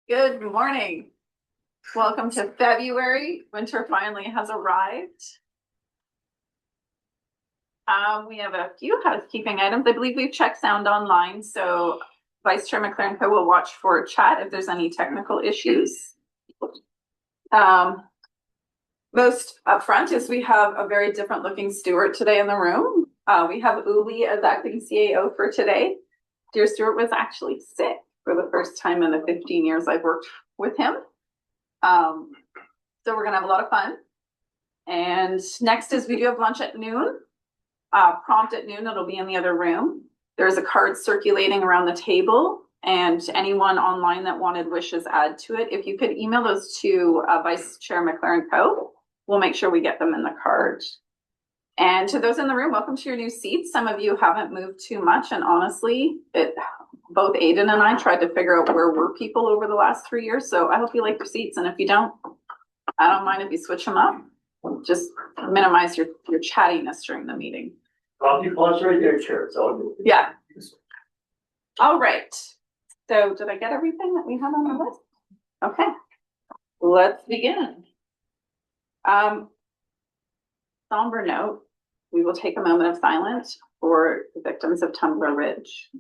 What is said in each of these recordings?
Good morning. Welcome to February. Winter finally has arrived. We have a few housekeeping items. I believe we've checked sound online, so Vice Chair McLaren will watch for chat if there's any technical issues. Most upfront is we have a very different looking steward today in the room. We have Uli as acting CAO for today. Dear Stewart was actually sick for the first time in the 15 years I've worked with him. So we're gonna have a lot of fun. And next is we do have lunch at noon. Prompt at noon, it'll be in the other room. There's a card circulating around the table, and anyone online that wanted wishes add to it. If you could email those to Vice Chair McLaren we'll make sure we get them in the card. And to those in the room, welcome to your new seats. Some of you haven't moved too much, and honestly, both Aiden and I tried to figure out where were people over the last 3 years. So I hope you like your seats, and if you don't, I don't mind if you switch them up. Just minimize your chattiness during the meeting. Coffee pots right there, Chair. It's all good. Yeah. All right. So did I get everything that we have on the list? Okay. Let's begin. Somber note, we will take a moment of silence for the victims of Tumbler Ridge.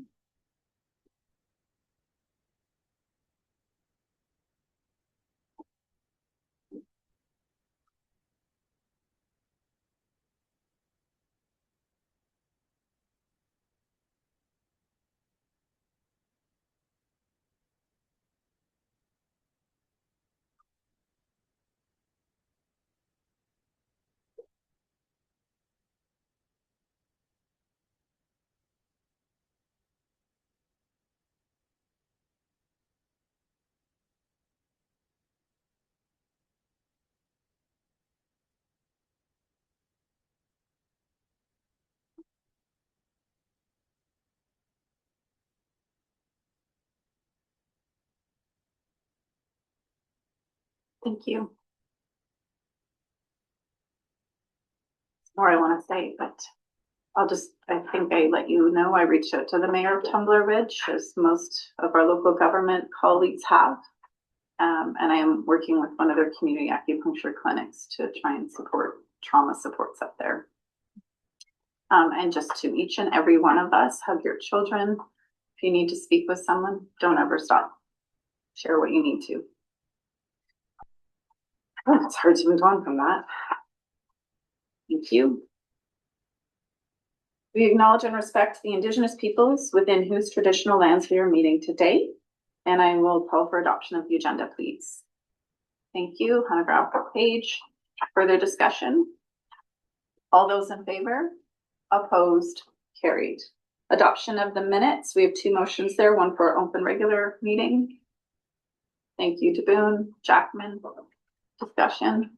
Thank you. More I want to say, but I think I let you know I reached out to the mayor of Tumbler Ridge, as most of our local government colleagues have. And I am working with one of their community acupuncture clinics to try and support trauma supports up there. And just to each and every one of us, hug your children. If you need to speak with someone, don't ever stop. Share what you need to. Oh, it's hard to move on from that. Thank you. We acknowledge and respect the Indigenous peoples within whose traditional lands we are meeting today. And I will call for adoption of the agenda, please. Thank you. Hannah grab the page. Further discussion? All those in favor? Opposed? Carried. Adoption of the minutes. We have two motions there, one for open regular meeting. Thank you, DeBoon, Jackman. Discussion.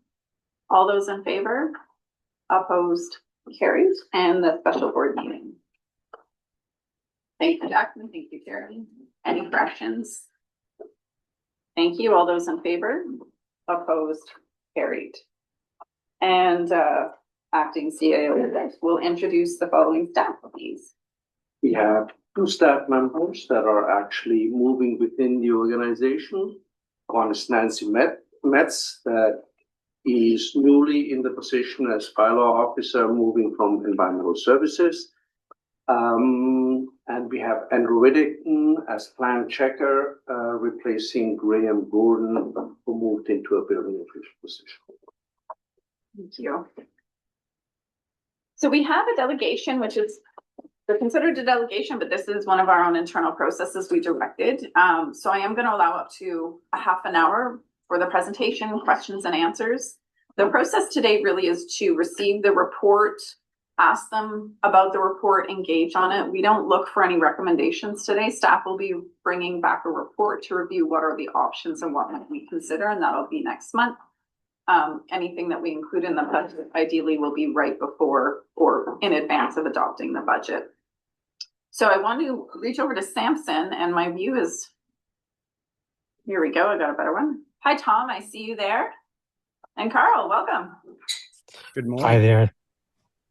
All those in favor? Opposed? Carried. And the special board meeting. Thank you, Jackman. Thank you, Jeremy. Any corrections? Thank you. All those in favor? Opposed? Carried. And acting CAO will introduce the following staff, please. We have two staff members that are actually moving within the organization. One is Nancy Metz, that is newly in the position as bylaw officer, moving from environmental services. And we have Andrew Whittington as plan checker, replacing Graham Gordon, who moved into a building official position. Thank you. So we have a delegation, which is, they're considered a delegation, but this is one of our own internal processes we directed. So I am going to allow up to a half an hour for the presentation, questions and answers. The process today really is to receive the report, ask them about the report, engage on it. We don't look for any recommendations today. Staff will be bringing back a report to review what are the options and what might we consider, and that'll be next month. Anything that we include in the budget ideally will be right before or in advance of adopting the budget. So I want to reach over to Samson, and my view is, here we go, I got a better one. Hi, Tom, I see you there. And Carl, welcome. Good morning. Hi there.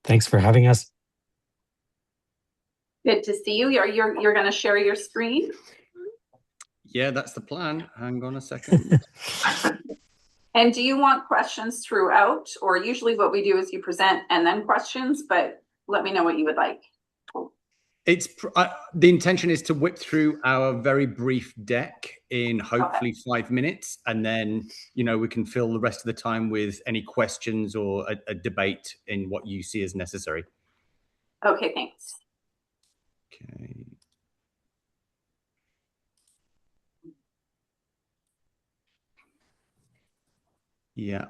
Thanks for having us. Good to see you. You're going to share your screen? Yeah, that's the plan. Hang on a second. And do you want questions throughout, or usually what we do is you present and then questions, but let me know what you would like. The intention is to whip through our very brief deck in hopefully 5 minutes, and then we can fill the rest of the time with any questions or a debate in what you see as necessary. Okay, thanks. Okay. Yeah,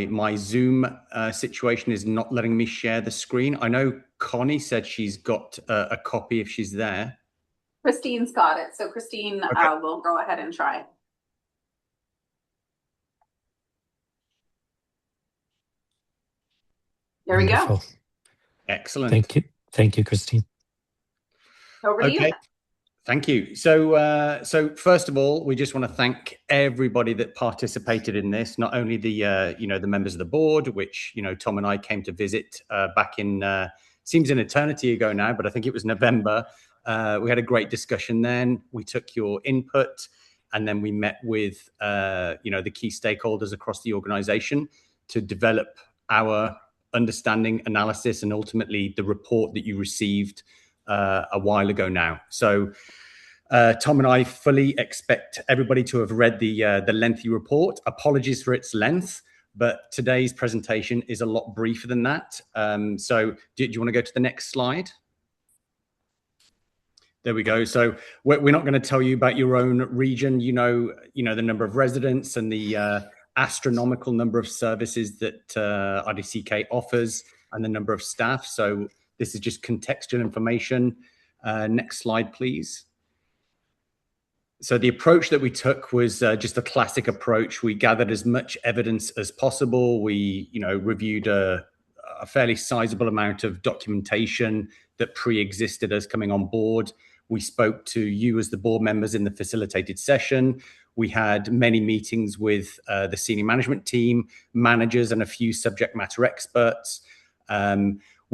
my Zoom situation is not letting me share the screen. I know Connie said she's got a copy if she's there. Christine's got it. So Christine will go ahead and try. There we go. Excellent. Thank you. Thank you, Christine. Over to you. Thank you. So first of all, we just want to thank everybody that participated in this. Not only the the members of the board, which Tom and I came to visit back in seems an eternity ago now, but I think it was November. We had a great discussion then. We took your input, and then we met with the key stakeholders across the organization to develop our understanding, analysis, and ultimately the report that you received a while ago now. So Tom and I fully expect everybody to have read the lengthy report. Apologies for its length, but today's presentation is a lot briefer than that. So do you want to go to the next slide? There we go. So we're not going to tell you about your own region. The number of residents and the astronomical number of services that RDCK offers and the number of staff. So this is just contextual information. Next slide, please. So the approach that we took was just a classic approach. We gathered as much evidence as possible. We, reviewed a fairly sizable amount of documentation that pre-existed us coming on board. We spoke to you as the board members in the facilitated session. We had many meetings with the senior management team, managers, and a few subject matter experts.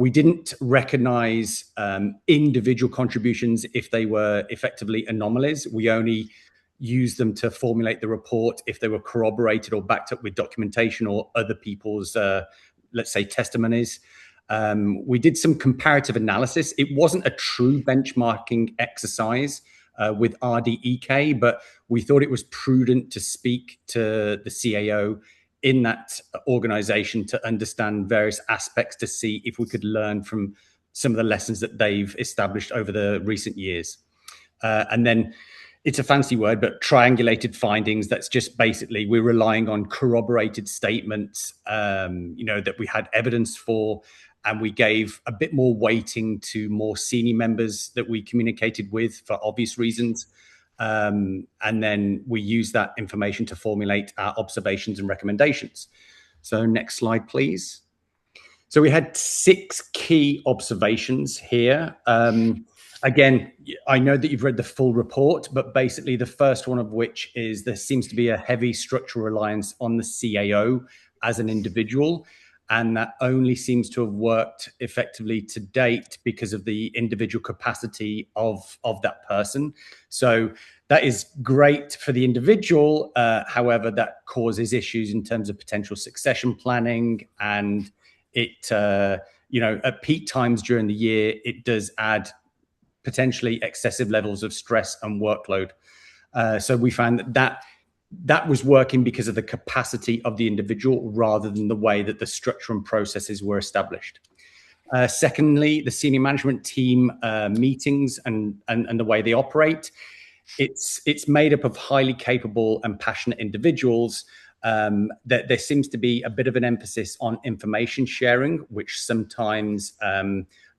We didn't recognize individual contributions if they were effectively anomalies. We only used them to formulate the report if they were corroborated or backed up with documentation or other people's, let's say, testimonies. We did some comparative analysis. It wasn't a true benchmarking exercise with RDEK, but we thought it was prudent to speak to the CAO in that organization to understand various aspects to see if we could learn from some of the lessons that they've established over the recent years. And then it's a fancy word, but triangulated findings. That's just basically we're relying on corroborated statements, that we had evidence for, and we gave a bit more weighting to more senior members that we communicated with for obvious reasons. And then we use that information to formulate our observations and recommendations. So next slide, please. So we had 6 key observations here. Again, I know that you've read the full report, but basically the first one of which is there seems to be a heavy structural reliance on the CAO as an individual. And that only seems to have worked effectively to date because of the individual capacity of that person. So that is great for the individual. However, that causes issues in terms of potential succession planning. And it, at peak times during the year, it does add potentially excessive levels of stress and workload. So we found that was working because of the capacity of the individual rather than the way that the structure and processes were established. Secondly, the senior management team meetings and the way they operate, it's made up of highly capable and passionate individuals. That there seems to be a bit of an emphasis on information sharing, which sometimes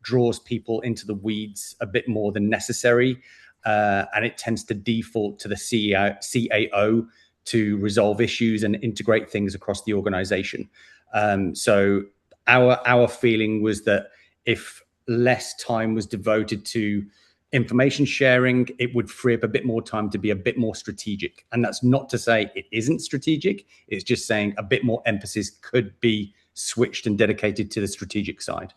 draws people into the weeds a bit more than necessary. And it tends to default to the CAO to resolve issues and integrate things across the organization. So our feeling was that if less time was devoted to information sharing, it would free up a bit more time to be a bit more strategic. And that's not to say it isn't strategic. It's just saying a bit more emphasis could be switched and dedicated to the strategic side.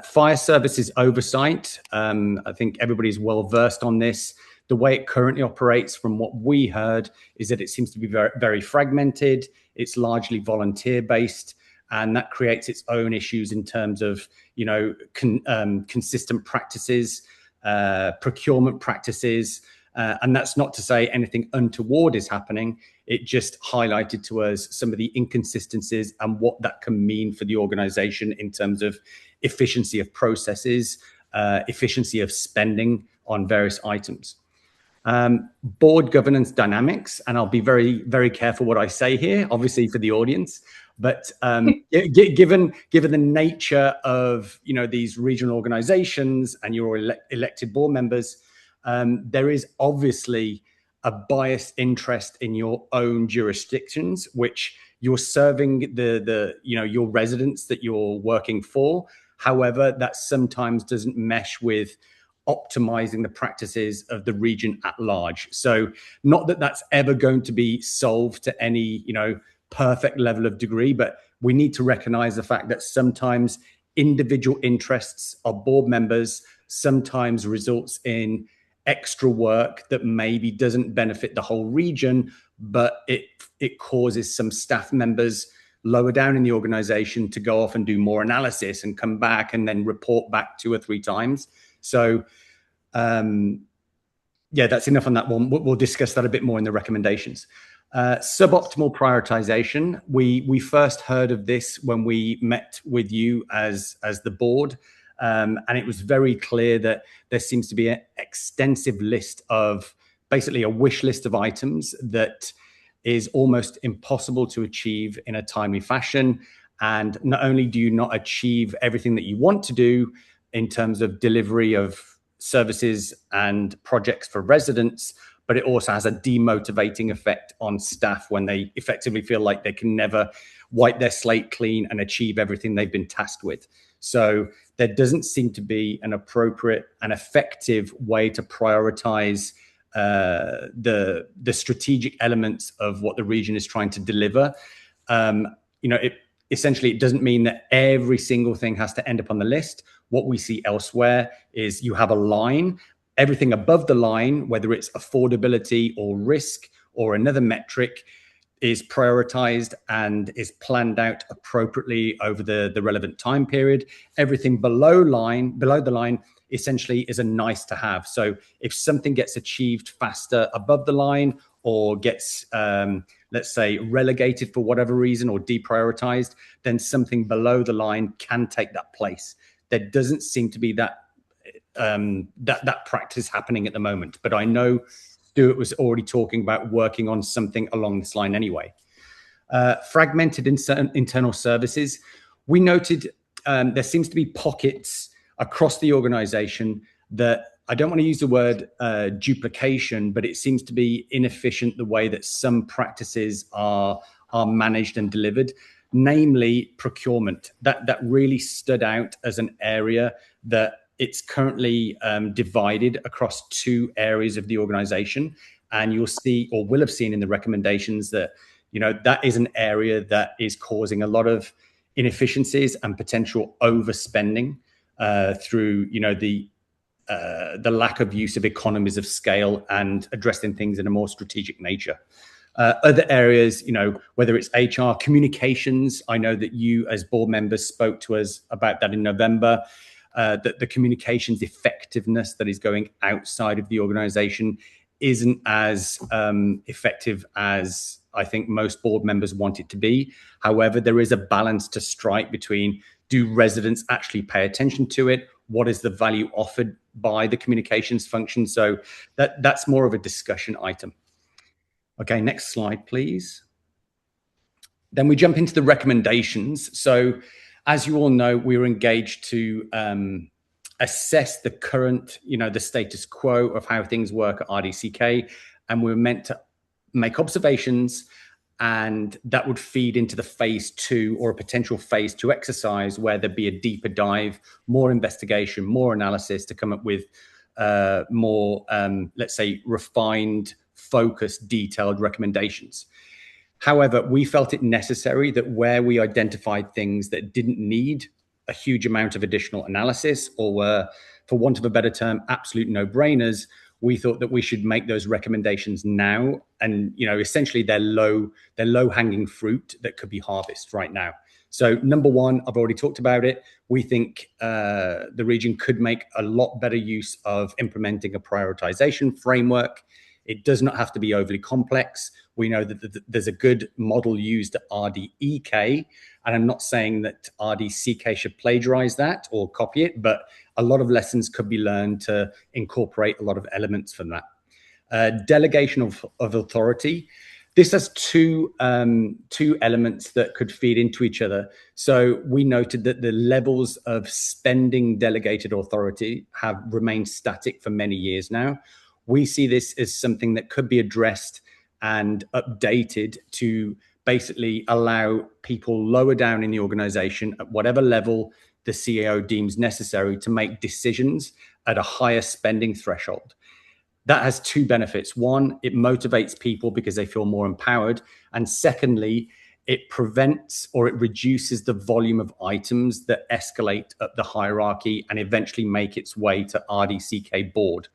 Fire services oversight. I think everybody's well versed on this. The way it currently operates, from what we heard, is that it seems to be very, very fragmented. It's largely volunteer based, and that creates its own issues in terms of, you know, consistent practices, procurement practices. And that's not to say anything untoward is happening. It just highlighted to us some of the inconsistencies and what that can mean for the organization in terms of efficiency of processes, efficiency of spending on various items. Board governance dynamics, and I'll be very, very careful what I say here, obviously for the audience. But given the nature of, you know, these regional organizations and your elected board members, there is obviously a biased interest in your own jurisdictions, which you're serving the you know, your residents that you're working for. However, that sometimes doesn't mesh with optimizing the practices of the region at large. So not that that's ever going to be solved to any, you know, perfect level of degree, but we need to recognize the fact that sometimes individual interests of board members sometimes results in extra work that maybe doesn't benefit the whole region, but it causes some staff members lower down in the organization to go off and do more analysis and come back and then report back 2 or 3 times. So yeah, that's enough on that one. We'll discuss that a bit more in the recommendations. Suboptimal prioritization. We first heard of this when we met with you as the board. And it was very clear that there seems to be an extensive list of, basically a wish list of items that is almost impossible to achieve in a timely fashion. And not only do you not achieve everything that you want to do in terms of delivery of services and projects for residents, but it also has a demotivating effect on staff when they effectively feel like they can never wipe their slate clean and achieve everything they've been tasked with. So there doesn't seem to be an appropriate and effective way to prioritize the strategic elements of what the region is trying to deliver. You know, essentially, it doesn't mean that every single thing has to end up on the list. What we see elsewhere is you have a line. Everything above the line, whether it's affordability or risk or another metric, is prioritized and is planned out appropriately over the relevant time period. Everything below the line essentially is a nice to have. So if something gets achieved faster above the line or gets, let's say, relegated for whatever reason or deprioritized, then something below the line can take that place. There doesn't seem to be that practice happening at the moment, but I know Stuart was already talking about working on something along this line anyway. Fragmented internal services. We noted there seems to be pockets across the organization that, I don't want to use the word duplication, but it seems to be inefficient the way that some practices are managed and delivered, namely procurement. That really stood out as an area that it's currently divided across 2 areas of the organization. And you'll see, or will have seen in the recommendations, that, you know, that is an area that is causing a lot of inefficiencies and potential overspending through, you know, the lack of use of economies of scale and addressing things in a more strategic nature. Other areas, you know, whether it's HR, communications, I know that you as board members spoke to us about that in November. That the communications effectiveness that is going outside of the organization isn't as effective as I think most board members want it to be. However, there is a balance to strike between, do residents actually pay attention to it? What is the value offered by the communications function? So that's more of a discussion item. Okay, next slide, please. Then we jump into the recommendations. So as you all know, we were engaged to assess the current, you know, the status quo of how things work at RDCK, and we were meant to make observations, and that would feed into the phase 2 or a potential phase 2 exercise where there'd be a deeper dive, more investigation, more analysis to come up with more, let's say, refined, focused, detailed recommendations. However, we felt it necessary that where we identified things that didn't need a huge amount of additional analysis, or were, for want of a better term, absolute no-brainers, we thought that we should make those recommendations now. And, essentially they're low hanging fruit that could be harvested right now. So number one, I've already talked about it. We think the region could make a lot better use of implementing a prioritization framework. It does not have to be overly complex. We know that there's a good model used at RDEK, and I'm not saying that RDCK should plagiarize that or copy it, but a lot of lessons could be learned to incorporate a lot of elements from that. Delegation of authority. This has two elements that could feed into each other. So we noted that the levels of spending delegated authority have remained static for many years now. We see this as something that could be addressed and updated to basically allow people lower down in the organization at whatever level the CAO deems necessary to make decisions at a higher spending threshold. That has two benefits. One, it motivates people because they feel more empowered. And secondly, it prevents or it reduces the volume of items that escalate up the hierarchy and eventually make its way to RDCK board.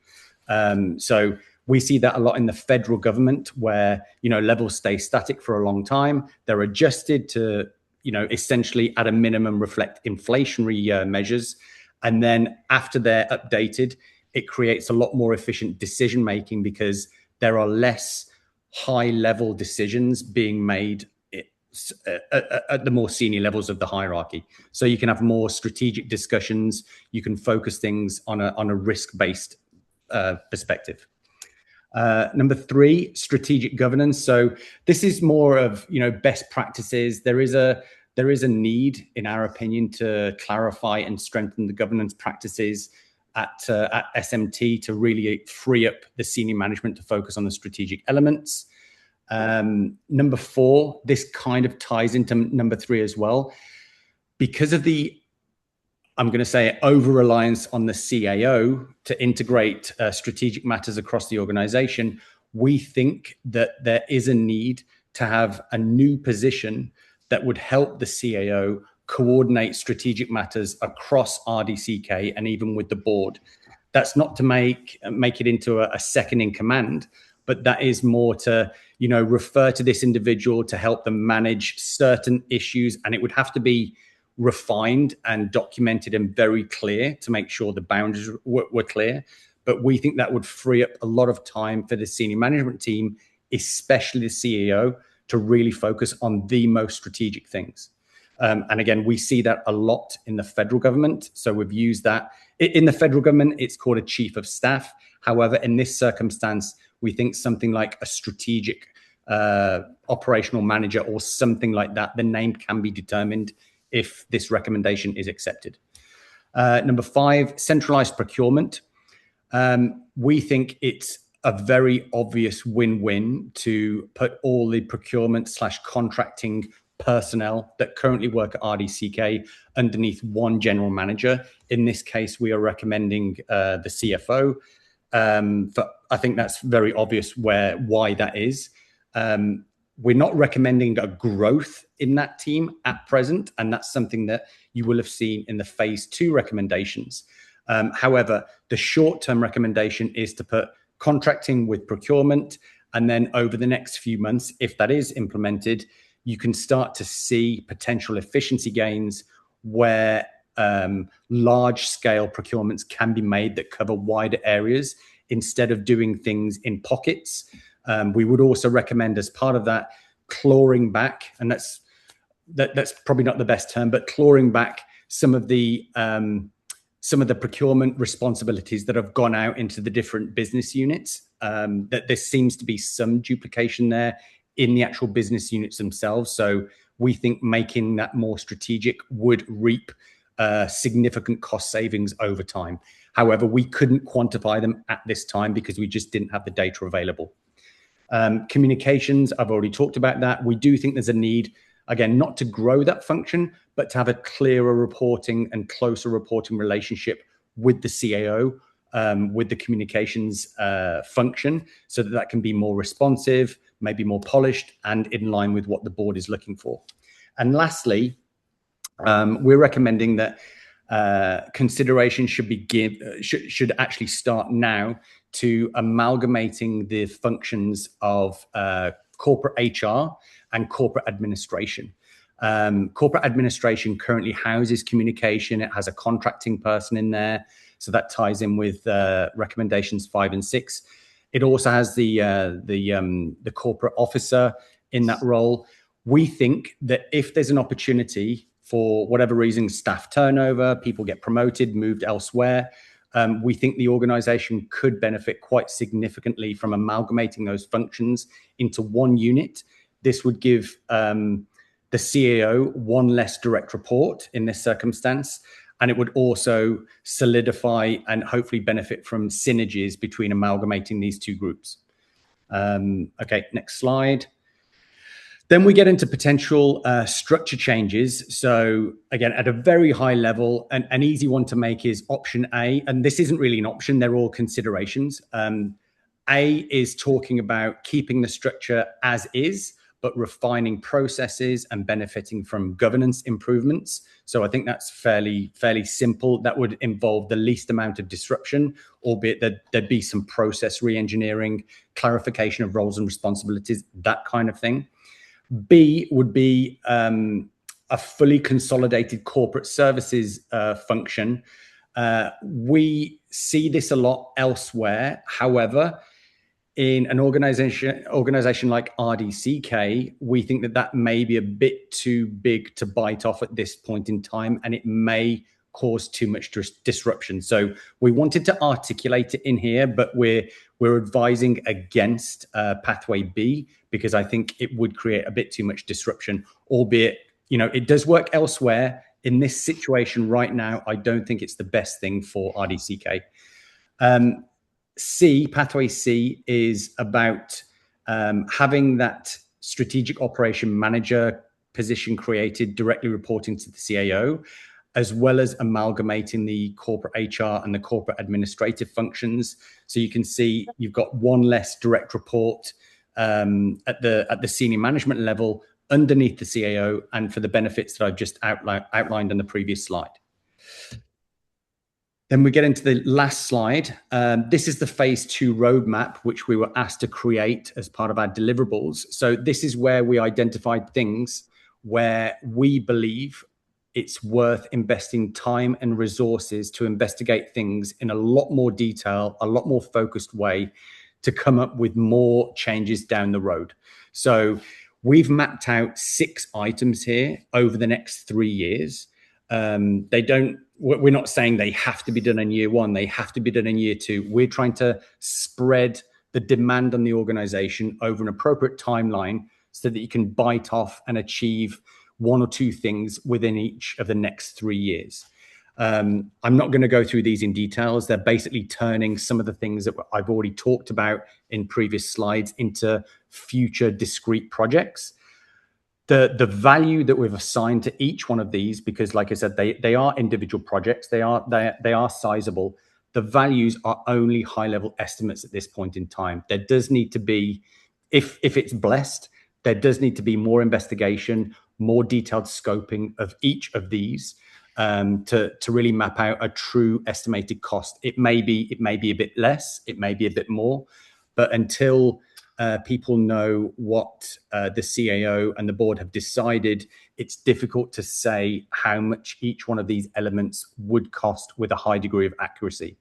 So we see that a lot in the federal government where, levels stay static for a long time. They're adjusted to, essentially at a minimum reflect inflationary measures. And then after they're updated, it creates a lot more efficient decision making because there are less high level decisions being made at the more senior levels of the hierarchy. So you can have more strategic discussions. You can focus things on a risk-based perspective. Number three, strategic governance. So this is more of best practices. There is a need, in our opinion, to clarify and strengthen the governance practices at SMT to really free up the senior management to focus on the strategic elements. Number four, this kind of ties into number three as well. Because of the, I'm going to say, over-reliance on the CAO to integrate strategic matters across the organization, we think that there is a need to have a new position that would help the CAO coordinate strategic matters across RDCK and even with the board. That's not to make it into a second in command, but that is more to, refer to this individual to help them manage certain issues. And it would have to be refined and documented and very clear to make sure the boundaries were clear. But we think that would free up a lot of time for the senior management team, especially the CEO, to really focus on the most strategic things. And again, we see that a lot in the federal government. So we've used that. In the federal government, it's called a chief of staff. However, in this circumstance, we think something like a strategic operational manager or something like that, the name can be determined if this recommendation is accepted. Number five, centralized procurement. We think it's a very obvious win-win to put all the procurement/contracting personnel that currently work at RDCK underneath one general manager. In this case, we are recommending the CFO. I think that's very obvious why that is. We're not recommending a growth in that team at present, and that's something that you will have seen in the phase 2 recommendations. However, the short-term recommendation is to put contracting with procurement, and then over the next few months, if that is implemented, you can start to see potential efficiency gains where large-scale procurements can be made that cover wider areas instead of doing things in pockets. We would also recommend, as part of that, clawing back, and that's probably not the best term, but clawing back some of the procurement responsibilities that have gone out into the different business units. That there seems to be some duplication there in the actual business units themselves. So we think making that more strategic would reap significant cost savings over time. However, we couldn't quantify them at this time because we just didn't have the data available. Communications, I've already talked about that. We do think there's a need, again, not to grow that function, but to have a clearer reporting and closer reporting relationship with the CAO, with the communications function, so that can be more responsive, maybe more polished, and in line with what the board is looking for. And lastly, we're recommending that consideration should actually start now to amalgamating the functions of corporate HR and corporate administration. Corporate administration currently houses communication. It has a contracting person in there, so that ties in with recommendations 5 and 6. It also has the corporate officer in that role. We think that if there's an opportunity for whatever reason, staff turnover, people get promoted, moved elsewhere, we think the organization could benefit quite significantly from amalgamating those functions into one unit. This would give the CAO one less direct report in this circumstance, and it would also solidify and hopefully benefit from synergies between amalgamating these two groups. Okay, next slide. Then we get into potential structure changes. So again, at a very high level, an easy one to make is option A. And this isn't really an option, they're all considerations. A is talking about keeping the structure as is, but refining processes and benefiting from governance improvements. So I think that's fairly simple. That would involve the least amount of disruption, albeit that there'd be some process re-engineering, clarification of roles and responsibilities, that kind of thing. B would be a fully consolidated corporate services function. We see this a lot elsewhere. However, in an organization like RDCK, we think that may be a bit too big to bite off at this point in time, and it may cause too much disruption. So we wanted to articulate it in here, but we're advising against pathway B, because I think it would create a bit too much disruption, albeit, it does work elsewhere. In this situation right now, I don't think it's the best thing for RDCK. C, pathway C, is about having that strategic operation manager position created directly reporting to the CAO, as well as amalgamating the corporate HR and the corporate administrative functions. So you can see you've got one less direct report at the senior management level underneath the CAO, and for the benefits that I've just outlined on the previous slide. Then we get into the last slide. This is the phase 2 roadmap, which we were asked to create as part of our deliverables. So this is where we identified things where we believe it's worth investing time and resources to investigate things in a lot more detail, a lot more focused way, to come up with more changes down the road. So we've mapped out 6 items here over the next 3 years. We're not saying they have to be done in year 1, they have to be done in year 2. We're trying to spread the demand on the organization over an appropriate timeline so that you can bite off and achieve 1 or 2 things within each of the next 3 years. I'm not going to go through these in details. They're basically turning some of the things that I've already talked about in previous slides into future discrete projects. The value that we've assigned to each one of these, because like I said, they are individual projects, they are sizable. The values are only high-level estimates at this point in time. There does need to be, if it's blessed, there does need to be more investigation, more detailed scoping of each of these to really map out a true estimated cost. It may be a bit less, it may be a bit more, but until people know what the CAO and the board have decided, it's difficult to say how much each one of these elements would cost with a high degree of accuracy.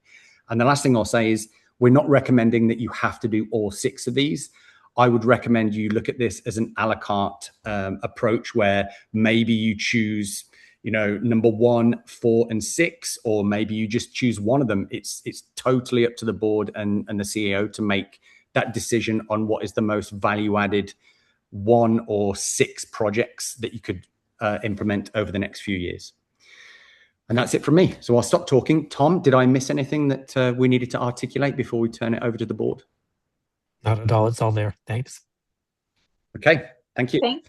And the last thing I'll say is, we're not recommending that you have to do all 6 of these. I would recommend you look at this as an a la carte approach, where maybe you choose, number 1, 4, and 6, or maybe you just choose one of them. It's totally up to the board and the CAO to make that decision on what is the most value-added 1 or 6 projects that you could implement over the next few years. And that's it from me. So I'll stop talking. Tom, did I miss anything that we needed to articulate before we turn it over to the board? Not at all. It's all there. Thanks. Okay. Thank you.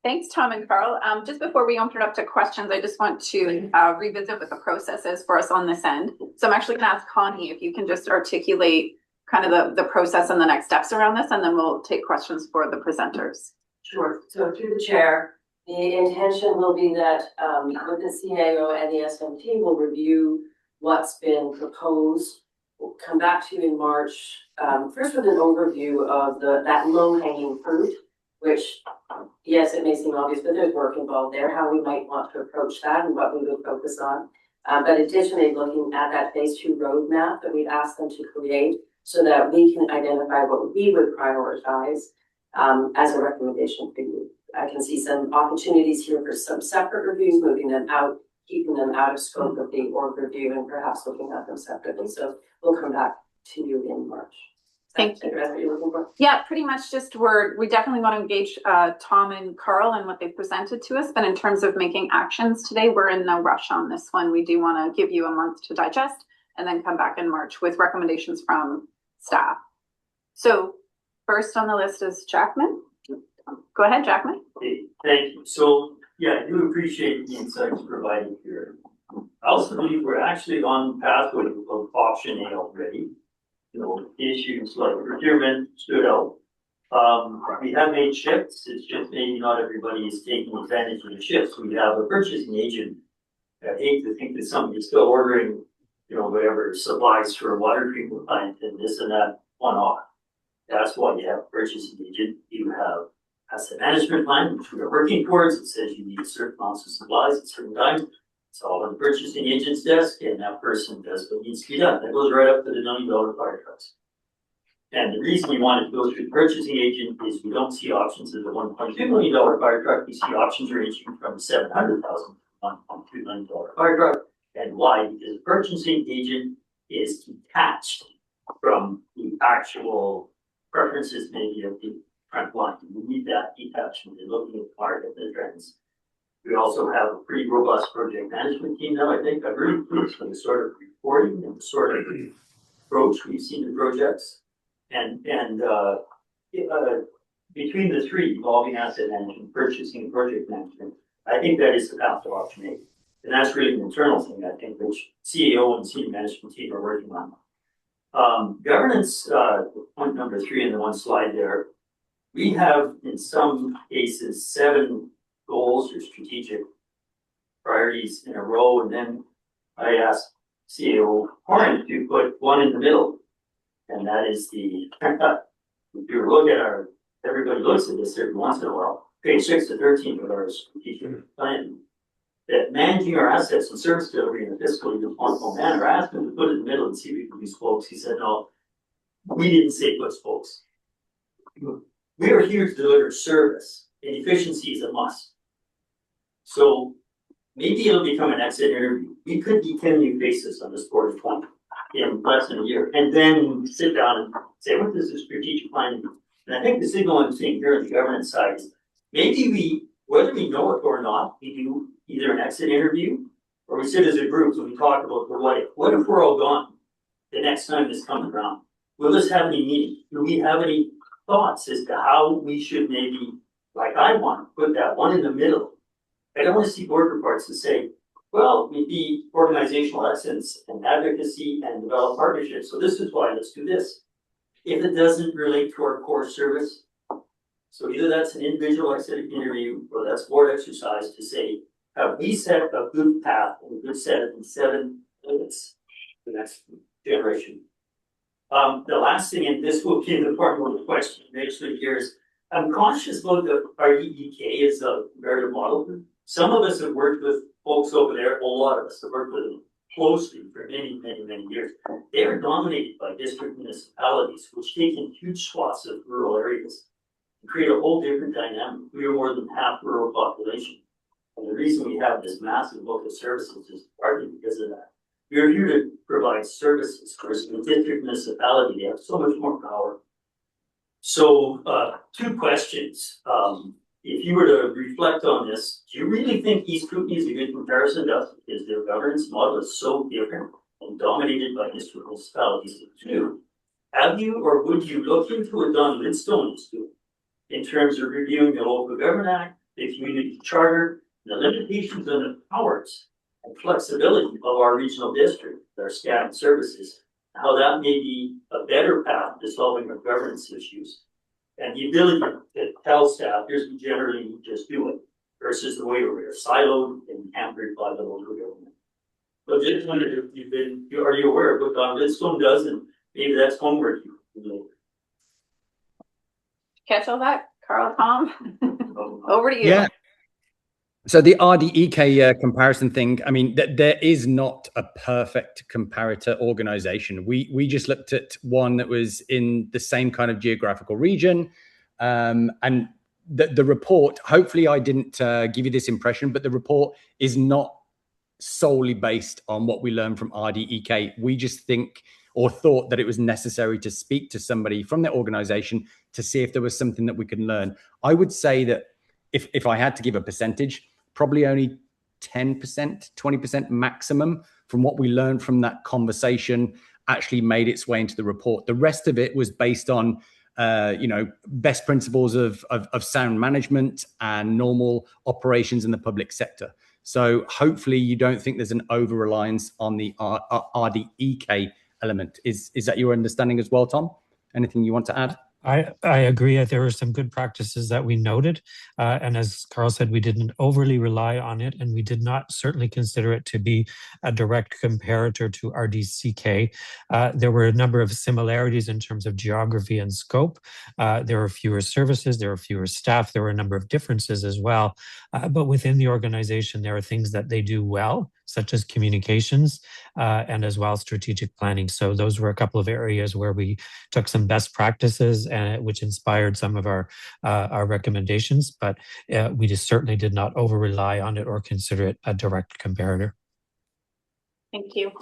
Thanks, Tom and Carl. Just before we open it up to questions, I just want to revisit what the process is for us on this end. So I'm actually going to ask Connie if you can just articulate kind of the process and the next steps around this, and then we'll take questions for the presenters. Sure. So through the chair, The intention will be that with the CAO and the SMT will review what's been proposed. We'll come back to you in March, first with an overview of that low-hanging fruit, which, yes, it may seem obvious, but there's work involved there, how we might want to approach that and what we would focus on. But additionally, looking at that phase 2 roadmap that we've asked them to create so that we can identify what we would prioritize as a recommendation for you. I can see some opportunities here for some separate reviews, moving them out, keeping them out of scope of the org review, and perhaps looking at them separately. So we'll come back to you in March. Thank you. What you're looking for? Yeah, pretty much just we definitely want to engage Tom and Carl and what they presented to us. But in terms of making actions today, we're in no rush on this one. We do want to give you a month to digest and then come back in March with recommendations from staff. So first on the list is Jackman. Go ahead, Jackman. Okay, thank you. So, yeah, I do appreciate the insights provided here. I also believe we're actually on the pathway of option A already. You know, issues like procurement stood out. We have made shifts. It's just maybe not everybody is taking advantage of the shifts. We have a purchasing agent. I hate to think that somebody's still ordering, you know, whatever supplies for a water treatment plant and this and that one-off. That's why you have a purchasing agent. You have asset management plan, which we are working towards. It says you need certain amounts of supplies at certain times. It's all on the purchasing agent's desk, and that person does what needs to be done. That goes right up to the $1 million fire trucks. And the reason we wanted to go through the purchasing agent is we don't see options as a $1.2 million fire truck. We see options ranging from $700,000 to $1.2 million fire truck. And why? Because the purchasing agent is detached from the actual preferences maybe of the front line. We need that detachment and looking at part of the trends. We also have a pretty robust project management team now. I think I'm really pleased with the sort of reporting and the sort of approach we've seen in projects. And between the three, involving asset management, purchasing, and project management, I think that is the path to option A. And that's really an internal thing, I think, which CEO and senior management team are working on. Governance, point number 3 in the one slide there. We have, in some cases, 7 goals or strategic priorities in a row, and then I asked CEO Horn to put one in the middle, and that is the, if you look at everybody looks at this every once in a while, page 6 to 13 of our strategic plan, that managing our assets and service delivery in a fiscally responsible manner. I asked him to put it in the middle and see if we could use spokes. He said, no, we didn't say put spokes. We are here to deliver service, and efficiency is a must. So maybe it'll become an exit interview. We could be 10 new faces on this board of 20 in less than a year, and then sit down and say, what does the strategic plan do? And I think the signal I'm seeing here on the governance side is maybe we, whether we know it or not, we do either an exit interview or we sit as a group and we talk about the what if. What if we're all gone the next time this comes around? Will this have any meaning? Do we have any thoughts as to how we should maybe, like I want to put that one in the middle? I don't want to see board reports that say, well, we need organizational excellence and advocacy and develop partnerships. So this is why let's do this. If it doesn't relate to our core service, so either that's an individual exit interview or that's board exercise to say, have we set a good path and a good set in 7 minutes for the next generation? The last thing, and this will be an important question eventually here, is I'm conscious about our EEK as a comparative model. Some of us have worked with folks over there, a lot of us have worked with them closely for many, many, many years. They are dominated by district municipalities, which take in huge swaths of rural areas and create a whole different dynamic. We are more than half rural population. And the reason we have this massive book of services is partly because of that. We are here to provide services, whereas in the district municipality, they have so much more power. So, 2 questions. If you were to reflect on this, do you really think East Kootenay is a good comparison to us? Because their governance model is so different and dominated by district municipalities too. Have you or would you look into what Don Lidstone is doing in terms of reviewing the Local Government Act, the Community Charter, the limitations on the powers and flexibility of our regional district, our scattered services, how that may be a better path to solving our governance issues, and the ability to tell staff, here's what generally you just do it, versus the way we're siloed and hampered by the local government. So just wondered if are you aware of what Don Lidstone does, and maybe that's homework you know. Catch all that, Carl, Tom? Over to you. Yeah. So the RDEK comparison thing, I mean, there is not a perfect comparator organization. We just looked at one that was in the same kind of geographical region. And the report, hopefully I didn't give you this impression, but the report is not solely based on what we learned from RDEK. We just think or thought that it was necessary to speak to somebody from the organization to see if there was something that we could learn. I would say that if I had to give a percentage, probably only 10%, 20% maximum from what we learned from that conversation actually made its way into the report. The rest of it was based on best principles of sound management and normal operations in the public sector. So hopefully you don't think there's an over-reliance on the RDEK element. Is that your understanding as well, Tom? Anything you want to add? I agree. There were some good practices that we noted. And as Carl said, we didn't overly rely on it, and we did not certainly consider it to be a direct comparator to RDCK. There were a number of similarities in terms of geography and scope. There were fewer services, there were fewer staff, there were a number of differences as well. But within the organization, there are things that they do well, such as communications and as well strategic planning. So those were a couple of areas where we took some best practices, which inspired some of our recommendations, but we just certainly did not over rely on it or consider it a direct comparator. Thank you.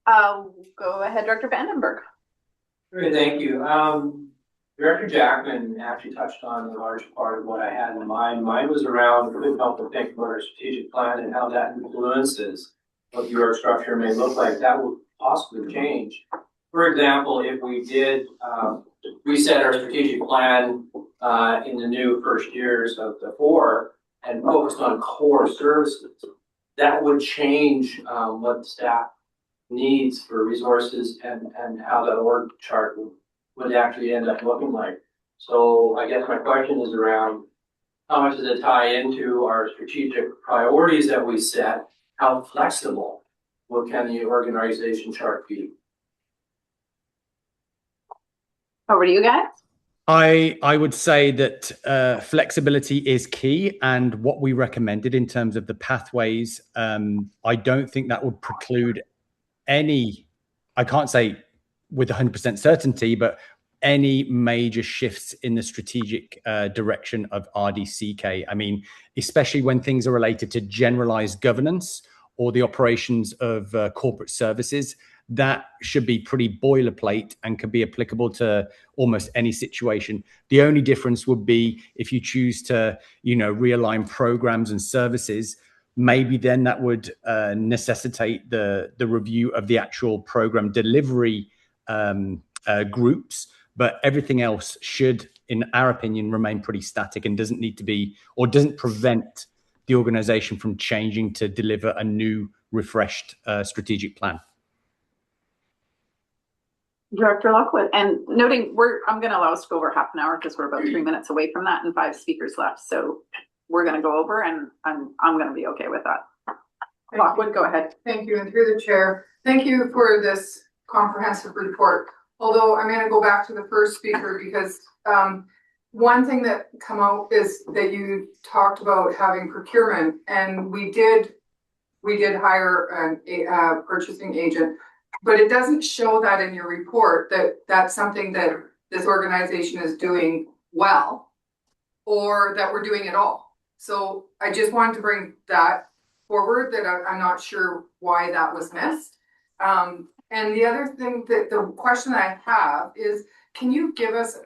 Go ahead, Director Vandenberg. Great, thank you. Director Jackman actually touched on a large part of what I had in mind. Mine was around couldn't help but think about our strategic plan and how that influences what the org structure may look like. That would possibly change. For example, if we did reset our strategic plan in the new first years of the 4 and focused on core services, that would change what the staff needs for resources and how that org chart would actually end up looking like. So I guess my question is around how much does it tie into our strategic priorities that we set? How flexible can the organization chart be? Over to you guys. I would say that flexibility is key, and what we recommended in terms of the pathways, I don't think that would preclude any, I can't say with 100% certainty, but any major shifts in the strategic direction of RDCK. I mean, especially when things are related to generalized governance or the operations of corporate services, that should be pretty boilerplate and could be applicable to almost any situation. The only difference would be if you choose to, realign programs and services, maybe then that would necessitate the review of the actual program delivery groups. But everything else should, in our opinion, remain pretty static and doesn't need to be, or doesn't prevent the organization from changing to deliver a new, refreshed strategic plan. Director Lockwood, and noting I'm going to allow us to go over half an hour because we're about 3 minutes away from that and 5 speakers left. So we're going to go over, and I'm going to be okay with that. Lockwood, go ahead. Thank you, and through the chair, thank you for this comprehensive report. Although I'm going to go back to the first speaker because one thing that come out is that you talked about having procurement, and we did hire a purchasing agent, but it doesn't show that in your report that that's something that this organization is doing well or that we're doing at all. So I just wanted to bring that forward, that I'm not sure why that was missed. And the other thing, that the question I have is, can you give us,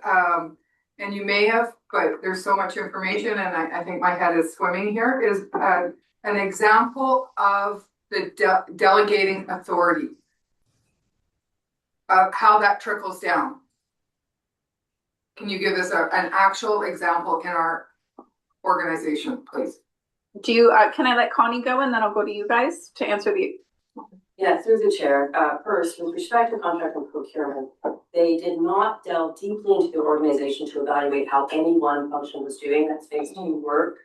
and you may have, but there's so much information and I think my head is swimming here, is an example of the delegating authority, of how that trickles down. Can you give us an actual example in our organization, please? Do you, can I let Connie go and then I'll go to you guys to answer the... Yeah, through the chair. First, with respect to contract and procurement, they did not delve deeply into the organization to evaluate how any one function was doing. That's phase 2 work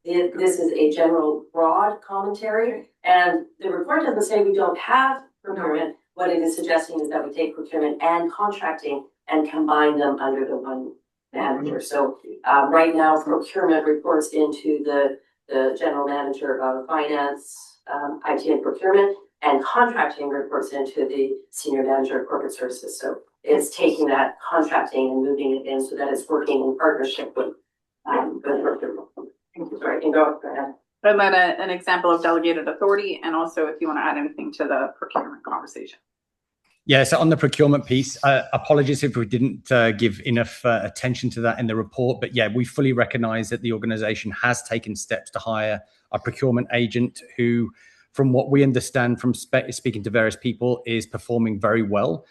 This is a general broad commentary, and the report doesn't say we don't have procurement. What it is suggesting is that we take procurement and contracting and combine them under the one manager. So right now, procurement reports into the general manager of finance, IT and procurement, and contracting reports into the senior manager of corporate services. So it's taking that contracting and moving it in so that it's working in partnership with procurement. Sorry, you can go ahead. And then an example of delegated authority, and also if you want to add anything to the procurement conversation. Yeah, so on the procurement piece, apologies if we didn't give enough attention to that in the report, but yeah, we fully recognize that the organization has taken steps to hire a procurement agent who, from what we understand from speaking to various people, is performing very well.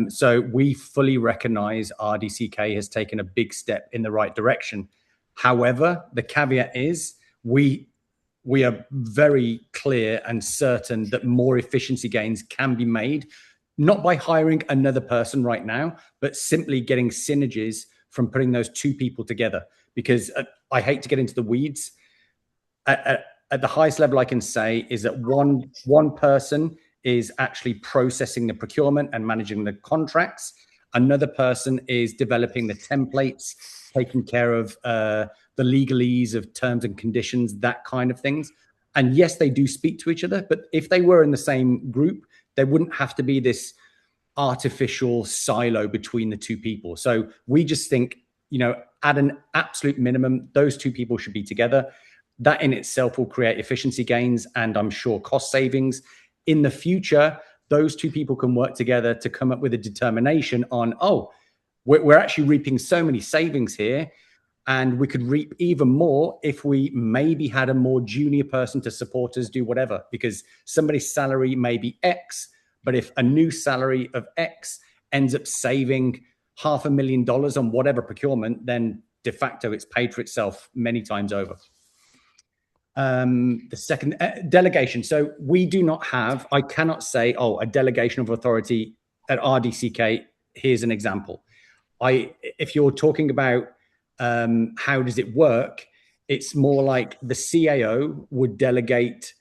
So we fully recognize RDCK has taken a big step in the right direction. However, the caveat is we are very clear and certain that more efficiency gains can be made, not by hiring another person right now, but simply getting synergies from putting those two people together. Because I hate to get into the weeds. At the highest level I can say is that one person is actually processing the procurement and managing the contracts. Another person is developing the templates, taking care of the legalese of terms and conditions, that kind of things. And yes, they do speak to each other, but if they were in the same group, there wouldn't have to be this artificial silo between the two people. So we just think, at an absolute minimum, those two people should be together. That in itself will create efficiency gains and I'm sure cost savings. In the future, those two people can work together to come up with a determination on, we're actually reaping so many savings here, and we could reap even more if we maybe had a more junior person to support us do whatever, because somebody's salary may be X, but if a new salary of X ends up saving $500,000 on whatever procurement, then de facto it's paid for itself many times over. The second, delegation. So we do not have, I cannot say, a delegation of authority at RDCK. Here's an example. If you're talking about how does it work, it's more like the CAO would delegate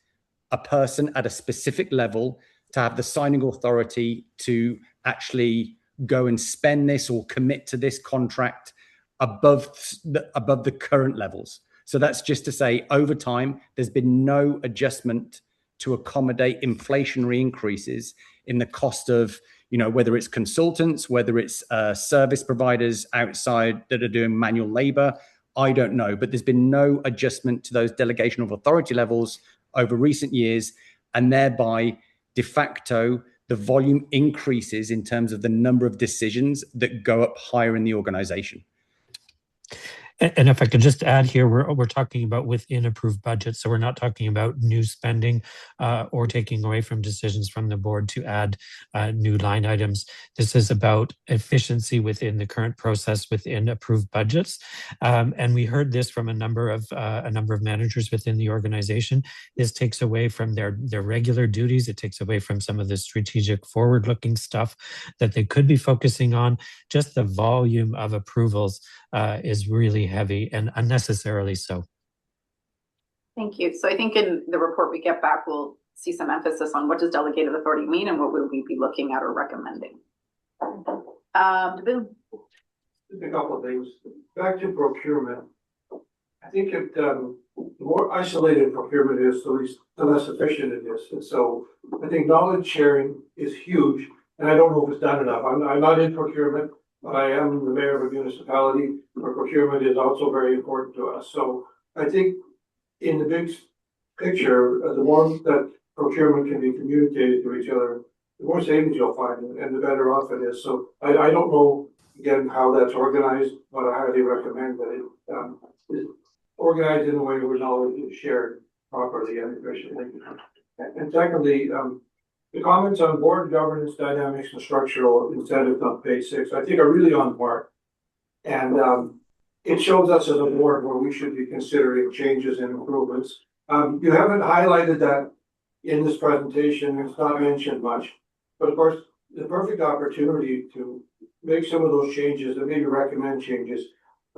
a person at a specific level to have the signing authority to actually go and spend this or commit to this contract above the current levels. So that's just to say, over time, there's been no adjustment to accommodate inflationary increases in the cost of, whether it's consultants, whether it's service providers outside that are doing manual labor, I don't know. But there's been no adjustment to those delegation of authority levels over recent years, and thereby, de facto, the volume increases in terms of the number of decisions that go up higher in the organization. And if I could just add here, we're talking about within approved budgets. So we're not talking about new spending or taking away from decisions from the board to add new line items. This is about efficiency within the current process within approved budgets. And we heard this from a number of managers within the organization. This takes away from their regular duties. It takes away from some of the strategic forward-looking stuff that they could be focusing on. Just the volume of approvals is really heavy and unnecessarily so. Thank you. So I think in the report we get back, we'll see some emphasis on what does delegated authority mean and what will we be looking at or recommending. Bill. Just a couple of things. Back to procurement. I think the more isolated procurement is, the less efficient it is. And so I think knowledge sharing is huge. And I don't know if it's done enough. I'm not in procurement, but I am the mayor of a municipality where procurement is also very important to us. So I think in the big picture, the more that procurement can be communicated to each other, the more savings you'll find and the better off it is. So I don't know, again, how that's organized, but I highly recommend that it is organized in a way where knowledge is shared properly and efficiently. And secondly, the comments on board governance, dynamics, and structural incentives on page 6, I think are really on point. And it shows us as a board where we should be considering changes and improvements. You haven't highlighted that in this presentation. It's not mentioned much. But of course, the perfect opportunity to make some of those changes and maybe recommend changes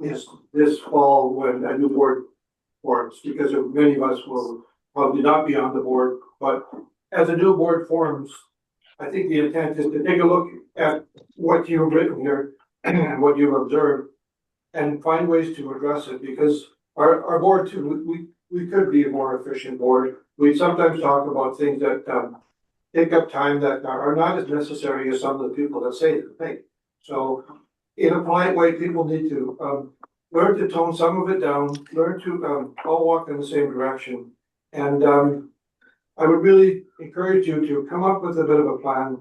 is this fall when a new board forms, because many of us will probably not be on the board, but as a new board forms, I think the intent is to take a look at what you've written here and what you've observed and find ways to address it, because our board too, we could be a more efficient board. We sometimes talk about things that take up time that are not as necessary as some of the people that say the thing. So in a polite way, people need to learn to tone some of it down, learn to all walk in the same direction. And I would really encourage you to come up with a bit of a plan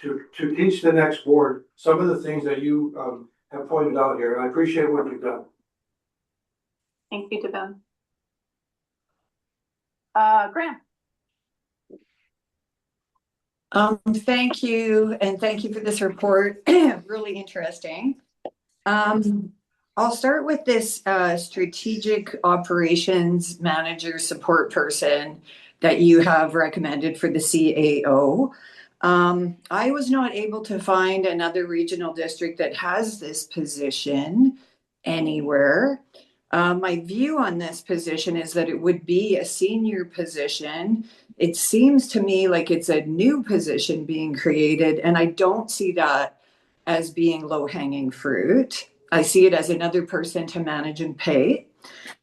to teach the next board some of the things that you have pointed out here. And I appreciate what you've done. Thank you, Devin. Graham. Thank you, and thank you for this report. Really interesting. I'll start with this strategic operations manager support person that you have recommended for the CAO. I was not able to find another regional district that has this position anywhere. My view on this position is that it would be a senior position. It seems to me like it's a new position being created, and I don't see that as being low-hanging fruit. I see it as another person to manage and pay.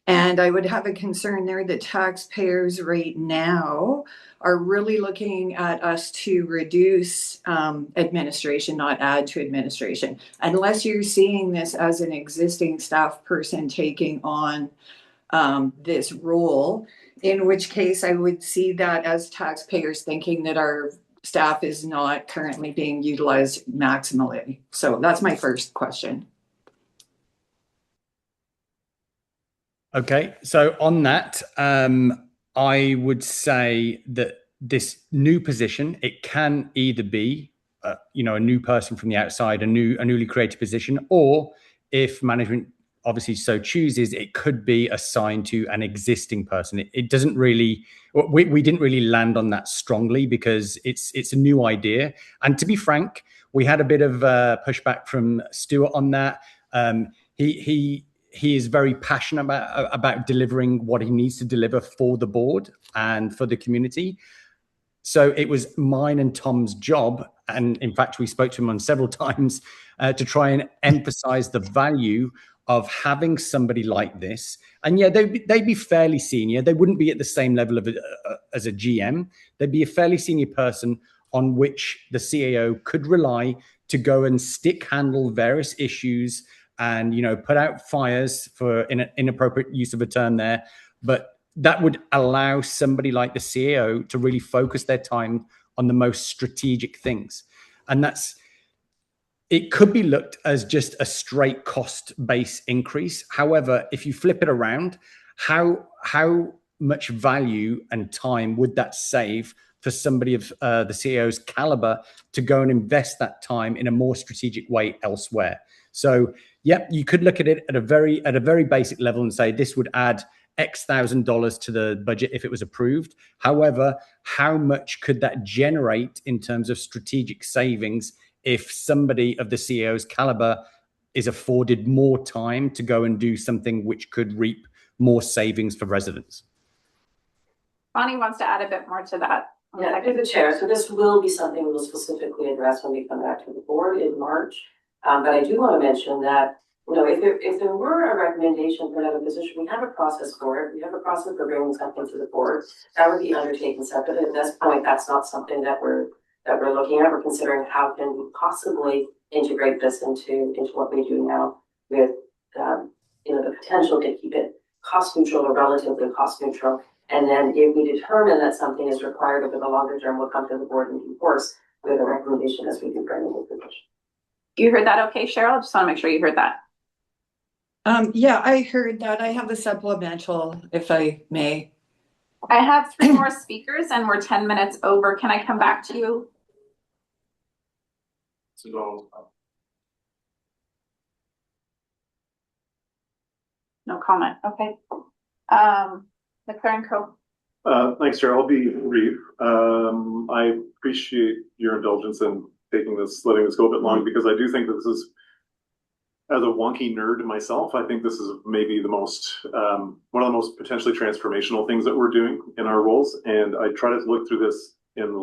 And I would have a concern there that taxpayers right now are really looking at us to reduce administration, not add to administration. Unless you're seeing this as an existing staff person taking on this role, in which case I would see that as taxpayers thinking that our staff is not currently being utilized maximally. So that's my first question. Okay, so on that, I would say that this new position, it can either be, a new person from the outside, a newly created position, or if management obviously so chooses, it could be assigned to an existing person. It doesn't really, we didn't really land on that strongly because it's a new idea. And to be frank, we had a bit of pushback from Stuart on that. He is very passionate about delivering what he needs to deliver for the board and for the community. So it was mine and Tom's job, and in fact, we spoke to him on several times to try and emphasize the value of having somebody like this. And yeah, they'd be fairly senior. They wouldn't be at the same level of as a GM. They'd be a fairly senior person on which the CAO could rely to go and handle various issues and, put out fires, for inappropriate use of a term there. But that would allow somebody like the CAO to really focus their time on the most strategic things. And it could be looked as just a straight cost base increase. However, if you flip it around, how much value and time would that save for somebody of the CAO's caliber to go and invest that time in a more strategic way elsewhere? So, yep, you could look at it at a very basic level and say this would add X $1,000s to the budget if it was approved. However, how much could that generate in terms of strategic savings if somebody of the CAO's caliber is afforded more time to go and do something which could reap more savings for residents? Bonnie wants to add a bit more to that. Yeah, through the chair. So this will be something we'll specifically address when we come back to the board in March. But I do want to mention that, if there were a recommendation for another position, we have a process for it. We have a process for bringing something to the board. That would be undertaken separately. At this point, that's not something that we're looking at. We're considering how can we possibly integrate this into what we do now with the potential to keep it cost neutral or relatively cost neutral. And then if we determine that something is required over the longer term, we'll come to the board in due course with a recommendation as we do bring in the position. You heard that okay, Cheryl? I just want to make sure you heard that. Yeah, I heard that. I have a supplemental, if I may. I have 3 more speakers and we're 10 minutes over. Can I come back to you? No comment. Okay. McLaren Co. Thanks, Chair. I'll be brief. I appreciate your indulgence in letting this go a bit long, because I do think that this is as a wonky nerd myself, I think this is maybe the most, one of the most potentially transformational things that we're doing in our roles. And I try to look through this and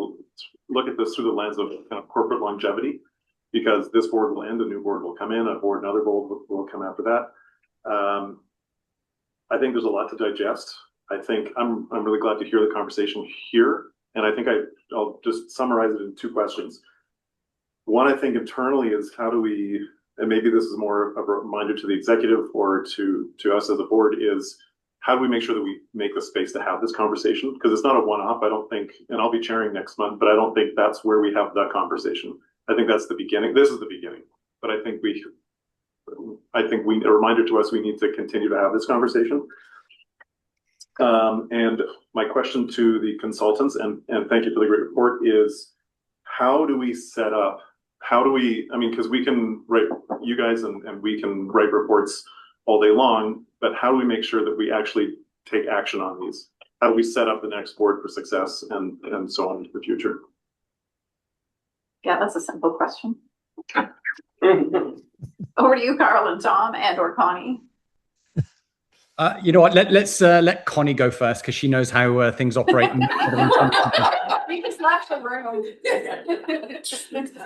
look at this through the lens of kind of corporate longevity, because this board will end, a new board will come in, another board will come after that. I think there's a lot to digest. I think I'm really glad to hear the conversation here. And I think I'll just summarize it in two questions. One, I think internally is how do we, and maybe this is more of a reminder to the executive or to us as a board, is how do we make sure that we make the space to have this conversation? Because it's not a one-off, I don't think, and I'll be chairing next month, but I don't think that's where we have that conversation. I think that's the beginning. This is the beginning, but I think a reminder to us, we need to continue to have this conversation. And my question to the consultants, and thank you for the great report, is how do we set up, I mean, because we can write, you guys and we can write reports all day long, but how do we make sure that we actually take action on these? How do we set up the next board for success and so on into the future? Yeah, that's a simple question. Over to you, Carl and Tom and/or Connie. You know what? Let's let Connie go first because she knows how things operate. We just left the room.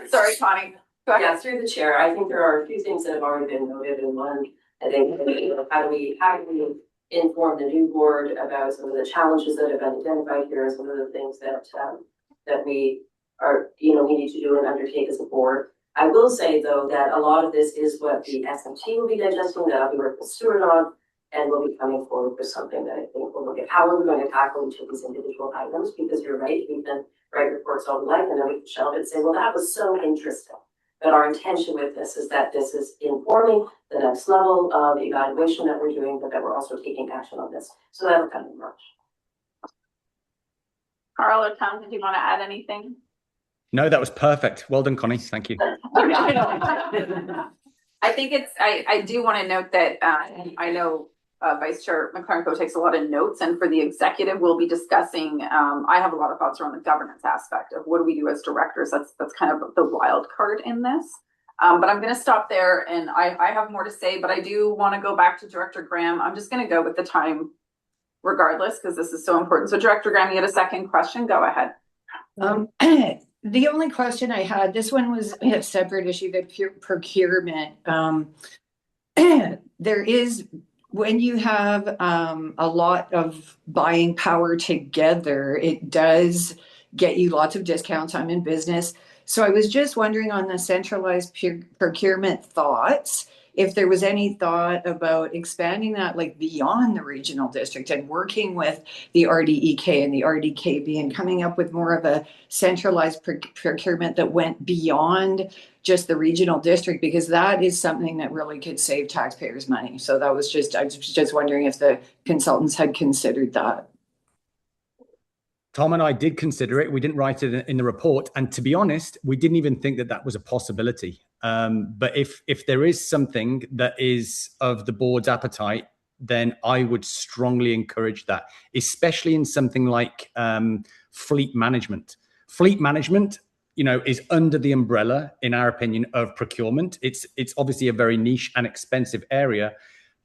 Sorry, Connie. Go ahead. Yeah, through the chair, I think there are a few things that have already been noted. And one, I think, how do we inform the new board about some of the challenges that have been identified here, and some of the things that we are, we need to do and undertake as a board. I will say though that a lot of this is what the SMT will be digesting, that I'll be working with Stuart on, and we'll be coming forward with something that I think will look at how are we going to tackle each of these individual items, because you're right, we can write reports all we like and then we can shelve it and say, well, that was so interesting. But our intention with this is that this is informing the next level of evaluation that we're doing, but that we're also taking action on this. So that'll come in March. Carl or Tom, did you want to add anything? No, that was perfect. Well done, Connie. Thank you. I think I do want to note that I know Vice Chair McLaren takes a lot of notes, and for the executive, we'll be discussing, I have a lot of thoughts around the governance aspect of what do we do as directors. That's kind of the wild card in this. But I'm going to stop there, and I have more to say, but I do want to go back to Director Graham. I'm just going to go with the time regardless, because this is so important. So Director Graham, you had a second question. Go ahead. The only question I had, this one was a separate issue, the procurement. There is, when you have a lot of buying power together, it does get you lots of discounts. I'm in business. So I was just wondering on the centralized procurement thoughts, if there was any thought about expanding that like beyond the regional district and working with the RDEK and the RDKB and coming up with more of a centralized procurement that went beyond just the regional district, because that is something that really could save taxpayers money. So that was I was just wondering if the consultants had considered that. Tom and I did consider it. We didn't write it in the report. And to be honest, we didn't even think that that was a possibility. But if there is something that is of the board's appetite, then I would strongly encourage that, especially in something like fleet management. Fleet management, is under the umbrella, in our opinion, of procurement. It's obviously a very niche and expensive area.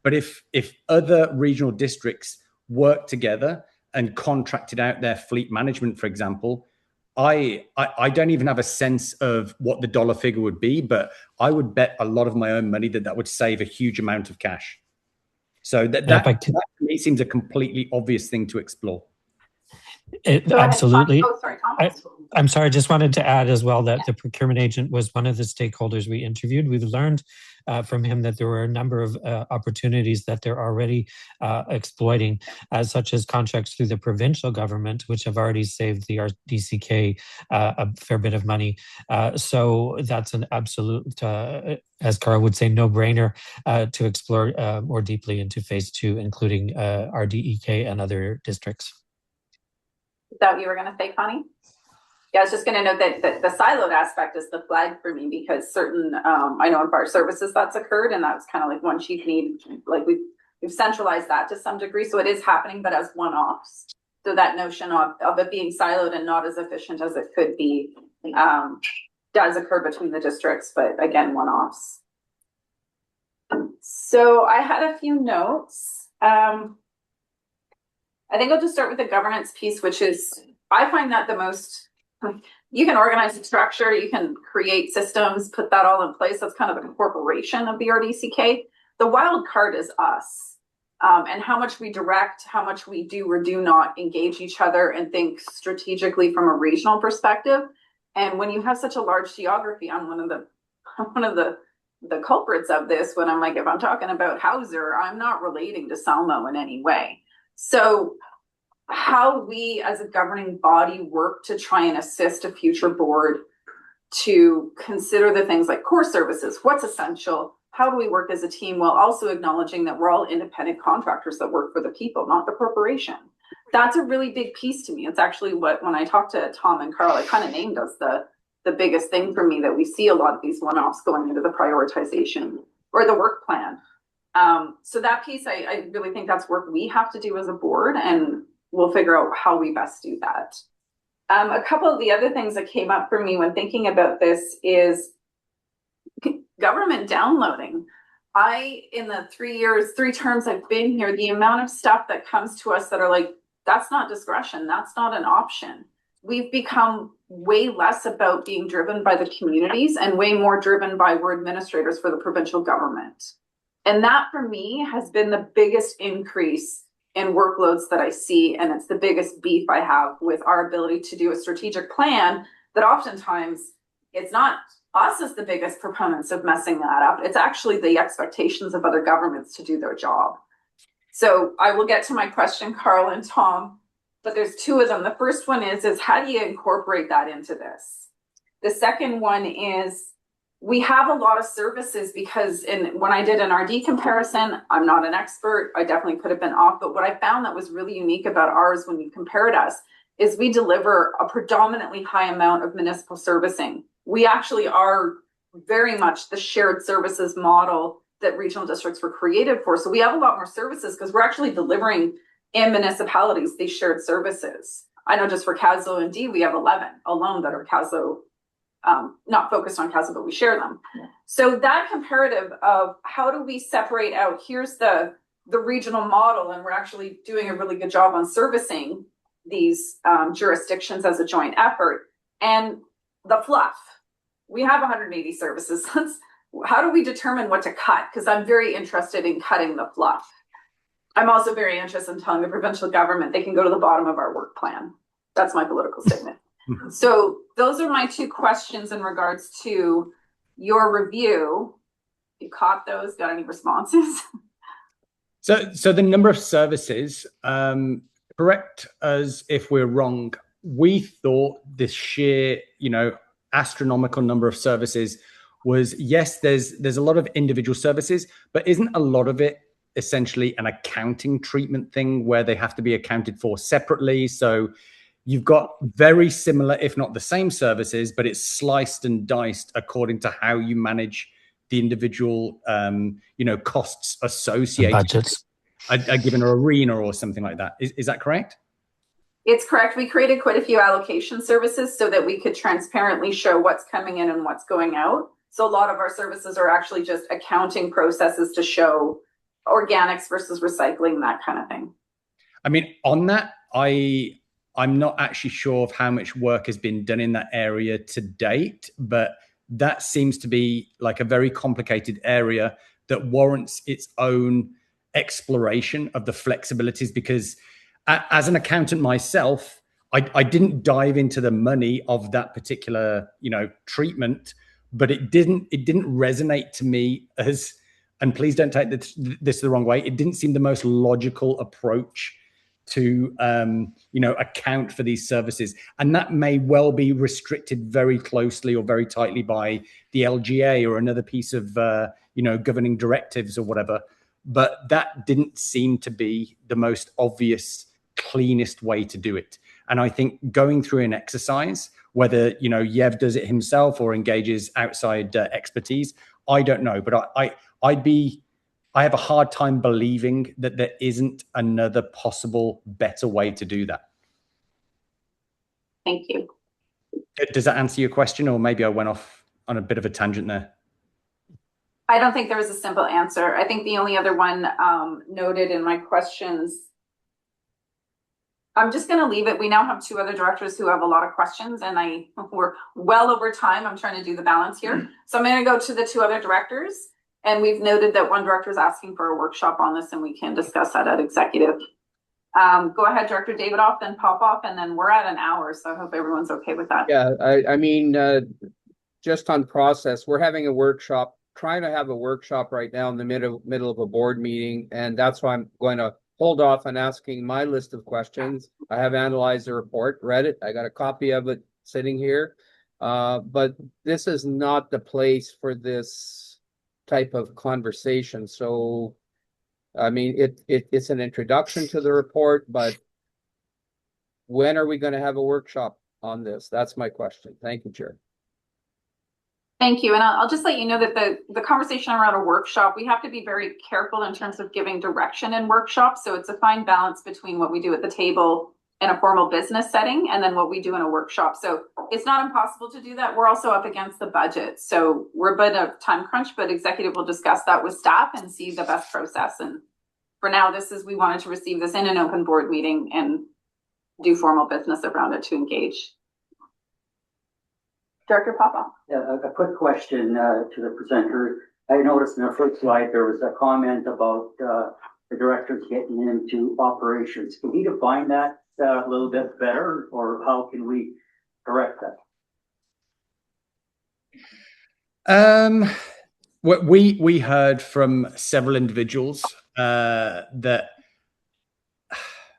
But if other regional districts work together and contracted out their fleet management, for example, I don't even have a sense of what the dollar figure would be, but I would bet a lot of my own money that would save a huge amount of cash. So that to me seems a completely obvious thing to explore. Absolutely. Oh, sorry, Tom. I'm sorry, I just wanted to add as well that the procurement agent was one of the stakeholders we interviewed. We've learned from him that there were a number of opportunities that they're already exploiting, such as contracts through the provincial government, which have already saved the RDCK a fair bit of money. So that's an absolute, as Carl would say, no-brainer to explore more deeply into phase 2, including RDEK and other districts. Is that what you were going to say, Connie? Yeah, I was just going to note that the siloed aspect is the flag for me, because certain, I know in fire services that's occurred, and that's kind of like one chief need, like we've centralized that to some degree. So it is happening, but as one-offs. So that notion of it being siloed and not as efficient as it could be does occur between the districts, but again, one-offs. So I had a few notes. I think I'll just start with the governance piece, which is, I find that the most, you can organize the structure, you can create systems, put that all in place. That's kind of a incorporation of the RDCK. The wild card is us, and how much we direct, how much we do or do not engage each other and think strategically from a regional perspective. And when you have such a large geography, I'm one of the culprits of this when I'm like, if I'm talking about Hauser, I'm not relating to Salmo in any way. So how we as a governing body work to try and assist a future board to consider the things like core services, what's essential, how do we work as a team while also acknowledging that we're all independent contractors that work for the people, not the corporation. That's a really big piece to me. It's actually what, when I talked to Tom and Carl, I kind of named as the biggest thing for me, that we see a lot of these one-offs going into the prioritization or the work plan. So that piece, I really think that's work we have to do as a board, and we'll figure out how we best do that. A couple of the other things that came up for me when thinking about this is government downloading. In the 3 terms I've been here, the amount of stuff that comes to us that are like, that's not discretion, that's not an option. We've become way less about being driven by the communities and way more driven by we're administrators for the provincial government. And that for me has been the biggest increase in workloads that I see. And it's the biggest beef I have with our ability to do a strategic plan, that oftentimes it's not us as the biggest proponents of messing that up. It's actually the expectations of other governments to do their job. So I will get to my question, Carl and Tom, but there's 2 of them. The first one is how do you incorporate that into this? The second one is, we have a lot of services, because when I did an RD comparison, I'm not an expert, I definitely could have been off, but what I found that was really unique about ours when you compared us is we deliver a predominantly high amount of municipal servicing. We actually are very much the shared services model that regional districts were created for. So we have a lot more services because we're actually delivering in municipalities these shared services. I know just for CASO and D, we have 11 alone that are CASO, not focused on CASO, but we share them. Yeah. So that comparative of how do we separate out, here's the regional model, and we're actually doing a really good job on servicing these jurisdictions as a joint effort, and the fluff. We have 180 services. How do we determine what to cut? Because I'm very interested in cutting the fluff. I'm also very interested in telling the provincial government they can go to the bottom of our work plan. That's my political statement. So those are my 2 questions in regards to your review. You caught those? Got any responses? So the number of services, correct us if we're wrong. We thought this sheer, astronomical number of services was, yes, there's a lot of individual services, but isn't a lot of it essentially an accounting treatment thing where they have to be accounted for separately? So you've got very similar, if not the same services, but it's sliced and diced according to how you manage the individual, costs associated budgets, with a given arena or something like that. Is that correct? It's correct. We created quite a few allocation services so that we could transparently show what's coming in and what's going out. So a lot of our services are actually just accounting processes to show organics versus recycling, that kind of thing. I mean, on that, I'm not actually sure of how much work has been done in that area to date, but that seems to be like a very complicated area that warrants its own exploration of the flexibilities, because as an accountant myself, I didn't dive into the money of that particular, treatment, but it didn't resonate to me as, and please don't take this the wrong way, it didn't seem the most logical approach to, account for these services. And that may well be restricted very closely or very tightly by the LGA or another piece of, governing directives or whatever. But that didn't seem to be the most obvious, cleanest way to do it. And I think going through an exercise, whether, Yev does it himself or engages outside expertise, I don't know. But I have a hard time believing that there isn't another possible better way to do that. Thank you. Does that answer your question? Or maybe I went off on a bit of a tangent there. I don't think there was a simple answer. I think the only other one noted in my questions, I'm just gonna leave it. We now have two other directors who have a lot of questions and we're well over time. I'm trying to do the balance here. So I'm gonna go to the two other directors. And we've noted that one director is asking for a workshop on this and we can discuss that at executive. Go ahead, Director Davidoff, then Popoff, and then we're at an hour. So I hope everyone's okay with that. Yeah, I mean, just on process, we're having a workshop, trying to have a workshop right now in the middle of a board meeting. And that's why I'm going to hold off on asking my list of questions. I have analyzed the report, read it. I got a copy of it sitting here. But this is not the place for this type of conversation. So, I mean, it's an introduction to the report, but when are we going to have a workshop on this? That's my question. Thank you, Chair. Thank you. And I'll just let you know that the conversation around a workshop, we have to be very careful in terms of giving direction in workshops. So it's a fine balance between what we do at the table in a formal business setting and then what we do in a workshop. So it's not impossible to do that. We're also up against the budget. So we're a bit of time crunch, but executive will discuss that with staff and see the best process. And for now, we wanted to receive this in an open board meeting and do formal business around it to engage. Director Papa. Yeah, a quick question to the presenter. I noticed in the first slide there was a comment about the directors getting into operations. Can you define that a little bit better, or how can we correct that? What we heard from several individuals that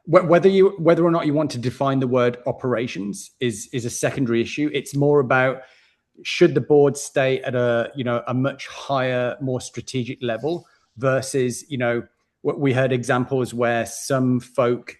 whether or not you want to define the word operations is a secondary issue. It's more about should the board stay at a much higher, more strategic level versus what we heard examples where some folk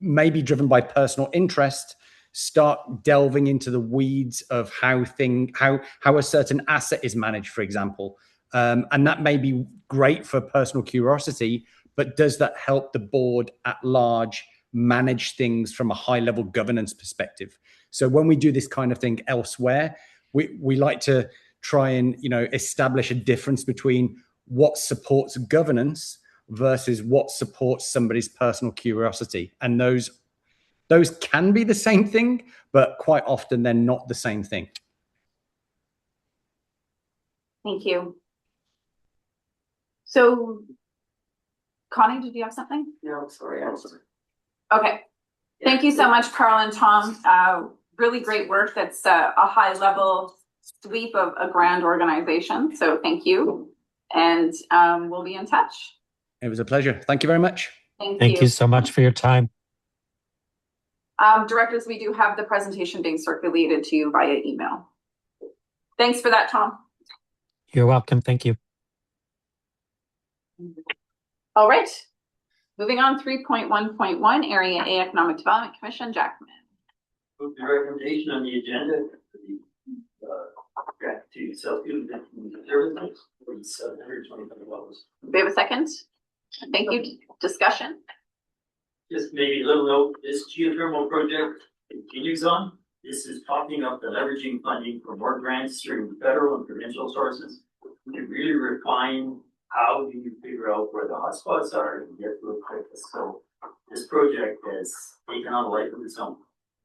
maybe driven by personal interest start delving into the weeds of how a certain asset is managed, for example, and that may be great for personal curiosity. But does that help the board at large manage things from a high level governance perspective? So when we do this kind of thing elsewhere, we like to try and establish a difference between what supports governance versus what supports somebody's personal curiosity. And those can be the same thing, but quite often they're not the same thing. Thank you. So Connie, did you have something? No, sorry. Okay. Thank you so much, Carl and Tom. Really great work. That's a high level sweep of a grand organization. So thank you. And we'll be in touch. It was a pleasure. Thank you very much. Thank you so much for your time. Directors, we do have the presentation being circulated to you via email. Thanks for that, Tom. You're welcome. Thank you. All right, moving on, 3.1.1, Area A Economic Development Commission, Jackman. Move the recommendation on the agenda for the grant to self-student services for $725. We have a second? Thank you. Discussion? Just maybe a little note, this geothermal project continues on. This is topping up the leveraging funding for more grants through federal and provincial sources. We can really refine how do you figure out where the hotspots are and get to it quickest. So this project has taken on a life of its own.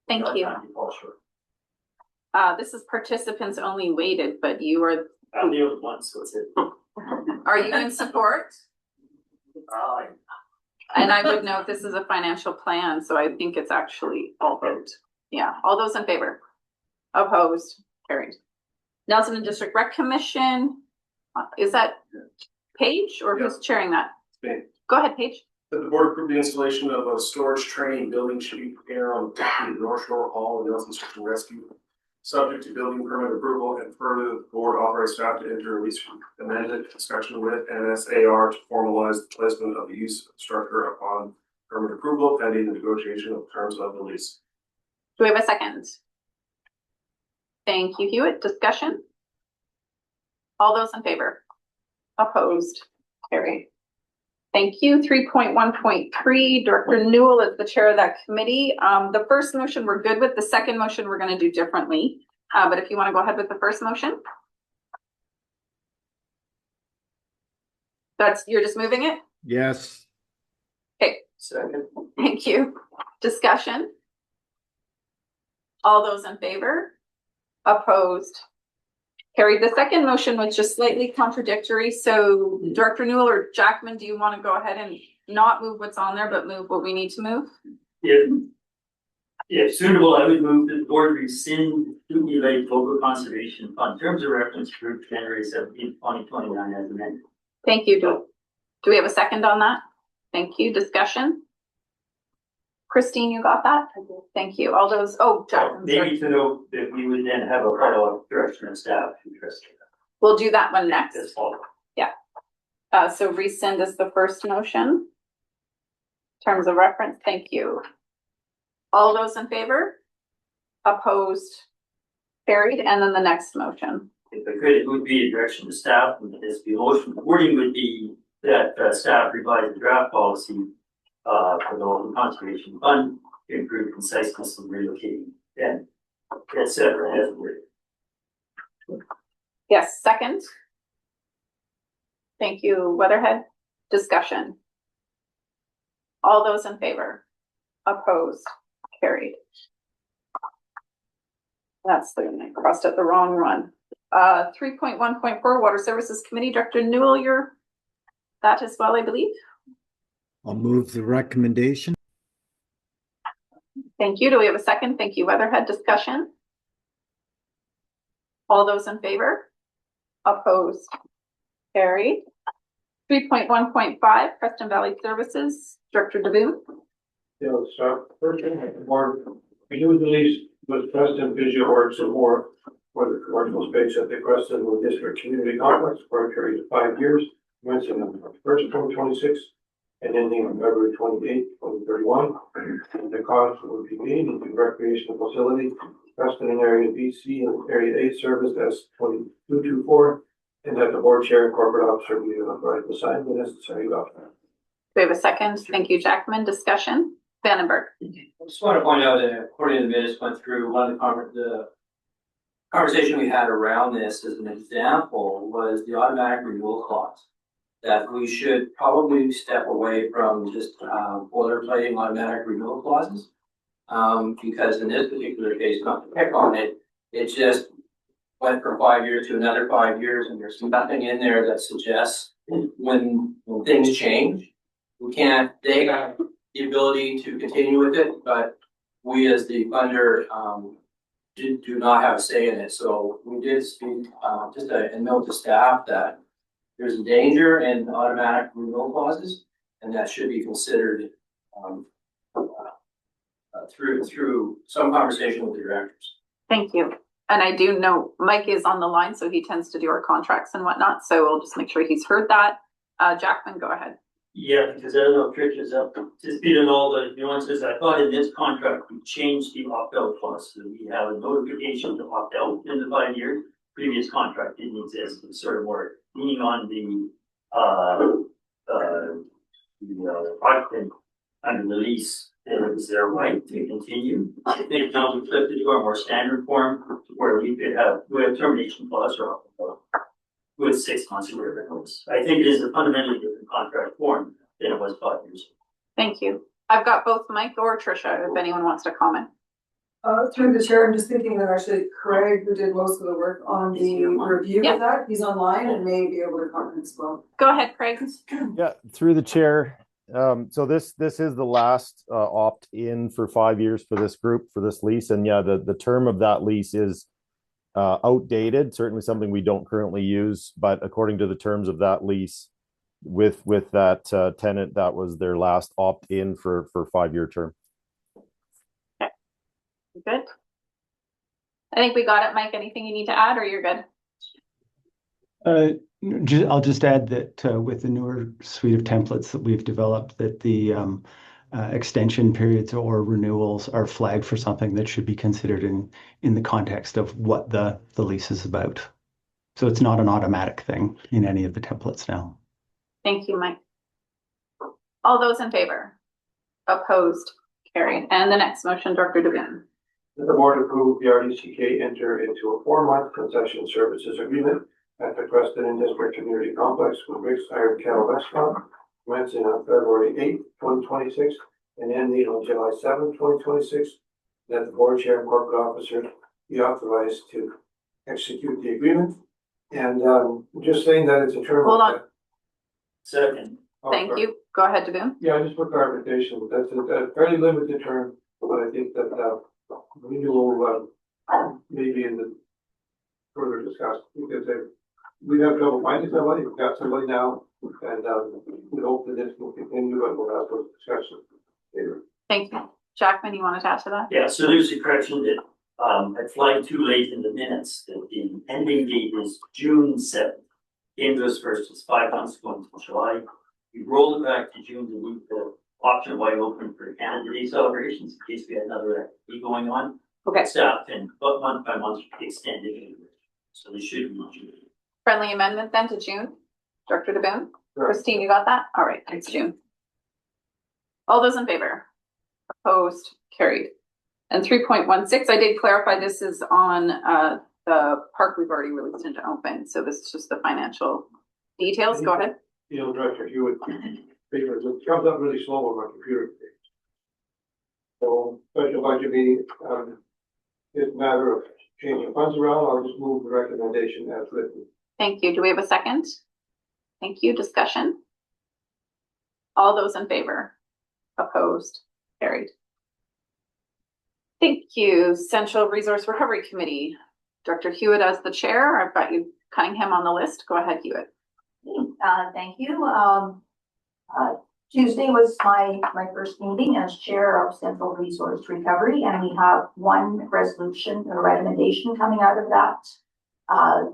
Thank you. This is participants only weighted, but you are. I'm the only one, so it's it. Are you in support? And I would note this is a financial plan, so I think it's actually all vote. Yeah, all those in favor? Opposed? Carried. Nelson and District Rec Commission. Is that Paige or who's chairing that? Go ahead, Paige. The board approved the installation of a storage training building should be prepared on the North Shore Hall and Nelson Search and Rescue. Subject to building permit approval and further, the board authorized staff to enter a lease amended discussion with NSAR to formalize the placement of the use structure upon permit approval pending the negotiation of terms of the lease. Do we have a second? Thank you, Hewitt. Discussion? All those in favor? Opposed? Carried. Thank you. 3.1.3, Director Newell is the chair of that committee. The first motion we're good with. The second motion we're going to do differently. But if you want to go ahead with the first motion. You're just moving it? Yes. Okay, Second. thank you. Discussion? All those in favor? Opposed? Carried. The second motion was just slightly contradictory. So Director Newell or Jackman, do you want to go ahead and not move what's on there, but move what we need to move? If suitable, I would move that the board rescind Kootenay Lake Local Conservation Fund terms of reference for January 17, 2029 as amended. Thank you. Do we have a second on that? Thank you. Discussion? Christine, you got that? Thank you. All those, Jackman, Maybe to know that we would then have a follow-up direction of staff interest. we'll do that one next. That's all. So rescind is the first motion. Terms of reference, thank you. All those in favor? Opposed? Carried, and then the next motion. If I could, it would be a direction to staff, and this be motion. Wording would be that staff revise the draft policy for the local conservation fund to improve conciseness and relocating and et cetera as worded. Yes, second. Thank you, Weatherhead. Discussion. All those in favor? Opposed? Carried. That's I crossed out the wrong one. 3.1.4 Water Services Committee, Director Newell, you're that as well, I believe. I'll move the recommendation. Thank you. Do we have a second? Thank you, Weatherhead. Discussion. All those in favor? Opposed? Carried. 3.1.5 Preston Valley Services, Director DeBoon. Yeah, so first thing, the board, renew the lease with Preston Visual Works and more for the commercial space at the Preston District Community Complex for a period of 5 years, commencing on March 1st, 2026, and ending on February 28th, 2031. And the cost would be made into recreational facility, Preston in Area BC and Area A serviced as 2224, and that the board chair and corporate officer be authorized to sign the necessary document. Do we have a second? Thank you, Jackman. Discussion. Vandenberg. I just want to point out that according to the minutes went through one of the conversation we had around this as an example was the automatic renewal clause. That we should probably step away from just boilerplating automatic renewal clauses. Because in this particular case, not to pick on it, it just went from 5 years to another 5 years, and there's nothing in there that suggests when things change, they have the ability to continue with it, but we as the funder do not have a say in it. So we did speak just a note to staff that there's a danger in automatic renewal clauses, and that should be considered through some conversation with the directors. Thank you. And I do know Mike is on the line, so he tends to do our contracts and whatnot. So we'll just make sure he's heard that. Jackman, go ahead. Yeah, because I don't know if Trish is up to speed on all the nuances. I thought in this contract, we changed the opt-out clause. So we have a notification to opt out in the 5 years. Previous contract didn't exist. It's sort of more leaning on the occupant under the lease. And it was their right to continue. I think now we flipped it to a more standard form where we could have termination clause or opt-out with 6 months or whatever it was. I think it is a fundamentally different contract form than it was 5 years ago. Thank you. I've got both Mike or Tricia, if anyone wants to comment. Through the chair, I'm just thinking that actually Craig, who did most of the work on the review of that, he's online and may be able to comment as well. Go ahead, Craig. Yeah, through the chair. So this is the last opt-in for 5 years for this group, for this lease. And yeah, the term of that lease is outdated, certainly something we don't currently use, but according to the terms of that lease with that tenant, that was their last opt-in for 5-year term. Okay. Good. I think we got it, Mike. Anything you need to add, or you're good? I'll just add that with the newer suite of templates that we've developed, that the extension periods or renewals are flagged for something that should be considered in the context of what the lease is about. So it's not an automatic thing in any of the templates now. Thank you, Mike. All those in favor? Opposed? Carried. And the next motion, Director DeBoon. The board approved the RDCK enter into a 4-month concession services agreement at the Preston District Community Complex with Rick's Iron Kettle Restaurant, commencing on February 8th, 2026, and ending on July 7th, 2026. That the board chair and corporate officer be authorized to execute the agreement. And just saying that it's a term. Hold on. Second. Thank you. Go ahead, Devon. Yeah, just for clarification, that's a fairly limited term, but I think that renewal maybe in the further discussed, because we have trouble finding somebody. We've got somebody now, and we hope that this will continue, and we'll have those discussions later. Thank you. Jackman, you wanted to add to that? Yeah, so there's a correction that I flagged too late in the minutes, that the ending date is June 7th. Came to us first, it's 5 months going to July. We rolled it back to June to leave the option wide open for Canada Day celebrations in case we had another activity going on. Okay. Staff and but month by month extended. So they should be June. Friendly amendment then to June. Director DeBoon? Christine, you got that? All right, it's June. All those in favor? Opposed? Carried. And 3.16, I did clarify this is on the park we've already released into open. So this is just the financial details. Go ahead. You know, Director Hewitt, papers, it comes up really slow on my computer today. So, special budget meeting, it's a matter of changing funds around. I'll just move the recommendation as written. Thank you. Do we have a second? Thank you. Discussion? All those in favor? Opposed? Carried. Thank you. Central Resource Recovery Committee. Director Hewitt as the chair. I've got you Cunningham on the list. Go ahead, Hewitt. Thank you. Tuesday was my first meeting as chair of Central Resource Recovery, and we have one resolution or recommendation coming out of that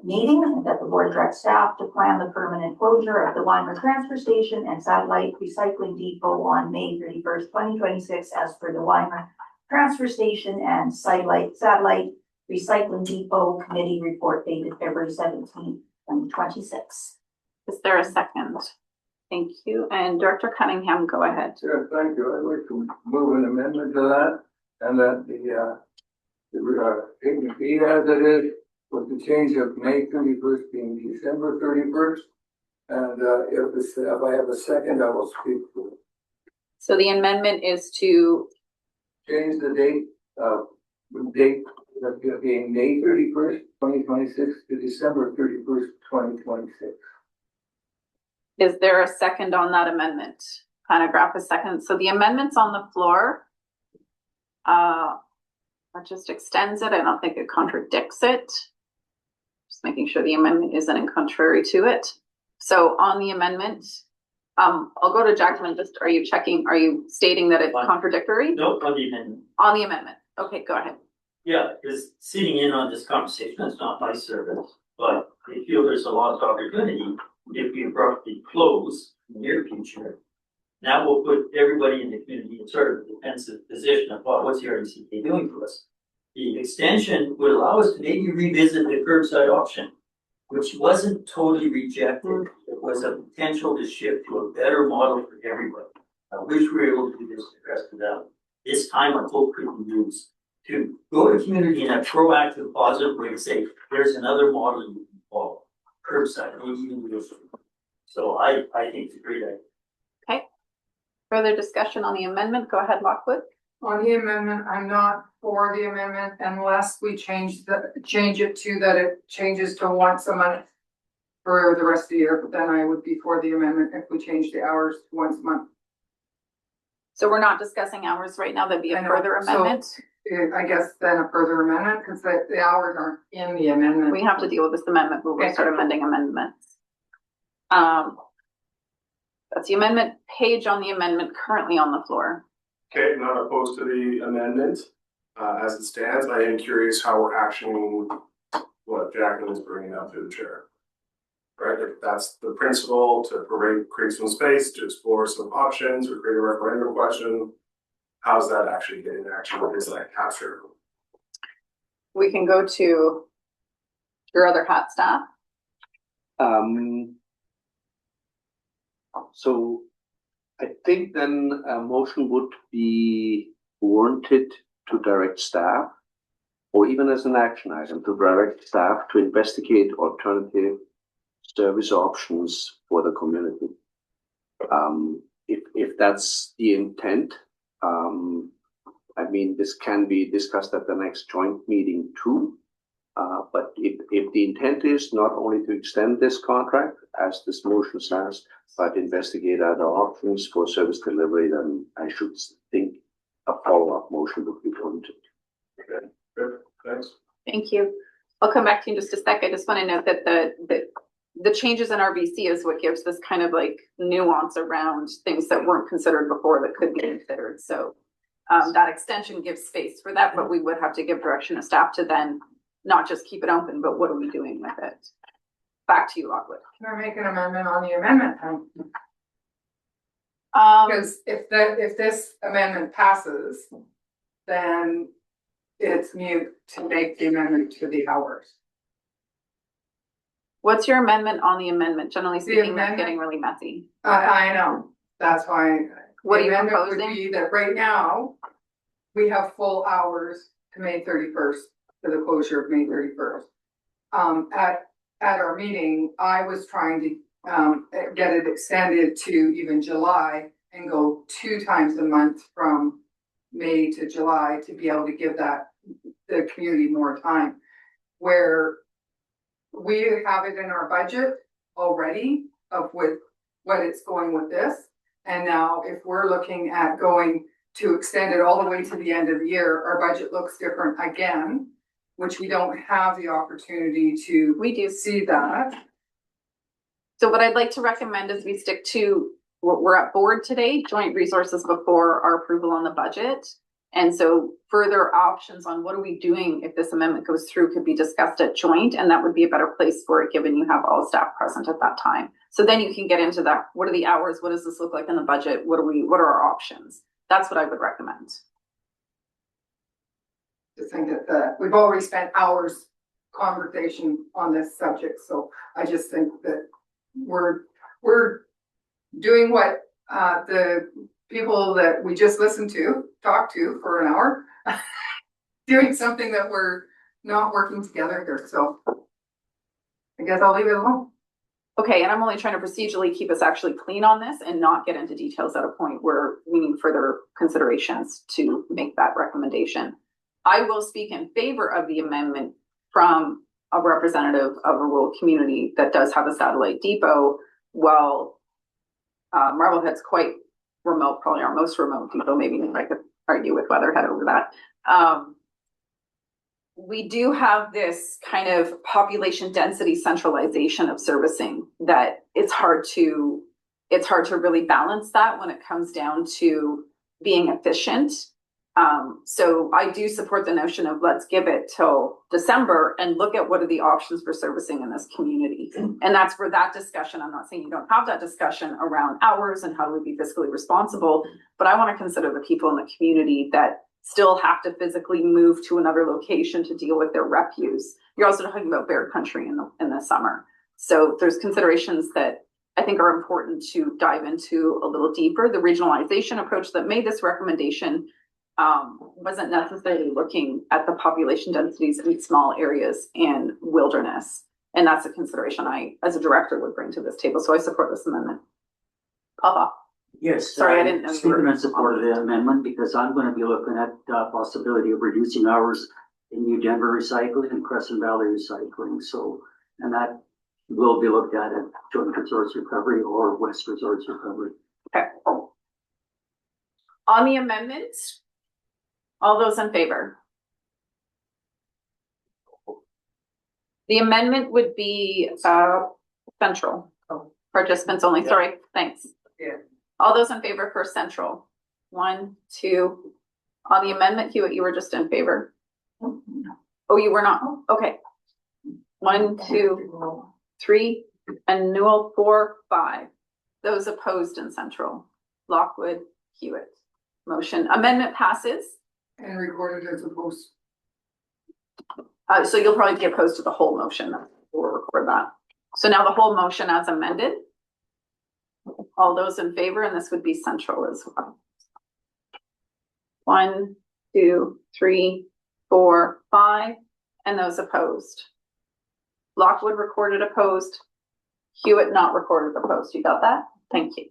meeting, that the board directs staff to plan the permanent closure of the Weimar transfer station and satellite recycling depot on May 31st, 2026, as per the Weimar transfer station and satellite recycling depot committee report dated February 17th, 2026. Is there a second? Thank you. And Director Cunningham, go ahead. Sure, thank you. I'd like to move an amendment to that, and that the payment fee as it is, with the change of May 31st being December 31st. And if I have a second, I will speak to it. So the amendment is to change the date that being May 31st, 2026 to December 31st, 2026. Is there a second on that amendment? Paragraph a second. So the amendment's on the floor. That just extends it. I don't think it contradicts it. Just making sure the amendment isn't in contrary to it. So on the amendment, I'll go to Jackman. Just are you stating that it's contradictory? Nope, on the amendment. On the amendment. Okay, go ahead. Yeah, because sitting in on this conversation is not my service, but I feel there's a lot of opportunity if we abruptly close in the near future. Now we'll put everybody in the community in sort of a defensive position of what's the RDCK doing for us. The extension would allow us to maybe revisit the curbside option, which wasn't totally rejected. It was a potential to shift to a better model for everybody. I wish we were able to do this the rest of them. This time I hope could be used to go to community in a proactive, positive way and say, there's another model you can follow. Curbside, maybe even with. So I think it's a great idea. Okay. Further discussion on the amendment? Go ahead, Lockwood. On the amendment, I'm not for the amendment unless we change it to that it changes to once a month for the rest of the year, but then I would be for the amendment if we change the hours to once a month. So we're not discussing hours right now. That'd be a further amendment. So, I guess then a further amendment, because the hours aren't in the amendment. We have to deal with this amendment, but we'll start amending amendments. That's the amendment page on the amendment currently on the floor. Okay, not opposed to the amendment. As it stands, I am curious how we're actioning what Jacqueline is bringing up through the chair. Right, if that's the principle to create some space to explore some options or create a referendum question, how's that actually getting action? What is that capture? We can go to your other hat, staff. So I think then a motion would be warranted to direct staff, or even as an action item, to direct staff to investigate alternative service options for the community. If that's the intent, I mean, this can be discussed at the next joint meeting too. But if the intent is not only to extend this contract, as this motion says, but investigate other options for service delivery, then I should think a follow-up motion would be warranted. Okay, good, thanks. Thank you. I'll come back to you in just a sec. I just want to note that the changes in RBC is what gives this kind of like nuance around things that weren't considered before that could be considered. So that extension gives space for that, but we would have to give direction to staff to then not just keep it open, but what are we doing with it? Back to you, Lockwood. Can I make an amendment on the amendment then? Because if this amendment passes, then it's mute to make the amendment to the hours. What's your amendment on the amendment? Generally speaking, that's amendment- getting really messy. I know, that's why. What the are you amendment would proposing? be that right now, we have full hours to May 31st, to the closure of May 31st. At our meeting, I was trying to get it extended to even July and go 2 times a month from May to July to be able to give the community more time. Where we have it in our budget already of what it's going with this. And now if we're looking at going to extend it all the way to the end of the year, our budget looks different again, which we don't have the opportunity to. We do see that. So what I'd like to recommend is we stick to what we're at board today, joint resources before our approval on the budget. And so further options on what are we doing if this amendment goes through could be discussed at joint, and that would be a better place for it given you have all staff present at that time. So then you can get into that. What are the hours? What does this look like in the budget? What are our options? That's what I would recommend. To think that we've already spent hours conversation on this subject, so I just think that we're doing what the people that we just listened to talk to for an hour, doing something that we're not working together here. So I guess I'll leave it alone. Okay, and I'm only trying to procedurally keep us actually clean on this and not get into details at a point where we need further considerations to make that recommendation. I will speak in favor of the amendment from a representative of a rural community that does have a satellite depot. Well, Marblehead's quite remote, probably our most remote depot. Maybe I could argue with Weatherhead over that. We do have this kind of population density centralization of servicing that it's hard to really balance that when it comes down to being efficient. So I do support the notion of let's give it till December and look at what are the options for servicing in this community. And that's where that discussion, I'm not saying you don't have that discussion around hours and how do we be fiscally responsible, but I want to consider the people in the community that still have to physically move to another location to deal with their refuse. You're also talking about bear country in the summer. So there's considerations that I think are important to dive into a little deeper. The regionalization approach that made this recommendation wasn't necessarily looking at the population densities in small areas and wilderness. And that's a consideration I, as a director, would bring to this table. So I support this amendment. Papa. Yes. Sorry, I didn't know. Speaking in support of the amendment because I'm going to be looking at possibility of reducing hours in New Denver recycling and Crescent Valley recycling. So, and that will be looked at Joint Resource Recovery or West Resource Recovery. Okay. On the amendment, all those in favor? The amendment would be central. Participants only. Sorry. Thanks. Yeah. All those in favor for central? 1, 2. On the amendment, Hewitt, you were just in favor. Oh, you were not. Okay. 1, 2, 3, and Newell 4, 5. Those opposed in central. Lockwood, Hewitt. Motion amendment passes. And recorded as opposed. So you'll probably be opposed to the whole motion. We'll record that. So now the whole motion as amended. All those in favor, and this would be central as well. 1, 2, 3, 4, 5, and those opposed. Lockwood recorded opposed. Hewitt not recorded the post. You got that? Thank you.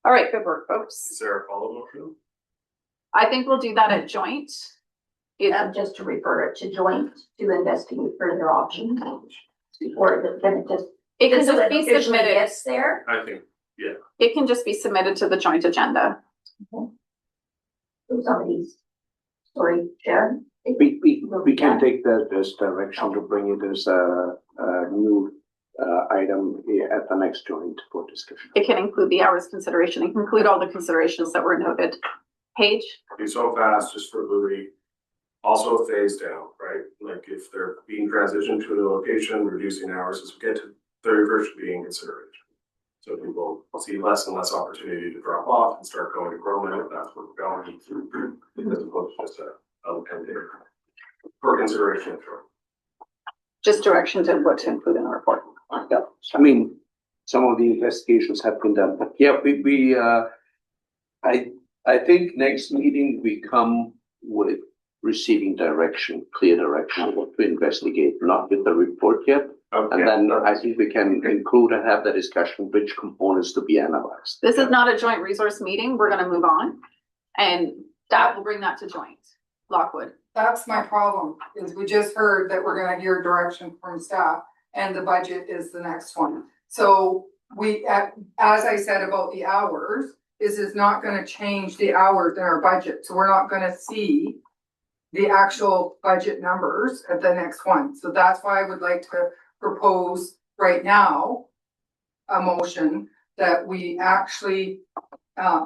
All right, good work, folks. Is there a follow motion? I think we'll do that at joint. Just to refer it to joint to investigate further options. Or then it just. It can so just it be officially submitted. gets there. I think, yeah. It can just be submitted to the joint agenda. So somebody's, sorry, Sharon. We can take that as direction to bring it as a new item at the next joint for discussion. It can include the hours consideration. It can include all the considerations that were noted. Paige? Be so fast, just for Louis. Also a phase down, right? Like if they're being transitioned to a location, reducing hours as we get to 31st being consideration. So people will see less and less opportunity to drop off and start going to Groman if that's where we're going, as opposed to just a 10-day for consideration. Just direction to what to include in the report. Yeah, I mean, some of the investigations have been done, but yeah, I think next meeting we come with receiving direction, clear direction of what to investigate, not with the report yet. Okay. And then I think we can include and have the discussion which components to be analyzed. This is not a joint resource meeting. We're gonna move on. And that will bring that to joint. Lockwood. That's my problem, is we just heard that we're gonna hear direction from staff and the budget is the next one. So as I said about the hours, is not gonna change the hours in our budget. So we're not gonna see the actual budget numbers at the next one. So that's why I would like to propose right now a motion that we actually,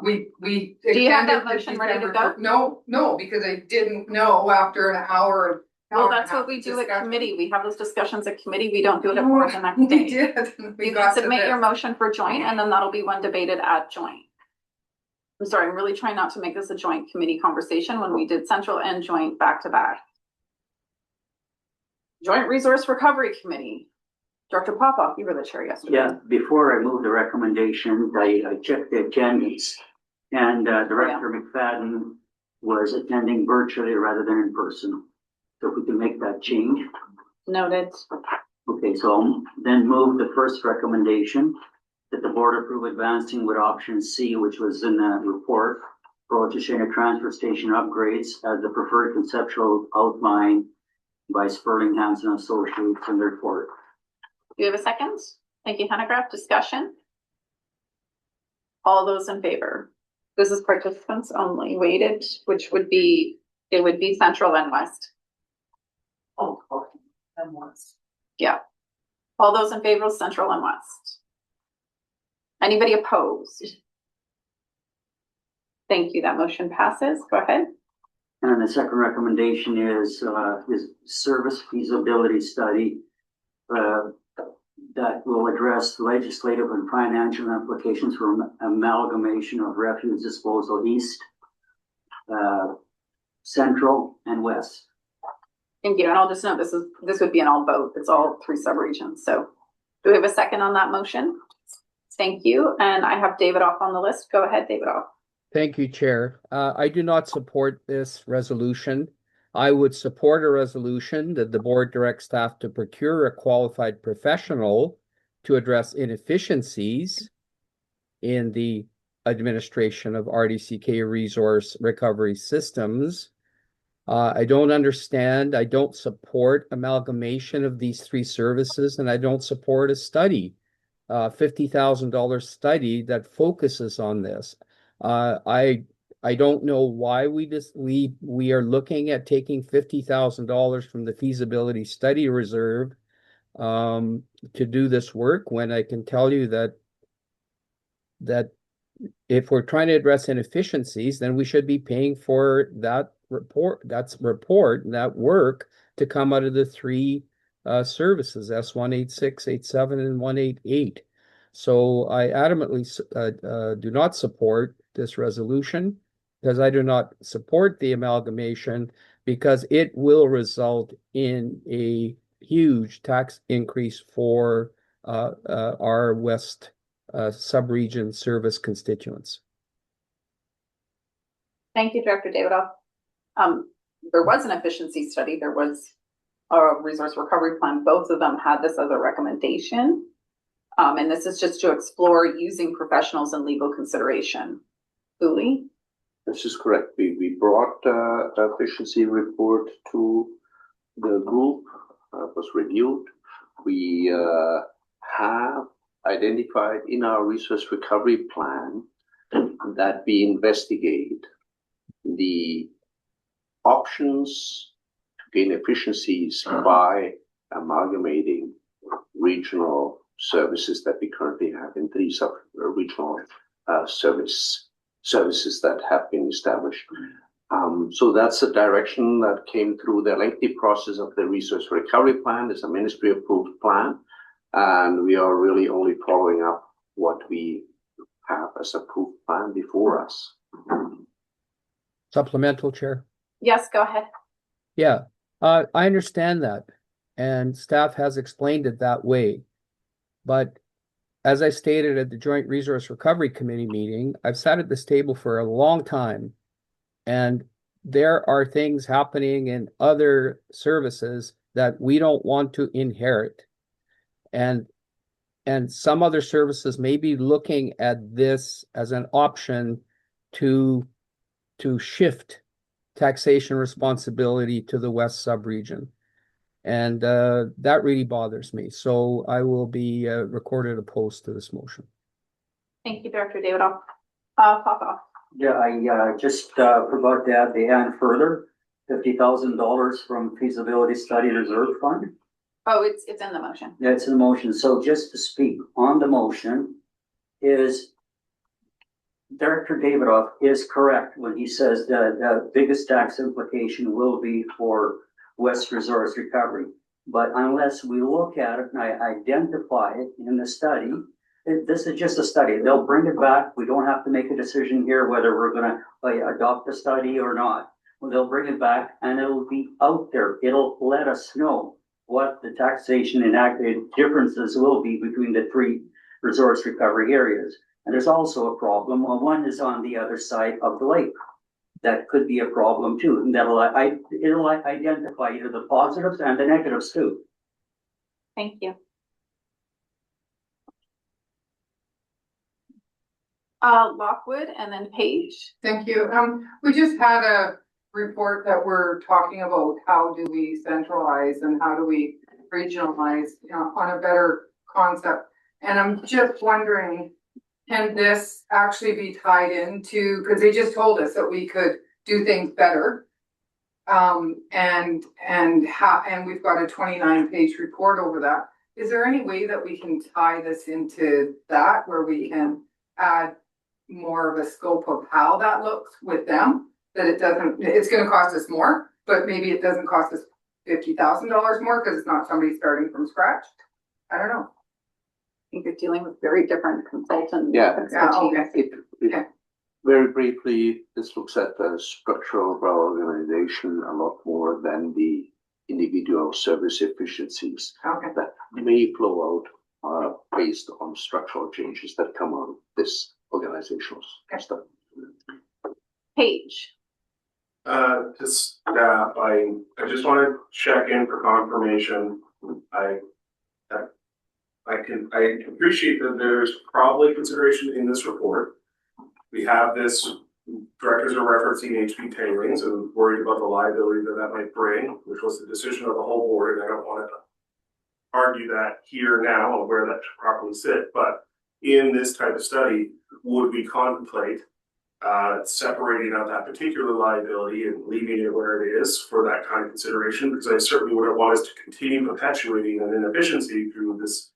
we. Do you have that extended the motion ready to December- go? No, because I didn't know after an hour. Well, that's what we do at committee. We have those discussions at committee. We don't do it at board the next day. We did. We You got can to submit your this. motion for joint and then that'll be one debated at joint. I'm sorry, I'm really trying not to make this a joint committee conversation when we did central and joint back to back. Joint Resource Recovery Committee. Director Popoff, you were the chair yesterday. Yeah, before I move the recommendation, I checked the attendance and Director McFadden was attending virtually rather than in person. So if we can make that change. Noted. Okay, so I'll then move the first recommendation that the board approve advancing with option C, which was in the report, for Otoshena transfer station upgrades as the preferred conceptual outline by Sperling Hansen Associates in the report. Do you have a second? Thank you, Hanegraaff. Discussion? All those in favor? This is participants only weighted, which would be, it would be central and west. Oh, okay, and once. Yeah. All those in favor of central and west? Anybody opposed? Thank you. That motion passes. Go ahead. And the second recommendation is service feasibility study that will address legislative and financial implications for amalgamation of refuse disposal east, central, and west. Thank you. And I'll just note this would be an all vote. It's all three subregions. So do we have a second on that motion? Thank you. And I have David off on the list. Go ahead, David off. Thank you, Chair. I do not support this resolution. I would support a resolution that the board directs staff to procure a qualified professional to address inefficiencies in the administration of RDCK resource recovery systems. I don't understand, I don't support amalgamation of these three services, and I don't support a study, $50,000 study that focuses on this. I don't know why we are looking at taking $50,000 from the feasibility study reserve to do this work, when I can tell you that if we're trying to address inefficiencies, then we should be paying for that work to come out of the three services, S186, 87, and 188. So I adamantly do not support this resolution, because I do not support the amalgamation, because it will result in a huge tax increase for our west sub-region service constituents. Thank you, Director Davidoff. There was an efficiency study. There was a resource recovery plan. Both of them had this as a recommendation. And this is just to explore using professionals and legal consideration. Uli? This is correct. We brought the efficiency report to the group, was reviewed. We have identified in our resource recovery plan that we investigate the options to gain efficiencies by amalgamating regional services that we currently have in 3 sub-regional services that have been established. So that's a direction that came through the lengthy process of the resource recovery plan. It's a ministry approved plan, and we are really only following up what we have as approved plan before us. Supplemental, Chair. Yes, go ahead. Yeah, I understand that, and staff has explained it that way. But as I stated at the Joint Resource Recovery Committee meeting, I've sat at this table for a long time, and there are things happening in other services that we don't want to inherit. And some other services may be looking at this as an option to shift taxation responsibility to the West sub-region. And that really bothers me. So I will be recorded opposed to this motion. Thank you, Director Davidoff. Papa. Yeah, I just forgot to add the and further, $50,000 from feasibility study reserve fund. Oh, it's in the motion. Yeah, it's in the motion. So just to speak on the motion, is Director Davidoff is correct when he says that the biggest tax implication will be for West Resource Recovery. But unless we look at it and I identify it in the study, this is just a study. They'll bring it back. We don't have to make a decision here whether we're going to adopt the study or not. Well, they'll bring it back and it'll be out there. It'll let us know what the taxation enacted differences will be between the 3 resource recovery areas. And there's also a problem. Well, one is on the other side of the lake. That could be a problem too. And it'll identify either the positives and the negatives too. Thank you. Lockwood and then Page. Thank you. We just had a report that we're talking about how do we centralize and how do we regionalize, you know, on a better concept. And I'm just wondering, can this actually be tied into, because they just told us that we could do things better. And we've got a 29-page report over that. Is there any way that we can tie this into that, where we can add more of a scope of how that looks with them? That it doesn't, it's going to cost us more, but maybe it doesn't cost us $50,000 more because it's not somebody starting from scratch. I don't know. I think you're dealing with very different consultants. Yeah. Okay. Very briefly, this looks at the structure of our organization a lot more than the individual service efficiencies that may flow out based on structural changes that come out of this organizational stuff. Page. To staff, I just want to check in for confirmation. I appreciate that there's probably consideration in this report. We have this, directors are referencing HB tailings and worried about the liability that might bring, which was the decision of the whole board, and I don't want to argue that here now on where that should properly sit. But in this type of study, would we contemplate separating out that particular liability and leaving it where it is for that kind of consideration? Because I certainly wouldn't want us to continue perpetuating an inefficiency through this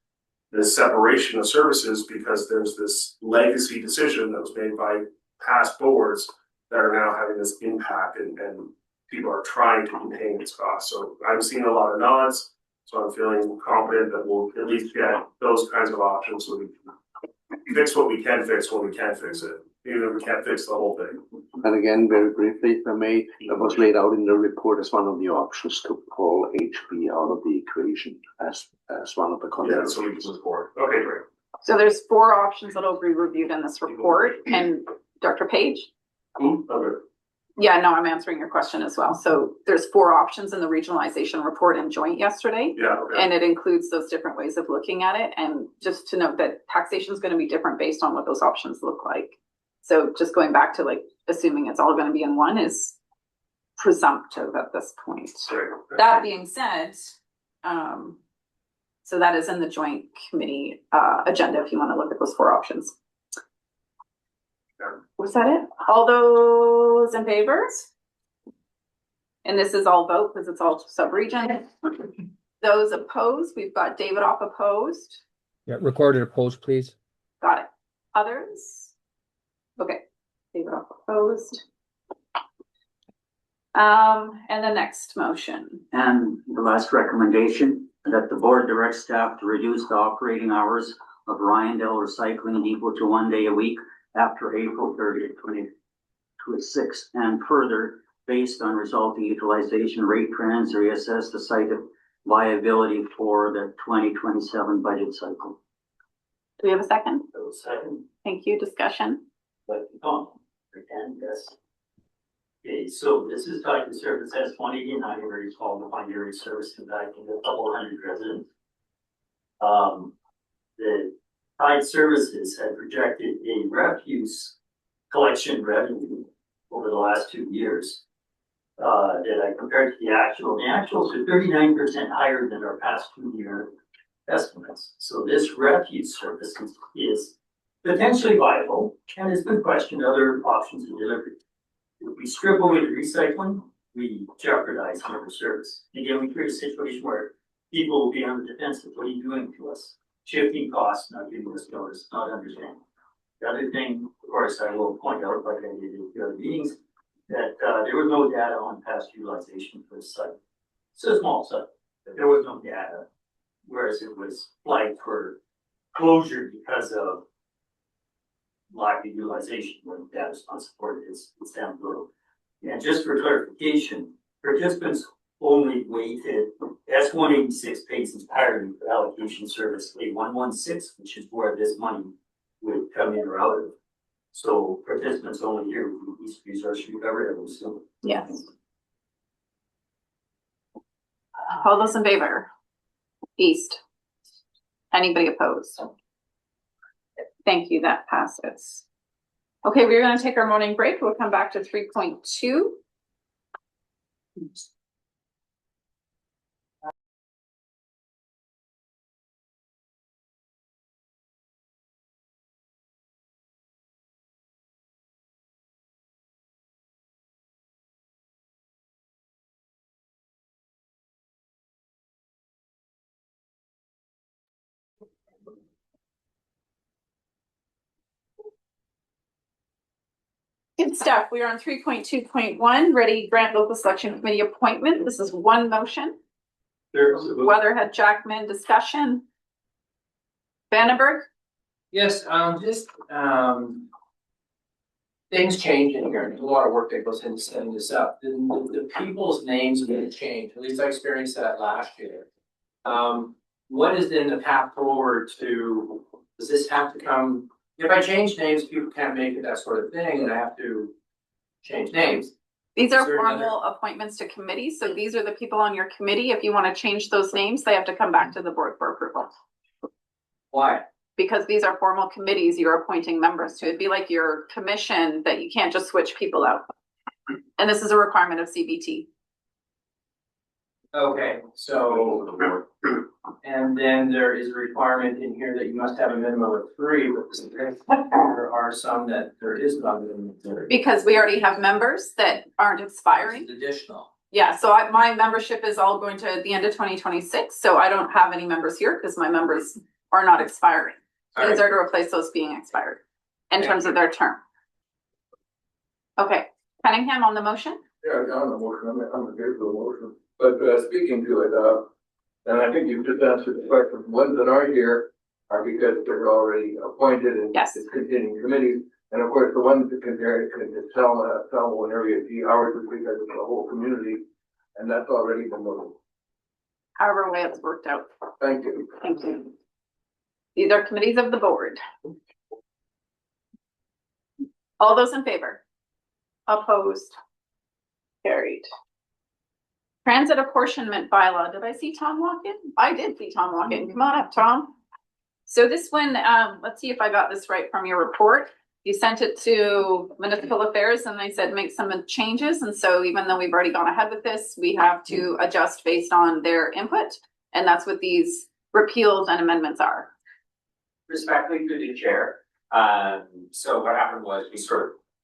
separation of services, because there's this legacy decision that was made by past boards that are now having this impact, and people are trying to contain its costs. So I'm seeing a lot of nods, so I'm feeling confident that we'll at least get those kinds of options so we can fix what we can fix when we can fix it, even if we can't fix the whole thing. And again, very briefly, if I may, that was laid out in the report as one of the options to pull HB out of the equation as one of the concepts. Yeah, so we can support. Okay, great. So there's 4 options that will be reviewed in this report. And Dr. Page? Okay. Yeah, no, I'm answering your question as well. So there's 4 options in the regionalization report and joint yesterday. Yeah, okay. And it includes those different ways of looking at it. And just to note that taxation is going to be different based on what those options look like. So just going back to like assuming it's all going to be in one is presumptive at this point. Sure. That being said, so that is in the joint committee agenda if you want to look at those 4 options. Was that it? All those in favor? And this is all vote because it's all sub-region. Those opposed, we've got David off opposed. Yeah, recorded opposed, please. Got it. Others? Okay, David off opposed. And the next motion. And the last recommendation, that the board directs staff to reduce the operating hours of Ryandale Recycling equal to 1 day a week after April 30th, 2026, and further, based on resulting utilization rate trends, reassess the site of viability for the 2027 budget cycle. Do we have a second? Second. Thank you. Discussion. But, again, yes. Okay, so this is tied to service as 189, where it's called the 1-year service and I think a couple hundred residents. The tied services had projected a refuse collection revenue over the last 2 years that I compared to the actual. The actuals are 39% higher than our past 2-year estimates. So this refuse service is potentially viable, and it's been questioned other options of delivery. If we strip away the recycling, we jeopardize member service. Again, we create a situation where people will be on the defensive. What are you doing to us? Shifting costs, not giving us notice, not understanding. The other thing, of course, I will point out, like I did at the other meetings, that there was no data on past utilization for the site. It's a small site, but there was no data, whereas it was flagged for closure because of lack of utilization when data is not supported. It's down the road. And just for clarification, participants only weighted S186 pays entirely for allocation service A116, which is where this money would come in or out of. So participants only here would be resource recovery, I would assume. Yes. All those in favor? East. Anybody opposed? Thank you, that passes. Okay, we're going to take our morning break. We'll come back to 3.2. Good stuff. We are on 3.2.1, ready grant local selection committee appointment. This is one motion. Weatherhead Jackman discussion. Vandenberg? Yes, things change in here. There's a lot of work that goes into setting this up. The people's names are going to change. At least I experienced that last year. What is then the path forward to, does this have to come? If I change names, people can't make it, that sort of thing, and I have to change names. These are formal appointments to committees. So these are the people on your committee. If you want to change those names, they have to come back to the board for approval. Why? Because these are formal committees you're appointing members to. It'd be like your commission that you can't just switch people out. And this is a requirement of CBT. Okay, so, and then there is a requirement in here that you must have a minimum of 3, but there are some that there is not a minimum of 3. Because we already have members that aren't expiring. It's additional. Yeah, so my membership is all going to the end of 2026. So I don't have any members here because my members are not expiring. These are to replace those being expired in terms of their term. Okay, Cunningham on the motion? Yeah, on the motion, I'm in favor of the motion. But speaking to it, and I think you've just answered the question, the ones that are here are because they're already appointed and it's continuing committees. And of course, the ones that can just tell one area G hours is because it's the whole community, and that's already been noted. However way it's worked out. Thank you. Thank you. These are committees of the board. All those in favor? Opposed? Carried. Transit apportionment bylaw. Did I see Tom walk in? I did see Tom walk in. Come on up, Tom. So this one, let's see if I got this right from your report. You sent it to municipal affairs and they said make some changes. And so even though we've already gone ahead with this, we have to adjust based on their input. And that's what these repeals and amendments are. Respectfully through the chair. So what happened was we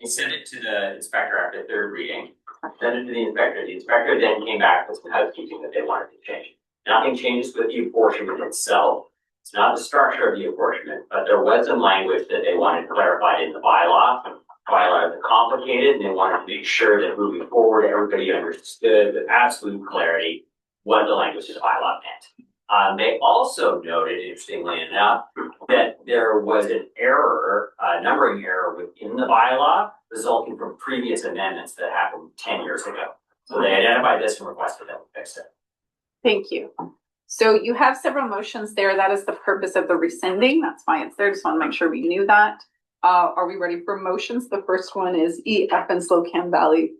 sent it to the inspector after third reading, sent it to the inspector. The inspector then came back with some housekeeping that they wanted to change. Nothing changes with the apportionment itself. It's not the structure of the apportionment, but there was some language that they wanted clarified in the bylaw. Bylaws are complicated, and they wanted to make sure that moving forward, everybody understood with absolute clarity what the language of the bylaw meant. They also noted, interestingly enough, that there was an error, a numbering error within the bylaw resulting from previous amendments that happened 10 years ago. So they identified this and requested that we fix it. Thank you. So you have several motions there. That is the purpose of the rescinding. That's why it's there. Just want to make sure we knew that. Are we ready for motions? The first one is EF and Slocan Valley.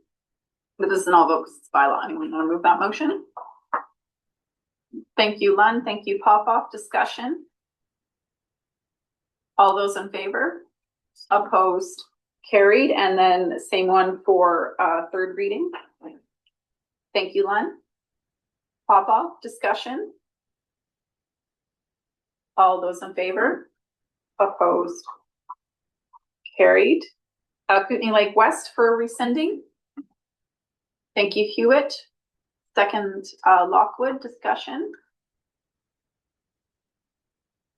But this is an all vote because it's bylaw. Anyone want to move that motion? Thank you, Lund. Thank you, Popoff. Discussion. All those in favor? Opposed? Carried. And then the same one for third reading. Thank you, Lund. Popoff. Discussion. All those in favor? Opposed? Carried. Kootenay Lake West for rescinding. Thank you, Hewitt. Second, Lockwood. Discussion.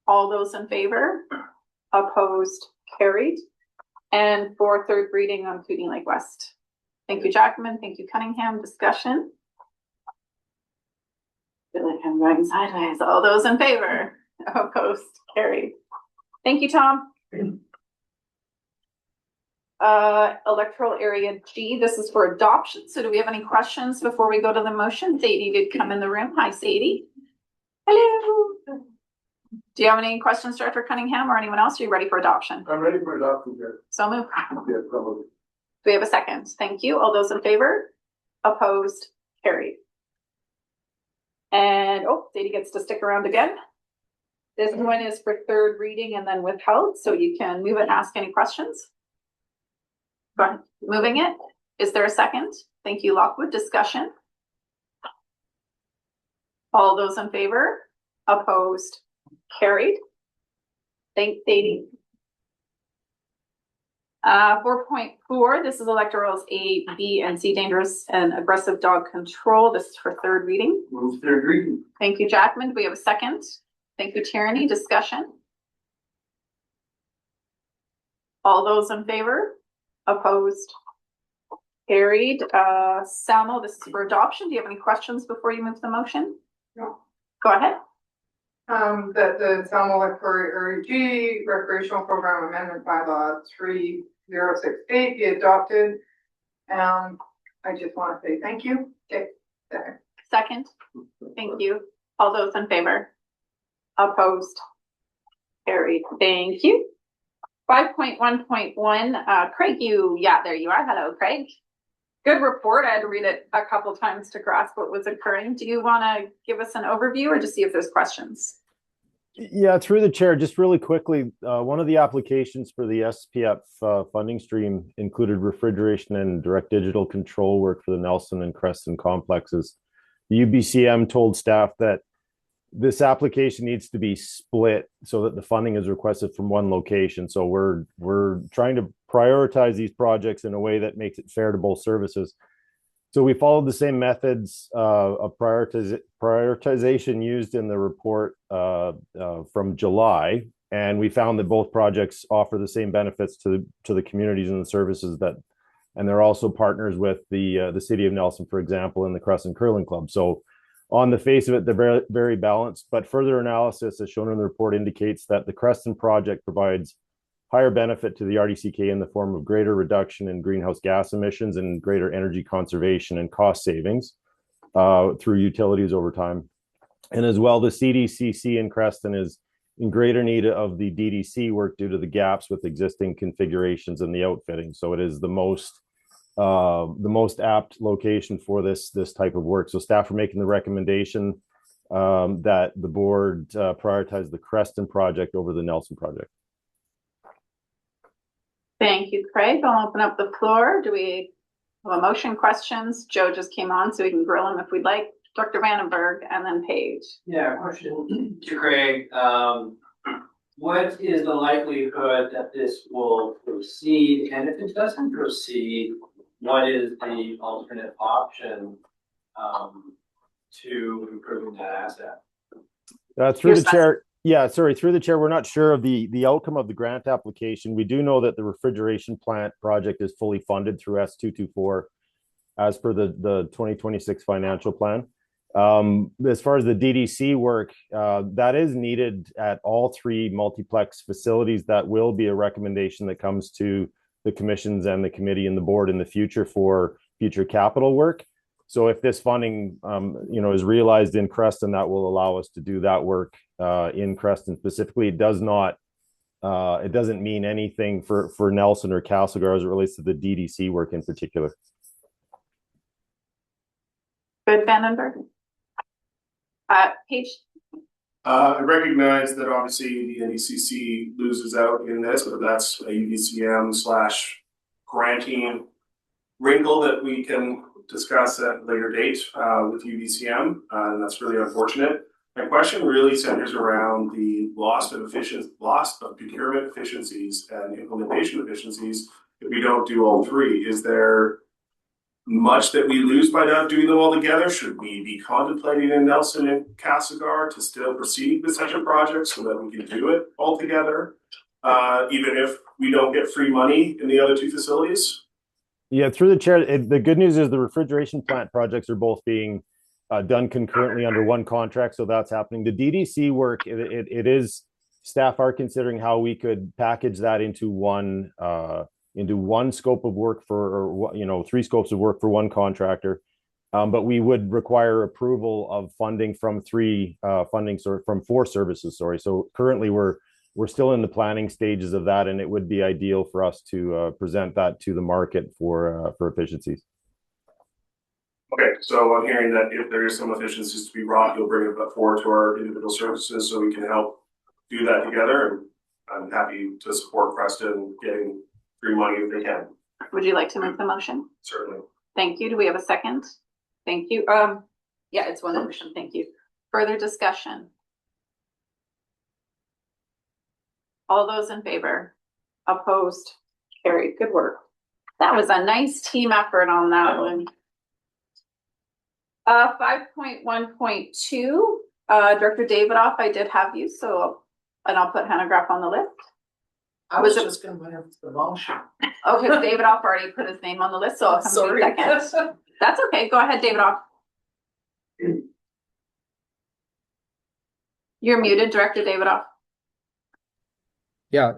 All those in favor? Opposed? Carried. And for third reading on Kootenay Lake West. Thank you, Jackman. Thank you, Cunningham. Discussion. I feel like I'm going sideways. All those in favor? Opposed? Carried. Thank you, Tom. Electoral area G, this is for adoption. So do we have any questions before we go to the motion? Sadie did come in the room. Hi, Sadie. Hello. Do you have any questions, Director Cunningham or anyone else? Are you ready for adoption? I'm ready for adoption, Chair. So move. Yeah, probably. Do we have a second? Thank you. All those in favor? Opposed? Carried. And Sadie gets to stick around again. This one is for third reading and then withheld, so you can move it and ask any questions. Go ahead. Moving it. Is there a second? Thank you, Lockwood. Discussion. All those in favor? Opposed? Carried. Thanks, Sadie. 4.4, this is electorals A, B, and C, dangerous and aggressive dog control. This is for third reading. Move third reading. Thank you, Jackman. Do we have a second? Thank you, Tierney. Discussion. All those in favor? Opposed? Carried. Salmo, this is for adoption. Do you have any questions before you move the motion? No. Go ahead. That the Salmo Electoral Area G Recreational Program Amendment Bylaw 3068 be adopted. I just want to say thank you. Okay. Second. Thank you. All those in favor? Opposed? Carried. Thank you. 5.1.1, Craig, there you are. Hello, Craig. Good report. I had to read it a couple times to grasp what was occurring. Do you want to give us an overview or just see if there's questions? Yeah, through the chair, just really quickly, one of the applications for the SPF funding stream included refrigeration and direct digital control work for the Nelson and Creston complexes. The UBCM told staff that this application needs to be split so that the funding is requested from one location. So we're trying to prioritize these projects in a way that makes it fair to both services. So we followed the same methods of prioritization used in the report from July, and we found that both projects offer the same benefits to the communities and the services and they're also partners with the City of Nelson, for example, and the Crescent Curling Club. So on the face of it, they're very, very balanced, but further analysis, as shown in the report, indicates that the Crescent project provides higher benefit to the RDCK in the form of greater reduction in greenhouse gas emissions and greater energy conservation and cost savings through utilities over time. And as well, the CDCC in Creston is in greater need of the DDC work due to the gaps with existing configurations and the outfitting. So it is the most the most apt location for this type of work. So staff are making the recommendation that the board prioritize the Creston project over the Nelson project. Thank you, Craig. I'll open up the floor. Do we have a motion, questions? Joe just came on, so we can grill him if we'd like. Dr. Vandenberg and then Paige. Yeah, question to Craig. What is the likelihood that this will proceed? And if it doesn't proceed, what is the alternate option to improving that asset? Through the chair. Yeah, sorry, through the chair, we're not sure of the outcome of the grant application. We do know that the refrigeration plant project is fully funded through S224 as per the 2026 financial plan. As far as the DDC work, that is needed at all three multiplex facilities. That will be a recommendation that comes to the commissions and the committee and the board in the future for future capital work. So if this funding, is realized in Creston, that will allow us to do that work in Creston specifically. It doesn't mean anything for Nelson or Castlegar as it relates to the DDC work in particular. Good, Vandenberg. Paige. I recognize that obviously the NDCC loses out in this, but that's a UDCM / granting wrinkle that we can discuss at a later date with UDCM, and that's really unfortunate. My question really centers around the loss of procurement efficiencies and implementation efficiencies if we don't do all three. Is there much that we lose by not doing them all together? Should we be contemplating in Nelson and Castlegar to still proceed with such a project so that we can do it all together, even if we don't get free money in the other two facilities? Yeah, through the chair, the good news is the refrigeration plant projects are both being done concurrently under one contract, so that's happening. The DDC work, it is, staff are considering how we could package that into one scope of work three scopes of work for one contractor, but we would require approval of funding from from four services. So currently we're still in the planning stages of that, and it would be ideal for us to present that to the market for efficiencies. Okay, so I'm hearing that if there is some efficiencies to be brought, you'll bring it forward to our individual services so we can help do that together. And I'm happy to support Creston getting free money if they can. Would you like to make the motion? Certainly. Thank you. Do we have a second? Thank you. Yeah, it's one motion. Thank you. Further discussion? All those in favor? Opposed? Carried. Good work. That was a nice team effort on that one. 5.1.2, Director Davidoff, I did have you, and I'll put Hannah Graff on the list. I was just gonna put him the motion. Okay, Davidoff already put his name on the list, so I'll come to you second. That's okay. Go ahead, Davidoff. You're muted, Director Davidoff. Yeah,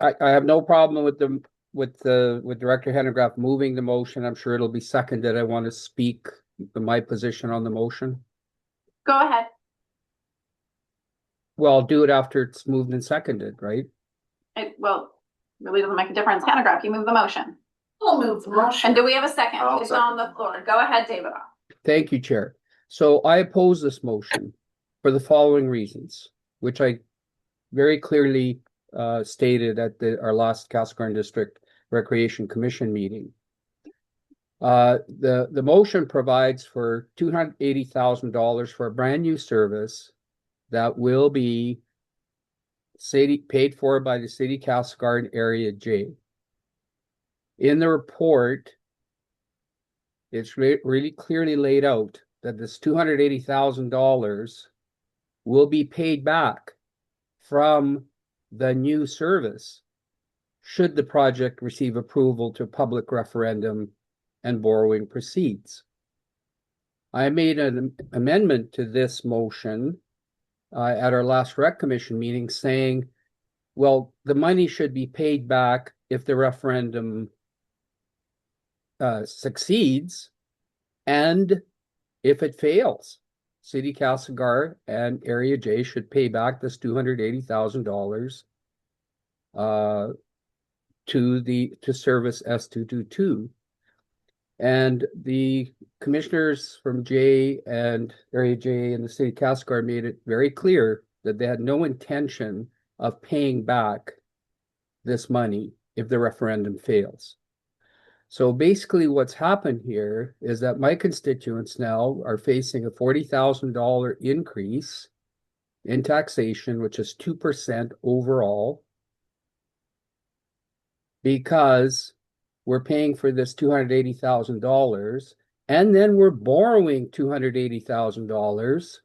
I have no problem with Director Hennegraff moving the motion. I'm sure it'll be seconded. I want to speak my position on the motion. Go ahead. Well, I'll do it after it's moved and seconded, right? Really doesn't make a difference. Hannah Graff, you move the motion. I'll move the motion. And do we have a second? It's on the floor. Go ahead, Davidoff. Thank you, Chair. So I oppose this motion for the following reasons, which I very clearly stated at our last Castlegar District Recreation Commission meeting. The motion provides for $280,000 for a brand new service that will be paid for by the City Castlegar in Area J. In the report, it's really clearly laid out that this $280,000 will be paid back from the new service should the project receive approval to public referendum and borrowing proceeds. I made an amendment to this motion at our last Rec Commission meeting saying, well, the money should be paid back if the referendum succeeds, and if it fails, City Castlegar and Area J should pay back this $280,000 to service S222. And the commissioners from J and Area J and the city of Castlegar made it very clear that they had no intention of paying back this money if the referendum fails. So basically what's happened here is that my constituents now are facing a $40,000 increase in taxation, which is 2% overall, because we're paying for this $280,000 and then we're borrowing $280,000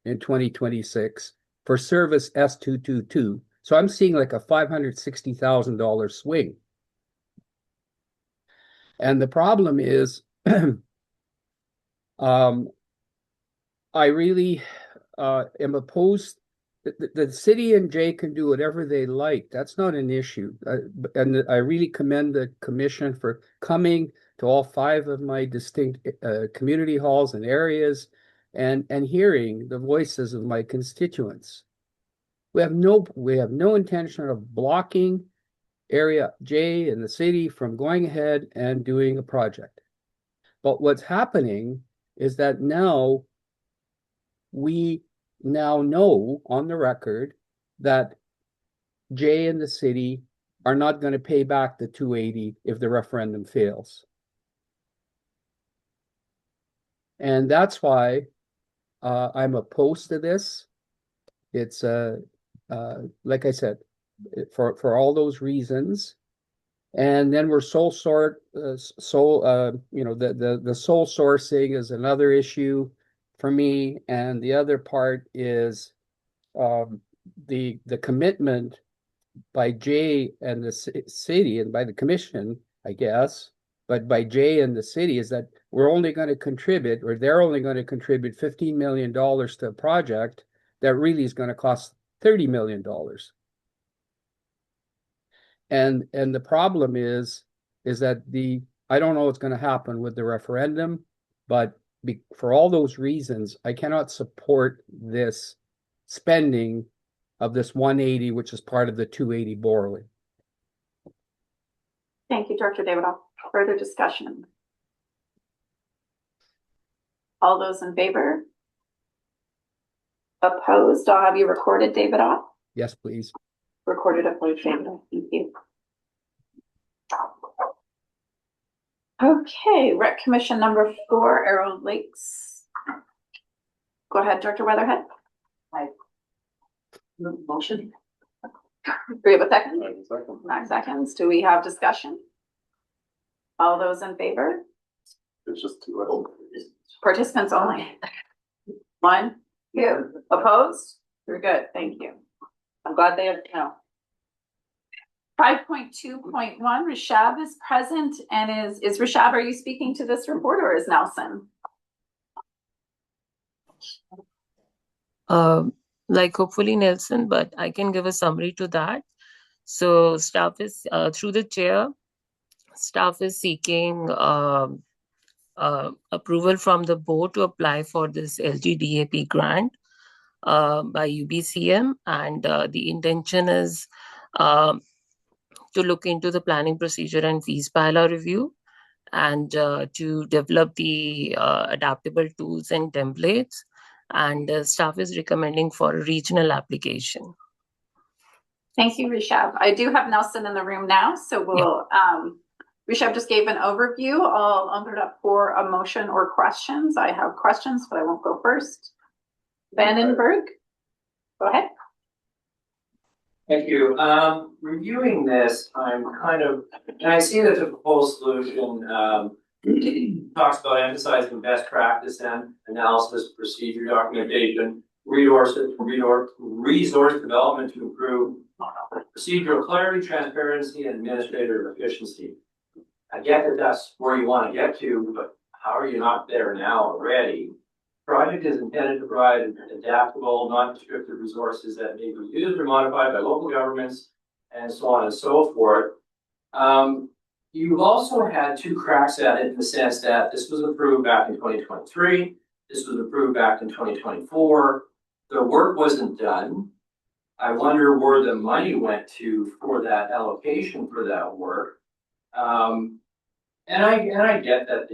in 2026 for service S222. So I'm seeing like a $560,000 swing. And the problem is, I really am opposed. The city and Jay can do whatever they like. That's not an issue. And I really commend the commission for coming to all 5 of my distinct community halls and areas and hearing the voices of my constituents. We have no intention of blocking Area J and the city from going ahead and doing a project. But what's happening is that now we know on the record that Jay and the city are not going to pay back the 280 if the referendum fails. And that's why I'm opposed to this. It's like I said, for all those reasons. And then we're sole sourcing is another issue for me. And the other part is the commitment by Jay and the city and by the commission, I guess, but by Jay and the city is that we're only going to contribute, or they're only going to contribute $15 million to a project that really is going to cost $30 million. And the problem is that I don't know what's going to happen with the referendum, but for all those reasons, I cannot support this spending of this 180, which is part of the 280 borrowing. Thank you, Director Davidoff. Further discussion? All those in favor? Opposed? I'll have you recorded, Davidoff. Yes, please. Recorded opposed, Davidoff. Thank you. Okay, Rec Commission number 4, Arrow Lakes. Go ahead, Director Weatherhead. Motion. Do we have a second? 9 seconds. Do we have discussion? All those in favor? It's just 2. Participants only. 1, 2. Opposed? We're good. Thank you. I'm glad they have, 5.2.1, Rishab is present and is Rishab, are you speaking to this report or is Nelson? Like hopefully Nelson, but I can give a summary to that. So staff is, through the chair, staff is seeking approval from the board to apply for this LGDAP grant by UBCM, and the intention is to look into the planning procedure and fees bylaw review, and to develop the adaptable tools and templates, and staff is recommending for a regional application. Thank you, Rishab. I do have Nelson in the room now, so we'll, Rishab just gave an overview. I'll open it up for a motion or questions. I have questions, but I won't go first. Vandenberg, go ahead. Thank you. Reviewing this, I'm and I see that the proposed solution talks about emphasizing best practice and analysis, procedure documentation, resource development to improve procedural clarity, transparency, and administrative efficiency. I get that that's where you want to get to, but how are you not there now already? Project is intended to provide adaptable, non-restricted resources that may be used or modified by local governments, and so on and so forth. You've also had 2 cracks at it in the sense that this was approved back in 2023, this was approved back in 2024. The work wasn't done. I wonder where the money went to for that allocation for that work. And I get that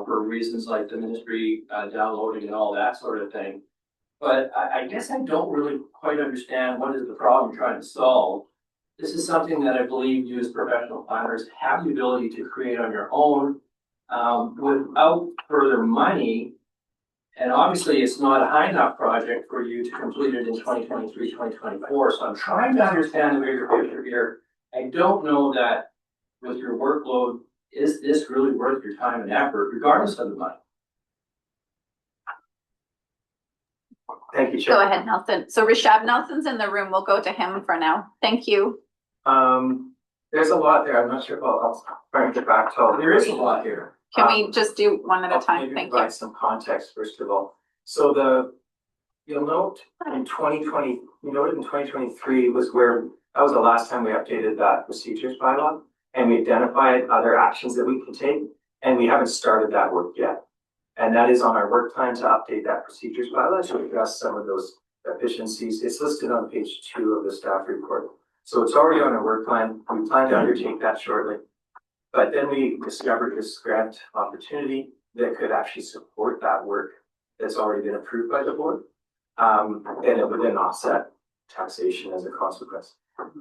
for reasons like the ministry downloading and all that sort of thing. But I guess I don't really quite understand what is the problem you're trying to solve. This is something that I believe you as professional planners have the ability to create on your own without further money. And obviously it's not a high enough project for you to complete it in 2023, 2024. So I'm trying to understand the bigger picture here. I don't know that with your workload, is this really worth your time and effort, regardless of the money? Thank you, Chair. Go ahead, Nelson. So Rishab Nelson's in the room. We'll go to him for now. Thank you. There's a lot there. I'm not sure if I'll try and get back to all. There is a lot here. Can we just do one at a time? Maybe Thank provide you. some context first of all. So you'll note in 2020, you noted in 2023 was where that was the last time we updated that procedures bylaw, and we identified other actions that we can take, and we haven't started that work yet. And that is on our work plan to update that procedures bylaw to address some of those efficiencies. It's listed on page 2 of the staff report. So it's already on our work plan. We plan to undertake that shortly. But then we discovered this grant opportunity that could actually support that work that's already been approved by the board. And it would then offset taxation as a consequence.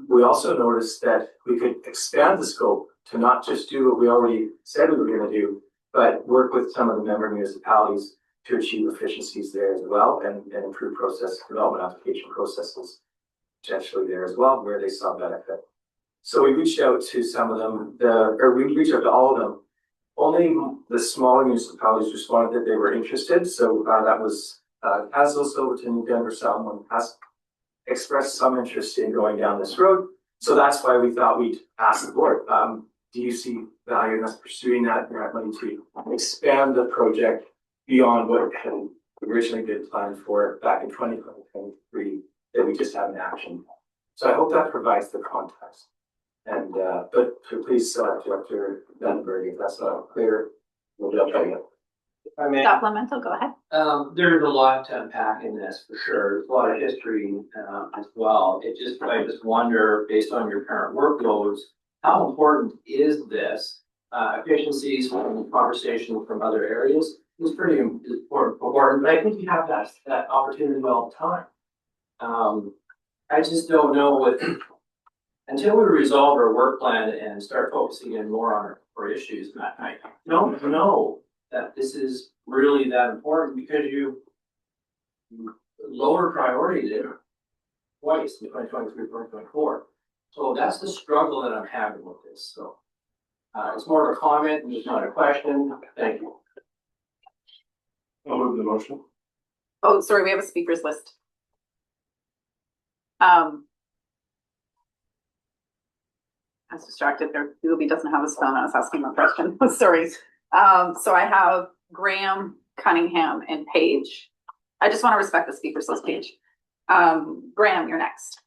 We also noticed that we could expand the scope to not just do what we already said we were going to do, but work with some of the member municipalities to achieve efficiencies there as well and improve process development application processes potentially there as well, where they saw benefit. So we reached out to some of them, we reached out to all of them. Only the smaller municipalities responded that they were interested. So that was Castle, Silverton, Denver, Someone has expressed some interest in going down this road. So that's why we thought we'd ask the board, do you see value in us pursuing that grant money to expand the project beyond what had originally been planned for back in 2023 that we just haven't actioned? So I hope that provides the context. And but please, Director Vandenberg, if that's not clear, we'll jump in. I mean, Supplemental, go ahead. There's a lot to unpack in this for sure. There's a lot of history as well. I just wonder, based on your current workloads, how important is this? Efficiencies from conversation from other areas is pretty important, but I think you have that opportunity all the time. I just don't know what, until we resolve our work plan and start focusing in more on our issues, I don't know that this is really that important because you lower priority there twice in 2023, 2024. So that's the struggle that I'm having with this. So it's more of a comment and it's not a question. Thank you. I'll move the motion. Oh, sorry, we have a speakers list. I was distracted there. Ruby doesn't have his phone. I was asking him a question. Sorry. So I have Graham, Cunningham, and Page. I just want to respect the speakers list page. Graham, you're next.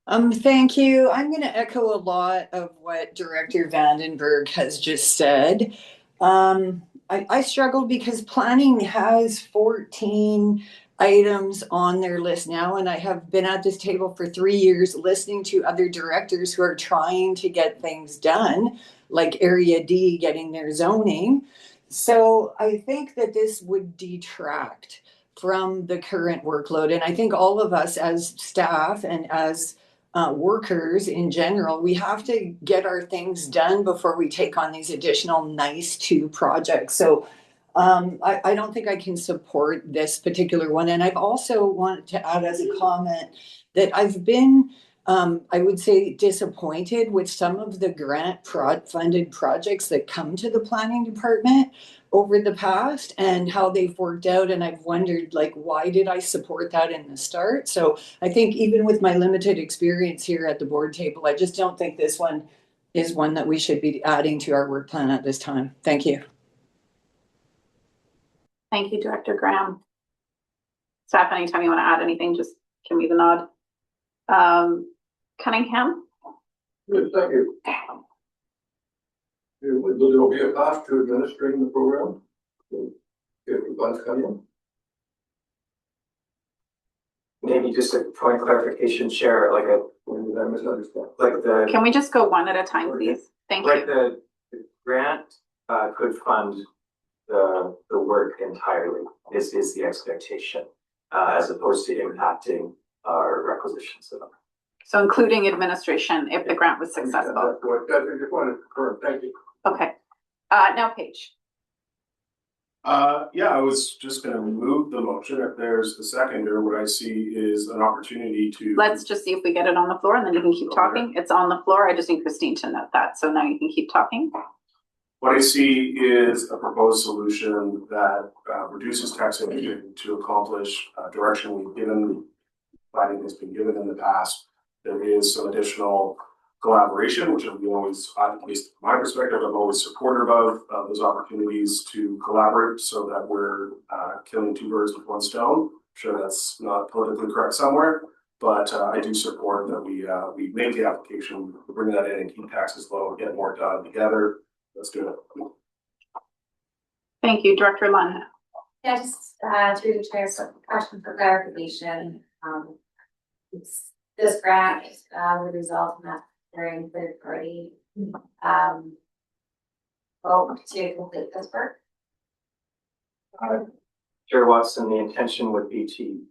Thank you. I'm going to echo a lot of what Director Vandenberg has just said. I struggle because planning has 14 items on their list now, and I have been at this table for 3 years listening to other directors who are trying to get things done, like Area D getting their zoning. So I think that this would detract from the current workload. And I think all of us as staff and as workers in general, we have to get our things done before we take on these additional nice to projects. So I don't think I can support this particular one. And I've also wanted to add as a comment that I've been, I would say, disappointed with some of the grant funded projects that come to the planning department over the past and how they've worked out. And I've wondered, like, why did I support that in the start? So I think even with my limited experience here at the board table, I just don't think this one is one that we should be adding to our work plan at this time. Thank you. Thank you, Director Graham. Staff, anytime you want to add anything, just give me the nod. Cunningham? Yes, thank you. Will there be a cost to administering the program? If the funds come in? Maybe just a point of clarification, Chair, like a, when did I misunderstand? Like the. Can we just go one at a time, please? Thank like you. grant could fund the work entirely, is the expectation, as opposed to impacting our requisitions of them. So including administration if the grant was successful. That's what, that's, I just wanted to confirm, thank you. Okay. Now Paige. Yeah, I was just gonna move the motion. If there's the seconder, what I see is an opportunity to. Let's just see if we get it on the floor and then you can keep talking. It's on the floor. I just need Christine to note that. So now you can keep talking. What I see is a proposed solution that reduces taxation to accomplish direction we've given, planning has been given in the past. There is some additional collaboration, which we always, at least from my perspective, I'm always supportive of those opportunities to collaborate so that we're killing two birds with one stone. I'm sure that's not politically correct somewhere, but I do support that we make the application, bring that in and keep taxes low, get more done together. Let's do it. Thank you, Director Lund. Yeah, just through the chair, so question for clarification. This grant would result in that during third party vote to complete this work. Chair Watson, the intention would be to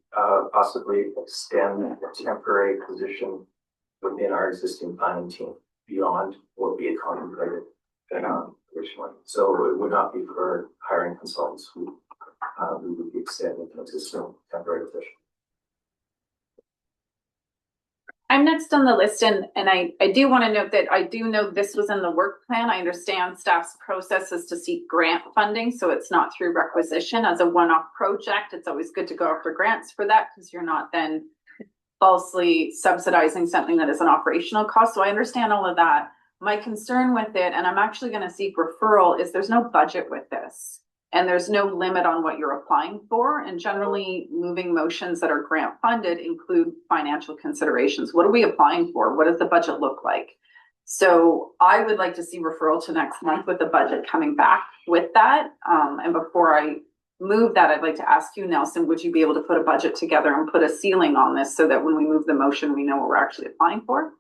possibly extend a temporary position within our existing planning team beyond what we had contemplated originally. So it would not be for hiring consultants. We would be extending an existing temporary position. I'm next on the list and I do want to note that I do know this was in the work plan. I understand staff's process is to seek grant funding, so it's not through requisition as a one-off project. It's always good to go after grants for that because you're not then falsely subsidizing something that is an operational cost. So I understand all of that. My concern with it, and I'm actually going to seek referral, is there's no budget with this. And there's no limit on what you're applying for. And generally moving motions that are grant funded include financial considerations. What are we applying for? What does the budget look like? So I would like to see referral to next month with the budget coming back with that. And before I move that, I'd like to ask you, Nelson, would you be able to put a budget together and put a ceiling on this so that when we move the motion, we know what we're actually applying for?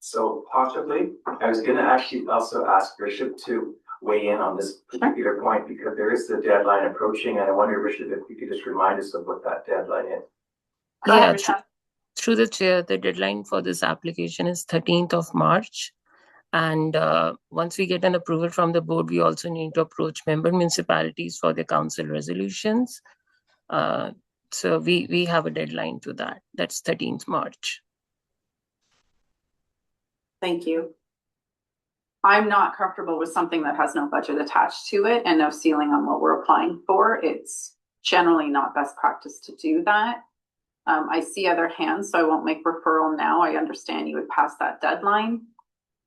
So possibly, I was gonna actually also ask Bishop to weigh in on this particular point because there is the deadline approaching, and I wonder, Bishop, if you could just remind us of what that deadline is. Yeah, through the chair, the deadline for this application is 13th of March. And once we get an approval from the board, we also need to approach member municipalities for their council resolutions. So we have a deadline to that. That's 13th March. Thank you. I'm not comfortable with something that has no budget attached to it and no ceiling on what we're applying for. It's generally not best practice to do that. I see other hands, so I won't make referral now. I understand you would pass that deadline.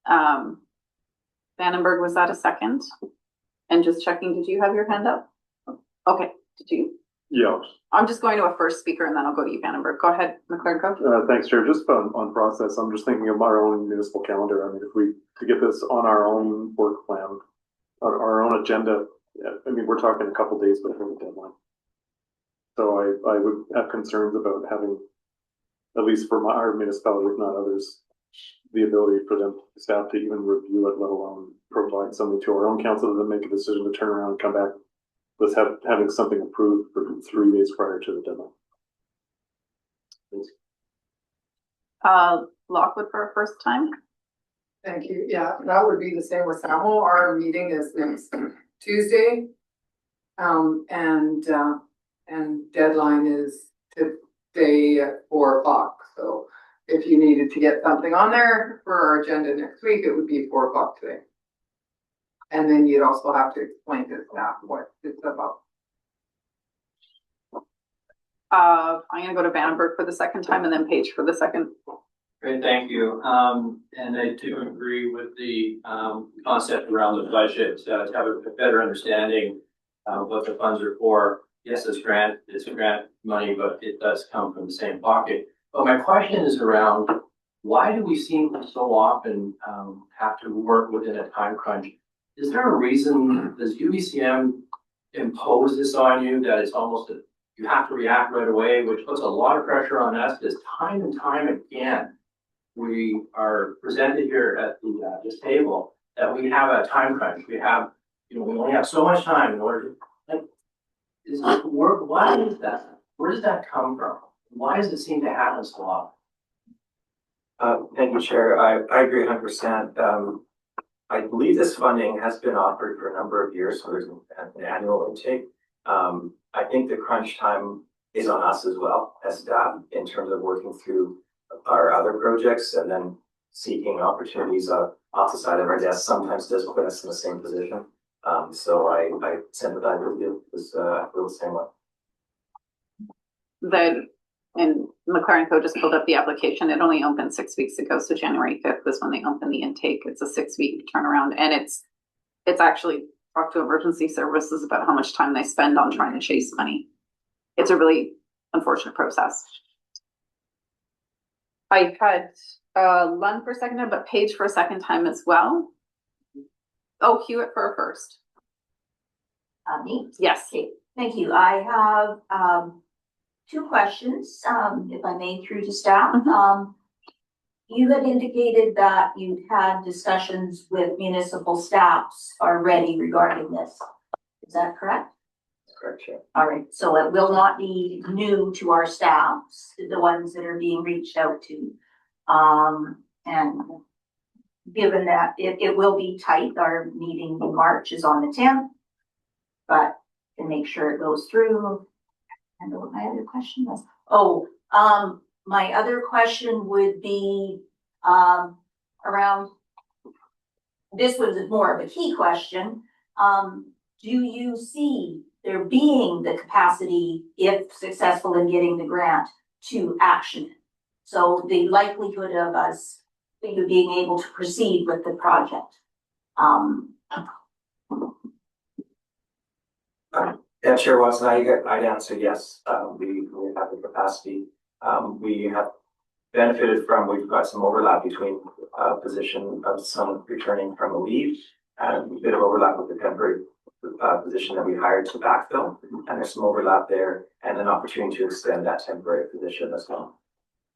Vandenberg, was that a second? And just checking, did you have your hand up? Okay, did you? Yeah. I'm just going to a first speaker and then I'll go to you, Vandenberg. Go ahead, McClurko. Thanks, Chair. Just on process, I'm just thinking of our own municipal calendar. I mean, if we to get this on our own work plan, our own agenda, I mean, we're talking a couple days before the deadline. So I would have concerns about having, at least for our municipality, if not others, the ability for them staff to even review it, let alone provide something to our own council to then make a decision to turn around and come back with having something approved for 3 days prior to the deadline. Thanks. Lockwood for a first time. Thank you. Yeah, that would be the same with Samuel. Our meeting is next Tuesday. And deadline is today at 4 o'clock. So if you needed to get something on there for our agenda next week, it would be 4 o'clock today. And then you'd also have to explain to staff what it's about. I'm gonna go to Vandenberg for the second time and then Paige for the second. Great, thank you. And I do agree with the concept around the budget to have a better understanding of what the funds are for. Yes, it's grant money, but it does come from the same pocket. But my question is around why do we seem to so often have to work within a time crunch? Is there a reason, does UBCM impose this on you that it's almost you have to react right away, which puts a lot of pressure on us because time and time again, we are presented here at this table that we have a time crunch, we have, we only have so much time in order to, why is that? Where does that come from? Why does it seem to happen so often? Thank you, Chair. I agree 100%. I believe this funding has been offered for a number of years, so there's an annual intake. I think the crunch time is on us as well as staff in terms of working through our other projects and then seeking opportunities off the side of our desk sometimes does put us in the same position. So I sympathize with you because I feel the same way. And McLaren Co just pulled up the application. It only opened 6 weeks ago, so January 5th was when they opened the intake. It's a 6-week turnaround, and it's actually talk to emergency services about how much time they spend on trying to chase money. It's a really unfortunate process. I had Lund for a second time, but Paige for a second time as well. Oh, Hewitt for a first. Me? Yes. Okay, thank you. I have 2 questions, if I may, through to staff. You had indicated that you've had discussions with municipal staffs already regarding this. Is that correct? That's correct, Chair. All right, so it will not be new to our staffs, the ones that are being reached out to. And given that it will be tight, our meeting in March is on the 10th, but to make sure it goes through. And what my other question was, my other question would be around, this was more of a key question. Do you see there being the capacity, if successful in getting the grant, to action it? So the likelihood of us being able to proceed with the project. Yeah, Chair Watson, I'd answer yes. We have the capacity. We have benefited from, we've got some overlap between position of someone returning from a leave and a bit of overlap with the temporary position that we hired to backfill. And there's some overlap there and an opportunity to extend that temporary position as well.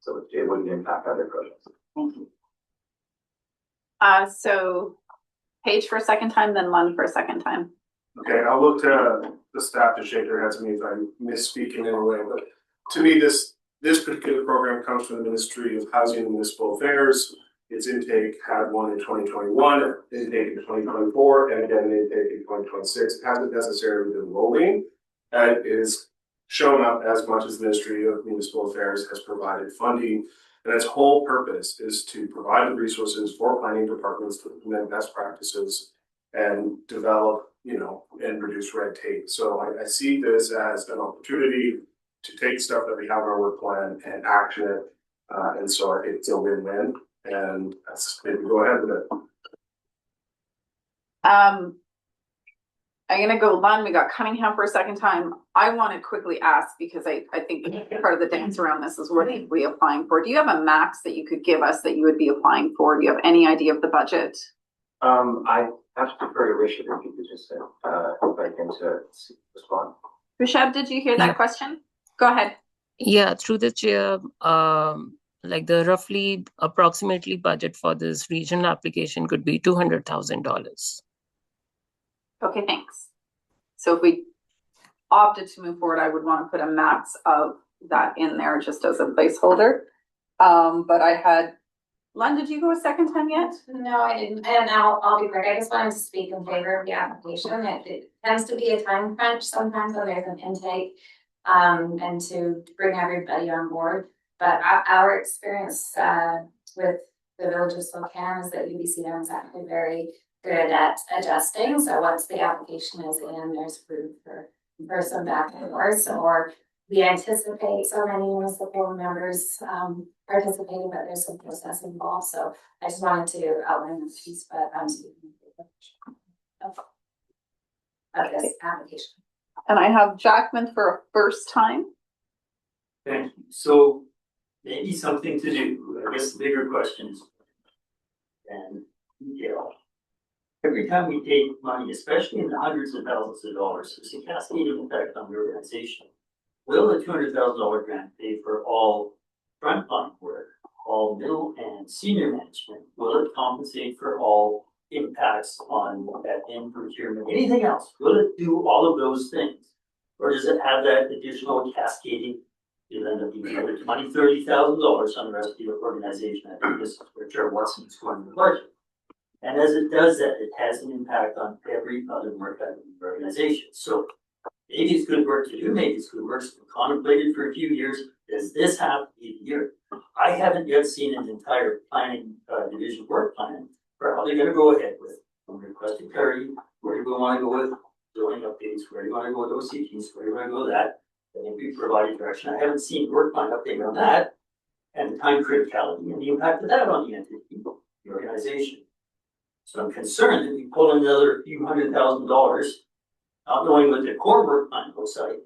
So it wouldn't impact other projects. Thank you. So Paige for a second time, then Lund for a second time. Okay, I'll look to the staff to shake their heads at me if I misspeak in any way, but to me, this particular program comes from the Ministry of Housing and Municipal Affairs. Its intake had one in 2021, intake in 2024, and again, an intake in 2026. It hasn't necessarily been rolling. It is shown up as much as the Ministry of Municipal Affairs has provided funding. And its whole purpose is to provide the resources for planning departments to implement best practices and develop, and reduce red tape. So I see this as an opportunity to take stuff that we have in our work plan and action it. And so I think it's a win-win. And let's maybe go ahead with it. I'm gonna go Lund. We got Cunningham for a second time. I want to quickly ask because I think part of the dance around this is what are we applying for? Do you have a max that you could give us that you would be applying for? Do you have any idea of the budget? I have to defer to Richard if you could just invite him to respond. Rishab, did you hear that question? Go ahead. Yeah, through the chair, like the roughly approximately budget for this regional application could be $200,000. Okay, thanks. So if we opted to move forward, I would want to put a max of that in there just as a placeholder. But I had, Lund, did you go a second time yet? No, I didn't. And I'll be quick. I just wanted to speak in favor of the application. It tends to be a time crunch sometimes when there's an intake and to bring everybody on board. But our experience with the Village of Spokane is that UBCM is actually very good at adjusting. So once the application is in, there's room for some back and forth. Or we anticipate so many municipal members participating, but there's some process involved. So I just wanted to outline this piece, but I'm speaking of this application. And I have Jackman for a first time. Thank you. So maybe something to do. I guess the bigger question is, and detail. Every time we take money, especially in the hundreds of thousands of dollars, it's a cascading effect on the organization. Will the $200,000 grant pay for all frontline work, all middle and senior management? Will it compensate for all impacts on that in procurement, anything else? Will it do all of those things? Or does it have that additional cascading, you'll end up being another $20,000-$30,000 on the rest of your organization? I think this is where Chair Watson's going to the budget. And as it does that, it has an impact on every other work item in the organization. So maybe it's good work to do, maybe it's good work, it's been contemplated for a few years. Does this have to be the year? I haven't yet seen an entire planning division work plan for how they're gonna go ahead with requesting clarity, where do we wanna go with zoning updates, where do you wanna go with OCTs, where do you wanna go with that? I think we provided direction. I haven't seen work plan update on that and the time criticality and the impact of that on the entity, the organization. So I'm concerned that we pull another few $100,000, not knowing what the core work plan looks like,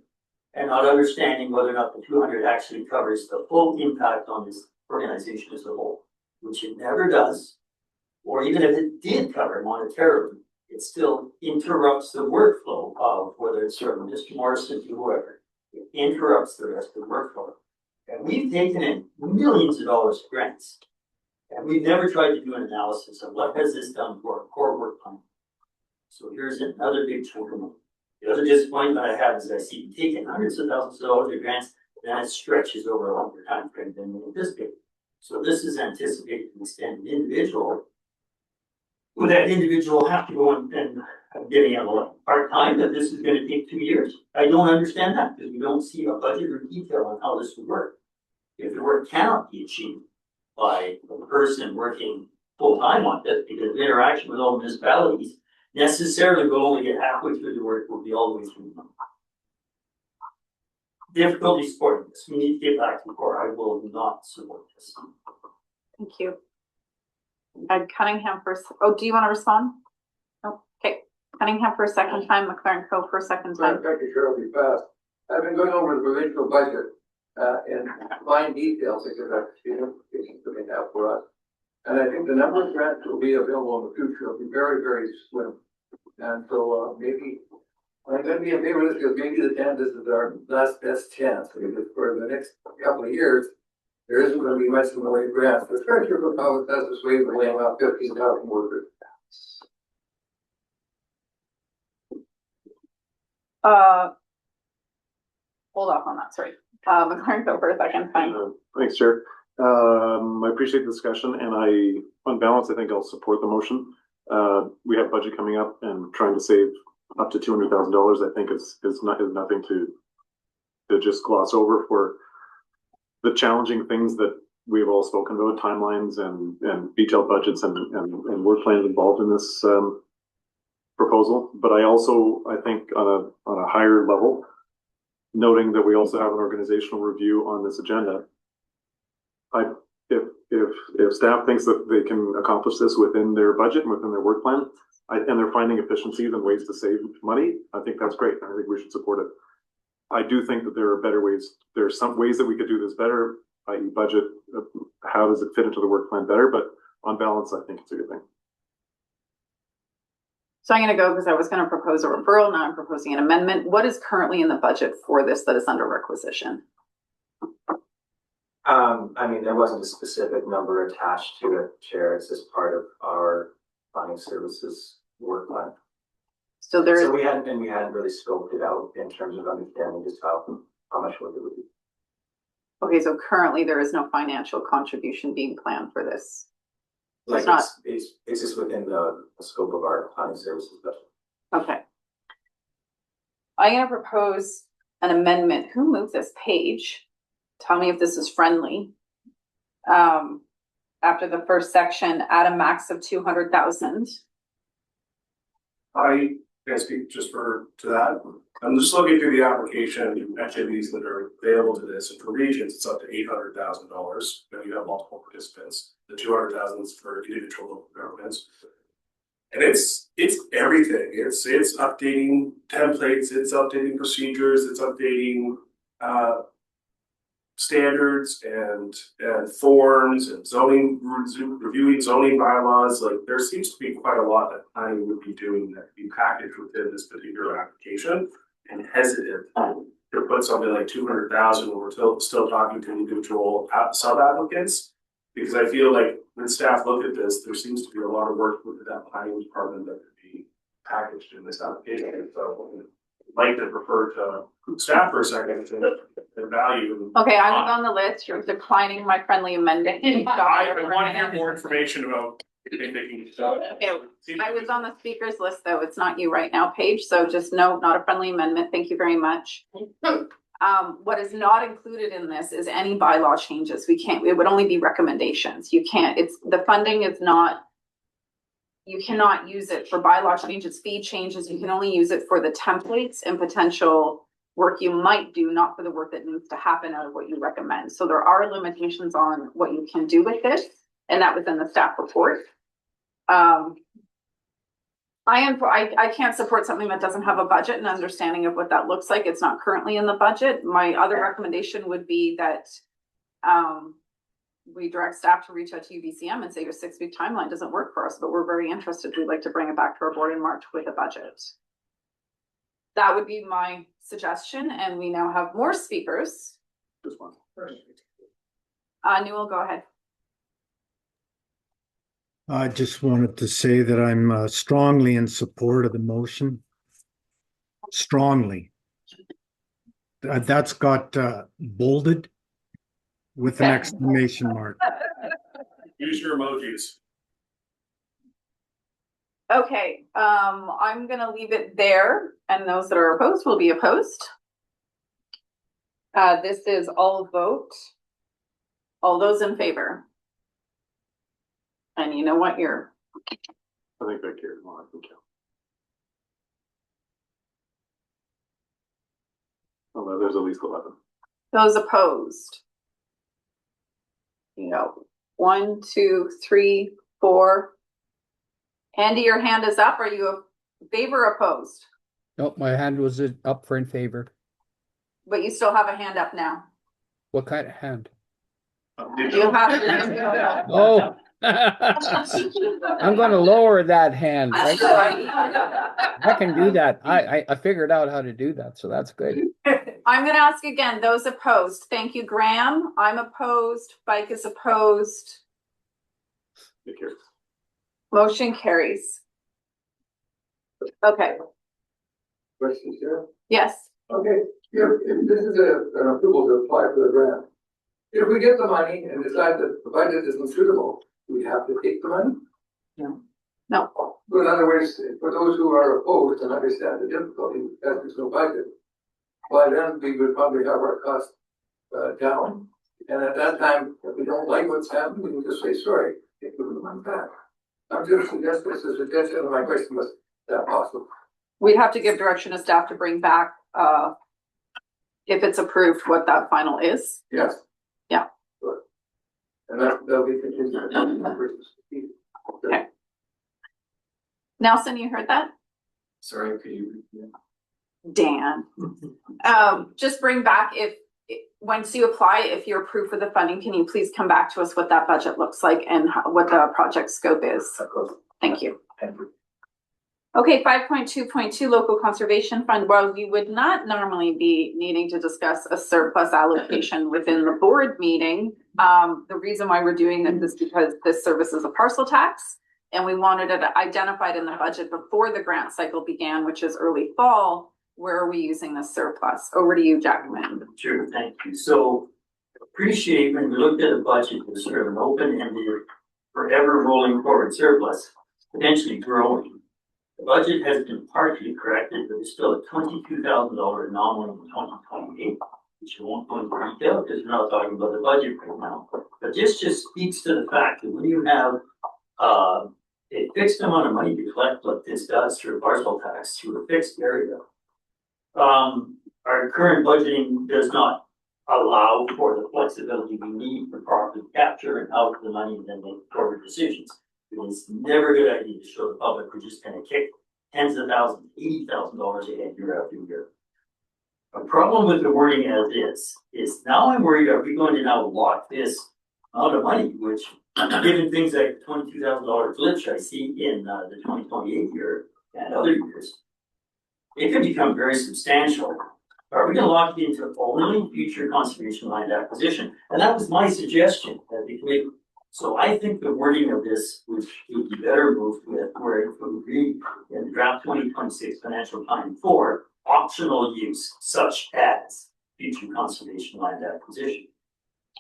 and not understanding whether or not the 200 actually covers the full impact on this organization as a whole, which it never does. Or even if it did cover monetarily, it still interrupts the workflow of whether it's from Mr. Morrison to whoever. It interrupts the rest of the workflow. And we've taken in millions of dollars of grants. And we've never tried to do an analysis of what has this done for our core work plan. So here's another big chunk of money. The other disappointment I have is I see you taking hundreds of thousands of dollars of grants, then it stretches over a longer time frame than we anticipated. So this is anticipated to extend an individual. Would that individual have to go and getting a part-time that this is going to take 2 years? I don't understand that because we don't see a budget or detail on how this would work. If the work cannot be achieved by a person working full-time on it, because the interaction with all municipalities necessarily will only get halfway through the work, will be all the way through the month. Difficulty supporting this. We need to get back to the core. I will not support this. Thank you. Cunningham first. Oh, do you want to respond? No. Okay. Cunningham for a second time, McLaren Co for a second time. Thank you, Cheryl, be fast. I've been going over the provincial budget in fine details because that's the implications that they have for us. And I think the number of grants that will be available in the future will be very, very slim. And so maybe I'm going to be in favor of this because maybe the 10, this is our last best chance. Because for the next couple of years, there isn't going to be much in the way of grants. The treasurer will probably does this way of laying out 15,000 workers. Hold off on that, sorry. McLaren Co for a second time. Thanks, Chair. I appreciate the discussion, and on balance, I think I'll support the motion. We have budget coming up, and trying to save up to $200,000, I think is nothing to just gloss over for the challenging things that we've all spoken about, timelines and detailed budgets and work plans involved in this proposal. But I think on a higher level, noting that we also have an organizational review on this agenda. If staff thinks that they can accomplish this within their budget and within their work plan, and they're finding efficiencies and ways to save money, I think that's great. I think we should support it. I do think that there are better ways. There are some ways that we could do this better, i.e. budget. How does it fit into the work plan better? But on balance, I think it's a good thing. So I'm going to go because I was going to propose a referral. Now I'm proposing an amendment. What is currently in the budget for this that is under requisition? I mean, there wasn't a specific number attached to it, Chair. It's just part of our planning services work plan. So we hadn't really scoped it out in terms of understanding just how much work it would be. Okay, so currently there is no financial contribution being planned for this. Like it's just within the scope of our planning services budget. Okay. I'm going to propose an amendment. Who moved this page? Tell me if this is friendly. After the first section, add a max of 200,000. Can I speak just to that? I'm just looking through the application activities that are available to this, and for regions, it's up to $800,000. Then you have multiple participants. The 200,000 is for individual local governments, and it's everything. It's updating templates, it's updating procedures, it's updating standards and forms and reviewing zoning bylaws. Like there seems to be quite a lot that planning would be doing that could be packaged within this particular application, and hesitant to put something like 200,000 when we're still talking to individual sub applicants. Because I feel like when staff look at this, there seems to be a lot of work with that planning department that could be packaged in this application, so I'd like to refer to staff for a second to the value. Okay, I was on the list, you're declining my friendly amendment. I want to hear more information about if they can. Okay, I was on the speakers list, though, it's not you right now, Paige, so just no, not a friendly amendment, thank you very much. What is not included in this is any bylaw changes, we can't, it would only be recommendations, you can't, it's, the funding is not, you cannot use it for bylaw changes, fee changes, you can only use it for the templates and potential work you might do, not for the work that needs to happen out of what you recommend. So there are limitations on what you can do with this, and that was in the staff report. I can't support something that doesn't have a budget and understanding of what that looks like. It's not currently in the budget. My other recommendation would be that we direct staff to reach out to UBCM and say your 6-week timeline doesn't work for us, but we're very interested. We'd like to bring it back to our board in March with a budget. That would be my suggestion, and we now have more speakers. Just one. Newell, go ahead. I just wanted to say that I'm strongly in support of the motion. Strongly. That's got bolded with an exclamation mark. Use your emojis. Okay, I'm gonna leave it there, and those that are opposed will be opposed. This is all vote. All those in favor. And you know what, I think that carries more, I think. Oh, there's at least 11. those opposed. You know, 1, 2, 3, 4. Andy, your hand is up. Are you in favor or opposed? Nope, my hand was up for in favor. But you still have a hand up now. What kind of hand? You have. Oh. I'm gonna lower that hand. Right? I can do that. I figured out how to do that, so that's good. I'm gonna ask again, those opposed. Thank you, Graham. I'm opposed. Bike is opposed. Motion carries. Okay. Questions here? Yes. Okay, if this is an approval to apply for the grant. If we get the money and decide that the budget isn't suitable, we have to take the money? No. No. So in other words, for those who are opposed and understand the difficulty, that there's no budget, by then we would probably have our costs down. And at that time, if we don't like what's happening, we can just say, sorry, take the money back. I'm just suggesting this as a suggestion, and my question was, is that possible? We'd have to give direction to staff to bring back, if it's approved, what that final is. Yes. Yeah. Sure. And that'll be continued. Okay. Nelson, you heard that? Sorry, could you repeat Dan. Just bring back once you apply, if you're approved for the funding, can you please come back to us what that budget looks like and what the project scope is? Thank you. Okay, 5.2.2 Local Conservation Fund. While we would not normally be needing to discuss a surplus allocation within the board meeting, the reason why we're doing this is because this service is a parcel tax, and we wanted it identified in the budget before the grant cycle began, which is early fall. Where are we using this surplus? Over to you, Jackman. Sure, thank you. So appreciate when we looked at a budget, it was sort of an open-ended, forever rolling forward surplus, potentially growing. The budget has been partially corrected, but it's still a $22,000 anomaly in 2028, which I won't go into detail because we're not talking about the budget right now. But this just speaks to the fact that when you have a fixed amount of money to collect, like this does through parcel tax, through a fixed area, our current budgeting does not allow for the flexibility we need for property capture and how the money then make corporate decisions. It's never a good idea to show the public we're just going to kick tens of thousands, $80,000 ahead year after year. A problem with the wording as is now I'm worried, are we going to now lock this amount of money, which given things like $22,000 glitch I see in the 2028 year and other years, it could become very substantial. Are we going to lock it into only future conservation land acquisition? And that was my suggestion that the committee So I think the wording of this would be better moved with where it would read in draft 2026 financial plan for optional use such as future conservation land acquisition.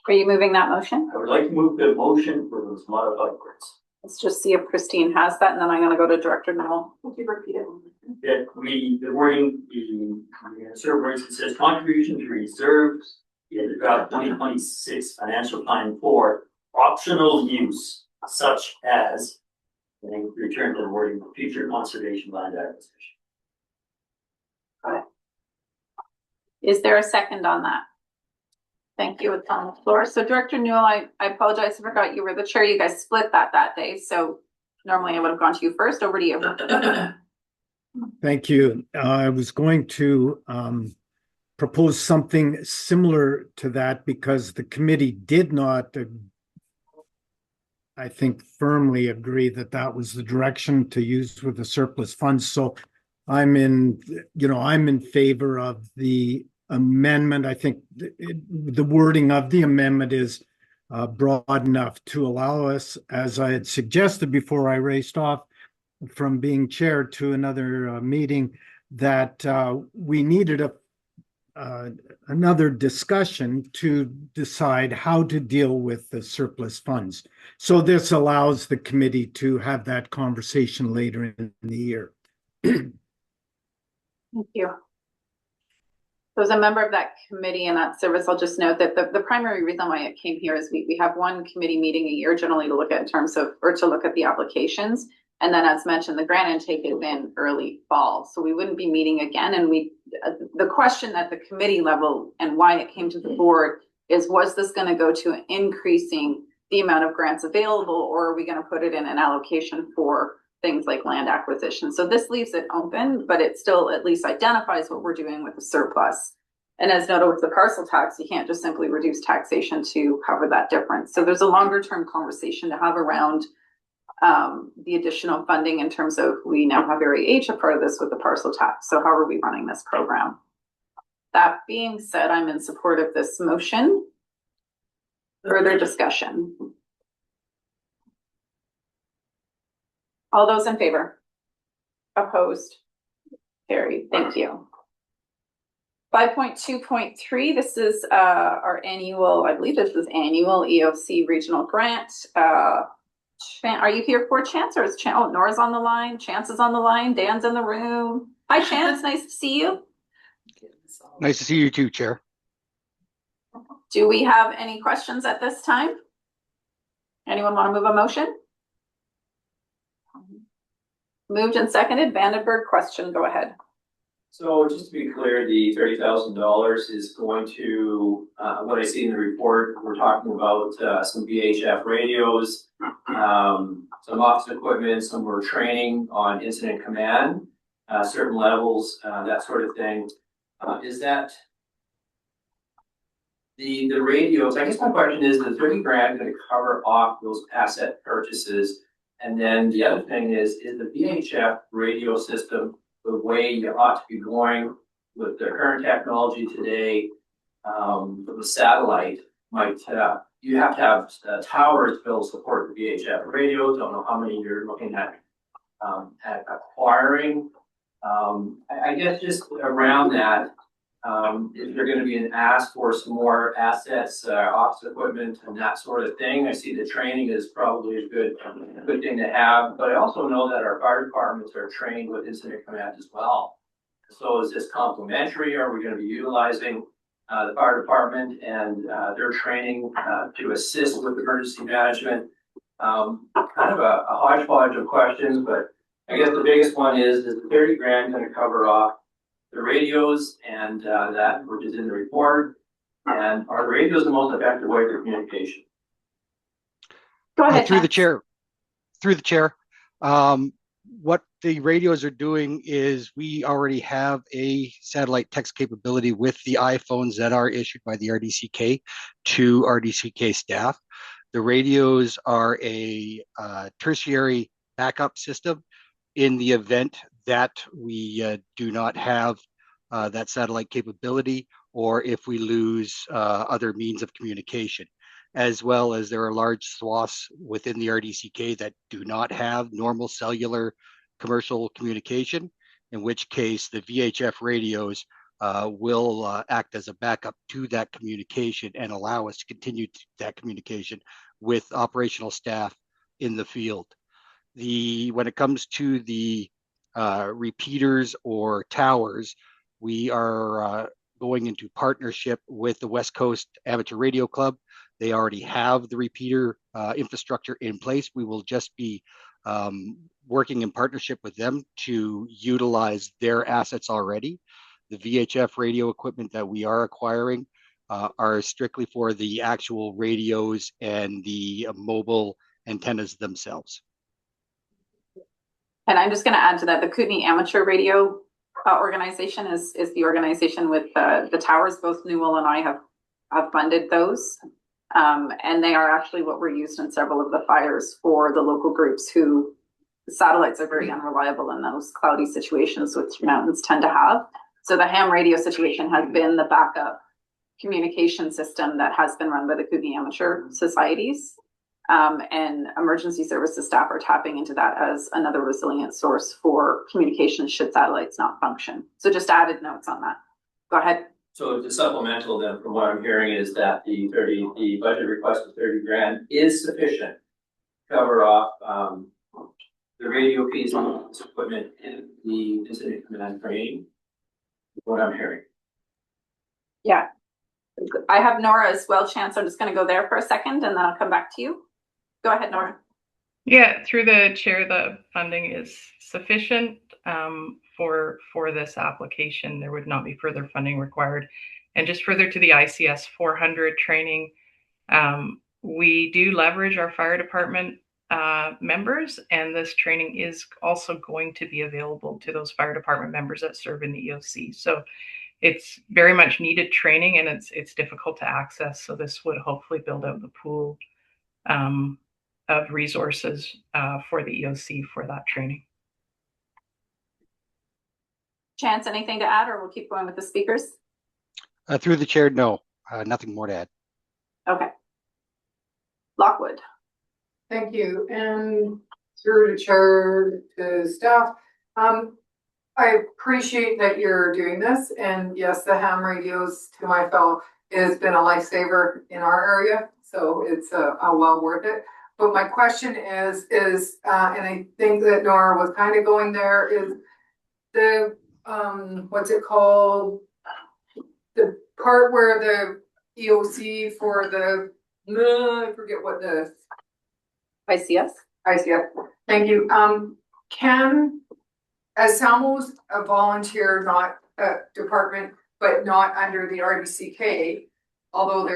Are you moving that motion? I would like to move the motion for those modified words. Let's just see if Christine has that, and then I'm gonna go to Director Noel. Would you repeat it? That the wording, the insert words, it says contribution to reserves in the draft 2026 financial plan for optional use such as, and then return to the wording for future conservation land acquisition. Got it. Is there a second on that? Thank you. It's on the floor. So Director Newell, I apologize. I forgot you were the chair. You guys split that day. So normally I would have gone to you first. Over to you. Thank you. I was going to propose something similar to that because the committee did not, I think, firmly agree that that was the direction to use with the surplus funds. So I'm in favor of the amendment. I think the wording of the amendment is broad enough to allow us, as I had suggested before I raced off from being chair to another meeting, that we needed another discussion to decide how to deal with the surplus funds. So this allows the committee to have that conversation later in the year. Thank you. So as a member of that committee and that service, I'll just note that the primary reason why it came here is we have one committee meeting a year generally to look at to look at the applications. And then as mentioned, the grant intake is in early fall. So we wouldn't be meeting again. And the question at the committee level and why it came to the board is, was this going to go to increasing the amount of grants available, or are we going to put it in an allocation for things like land acquisition? So this leaves it open, but it still at least identifies what we're doing with the surplus. And as noted with the parcel tax, you can't just simply reduce taxation to cover that difference. So there's a longer term conversation to have around the additional funding in terms of, we now have Area H a part of this with the parcel tax. So how are we running this program? That being said, I'm in support of this motion. Further discussion. All those in favor? Opposed? Carried. Thank you. 5.2.3, this is our annual, I believe this is annual EOC regional grant. Are you here for Chance, or is Chance? Oh, Nora's on the line. Chance is on the line. Dan's in the room. Hi, Chance. Nice to see you. Nice to see you too, Chair. Do we have any questions at this time? Anyone want to move a motion? Moved and seconded. Vandenberg, question. Go ahead. So just to be clear, the $30,000 is going to, what I see in the report, we're talking about some VHF radios, some office equipment, some more training on incident command, certain levels, that sort of thing. Is that the radios? I guess my question is, the 30 grand going to cover off those asset purchases? And then the other thing is the VHF radio system the way you ought to be going with the current technology today? The satellite might, you have to have towers to be able to support the VHF radio. Don't know how many you're looking at acquiring. I guess just around that, if you're going to be an ask for some more assets, office equipment and that sort of thing. I see the training is probably a good thing to have, but I also know that our fire departments are trained with incident command as well. So is this complementary? Are we going to be utilizing the fire department and their training to assist with emergency management? Kind of a hodgepodge of questions, but I guess the biggest one is the 30 grand going to cover off the radios and that which is in the report? And are the radios the most effective way for communication? Go ahead. Through the chair. What the radios are doing is we already have a satellite text capability with the iPhones that are issued by the RDCK to RDCK staff. The radios are a tertiary backup system in the event that we do not have that satellite capability, or if we lose other means of communication. as well as there are large swaths within the RDCK that do not have normal cellular commercial communication, in which case the VHF radios will act as a backup to that communication and allow us to continue that communication with operational staff in the field. When it comes to the repeaters or towers, we are going into partnership with the West Coast Amateur Radio Club. They already have the repeater infrastructure in place. We will just be working in partnership with them to utilize their assets already. The VHF radio equipment that we are acquiring are strictly for the actual radios and the mobile antennas themselves. And I'm just going to add to that, the Kootenay Amateur Radio organization is the organization with the towers. Both Newell and I have funded those. And they are actually what were used in several of the fires for the local groups who satellites are very unreliable in those cloudy situations, which mountains tend to have. So the ham radio situation has been the backup communication system that has been run by the Kootenay Amateur Societies. And emergency services staff are tapping into that as another resilient source for communication should satellites not function. So just added notes on that. Go ahead. So the supplemental then, from what I'm hearing, is that the budget request of 30 grand is sufficient to cover off the radio piece and this equipment in the incident command training. What I'm hearing. Yeah. I have Nora as well, Chance. I'm just going to go there for a second and then I'll come back to you. Go ahead, Nora. Yeah, through the chair, the funding is sufficient for this application. There would not be further funding required. And just further to the ICS 400 training, we do leverage our fire department members, and this training is also going to be available to those fire department members that serve in the EOC. So it's very much needed training, and it's difficult to access. So this would hopefully build out the pool of resources for the EOC for that training. Chance, anything to add, or we'll keep going with the speakers? Through the chair, no, nothing more to add. Okay. Lockwood. Thank you. And through the chair to staff, I appreciate that you're doing this. And yes, the ham radios, to my fellow, has been a lifesaver in our area. So it's well worth it. But my question is, and I think that Nora was kind of going there, is the, what's it called? The part where the EOC for the, I forget what the. ICS? ICS, thank you. As Salmo's a volunteer, not a department, but not under the RDCK, although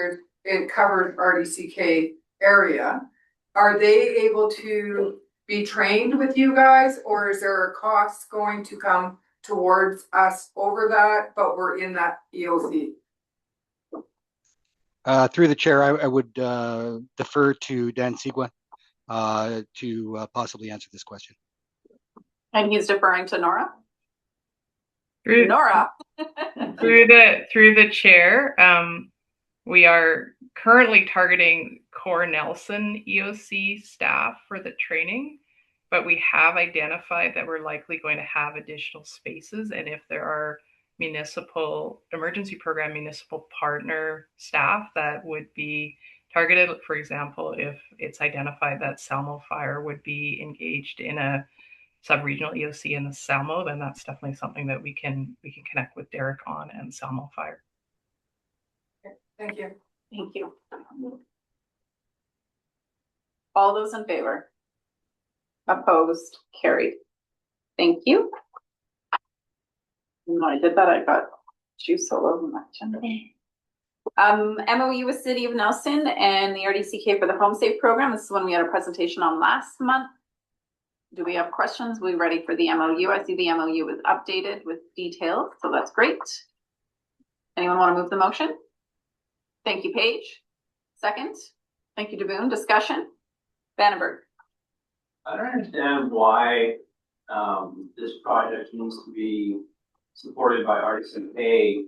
it covers RDCK area, are they able to be trained with you guys, or is there a cost going to come towards us over that, but we're in that EOC? Through the chair, I would defer to Dan Sigua to possibly answer this question. And he's deferring to Nora? Nora. through the chair, we are currently targeting Core Nelson EOC staff for the training, but we have identified that we're likely going to have additional spaces. And if there are municipal emergency program municipal partner staff that would be targeted, for example, if it's identified that Salmo Fire would be engaged in a sub-regional EOC in the Salmo, then that's definitely something that we can connect with Derek on and Salmo Fire. Okay, thank you. Thank you. All those in favor? Opposed? Carried. Thank you. When I did that, I got juice all over my agenda. MOU with City of Nelson and the RDCK for the Home Safe program. This is one we had a presentation on last month. Do we have questions? We're ready for the MOU. I see the MOU is updated with details, so that's great. Anyone want to move the motion? Thank you, Paige. Second. Thank you, DeBoon. Discussion. Vandenberg. I don't understand why this project needs to be supported by RDCK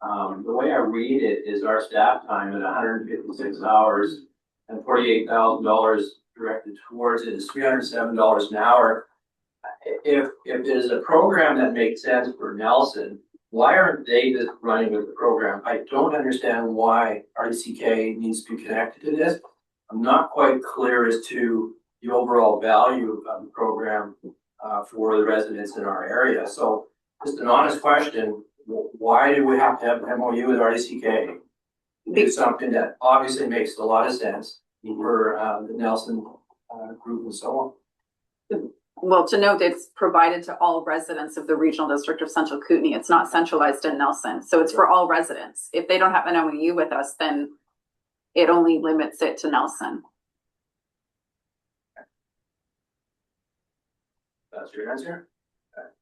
The way I read it is our staff time at 156 hours and $48,000 directed towards it is $307 an hour. If there's a program that makes sense for Nelson, why aren't they just running with the program? I don't understand why RDCK needs to be connected to this. I'm not quite clear as to the overall value of the program for the residents in our area. So just an honest question, why do we have to have an MOU with RDCK? It's something that obviously makes a lot of sense for the Nelson group and so on. Well, to note, it's provided to all residents of the regional district of Central Kootenay. It's not centralized in Nelson, so it's for all residents. If they don't have an MOU with us, then it only limits it to Nelson. That's your answer?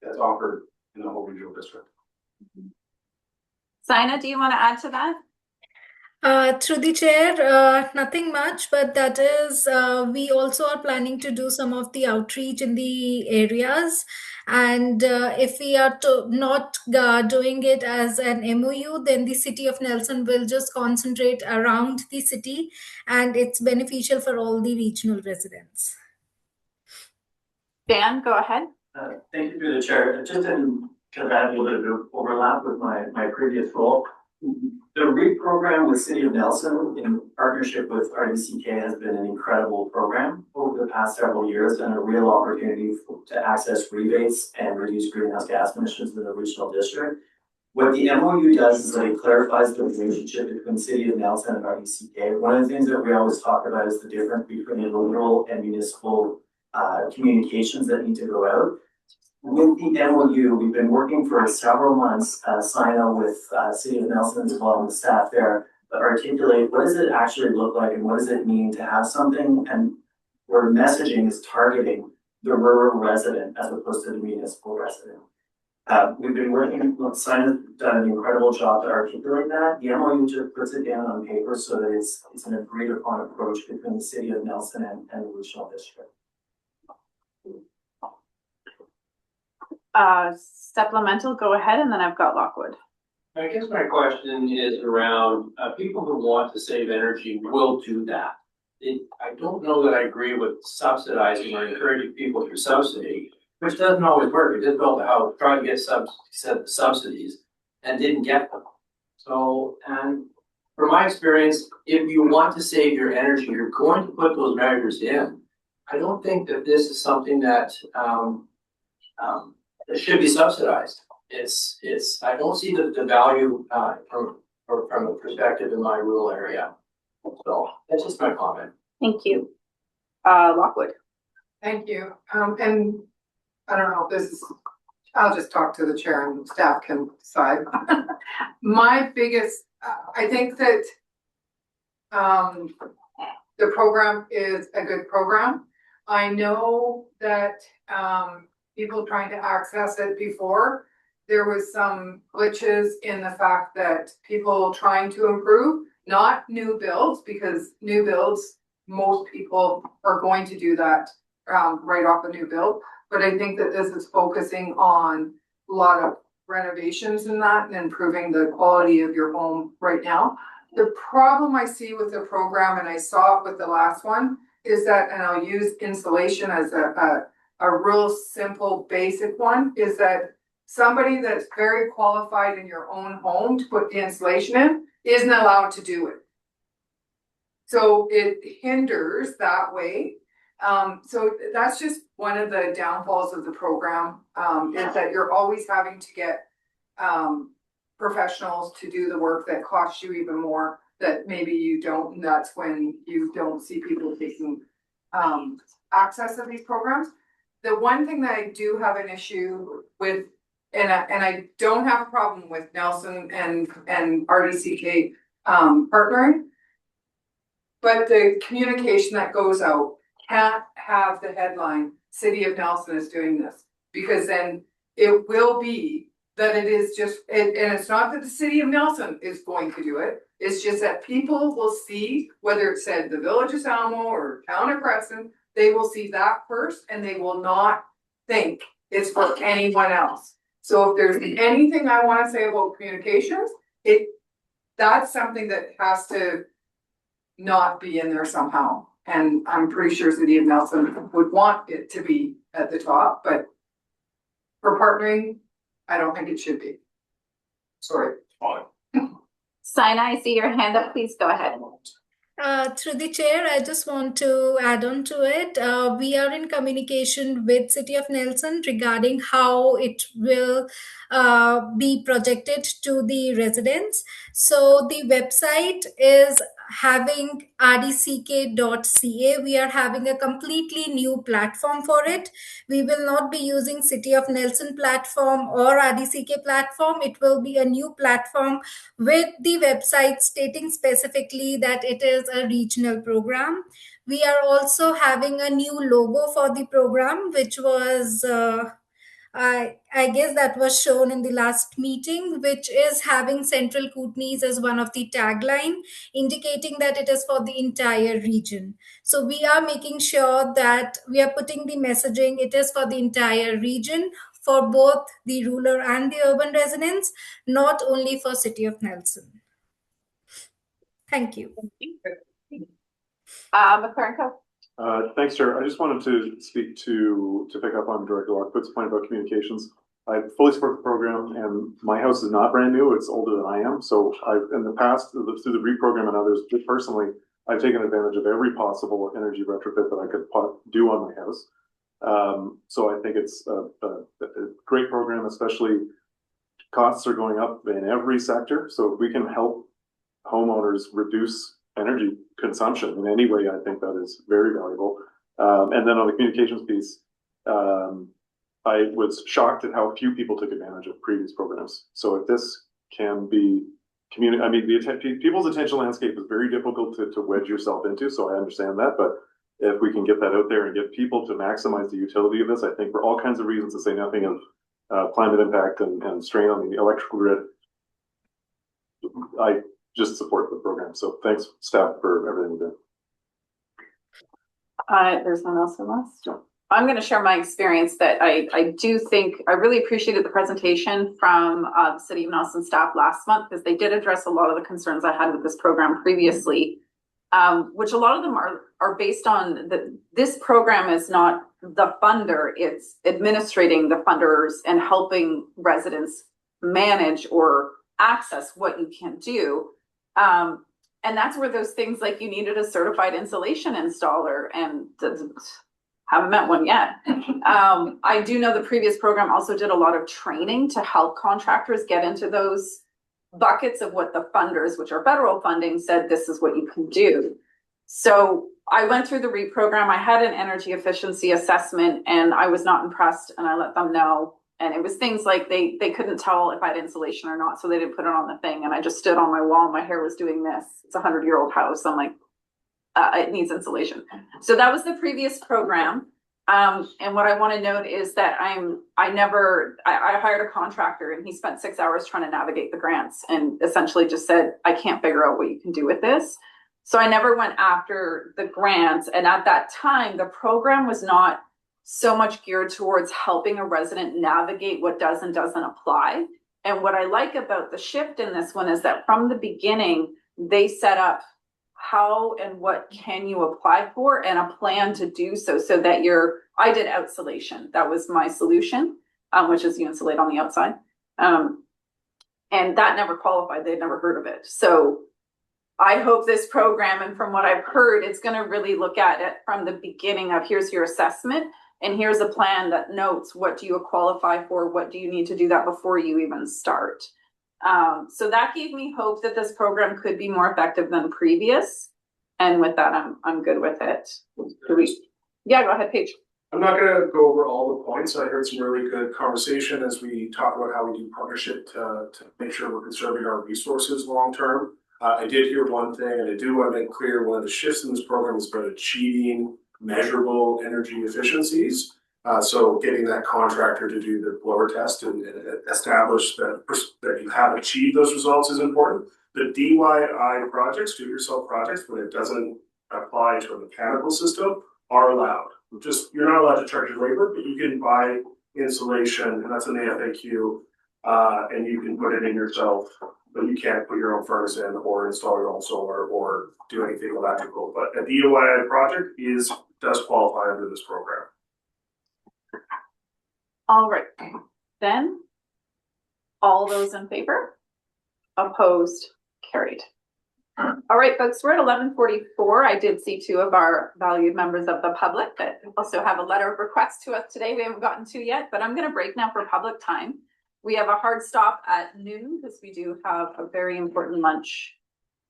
That's offered in the whole regional district. Sina, do you want to add to that? Through the chair, nothing much, but that is, we also are planning to do some of the outreach in the areas. And if we are not doing it as an MOU, then the city of Nelson will just concentrate around the city, and it's beneficial for all the regional residents. Dan, go ahead. Thank you through the chair. Just in kind of add a little bit of overlap with my previous role. The REAP program with City of Nelson in partnership with RDCK has been an incredible program over the past several years and a real opportunity to access rebates and reduce greenhouse gas emissions in the regional district. What the MOU does is that it clarifies the relationship between City of Nelson and RDCK. One of the things that we always talk about is the difference between the rural and municipal communications that need to go out. With the MOU, we've been working for several months, Sino with City of Nelson as well and the staff there, to articulate what does it actually look like and what does it mean to have something and where messaging is targeting the rural resident as opposed to the municipal resident. We've been working, Sino's done an incredible job to articulate that. The MOU just puts it down on paper so that it's an agreed upon approach between the City of Nelson and the regional district. Supplemental, go ahead, and then I've got Lockwood. I guess my question is around people who want to save energy will do that. I don't know that I agree with subsidizing or encouraging people through subsidy, which doesn't always work. We just built a house, tried to get subsidies and didn't get them. So, and from my experience, if you want to save your energy, you're going to put those measures in. I don't think that this is something that it should be subsidized. I don't see the value from the perspective in my rural area. So that's just my comment. Thank you. Lockwood. Thank you. And I don't know if this is, I'll just talk to the chair and staff can decide. My biggest, I think that the program is a good program. I know that people trying to access it before, there was some glitches in the fact that people trying to improve, not new builds, because new builds, most people are going to do that right off a new build. But I think that this is focusing on a lot of renovations and that and improving the quality of your home right now. The problem I see with the program, and I saw it with the last one, is that, and I'll use insulation as a real simple basic one, is that somebody that's very qualified in your own home to put the insulation in isn't allowed to do it. So it hinders that way. So that's just one of the downfalls of the program, is that you're always having to get professionals to do the work that costs you even more that maybe you don't, and that's when you don't see people taking access to these programs. The one thing that I do have an issue with, and I don't have a problem with Nelson and RDCK partnering, but the communication that goes out can't have the headline, City of Nelson is doing this, because then it will be that it is just, and it's not that the City of Nelson is going to do it, it's just that people will see, whether it said the Village of Salmo or Town of Crescent, they will see that first and they will not think it's for anyone else. So if there's anything I want to say about communications, that's something that has to not be in there somehow. And I'm pretty sure City of Nelson would want it to be at the top, but for partnering, I don't think it should be. Sorry. Sina, I see your hand up. Please go ahead. Through the chair, I just want to add on to it. We are in communication with City of Nelson regarding how it will be projected to the residents. So the website is having rdck.ca. We are having a completely new platform for it. We will not be using City of Nelson platform or RDCK platform. It will be a new platform with the website stating specifically that it is a regional program. We are also having a new logo for the program, which was I guess that was shown in the last meeting, which is having Central Kootenay as one of the tagline, indicating that it is for the entire region. So we are making sure that we are putting the messaging, it is for the entire region, for both the rural and the urban residents, not only for City of Nelson. Thank you. McClernco. Thanks, Chair. I just wanted to speak to pick up on Director Lockwood's point about communications. I fully support the program, and my house is not brand new. It's older than I am. So in the past, through the REAP program and others, personally, I've taken advantage of every possible energy retrofit that I could do on my house. So I think it's a great program, especially costs are going up in every sector. So if we can help homeowners reduce energy consumption in any way, I think that is very valuable. And then on the communications piece, I was shocked at how few people took advantage of previous programs. So if this can be I mean, people's attention landscape is very difficult to wedge yourself into, so I understand that. But if we can get that out there and get people to maximize the utility of this, I think for all kinds of reasons, to say nothing of climate impact and strain on the electrical grid, I just support the program. So thanks, staff, for everything you did. There's no one else in list. I'm going to share my experience that I do think I really appreciated the presentation from City of Nelson staff last month, because they did address a lot of the concerns I had with this program previously, which a lot of them are based on this program is not the funder, it's administrating the funders and helping residents manage or access what you can do. And that's where those things like you needed a certified insulation installer and haven't met one yet. I do know the previous program also did a lot of training to help contractors get into those buckets of what the funders, which are federal funding, said this is what you can do. So I went through the REAP program. I had an energy efficiency assessment and I was not impressed, and I let them know. And it was things like they couldn't tell if I had insulation or not, so they didn't put it on the thing. And I just stood on my wall, my hair was doing this. It's a 100-year-old house. I'm like, it needs insulation. So that was the previous program. And what I want to note is that I hired a contractor and he spent 6 hours trying to navigate the grants and essentially just said, I can't figure out what you can do with this. So I never went after the grants. And at that time, the program was not so much geared towards helping a resident navigate what does and doesn't apply. And what I like about the shift in this one is that from the beginning, they set up how and what can you apply for and a plan to do so that I did outsolation. That was my solution, which is you insulate on the outside. And that never qualified. They'd never heard of it. So I hope this program, and from what I've heard, it's going to really look at it from the beginning of here's your assessment and here's a plan that notes what do you qualify for, what do you need to do that before you even start. So that gave me hope that this program could be more effective than previous. And with that, I'm good with it. Yeah, go ahead, Paige. I'm not going to go over all the points. I heard some really good conversation as we talk about how we do partnership to make sure we're conserving our resources long term. I did hear one thing, and I do want to make clear one of the shifts in this program is about achieving measurable energy efficiencies. So getting that contractor to do the blower test and establish that you have achieved those results is important. The DIY projects, do-it-yourself projects, when it doesn't apply to a mechanical system, are allowed. You're not allowed to charge your labor, but you can buy insulation, and that's an FAQ. And you can put it in yourself, but you can't put your own furnace in or install your own solar or do anything electrical. But a DIY project does qualify under this program. All right, then, all those in favor? Opposed? Carried. All right, folks, we're at 11:44. I did see two of our valued members of the public that also have a letter of request to us today we haven't gotten to yet, but I'm going to break now for public time. We have a hard stop at noon because we do have a very important lunch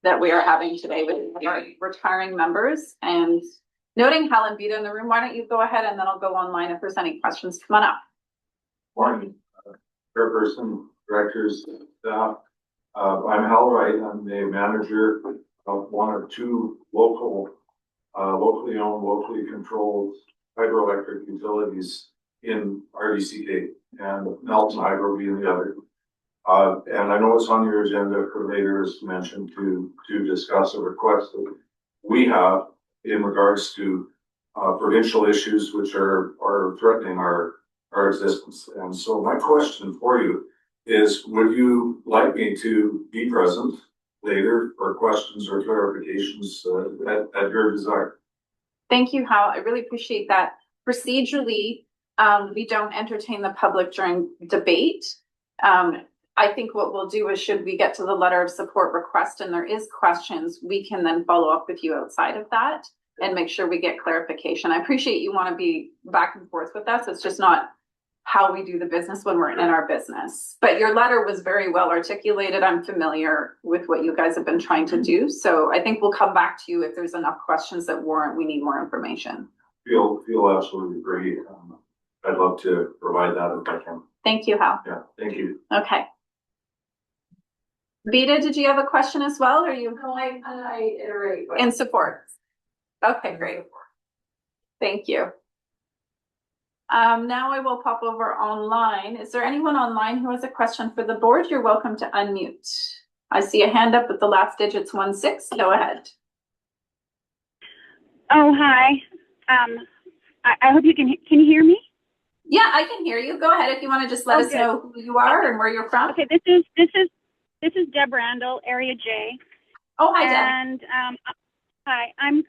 that we are having today with our retiring members. And noting Helen Vita in the room, why don't you go ahead and then I'll go online if there's any questions. Come on up. Morning, chairperson, directors, staff. I'm Hal Wright. I'm the manager of one or two locally owned, locally controlled hydroelectric utilities in RDCK, and Melton Hydro being the other. And I know it's on your agenda for later, as mentioned, to discuss a request that we have in regards to provincial issues which are threatening our existence. And so my question for you is, would you like me to be present later for questions or clarifications at your desire? Thank you, Hal. I really appreciate that. Procedurally, we don't entertain the public during debate. I think what we'll do is, should we get to the letter of support request and there is questions, we can then follow up with you outside of that and make sure we get clarification. I appreciate you want to be back and forth with us. It's just not how we do the business when we're in our business. But your letter was very well articulated. I'm familiar with what you guys have been trying to do. So I think we'll come back to you if there's enough questions that warrant we need more information. Feel absolutely great. I'd love to provide that if I can. Thank you, Hal. Yeah, thank you. Okay. Vita, did you have a question as well? Or you? No, I iterate. In support. Okay, great. Thank you. Now I will pop over online. Is there anyone online who has a question for the board? You're welcome to unmute. I see a hand up with the last digits 16. Go ahead. Oh, hi. I hope you can you hear me? Yeah, I can hear you. Go ahead if you want to just let us know who you are and where you're from. Okay, this is Deb Randall, Area J. Oh, hi, Deb. And hi, I'm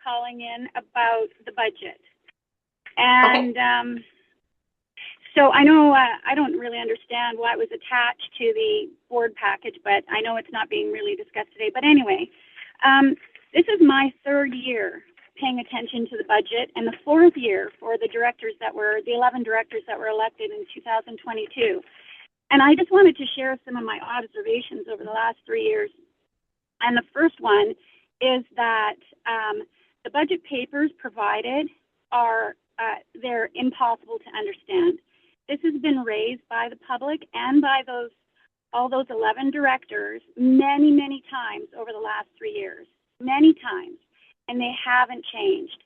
calling in about the budget. And so I know I don't really understand why it was attached to the board package, but I know it's not being really discussed today. But anyway, this is my third year paying attention to the budget and the fourth year for the 11 directors that were elected in 2022. And I just wanted to share some of my observations over the last 3 years. And the first one is that the budget papers provided are they're impossible to understand. This has been raised by the public and by all those 11 directors many times over the last 3 years, many times, and they haven't changed.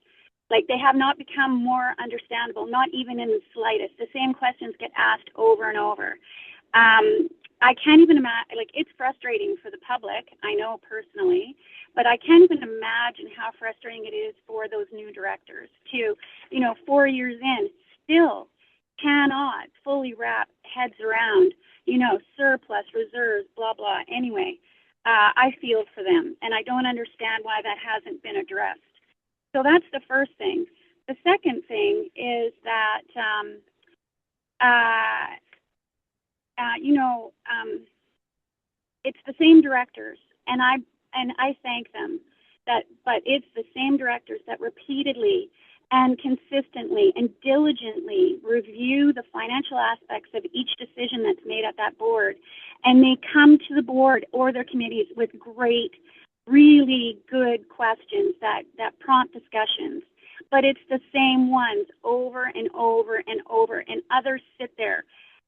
Like, they have not become more understandable, not even in the slightest. The same questions get asked over and over. I can't even imagine, like, it's frustrating for the public, I know personally, but I can't even imagine how frustrating it is for those new directors to, 4 years in, still cannot fully wrap heads around, surplus, reserves, blah, blah. Anyway, I feel for them, and I don't understand why that hasn't been addressed. So that's the first thing. The second thing is that, it's the same directors, and I thank them. But it's the same directors that repeatedly and consistently and diligently review the financial aspects of each decision that's made at that board, and they come to the board or their committees with great, really good questions that prompt discussions. But it's the same ones over and over and over, and others sit there.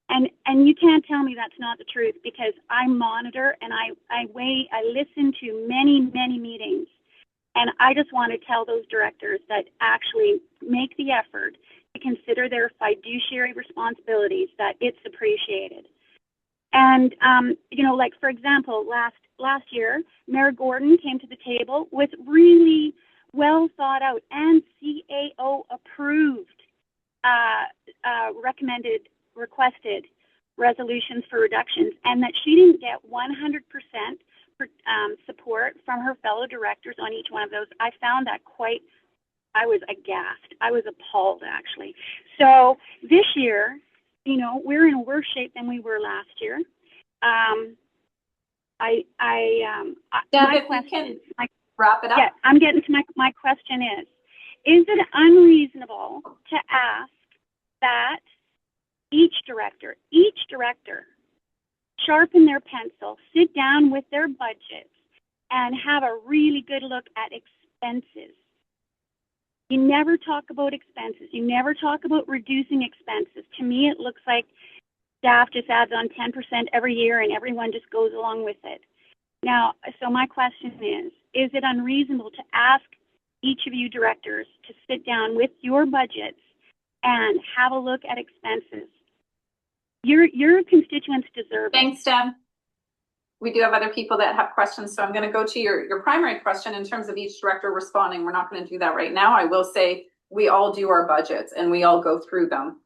And you can't tell me that's not the truth, because I monitor and I listen to many meetings. And I just want to tell those directors that actually make the effort to consider their fiduciary responsibilities, that it's appreciated. And, like, for example, last year, Mayor Gordon came to the table with really well thought out and CAO approved, requested resolutions for reductions, and that she didn't get 100% support from her fellow directors on each one of those. I found that I was aghast. I was appalled, actually. So this year, you know, we're in worse shape than we were last year. My question, wrap it up. Yeah, I'm getting to my question is it unreasonable to ask that each director sharpen their pencil, sit down with their budgets, and have a really good look at expenses? You never talk about expenses. You never talk about reducing expenses. To me, it looks like staff just adds on 10% every year and everyone just goes along with it. Now, so my question is it unreasonable to ask each of you directors to sit down with your budgets and have a look at expenses? Your constituents deserve it. Thanks, Deb. We do have other people that have questions, so I'm going to go to your primary question in terms of each director responding. We're not going to do that right now. I will say we all do our budgets and we all go through them,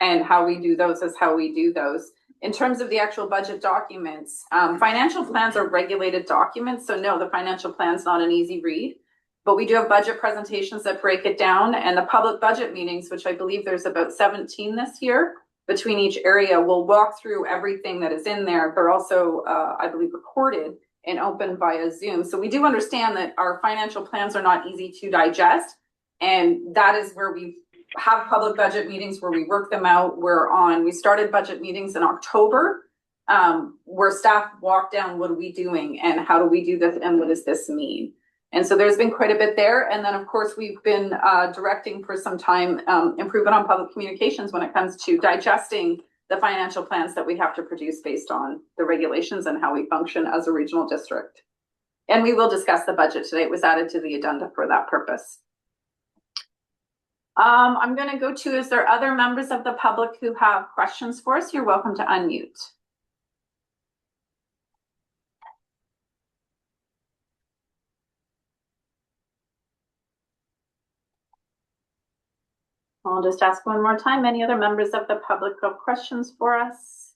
and how we do those is how we do those. In terms of the actual budget documents, financial plans are regulated documents, so no, the financial plan's not an easy read, but we do have budget presentations that break it down, and the public budget meetings, which I believe there's about 17 this year, between each area, we'll walk through everything that is in there. They're also, I believe, recorded and open via Zoom. So we do understand that our financial plans are not easy to digest. And that is where we have public budget meetings where we work them out. We started budget meetings in October, where staff walk down, what are we doing and how do we do this and what does this mean? And so there's been quite a bit there. And then, of course, we've been directing for some time improvement on public communications when it comes to digesting the financial plans that we have to produce based on the regulations and how we function as a regional district. And we will discuss the budget today. It was added to the agenda for that purpose. I'm going to go to, is there other members of the public who have questions for us? You're welcome to unmute. I'll just ask one more time. Any other members of the public have questions for us?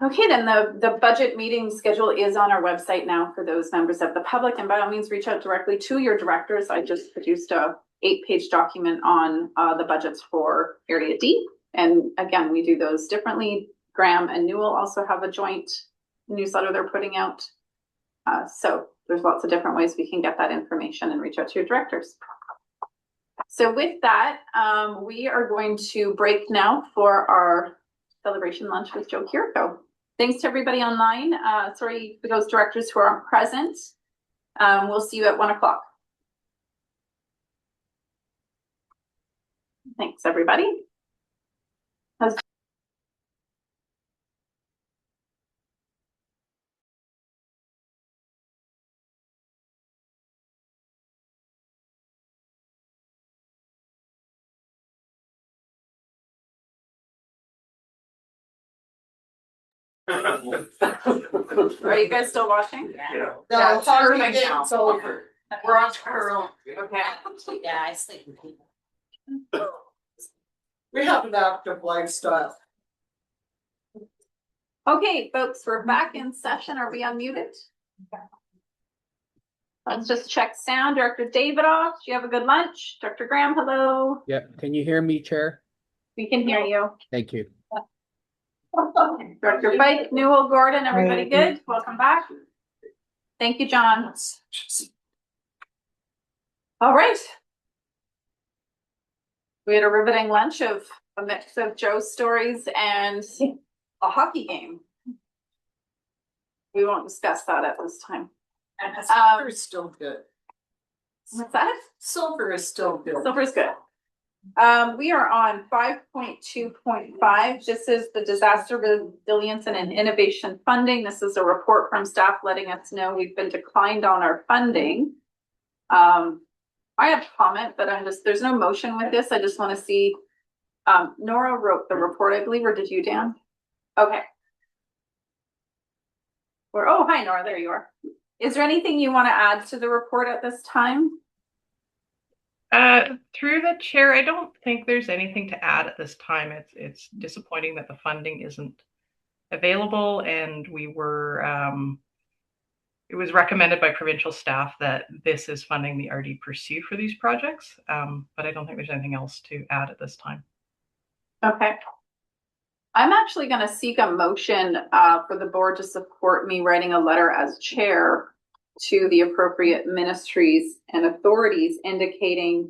Okay, then the budget meeting schedule is on our website now for those members of the public, and by all means reach out directly to your directors. I just produced a 8-page document on the budgets for Area D, and again, we do those differently. Graham and Newell also have a joint newsletter they're putting out. So there's lots of different ways we can get that information and reach out to your directors. So with that, we are going to break now for our celebration lunch with Joe Kirko. Thanks to everybody online. Sorry for those directors who aren't present. We'll see you at 1 o'clock. Thanks, everybody. Are you guys still watching? Yeah. No, it's hurting now. It's over. We're on Curl. Okay. Yeah, I sleep with people. We have an active lifestyle. Okay, folks, we're back in session. Are we unmuted? Let's just check sound. Director Davidoff, do you have a good lunch? Director Graham, hello. Yeah, can you hear me, Chair? We can hear you. Thank you. Director Pike, Newell, Gordon, everybody good? Welcome back. Thank you, John. All right. We had a riveting lunch of a mix of Joe stories and a hockey game. We won't discuss that at this time. And silver is still good. What's that? Silver is still good. Silver is good. We are on 5.2.5. This is the Disaster Resilience and Innovation Funding. This is a report from staff letting us know we've been declined on our funding. I have a comment, but there's no motion with this. I just want to see. Nora wrote the report, I believe, or did you, Dan? Okay. Oh, hi, Nora. There you are. Is there anything you want to add to the report at this time? Through the chair, I don't think there's anything to add at this time. It's disappointing that the funding isn't available, and it was recommended by provincial staff that this is funding the RD Pursue for these projects, but I don't think there's anything else to add at this time. Okay. I'm actually going to seek a motion for the board to support me writing a letter as chair to the appropriate ministries and authorities indicating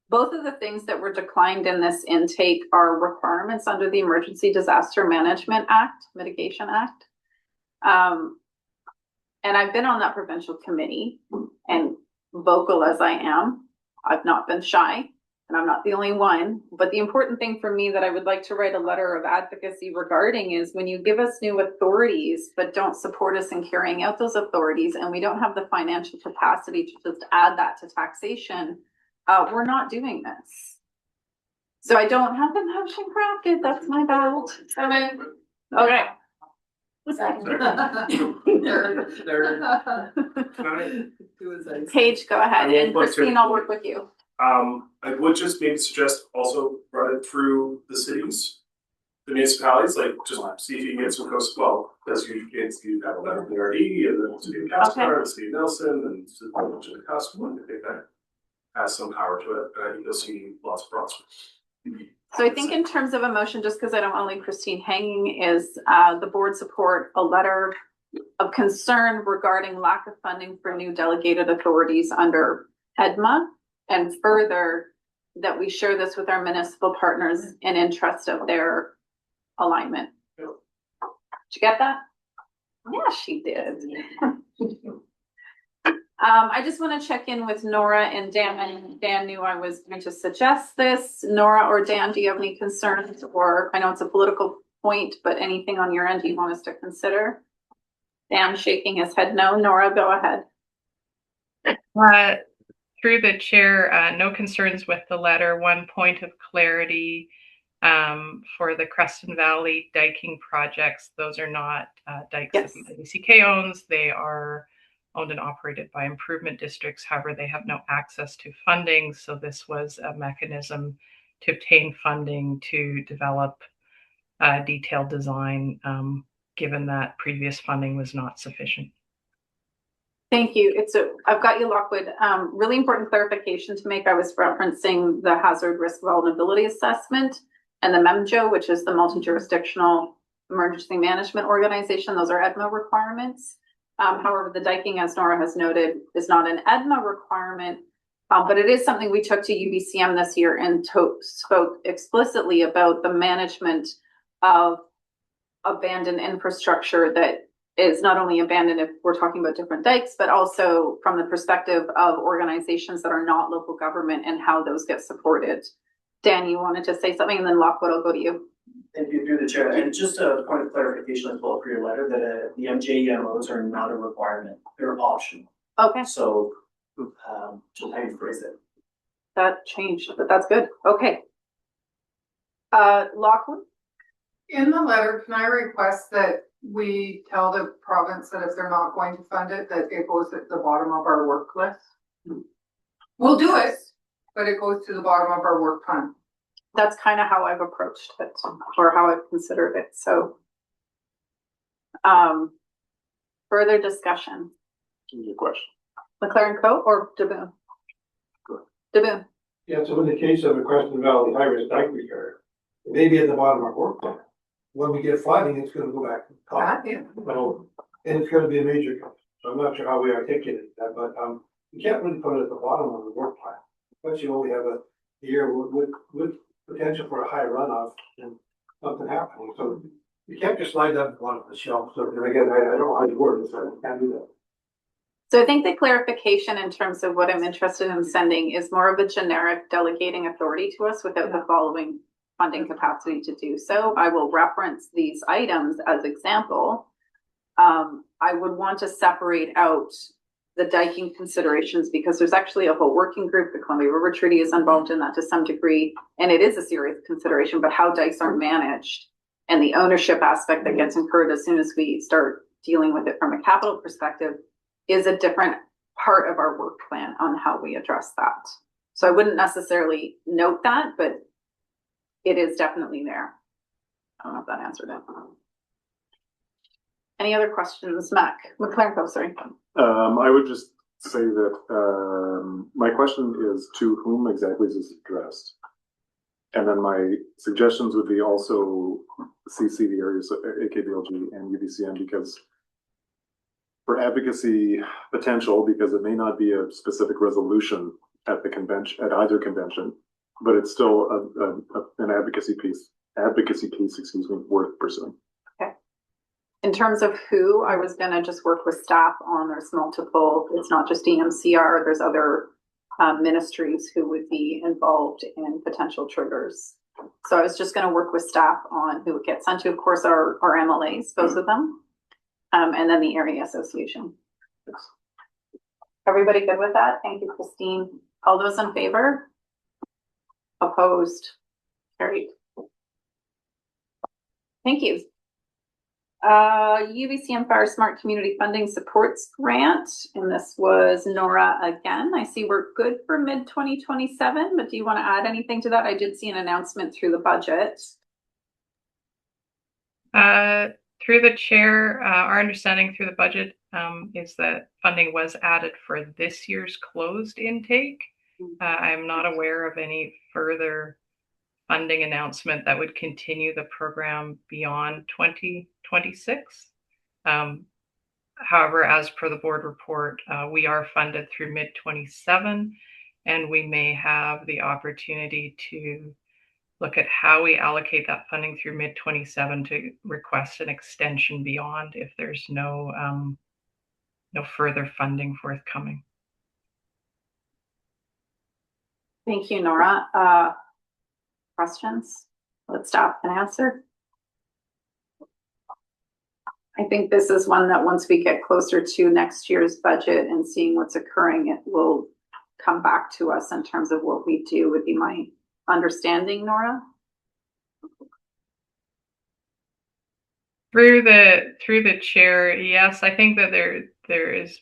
both of the things that were declined in this intake are requirements under the Emergency Disaster Management Act, Mitigation Act. And I've been on that provincial committee, and vocal as I am, I've not been shy, and I'm not the only one. But the important thing for me that I would like to write a letter of advocacy regarding is when you give us new authorities, but don't support us in carrying out those authorities, and we don't have the financial capacity to just add that to taxation, we're not doing this. So I don't have the motion crafted. That's my bad. Okay. Paige, go ahead, and Christine, I'll work with you. I would just maybe suggest also run it through the cities, the municipalities, like just see if you can get some coast well, because you have a letter from the RD and then the city of Casper, the city of Nelson, and a bunch of the customer, and I think that has some power to it, and I think you'll see lots of prospects. So I think in terms of a motion, just because I don't want to leave Christine hanging, is the board support a letter of concern regarding lack of funding for new delegated authorities under EDMA, and further that we share this with our municipal partners in interest of their alignment. Did you get that? Yeah, she did. I just want to check in with Nora and Dan. And Dan knew I was going to suggest this. Nora or Dan, do you have any concerns? Or I know it's a political point, but anything on your end you want us to consider? Dan shaking his head no. Nora, go ahead. Through the chair, no concerns with the letter. One point of clarity for the Creston Valley diking projects. Those are not dikes that the WCK owns. They are owned and operated by improvement districts. However, they have no access to funding. So this was a mechanism to obtain funding to develop a detailed design, given that previous funding was not sufficient. Thank you. I've got you, Lockwood. Really important clarification to make. I was referencing the hazard risk vulnerability assessment and the MEMJO, which is the multi-jurisdictional emergency management organization. Those are EDMA requirements. However, the diking, as Nora has noted, is not an EDMA requirement, but it is something we took to UBCM this year and spoke explicitly about the management of abandoned infrastructure that is not only abandoned if we're talking about different dikes, but also from the perspective of organizations that are not local government and how those get supported. Dan, you wanted to say something, and then Lockwood, I'll go to you. Thank you, through the chair. And just a point of clarification as well for your letter, that the MJEMOs are not a requirement, they're optional. Okay. So, just how you phrase it. That changed, but that's good. Okay. Lockwood? In the letter, can I request that we tell the province that if they're not going to fund it, that it goes at the bottom of our work list? We'll do it, but it goes to the bottom of our work plan. That's kind of how I've approached it, or how I've considered it. So, further discussion. Good question. McLaren Co. or DeBoon? DeBoon. Yeah, so in the case of a Creston Valley high-risk dike repair, it may be at the bottom of our work plan. When we get flooding, it's gonna go back to the top. And it's gonna be a major cost. So I'm not sure how we articulate that, but you can't really put it at the bottom of the work plan. Especially when we have a year with potential for a high runoff and something happening. So you can't just slide that one off the shelf. So again, I don't know how you word it, so I can't do that. So I think the clarification in terms of what I'm interested in sending is more of a generic delegating authority to us without the following funding capacity to do so. I will reference these items as example. I would want to separate out the diking considerations because there's actually a whole working group. The Columbia River Treaty is involved in that to some degree, and it is a serious consideration, but how dikes are managed and the ownership aspect that gets incurred as soon as we start dealing with it from a capital perspective is a different part of our work plan on how we address that. So I wouldn't necessarily note that, but it is definitely there. I don't know if that answered it. Any other questions, McLaren? Sorry. I would just say that my question is to whom exactly is this addressed? And then my suggestions would be also CC the areas of AKBLG and UBCM, because for advocacy potential, because it may not be a specific resolution at the convention, at either convention, but it's still an advocacy piece, worth pursuing. Okay. In terms of who, I was gonna just work with staff on, there's multiple, it's not just DMCR, there's other ministries who would be involved in potential triggers. So I was just gonna work with staff on who it gets sent to, of course, our MLAs, both of them, and then the area association. Everybody good with that? Thank you, Christine. All those in favor? Opposed? Carried. Thank you. UBCM Fire Smart Community Funding Supports Grant, and this was Nora again. I see we're good for mid-2027, but do you want to add anything to that? I did see an announcement through the budget. Through the chair, our understanding through the budget is that funding was added for this year's closed intake. I'm not aware of any further funding announcement that would continue the program beyond 2026. However, as per the board report, we are funded through mid-27, and we may have the opportunity to look at how we allocate that funding through mid-27 to request an extension beyond if there's no further funding forthcoming. Thank you, Nora. Questions? Let's stop and answer. I think this is one that once we get closer to next year's budget and seeing what's occurring, it will come back to us in terms of what we do, would be my understanding, Nora. Through the chair, yes, I think that there is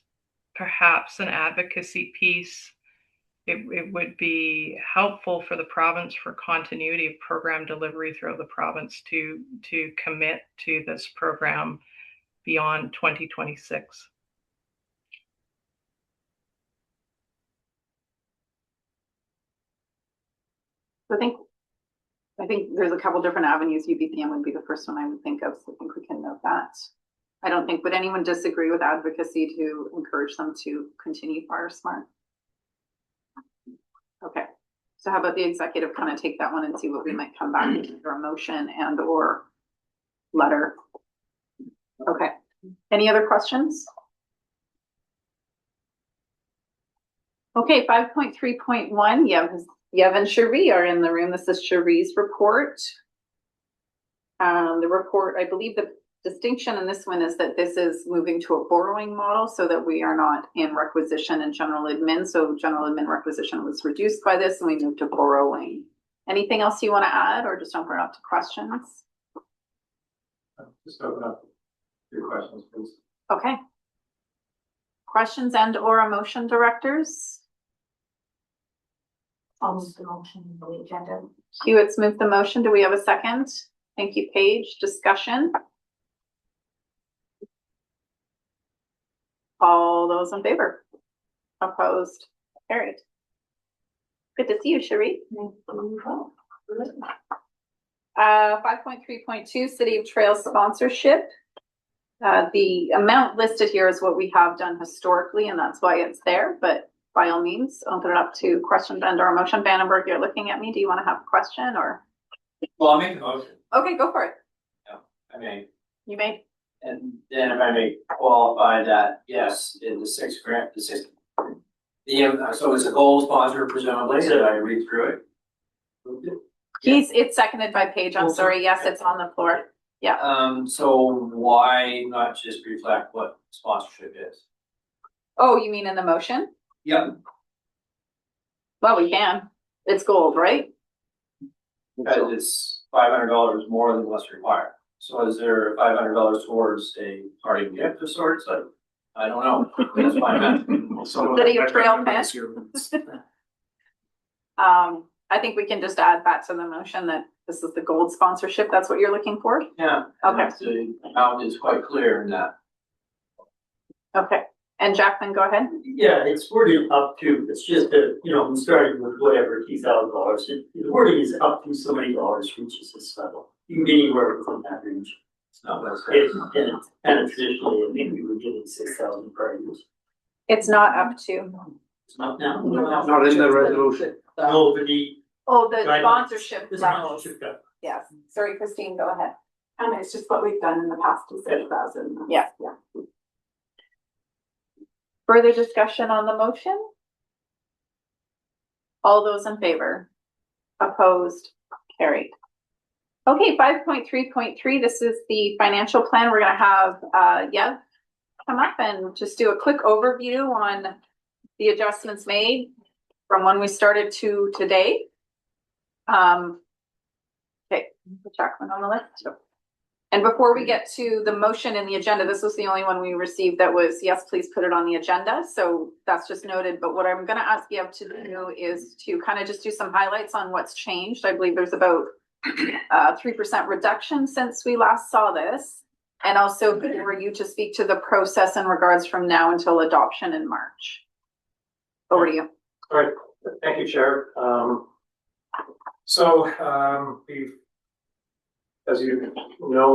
perhaps an advocacy piece. It would be helpful for the province for continuity of program delivery throughout the province to commit to this program beyond 2026. I think there's a couple different avenues. UBCM would be the first one I would think of, so I think we can note that. Would anyone disagree with advocacy to encourage them to continue Fire Smart? Okay, so how about the executive kind of take that one and see what we might come back with either a motion and or letter. Okay, any other questions? Okay, 5.3.1, Yev and Cherie are in the room. This is Cherie's report. The report, I believe the distinction in this one is that this is moving to a borrowing model so that we are not in requisition and general admin. So general admin requisition was reduced by this and we moved to borrowing. Anything else you want to add or just open it up to questions? Just open up your questions, please. Okay. Questions and or a motion, directors? I'll move the motion in the agenda. Hewitt's moved the motion. Do we have a second? Thank you, Paige. Discussion? All those in favor? Opposed? Carried. Good to see you, Cherie. 5.3.2, City of Trails sponsorship. The amount listed here is what we have done historically, and that's why it's there. But by all means, open it up to question and or motion. Vandenberg, you're looking at me. Do you want to have a question or? Well, I'll make the motion. Okay, go for it. Yeah, I may. You may. And then if I may qualify that, yes, in the sixth grant, so it's a gold sponsor presumably, did I read through it? It's seconded by Paige. I'm sorry. Yes, it's on the floor. Yeah. So why not just reflect what sponsorship is? Oh, you mean in the motion? Yep. Well, we can. It's gold, right? Because it's $500 more than what's required. So is there $500 towards a party gift of sorts? I don't know. That's my math. City of Trail Pet. I think we can just add that to the motion that this is the gold sponsorship. That's what you're looking for? Yeah. Okay. The amount is quite clear in that. Okay. And Jacqueline, go ahead. Yeah, it's worded up to, it's just that, you know, we started with whatever, $2,000. The wording is up to so many dollars reaches this level. You can get anywhere within that range. It's not less. And traditionally, I think we were getting 6,000 prior years. It's not up to. It's not now. Not in the resolution. No, but the. The guidelines. sponsorship The levels. sponsorship, yeah. Yes. Sorry, Christine, go ahead. It's just what we've done in the past to 6,000. Yeah. Further discussion on the motion? All those in favor? Opposed? Carried. Okay, 5.3.3, this is the financial plan. We're gonna have Yev come up and just do a quick overview on the adjustments made from when we started to today. Okay, put Jacqueline on the list. And before we get to the motion and the agenda, this was the only one we received that was, yes, please put it on the agenda. So that's just noted. But what I'm going to ask you to do is to kind of just do some highlights on what's changed. I believe there's about 3% reduction since we last saw this. And also for you to speak to the process in regards from now until adoption in March. Over to you. All right, thank you, Chair. We've, as you know,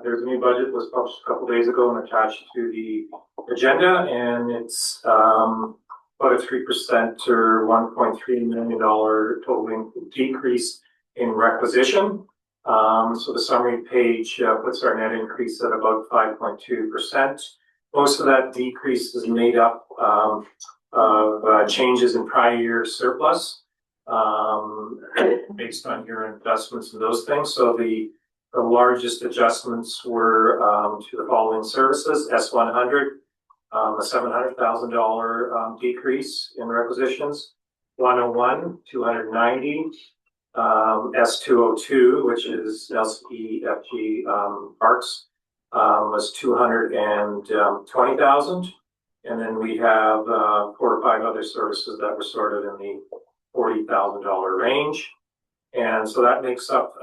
there's a new budget was published a couple days ago and attached to the agenda, and it's about a 3% or $1.3 million totaling decrease in requisition. So the summary page puts our net increase at about 5.2%. Most of that decrease is made up of changes in prior year surplus based on your investments and those things. So the largest adjustments were to the following services: S100, a $700,000 decrease in requisitions; 101, 290, S202, which is LCEFG Parks, was 220,000. And then we have 4 or 5 other services that were sort of in the $40,000 range. And so that makes up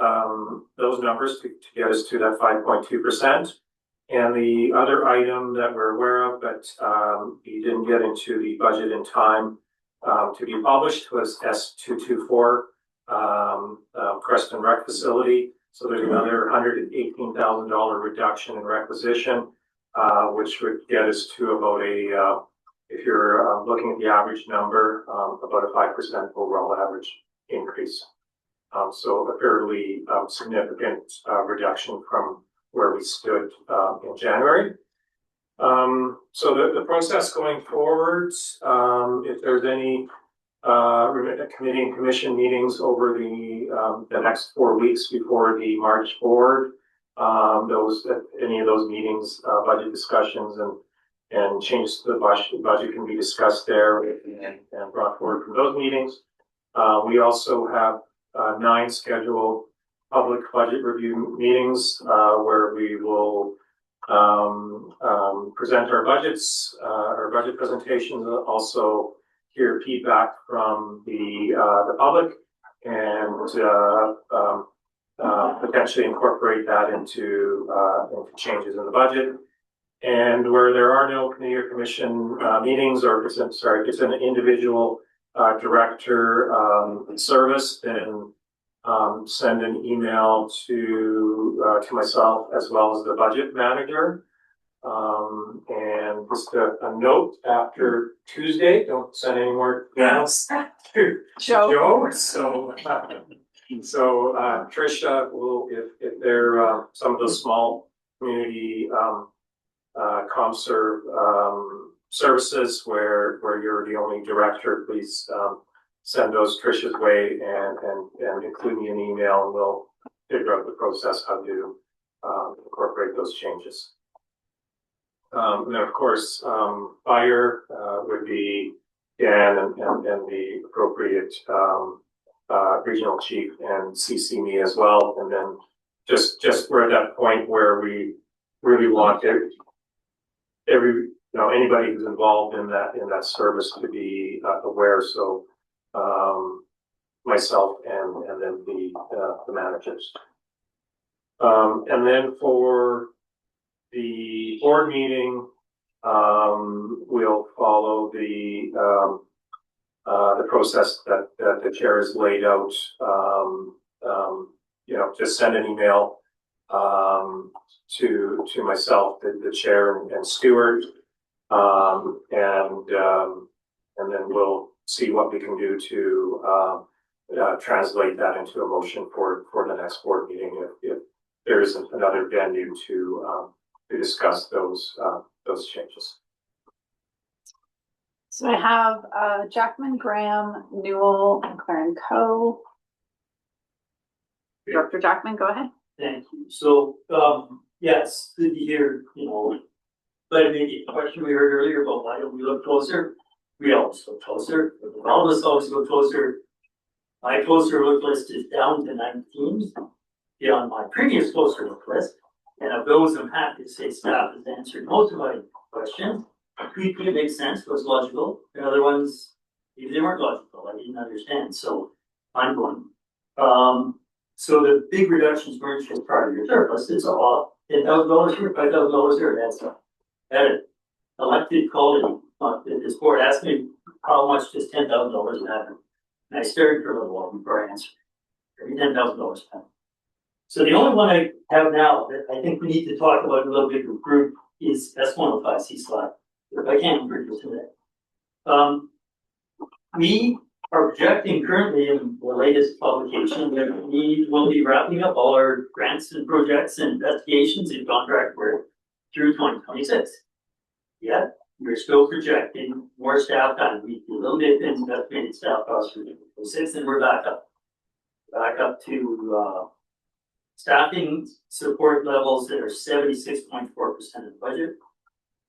those numbers to get us to that 5.2%. And the other item that we're aware of, but we didn't get into the budget in time to be published, was S224, Preston Rec Facility. So there's another $118,000 reduction in requisition, which would get us to about if you're looking at the average number, about a 5% overall average increase. So a fairly significant reduction from where we stood in January. So the process going forward, if there's any committee and commission meetings over the next 4 weeks before the March board, any of those meetings, budget discussions and changes to the budget can be discussed there and brought forward from those meetings. We also have 9 scheduled public budget review meetings where we will present our budgets, our budget presentations, also hear feedback from the public, and potentially incorporate that into changes in the budget. And where there are no committee or commission meetings, or if it's an individual director service, then send an email to myself as well as the budget manager. And just a note, after Tuesday, don't send any more emails to Joe. So Tricia will, if there some of those small community ComServe services where you're the only director, please send those Tricia's way and include me in the email, and we'll figure out the process how to incorporate those changes. And then of course, fire would be Dan and the appropriate regional chief, and CC me as well. And then just we're at that point where we really want anybody who's involved in that service to be aware. So myself and then the managers. And then for the board meeting, we'll follow the process that the chair has laid out. Just send an email to myself, the chair and Stuart, and then we'll see what we can do to translate that into a motion for the next board meeting if there isn't another venue to discuss those changes. So I have Jackman, Graham, Newell, and Claren Co. Dr. Jackman, go ahead. Thank you. So, yes, good to hear, but maybe a question we heard earlier about why don't we look closer? We always look closer. All of us always look closer. My closer look list is down to 19, beyond my previous closer look list. And of those, I'm happy to say staff has answered most of my questions. Tweet makes sense, was logical. The other ones, maybe they weren't logical. I didn't understand. So I'm going. So the big reductions weren't just part of your surplus. It's all $10,000 here, $5,000 here. That's edit. Elected quality. This board asked me how much does $10,000 matter, and I stared for a little while before I answered. Every $10,000 matter. So the only one I have now that I think we need to talk about in a little bigger group is S105 C-slot. If I can't bring it today. We are projecting currently in the latest publication that we will be wrapping up all our grants and projects and investigations and contract work through 2026. Yet, we're still projecting more staff time. We do a little bit in estimated staff costs for 2026, and we're back up to staffing support levels that are 76.4% of the budget.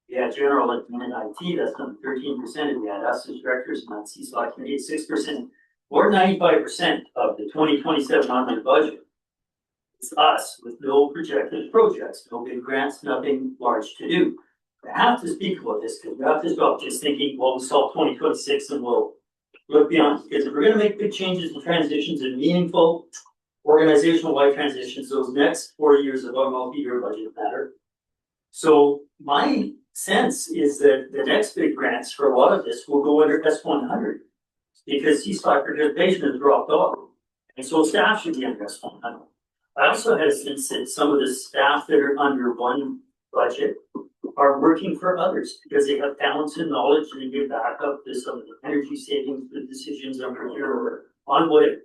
We had general admin and IT, that's another 13%, and we had us as directors, and that's CSOC committee, 6%. More than 95% of the 2027 on budget is us with no projected projects, no big grants, nothing large to do. I have to speak about this because we have to stop just thinking, well, we solve 2026 and we'll look beyond. Because if we're going to make big changes and transitions and meaningful organizational-wide transitions, those next 4 years of our multi-year budget matter. So my sense is that the next big grants for a lot of this will go under S100 because C-SPOT participation has dropped off. And so staff should be under S100. I also had a sense that some of the staff that are under one budget are working for others because they have talents and knowledge and they give back up to some of the energy savings, the decisions on procurement, on whatever.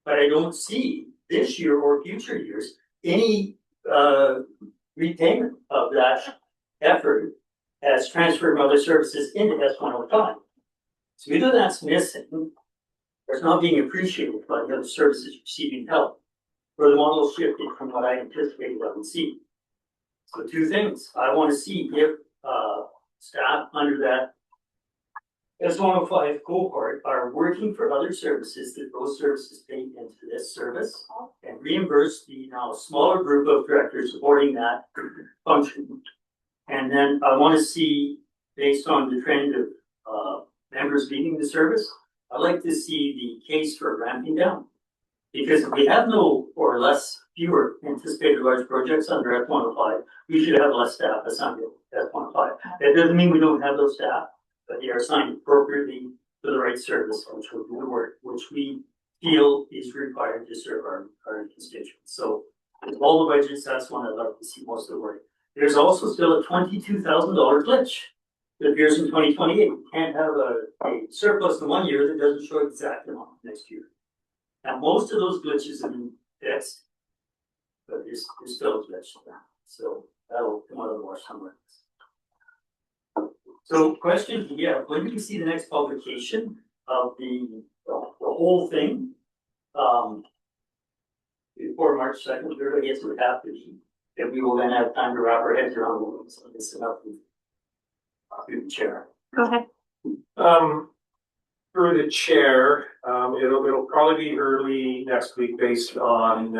But I don't see this year or future years any repayment of that effort as transfer of other services into S105. So either that's missing or it's not being appreciated by the other services receiving help, or the model shifted from what I anticipated I would see. So two things. I want to see if staff under that S105 cohort are working for other services that those services pay into this service and reimburse the now smaller group of directors supporting that function. And then I want to see, based on the trend of members leaving the service, I'd like to see the case for ramping down. Because if we have no or less, fewer anticipated large projects under F105, we should have less staff assigned to F105. That doesn't mean we don't have those staff, but they are assigned appropriately to the right service, which will do the work, which we feel is required to serve our constituents. So with all the budgets, that's one I'd love to see most of the work. There's also still a $22,000 glitch that appears in 2028. You can't have a surplus in 1 year that doesn't show exact amount next year. Now, most of those glitches have been fixed, but there's still a glitch there. So that'll come out of the wash somewhere. So question, when do we see the next publication of the whole thing? Before March 2nd, I guess it would have to be. And we will then have time to wrap our heads around this enough through the chair. Go ahead. Through the chair, it'll probably be early next week based on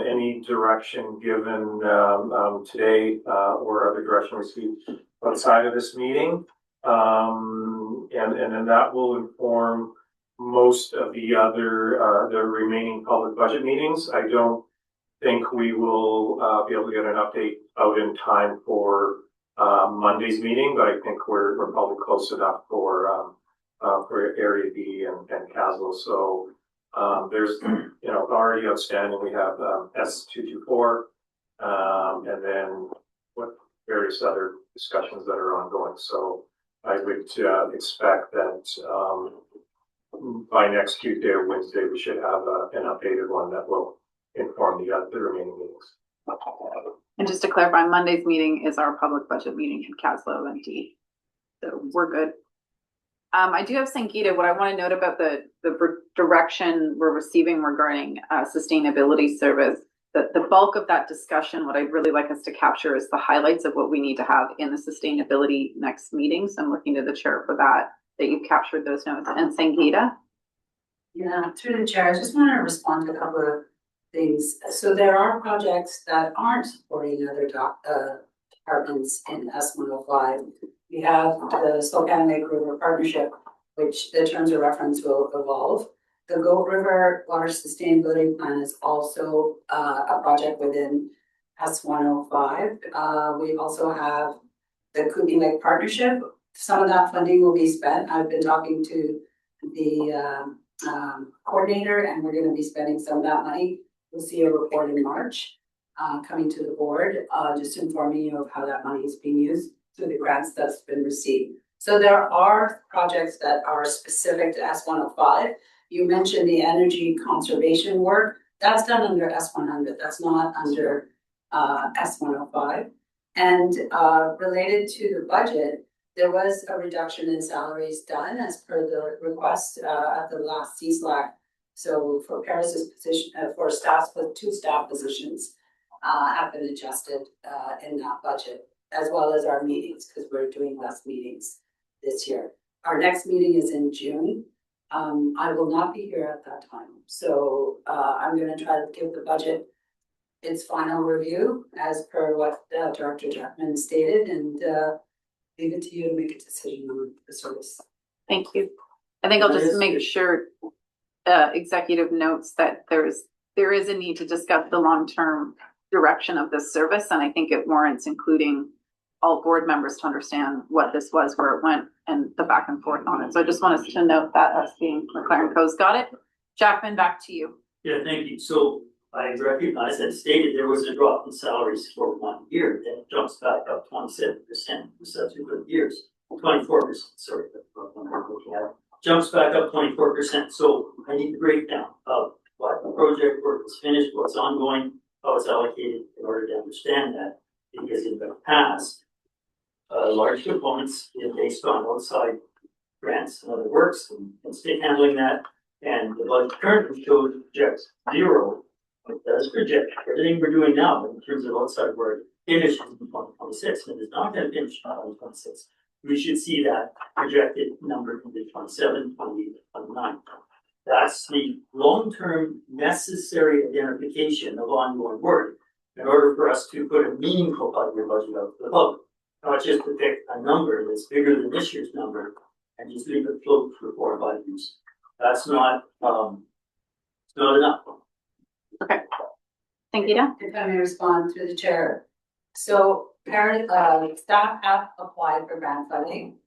any direction given today or other direction received outside of this meeting. And then that will inform most of the other, the remaining public budget meetings. I don't think we will, be able to get an update out in time for, Monday's meeting, but I think we're probably close enough for Area B and Castle. So, there's, already outstanding, we have, S224, and then what various other discussions that are ongoing. So I would, expect that, by next Tuesday or Wednesday, we should have an updated one that will inform the remaining meetings. And just to clarify, Monday's meeting is our public budget meeting in Caslo and D. So we're good. I do have Sangeeta. What I want to note about the direction we're receiving regarding sustainability service, the bulk of that discussion, what I'd really like us to capture is the highlights of what we need to have in the sustainability next meeting. So I'm looking to the chair for that you've captured those notes. And Sangeeta? Yeah, through the chair, I just want to respond to a couple of things. So there are projects that aren't supporting other departments in S105. We have the Spokane Lake River Partnership, which the terms of reference will evolve. The Goat River Water Sustainability Plan is also a project within S105. We also have the Kootenay Lake Partnership. Some of that funding will be spent. I've been talking to the coordinator, and we're going to be spending some of that money. We'll see a report in March coming to the board, just informing you of how that money is being used through the grants that's been received. So there are projects that are specific to S105. You mentioned the energy conservation work. That's done under S100. That's not under S105. And related to the budget, there was a reduction in salaries done as per the request at the last CSLAC. So for Paris's position, for staff, with 2 staff positions have been adjusted in that budget, as well as our meetings, because we're doing less meetings this year. Our next meeting is in June. I will not be here at that time. So I'm going to try to give the budget its final review as per what Director Jackman stated, and leave it to you to make a decision on the service. Thank you. I think I'll just make sure executive notes that there is a need to discuss the long-term direction of this service, and I think it warrants including all board members to understand what this was, where it went, and the back and forth on it. So I just want us to note that as being McLaren Co's got it. Jackman, back to you. Yeah, thank you. So I recognize that stated there was a drop in salaries for 1 year, then it jumps back up 27% for subsequent years. 24%, sorry, jumps back up 24%. So I need the breakdown of what the project work is finished, what's ongoing, how it's allocated in order to understand that. Because in the past, large components based on outside grants and other works and state handling that. And the budget currently shows projects 0. It does project everything we're doing now in terms of outside work finishes in 2026, and it's not going to finish in 2026. We should see that projected number into 27, 28, 29. That's the long-term necessary identification of ongoing work in order for us to put a meaningful budget out to the public. Not just to pick a number that's bigger than this year's number and just leave it float for 4 or 5 years. That's not, it's not enough. Okay. Sangeeta? If I may respond through the chair. So staff have applied for grant funding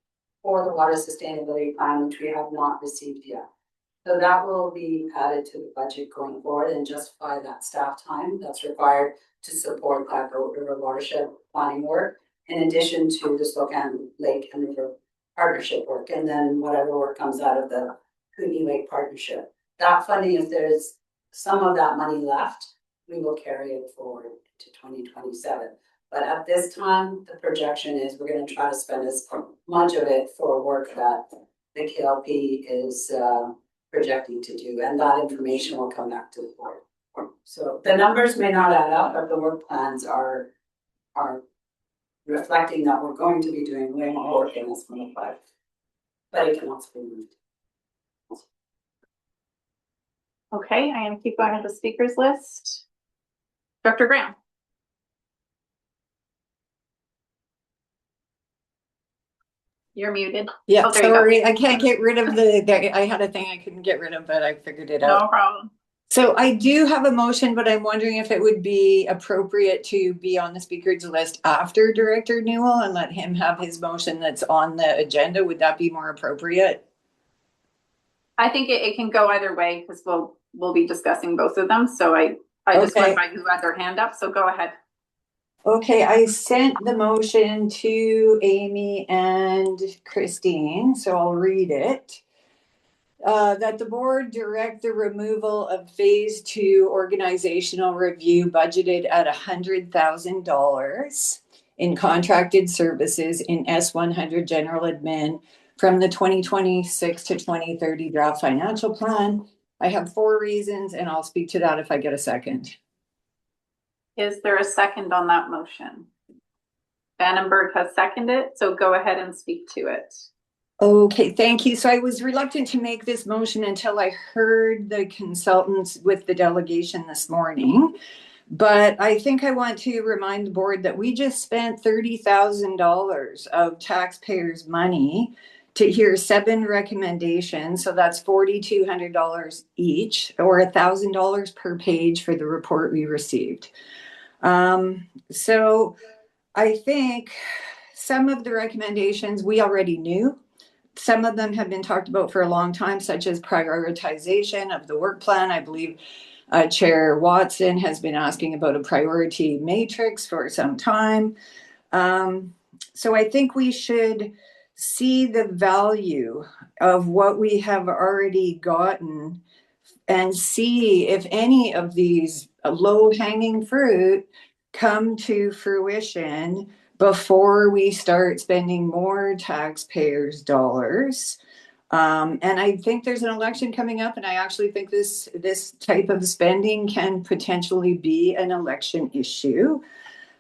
for the water sustainability plan, which we have not received yet. So that will be added to the budget going forward and justify that staff time that's required to support that Goat River watershed planning work, in addition to the Spokane Lake and River partnership work, and then whatever work comes out of the Kootenay Lake partnership. That funding, if there's some of that money left, we will carry it forward to 2027. But at this time, the projection is we're going to try to spend as much of it for work that the KLP is projecting to do, and that information will come back to the board. So the numbers may not add up, but the work plans are reflecting that we're going to be doing way more work in this 105, but it can also be moved. Okay, I am keep going with the speakers list. Dr. Graham. You're muted. Yeah, Oh, there you go. sorry, I can't get rid of I had a thing I couldn't get rid of, but I figured it out. No problem. So I do have a motion, but I'm wondering if it would be appropriate to be on the speakers list after Director Newell and let him have his motion that's on the agenda. Would that be more appropriate? I think it can go either way because we'll be discussing both of them. So I just went by who had their hand up. So go ahead. Okay, I sent the motion to Amy and Christine, so I'll read it. That the board direct the removal of phase 2 organizational review budgeted at $100,000 in contracted services in S100 general admin from the 2026 to 2030 draft financial plan. I have 4 reasons and I'll speak to that if I get a second. Is there a second on that motion? Vandenberg has seconded, so go ahead and speak to it. Okay, thank you. So I was reluctant to make this motion until I heard the consultants with the delegation this morning. But I think I want to remind the board that we just spent $30,000 of taxpayers' money to hear 7 recommendations. So that's $4,200 each, or $1,000 per page for the report we received. So I think some of the recommendations we already knew. Some of them have been talked about for a long time, such as prioritization of the work plan. I believe Chair Watson has been asking about a priority matrix for some time. So I think we should see the value of what we have already gotten and see if any of these low-hanging fruit come to fruition before we start spending more taxpayers' dollars. And I think there's an election coming up, and I actually think this type of spending can potentially be an election issue.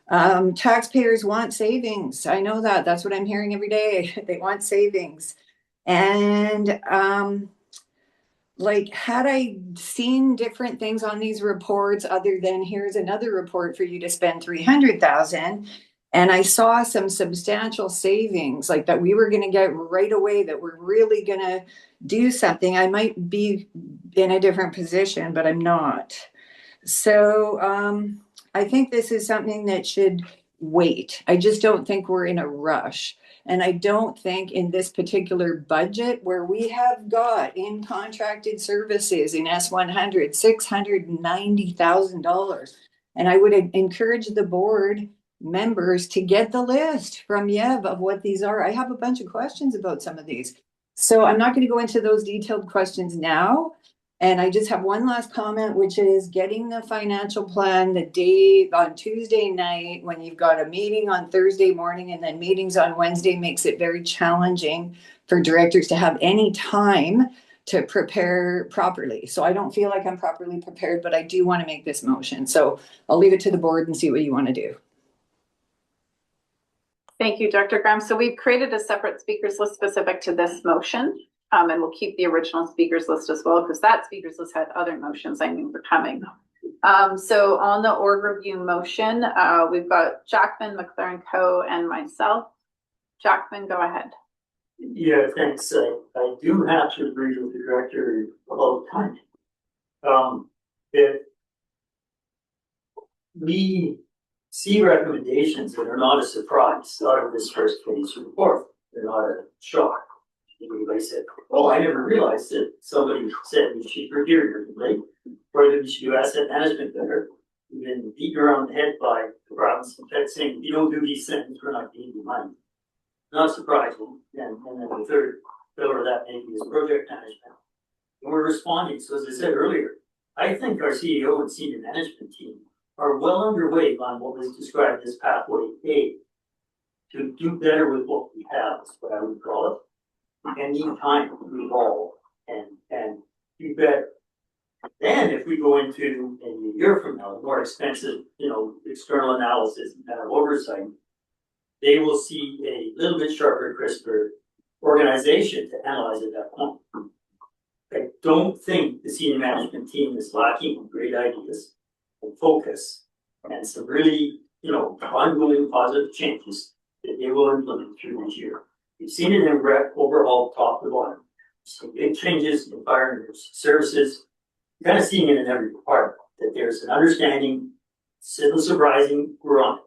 Taxpayers want savings. I know that. That's what I'm hearing every day. They want savings. And had I seen different things on these reports other than here's another report for you to spend $300,000, and I saw some substantial savings like that we were going to get right away, that we're really going to do something, I might be in a different position, but I'm not. So I think this is something that should wait. I just don't think we're in a rush. And I don't think in this particular budget where we have got in contracted services in S100, $690,000. And I would encourage the board members to get the list from Yev of what these are. I have a bunch of questions about some of these. So I'm not going to go into those detailed questions now. And I just have one last comment, which is getting the financial plan the day on Tuesday night when you've got a meeting on Thursday morning and then meetings on Wednesday makes it very challenging for directors to have any time to prepare properly. So I don't feel like I'm properly prepared, but I do want to make this motion. So I'll leave it to the board and see what you want to do. Thank you, Dr. Graham. So we've created a separate speakers list specific to this motion. And we'll keep the original speakers list as well, because that speakers list had other motions I knew were coming. So on the org review motion, we've got Jackman, McLaren Co, and myself. Jackman, go ahead. Yeah, thanks. I do have to agree with the director about timing. If we see recommendations that are not a surprise out of this first phase report, they're not a shock. Everybody said, oh, I never realized that somebody said we should review your complaint, or that we should do asset management better. We've been beaten around the head by the province and Fed saying, if you don't do these things, we're not giving you money. Not surprising. And then the third pillar of that maybe is project management. And we're responding. So as I said earlier, I think our CEO and senior management team are well underway on what was described as pathway A, to do better with what we have, is what I would call it. And need time to evolve and do better. Then if we go into maybe a year from now, more expensive, external analysis and kind of oversight, they will see a little bit sharper, crisper organization to analyze at that point. I don't think the senior management team is lacking in great ideas and focus and some really, ongoing positive changes that they will implement through this year. You've seen it in overhaul top to bottom. Some big changes in fire and emergency services. You're kind of seeing it in every department, that there's an understanding, citizens are rising, we're on it.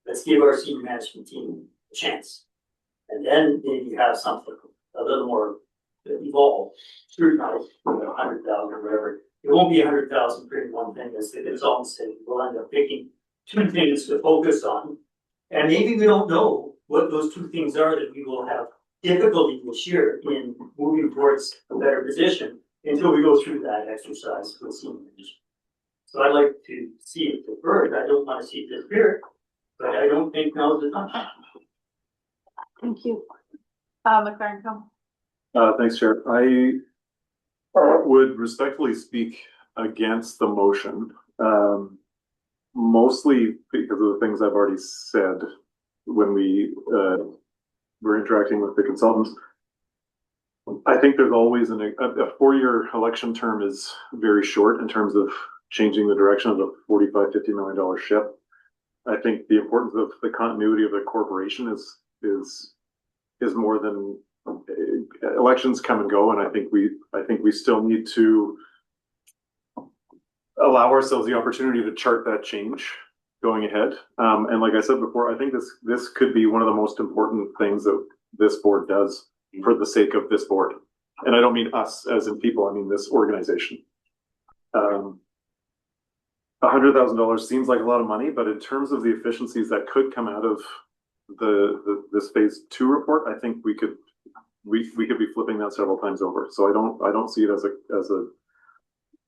Let's give our senior management team a chance. And then maybe you have something a little more evolved, scrutinized, 100,000 or whatever. It won't be 100,000 for one thing, as it's all said. We'll end up picking 2 things to focus on. And maybe we don't know what those 2 things are that we will have difficulty this year in moving towards a better position until we go through that exercise with senior management. So I'd like to see it deferred. I don't want to see it disappear, but I don't think now is the time. Thank you. McLaren, come. Thanks, Chair. I would respectfully speak against the motion, mostly because of the things I've already said when we were interacting with the consultants. I think there's always a 4-year election term is very short in terms of changing the direction of a $45–50 million ship. I think the importance of the continuity of the corporation is more than elections come and go, and I think we still need to allow ourselves the opportunity to chart that change going ahead. And like I said before, I think this could be one of the most important things that this board does for the sake of this board. And I don't mean us as in people, I mean this organization. $100,000 seems like a lot of money, but in terms of the efficiencies that could come out of this phase 2 report, I think we could be flipping that several times over. So I don't see it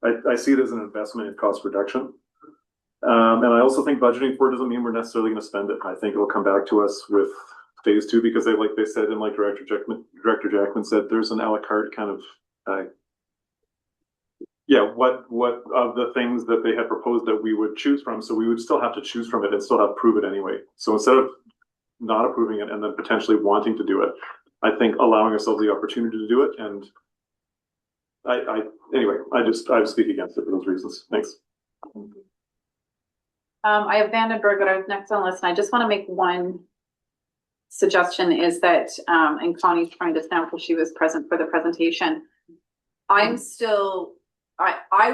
I see it as an investment in cost reduction. And I also think budgeting for it doesn't mean we're necessarily going to spend it. I think it'll come back to us with phase 2 because like they said, and like Director Jackman said, there's an a la carte kind of what of the things that they had proposed that we would choose from. So we would still have to choose from it and still have to prove it anyway. So instead of not approving it and then potentially wanting to do it, I think allowing ourselves the opportunity to do it. And I speak against it for those reasons. Thanks. I have Vandenberg that I was next on the list, and I just want to make one suggestion is that, and Connie's trying to stand because she was present for the presentation. I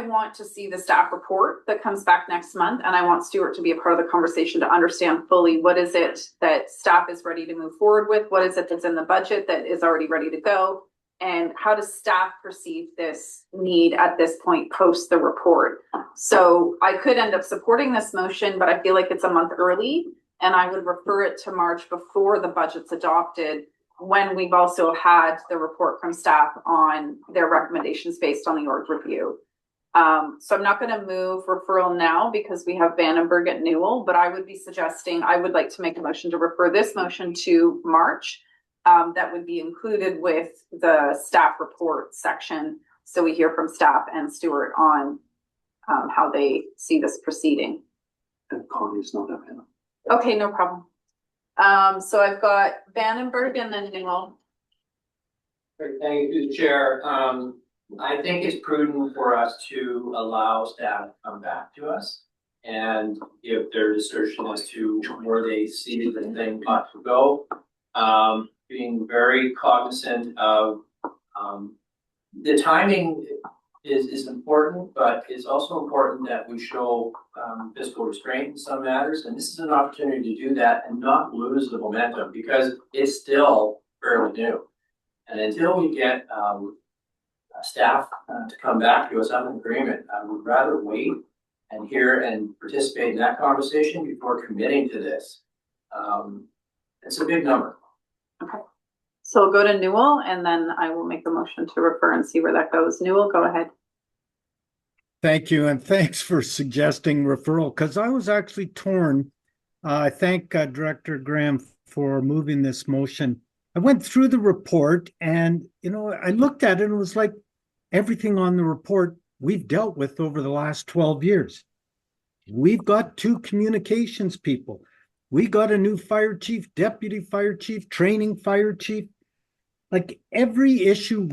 want to see the staff report that comes back next month, and I want Stuart to be a part of the conversation to understand fully what is it that staff is ready to move forward with, what is it that's in the budget that is already ready to go, and how does staff perceive this need at this point post the report. So I could end up supporting this motion, but I feel like it's a month early, and I would refer it to March before the budget's adopted, when we've also had the report from staff on their recommendations based on the org review. So I'm not going to move referral now because we have Vandenberg at Newell, but I would be suggesting, I would like to make a motion to refer this motion to March. That would be included with the staff report section. So we hear from staff and Stuart on how they see this proceeding. And Connie's not available. Okay, no problem. So I've got Vandenberg and then Newell. Great, thank you, Chair. I think it's prudent for us to allow staff to come back to us and give their assertion as to where they see the thing ought to go. Being very cognizant of the timing is important, but it's also important that we show fiscal restraint in some matters. And this is an opportunity to do that and not lose the momentum because it's still fairly new. And until we get staff to come back to us on an agreement, I would rather wait and hear and participate in that conversation before committing to this. It's a big number. Okay. So we'll go to Newell and then I will make a motion to refer and see where that goes. Newell, go ahead. Thank you. And thanks for suggesting referral because I was actually torn. I thank Director Graham for moving this motion. I went through the report and, I looked at it and it was like everything on the report we've dealt with over the last 12 years. We've got 2 communications people. We got a new fire chief, deputy fire chief, training fire chief. Like every issue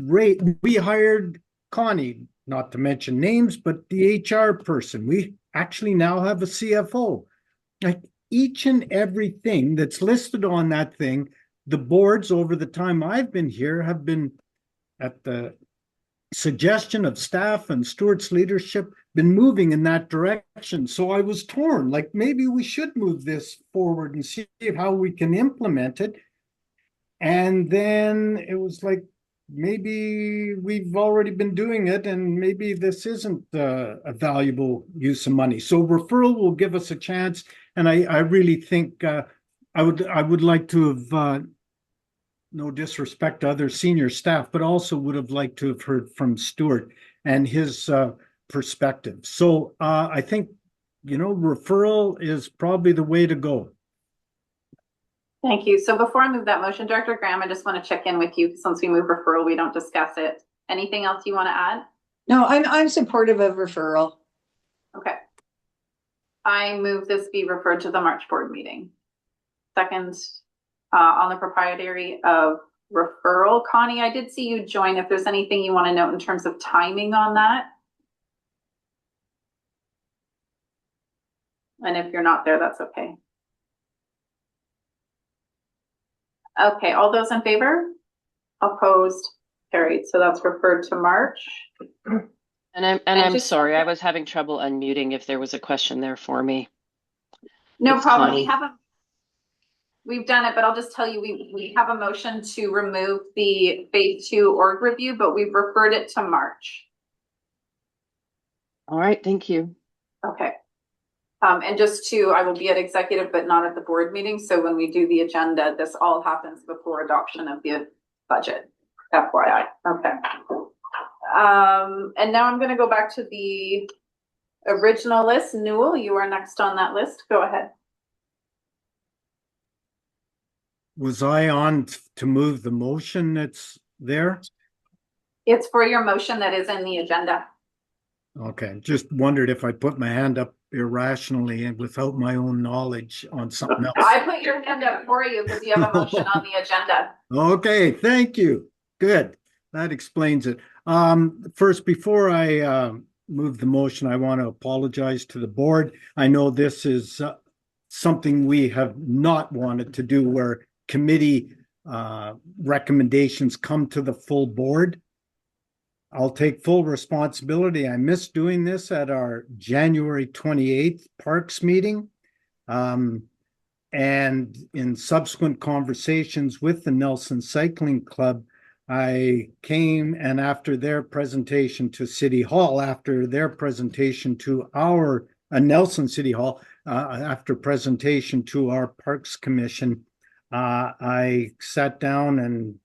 we hired Connie, not to mention names, but the HR person. We actually now have a CFO. Like each and everything that's listed on that thing, the boards over the time I've been here have been, at the suggestion of staff and Stuart's leadership, been moving in that direction. So I was torn, like maybe we should move this forward and see how we can implement it. And then it was like, maybe we've already been doing it and maybe this isn't a valuable use of money. So referral will give us a chance. And I really think I would like to have, no disrespect to other senior staff, but also would have liked to have heard from Stuart and his perspective. So I think, referral is probably the way to go. Thank you. So before I move that motion, Director Graham, I just want to check in with you. Since we move referral, we don't discuss it. Anything else you want to add? No, I'm supportive of referral. Okay. I move this be referred to the March board meeting. Second, on the proprietary of referral, Connie, I did see you join. If there's anything you want to note in terms of timing on that. And if you're not there, that's okay. Okay, all those in favor? Opposed? Carried. So that's referred to March. And I'm sorry, I was having trouble unmuting if there was a question there for me. No It's problem. Connie. We've done it, but I'll just tell you, we have a motion to remove the phase 2 org review, but we've referred it to March. All right, thank you. Okay. And I will be at executive, but not at the board meeting. So when we do the agenda, this all happens before adoption of the budget, FYI. Okay. And now I'm going to go back to the original list. Newell, you are next on that list. Go ahead. Was I on to move the motion that's there? It's for your motion that is in the agenda. Okay, just wondered if I put my hand up irrationally and without my own knowledge on something else. I put your hand up for you because you have a motion on the agenda. Okay, thank you. Good. That explains it. First, before I move the motion, I want to apologize to the board. I know this is something we have not wanted to do, where committee recommendations come to the full board. I'll take full responsibility. I missed doing this at our January 28th Parks meeting. And in subsequent conversations with the Nelson Cycling Club, I came, and after their presentation to City Hall, after their presentation to our Nelson City Hall, after presentation to our Parks Commission, I sat down and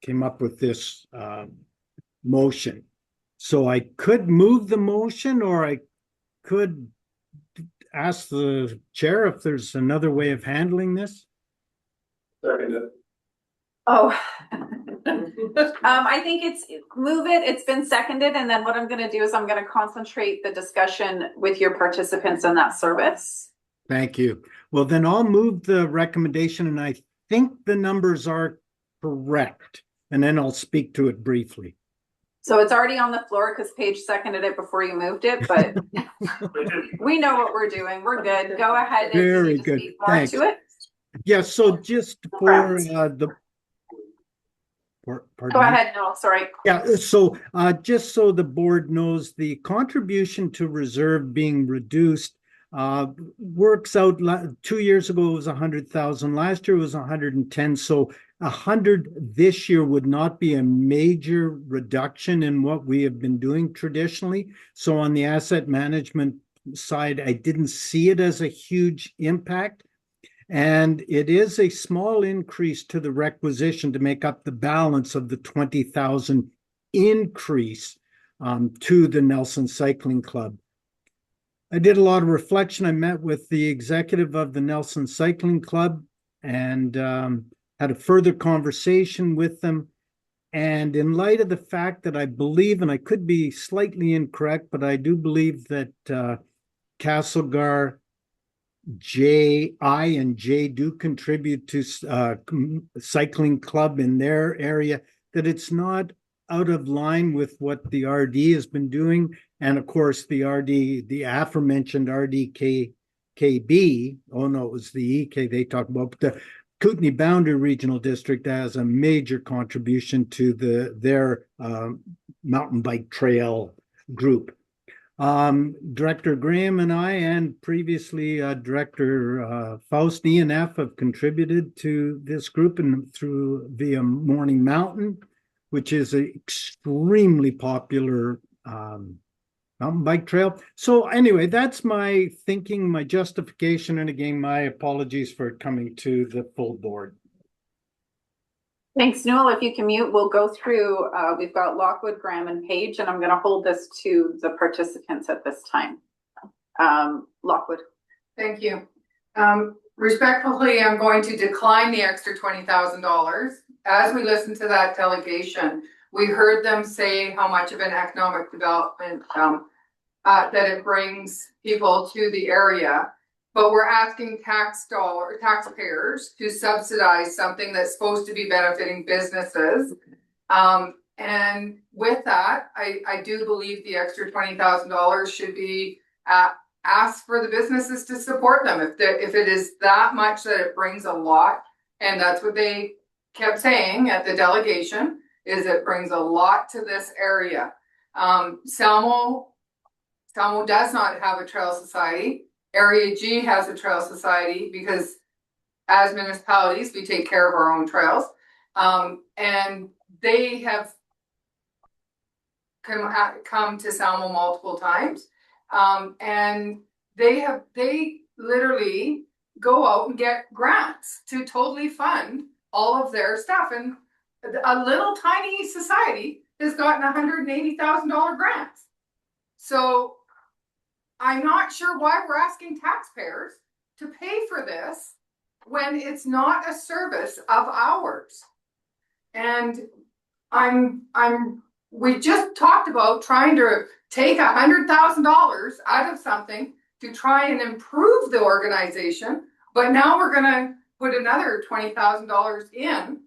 came up with this motion. So I could move the motion, or I could ask the chair if there's another way of handling this. Second. Oh, I think it's move it. It's been seconded. And then what I'm going to do is I'm going to concentrate the discussion with your participants in that service. Thank you. Well, then I'll move the recommendation, and I think the numbers are correct. And then I'll speak to it briefly. So it's already on the floor because Paige seconded it before you moved it, but we know what we're doing. We're good. Go ahead and very good. Speak more Thanks. to it. Yeah, so just for Go ahead, no, sorry. Yeah, so just so the board knows, the contribution to reserve being reduced works out. 2 years ago it was 100,000. Last year it was 110. So 100 this year would not be a major reduction in what we have been doing traditionally. So on the asset management side, I didn't see it as a huge impact. And it is a small increase to the requisition to make up the balance of the 20,000 increase to the Nelson Cycling Club. I did a lot of reflection. I met with the executive of the Nelson Cycling Club and had a further conversation with them. And in light of the fact that I believe, and I could be slightly incorrect, but I do believe that Castlegar, I and J do contribute to cycling club in their area, that it's not out of line with what the RD has been doing. And of course, the RD, the aforementioned RDKB, oh no, it was the EK they talked about, but Kootenay Boundary Regional District as a major contribution to their mountain bike trail group. Director Graham and I, and previously Director Faust, E&F have contributed to this group and through via Morning Mountain, which is an extremely popular mountain bike trail. So anyway, that's my thinking, my justification, and again, my apologies for coming to the full board. Thanks, Newell. If you can mute, we'll go through, we've got Lockwood, Graham, and Page, and I'm going to hold this to the participants at this time. Lockwood. Thank you. Respectfully, I'm going to decline the extra $20,000. As we listened to that delegation, we heard them say how much of an economic development that it brings people to the area. But we're asking taxpayers to subsidize something that's supposed to be benefiting businesses. And with that, I do believe the extra $20,000 should be asked for the businesses to support them. If it is that much that it brings a lot, and that's what they kept saying at the delegation, is it brings a lot to this area. Salmo does not have a trail society. Area G has a trail society because as municipalities, we take care of our own trails. And they have come to Salmo multiple times. And they literally go out and get grants to totally fund all of their stuff. And a little tiny society has gotten $180,000 grants. So I'm not sure why we're asking taxpayers to pay for this when it's not a service of ours. And we just talked about trying to take $100,000 out of something to try and improve the organization, but now we're gonna put another $20,000 in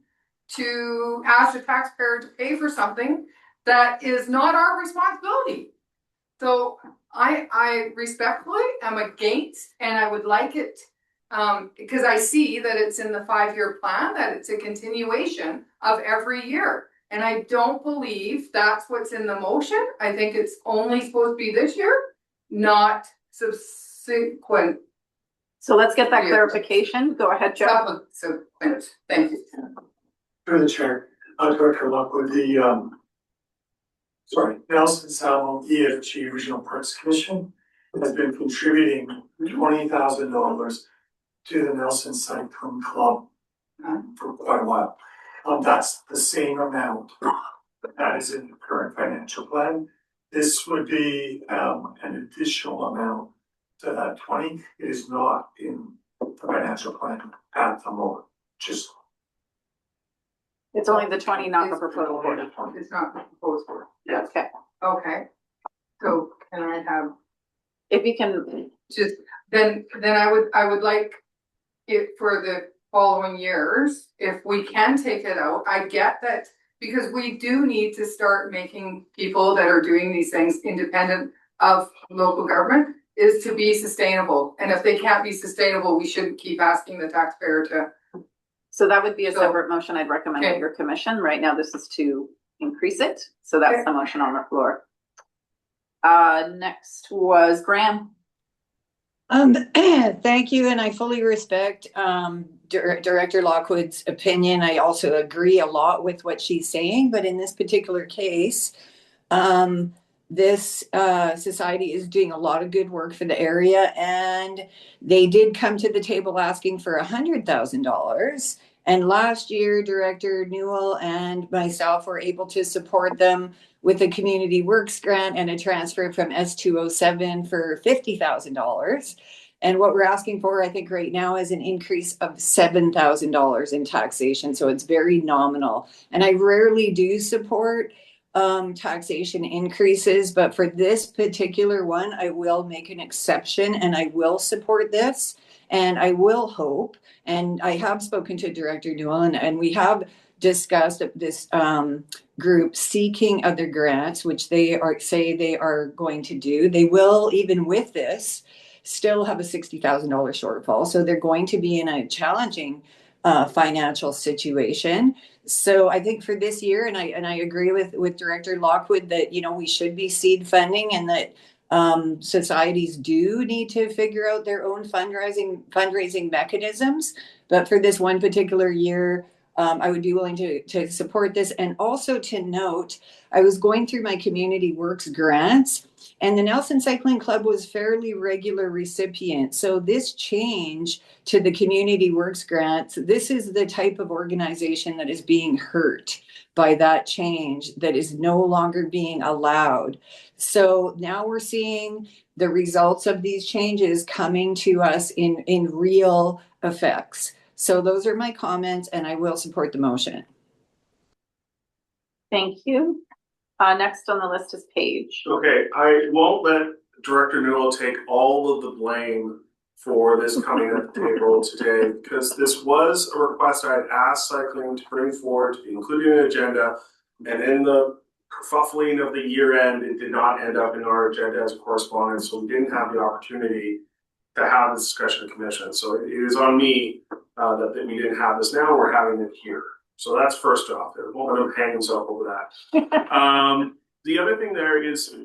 to ask the taxpayer to pay for something that is not our responsibility. So I respectfully am against, and I would like it, because I see that it's in the 5-year plan, that it's a continuation of every year. And I don't believe that's what's in the motion. I think it's only supposed to be this year, not subsequent. So let's get that clarification. Go ahead, Joe. Thank you. Through the chair, Director Lockwood, Nelson Salmo EFG Regional Parks Commission has been contributing $20,000 to the Nelson Cycling Club for quite a while. That's the same amount that is in the current financial plan. This would be an additional amount to that 20. It is not in the financial plan at the moment. It's only the 20, not the proposal. It's not the proposed board. Yeah. Okay. Okay. So can I have? If you can just then I would like it for the following years, if we can take it out. I get that, because we do need to start making people that are doing these things independent of local government, is to be sustainable. And if they can't be sustainable, we shouldn't keep asking the taxpayer to. So that would be a separate motion I'd recommend to your commission. Right now, this is to increase it. So that's the motion on the floor. Next was Graham. Thank you, and I fully respect Director Lockwood's opinion. I also agree a lot with what she's saying, but in this particular case, this society is doing a lot of good work for the area, and they did come to the table asking for $100,000. And last year, Director Newell and myself were able to support them with a community works grant and a transfer from S207 for $50,000. And what we're asking for, I think right now, is an increase of $7,000 in taxation. So it's very nominal. And I rarely do support taxation increases, but for this particular one, I will make an exception and I will support this. And I will hope, and I have spoken to Director Newell, and we have discussed this group seeking other grants, which they say they are going to do. They will, even with this, still have a $60,000 shortfall. So they're going to be in a challenging financial situation. So I think for this year, and I agree with Director Lockwood that, you know, we should be seed funding, and that societies do need to figure out their own fundraising mechanisms. But for this one particular year, I would be willing to support this. And also to note, I was going through my community works grants, and the Nelson Cycling Club was fairly regular recipient. So this change to the community works grants, this is the type of organization that is being hurt by that change, that is no longer being allowed. So now we're seeing the results of these changes coming to us in real effects. So those are my comments, and I will support the motion. Thank you. Next on the list is Paige. Okay, I won't let Director Newell take all of the blame for this coming at the table today, because this was a request I had asked cycling to bring forward to be included in the agenda, and in the kerfuffling of the year end, it did not end up in our agenda as a correspondence, so we didn't have the opportunity to have this discussion in commission. So it is on me that we didn't have this. Now we're having it here. So that's first off. There won't let him hang himself over that. The other thing there is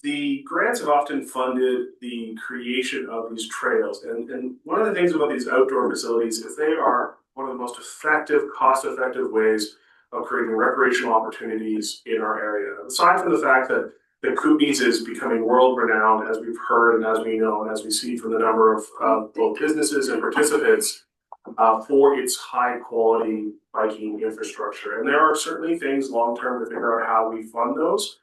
the grants have often funded the creation of these trails. And one of the things about these outdoor facilities is they are one of the most effective, cost-effective ways of creating recreational opportunities in our area. Aside from the fact that the Kootenay is becoming world-renowned, as we've heard and as we know and as we see from the number of both businesses and participants, for its high-quality biking infrastructure. And there are certainly things long-term to figure out how we fund those.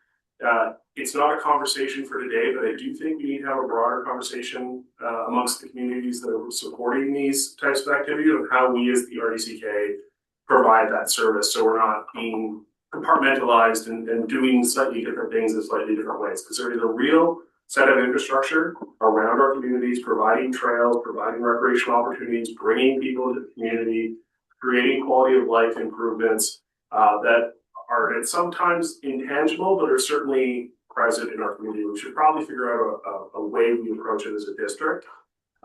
It's not a conversation for today, but I do think we need to have a broader conversation amongst the communities that are supporting these types of activity of how we as the RDCK provide that service, so we're not being compartmentalized and doing slightly different things in slightly different ways. Because there is a real set of infrastructure around our communities, providing trails, providing recreational opportunities, bringing people into the community, creating quality of life improvements that are sometimes intangible, but are certainly present in our community. We should probably figure out a way we approach it as a district.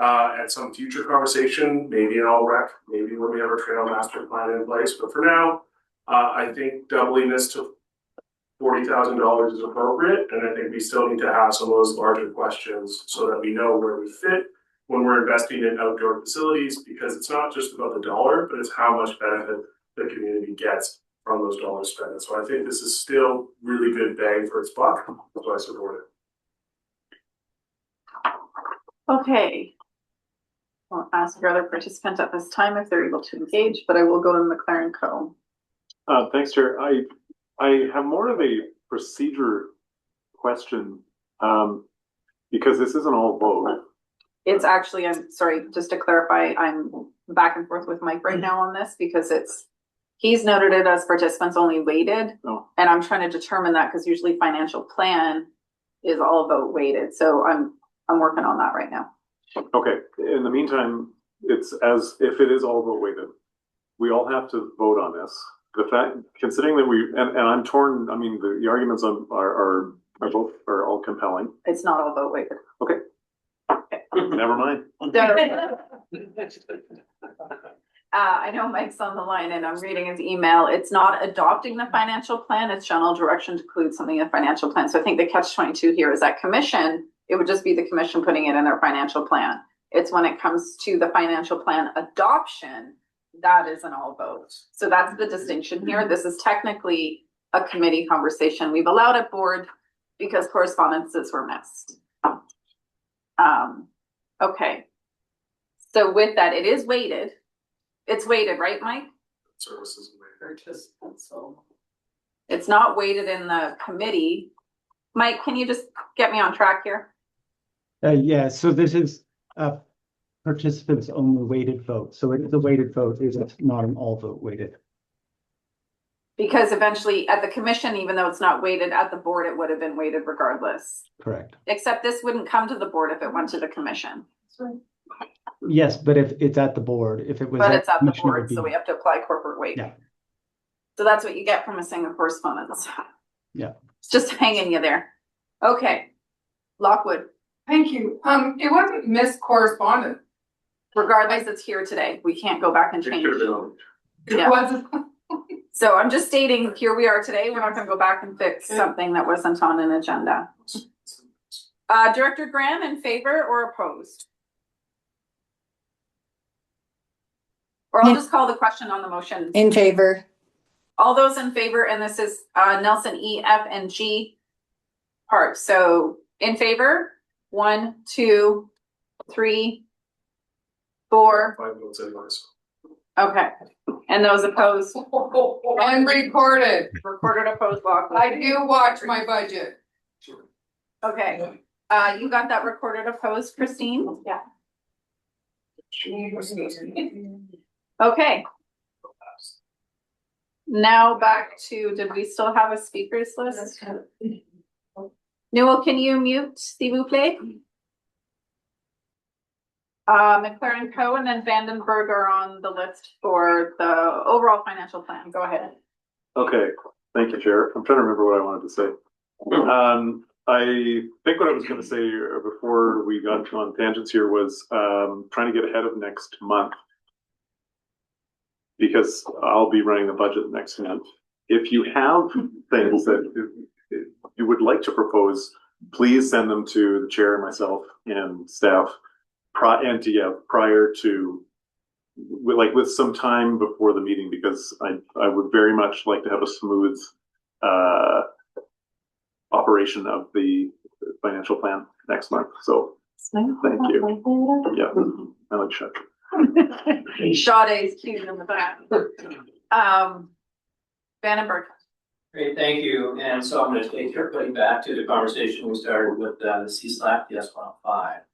At some future conversation, maybe in all rec, maybe when we have our trail master plan in place. But for now, I think doubling this to $40,000 is appropriate, and I think we still need to have some of those larger questions so that we know where we fit when we're investing in outdoor facilities, because it's not just about the dollar, but it's how much benefit the community gets from those dollars spent. So I think this is still really good bang for its buck, so I support it. Okay. I'll ask your other participants at this time if they're able to engage, but I will go to McLaren Co. Thanks, Chair. I have more of a procedure question because this isn't all vote. It's actually, I'm sorry, just to clarify, I'm back and forth with Mike right now on this because he's noted it as participants only weighted. Oh. And I'm trying to determine that because usually financial plan is all vote weighted. So I'm working on that right now. Okay. In the meantime, it's as if it is all vote weighted. We all have to vote on this. The fact, considering that and I'm torn. I mean, the arguments are all compelling. It's not all vote weighted. Okay. Never mind. I know Mike's on the line and I'm reading his email. It's not adopting the financial plan. It's general direction to include something in the financial plan. So I think the catch-22 here is that commission, it would just be the commission putting it in their financial plan. It's when it comes to the financial plan adoption, that is an all vote. So that's the distinction here. This is technically a committee conversation we've allowed at board because correspondences were missed. Okay. So with that, it is weighted. It's weighted, right, Mike? Services participants, so. It's not weighted in the committee. Mike, can you just get me on track here? Yeah, so this is a participants only weighted vote. So it is a weighted vote, it's not an all vote weighted. Because eventually at the commission, even though it's not weighted at the board, it would have been weighted regardless. Correct. Except this wouldn't come to the board if it went to the commission. Yes, but if it's at the board, if it was. But it's at the commission, it would board, be- so we have to apply corporate weight. Yeah. So that's what you get from missing a correspondence. Yeah. It's just hanging you there. Okay. Lockwood. Thank you. It wasn't missed correspondence. Regardless, it's here today. We can't go back and It change. should have been on. Yeah. So I'm just stating, here we are today. We're not gonna go back and fix something that wasn't on an agenda. Director Graham, in favor or opposed? Or I'll just call the question on the motion. In favor. All those in favor, and this is Nelson E, F, and G part. So in favor, 1, 2, 3, 4. 5 votes anyways. Okay. And those opposed? And recorded. Recorded opposed, block. I do watch my budget. Okay. You got that recorded opposed, Christine? Yeah. Okay. Now back to, did we still have a speakers list? Newell, can you mute, s'il vous plaît? McLaren Co. and then Vandenberg are on the list for the overall financial plan. Go ahead. Okay, thank you, Chair. I'm trying to remember what I wanted to say. I think what I was going to say before we got on tangents here was trying to get ahead of next month, because I'll be running the budget next month. If you have things that you would like to propose, please send them to the chair, myself, and staff, prior to, with some time before the meeting, because I would very much like to have a smooth operation of the financial plan next month. So thank you. Yeah, I like shut. Sade's cute in the back. Vandenberg. Great, thank you. And so I'm going to take everybody back to the conversation we started with the CSLAC, the S105.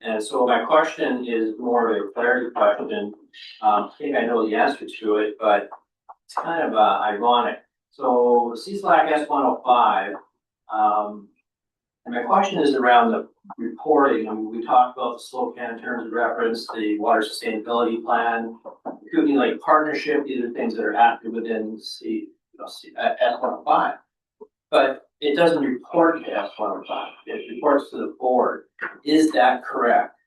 And so my question is more of a clarity question. I think I know the answer to it, but it's kind of ironic. So CSLAC S105, and my question is around the reporting. I mean, we talked about the SLOCAN in terms of reference, the water sustainability plan, the Kootenay Lake partnership. These are things that are active within S105. But it doesn't report to S105. It reports to the board. Is that correct?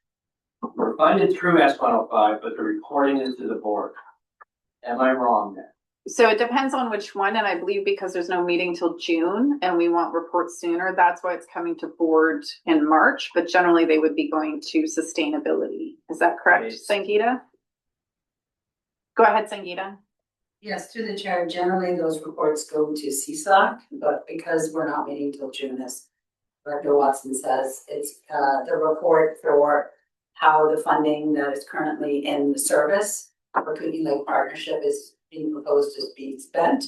We're funded through S105, but the reporting is to the board. Am I wrong there? So it depends on which one, and I believe because there's no meeting till June and we want reports sooner, that's why it's coming to board in March, but generally they would be going to sustainability. Is that correct, Sangeeta? Go ahead, Sangeeta. Yes, through the chair, generally those reports go to CSLAC, but because we're not meeting till June, as Director Watson says, it's the report for how the funding that is currently in the service for Kootenay Lake Partnership is being proposed to be spent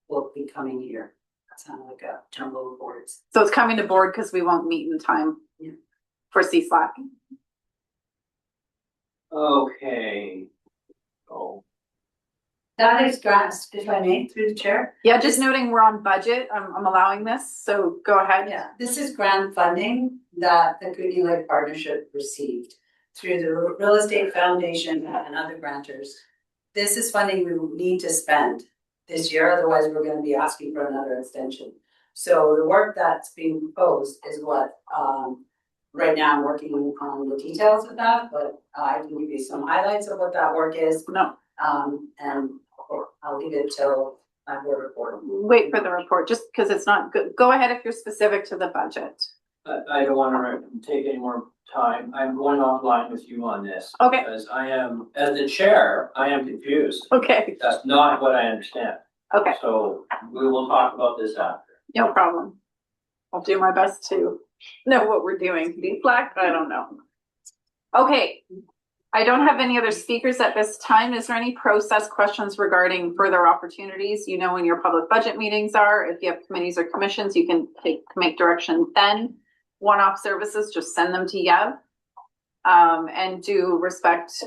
will be coming here. That's kind of like a jumbo reports. So it's coming to board because we won't meet in time for CSLAC. Okay. Oh. That is grants, if I may, through the chair. Yeah, just noting we're on budget. I'm allowing this, so go ahead. Yeah, this is grant funding that the Kootenay Lake Partnership received through the Real Estate Foundation and other grantors. This is funding we will need to spend this year, otherwise we're going to be asking for another extension. So the work that's being proposed is what, right now I'm working on the details of that, but I can give you some highlights of what that work is. No. And I'll leave it till my board report. Wait for the report, just because it's not good. Go ahead if you're specific to the budget. I don't want to take any more time. I'm going offline with you on this. Okay. Because I am, as the chair, I am confused. Okay. That's not what I understand. Okay. So we will talk about this after. No problem. I'll do my best to know what we're doing. Be black, I don't know. Okay. I don't have any other speakers at this time. Is there any process questions regarding further opportunities? You know when your public budget meetings are. If you have committees or commissions, you can make direction then. One-off services, just send them to Yev. And do respect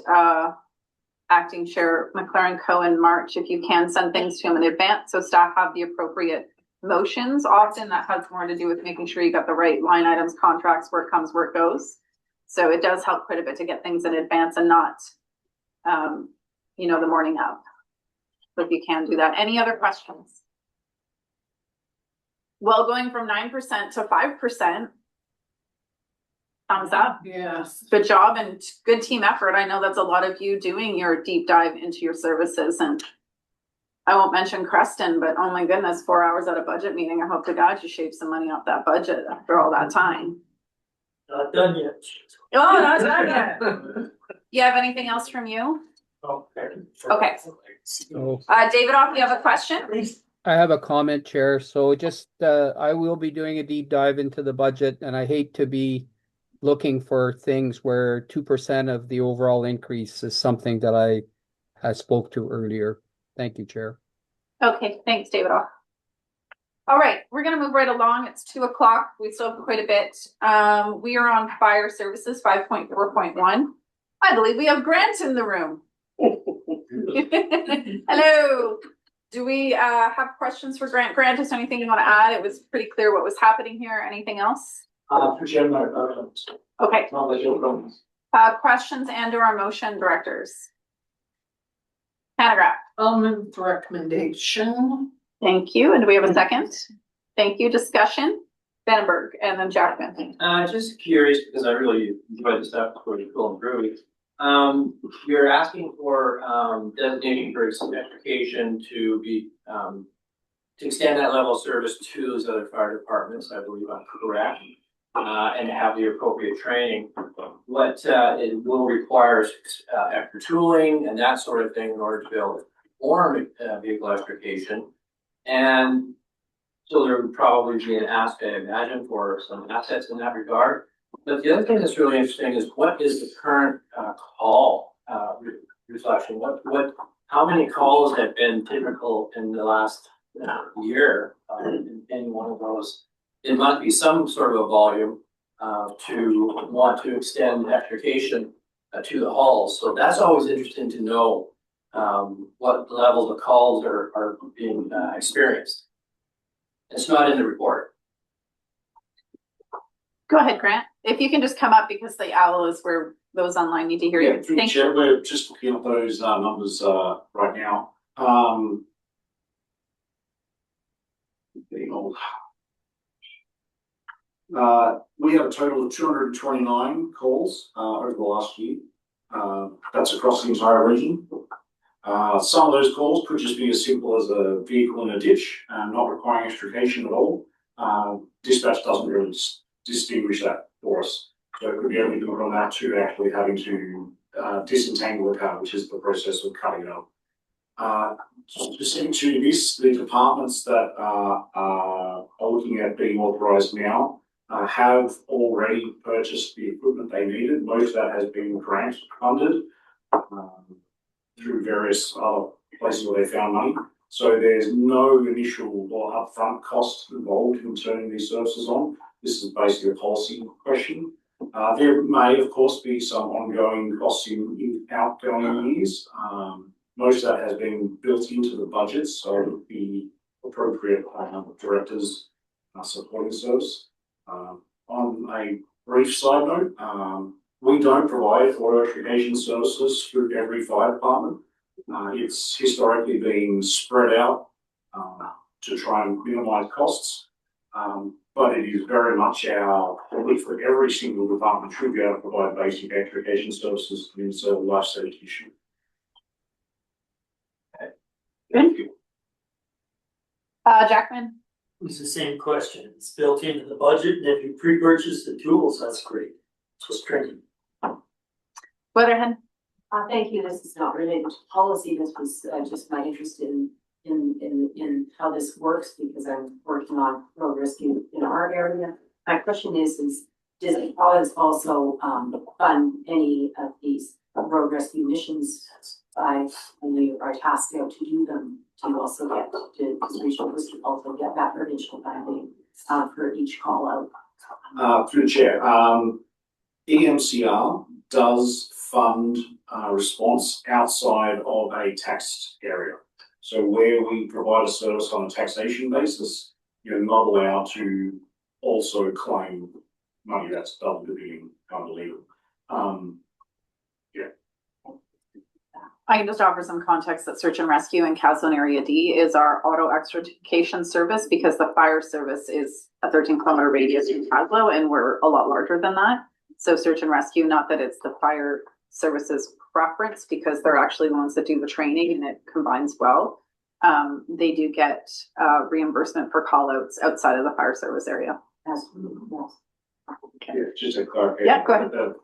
Acting Chair McLaren Co. in March. If you can, send things to him in advance so staff have the appropriate motions. Often that has more to do with making sure you got the right line items, contracts, where it comes, where it goes. So it does help quite a bit to get things in advance and not, the morning of. So if you can do that. Any other questions? Well, going from 9% to 5%, Thumbs up. Yes. Good job and good team effort. I know that's a lot of you doing your deep dive into your services, and I won't mention Creston, but oh my goodness, 4 hours at a budget meeting. I hope to God you shaved some money off that budget after all that time. Not done yet. Oh, not done yet. You have anything else from you? Okay. Okay. So David, you have a question? I have a comment, Chair. So just, I will be doing a deep dive into the budget, and I hate to be looking for things where 2% of the overall increase is something that I spoke to earlier. Thank you, Chair. Okay, thanks, David. All right, we're gonna move right along. It's 2:00. We still have quite a bit. We are on fire services 5.4.1. I believe we have Grant in the room. Hello. Do we have questions for Grant? Grant, is there anything you want to add? It was pretty clear what was happening here. Anything else? Okay. Questions and or motion, directors? Panagraph. I'll move the recommendation. Thank you. And do we have a second? Thank you. Discussion? Vandenberg and then Jackman. Just curious, because I really enjoyed the stuff before you go through it. You're asking for designation for education to be to extend that level of service to those other fire departments, I believe I'm correct, and have the appropriate training. What it will require extra tooling and that sort of thing in order to build more vehicle electrification. And so there would probably be an ask, I imagine, for some assets in that regard. But the other thing that's really interesting is what is the current call reflection? How many calls have been typical in the last year in any one of those? It must be some sort of a volume to want to extend electrification to the halls. So that's always interesting to know what level the calls are being experienced. It's not in the report. Go ahead, Grant. If you can just come up because the owl is where those online need to hear you. Thank you. We're just looking at those numbers right now. Getting old. We have a total of 229 calls over the last year. That's across the entire region. Some of those calls could just be as simple as a vehicle in a ditch, not requiring extrication at all. Dispatch doesn't really distinguish that for us. So it could be anything from that to actually having to disentangle the car, which is the process of cutting it up. Specific to this, the departments that are looking at being authorised now have already purchased the equipment they needed. Most of that has been grant funded through various other places where they found money. So there's no initial or upfront cost involved in turning these services on. This is basically a policy question. There may, of course, be some ongoing costs in outgoing years. Most of that has been built into the budget, so the appropriate directors are supporting the service. On a brief side note, we don't provide auto electrification services through every fire department. It's historically been spread out to try and minimise costs. But it is very much our belief that every single department should be able to provide basic electrification services to a life safety issue. Thank you. Jackman. It's the same question. It's built into the budget, and if you pre-purchase the tools, that's great. Just training. Weatherhead. Thank you. This is not related to policy. This was just my interest in how this works because I'm working on road rescue in our area. My question is does it also fund any of these road rescue missions by when you are tasked out to do them? Do you also get to also get that provincial funding for each call out? Through the chair, EMCR does fund response outside of a taxed area. So where we provide a service on a taxation basis, you're not allowed to also claim money that's double dipping kind of illegal. I can just offer some context that search and rescue in Calzone Area D is our auto extrication service because the fire service is a 13-kilometer radius from Caslo and we're a lot larger than that. So search and rescue, not that it's the fire services preference, because they're actually the ones that do the training and it combines well. They do get reimbursement for call outs outside of the fire service area. Yeah, just a clarification. Yeah, go ahead. The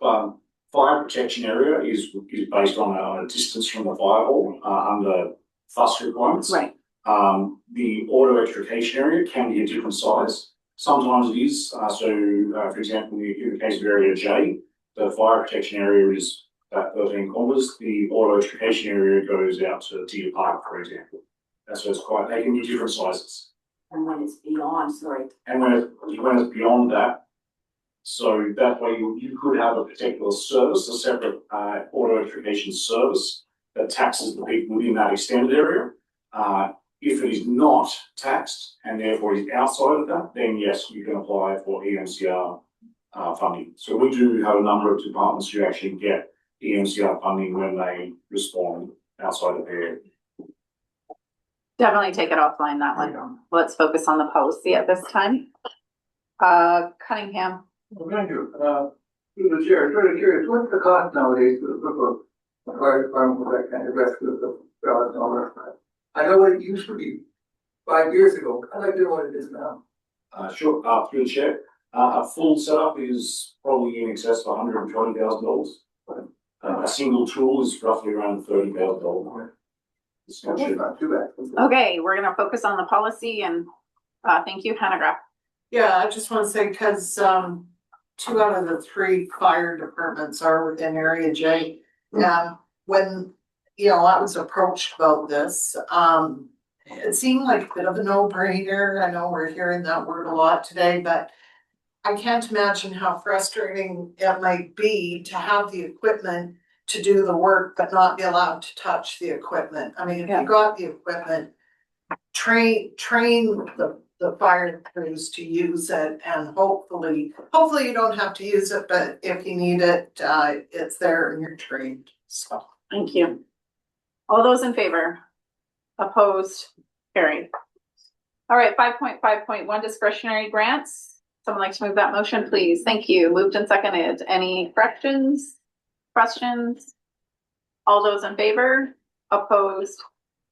fire protection area is based on a distance from the fire hall under fuss requirements. Right. The auto extrication area can be a different size. Sometimes it is. For example, in the case of area J, the fire protection area is about 13 kilometres. The auto extrication area goes out to Deer Park, for example. So it's they can be different sizes. And when it's beyond, sorry. And when it's beyond that, so that way you could have a particular service, a separate auto extrication service that taxes the people within that extended area. If it is not taxed and therefore is outside of that, then yes, you can apply for EMCR funding. So we do have a number of departments who actually get EMCR funding when they respond outside of their area. Definitely take it offline, that one. Let's focus on the policy at this time. Cunningham. Well, thank you. Through the chair, sort of curious, what's the cost nowadays for the fire department with that kind of rescue of the and all that? I know what it used to be 5 years ago. I'd like to know what it is now. Sure. Through the chair, a full setup is probably in excess of $120,000. A single tool is roughly around $30,000. It's not too bad. Okay, we're gonna focus on the policy and thank you, Hannah Graff. Yeah, I just want to say, because 2 out of the 3 fire departments are within Area J. When, I was approached about this, it seemed like a bit of a no-brainer. I know we're hearing that word a lot today, but I can't imagine how frustrating it might be to have the equipment to do the work, but not be allowed to touch the equipment. I mean, if you got the equipment, train the fire crews to use it, and hopefully you don't have to use it, but if you need it, it's there and you're trained. So thank you. All those in favor? Opposed? Carried. All right, 5.5.1 discretionary grants. Someone like to move that motion, please? Thank you. Moved and seconded. Any corrections? Questions? All those in favor? Opposed?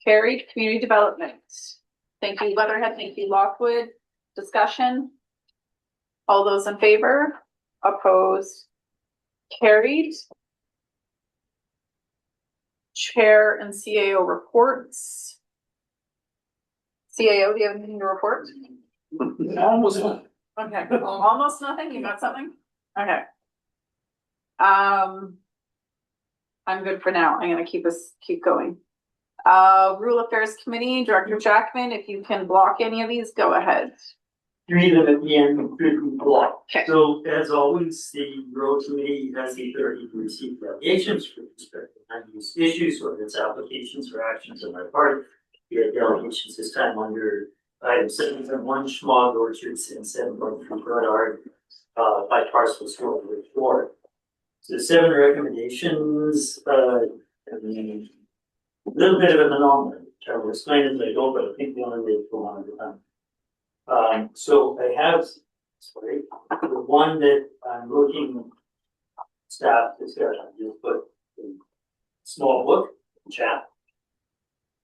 Carried. Community development. Thank you, Leatherhead. Thank you, Lockwood. Discussion? All those in favor? Opposed? Carried. Chair and CAO reports. CAO, do you have anything to report? Almost nothing. Okay, almost nothing. You got something? Okay. I'm good for now. I'm gonna keep going. Rule Affairs Committee, Director Jackman, if you can block any of these, go ahead. 3 of them at the end could be blocked. Okay. So as always, the Road Committee has the authority to receive delegations for respective unused issues or its applications or actions on our part. We had delegations this time under item 7.1 Schmog Orchards and 7.3 Goddard by parcel store report. So 7 recommendations, a little bit of an anomaly. I will explain as I go, but I think the only way to go on at a time. So I have, the one that I'm looking staff discussion, just put in small book chat.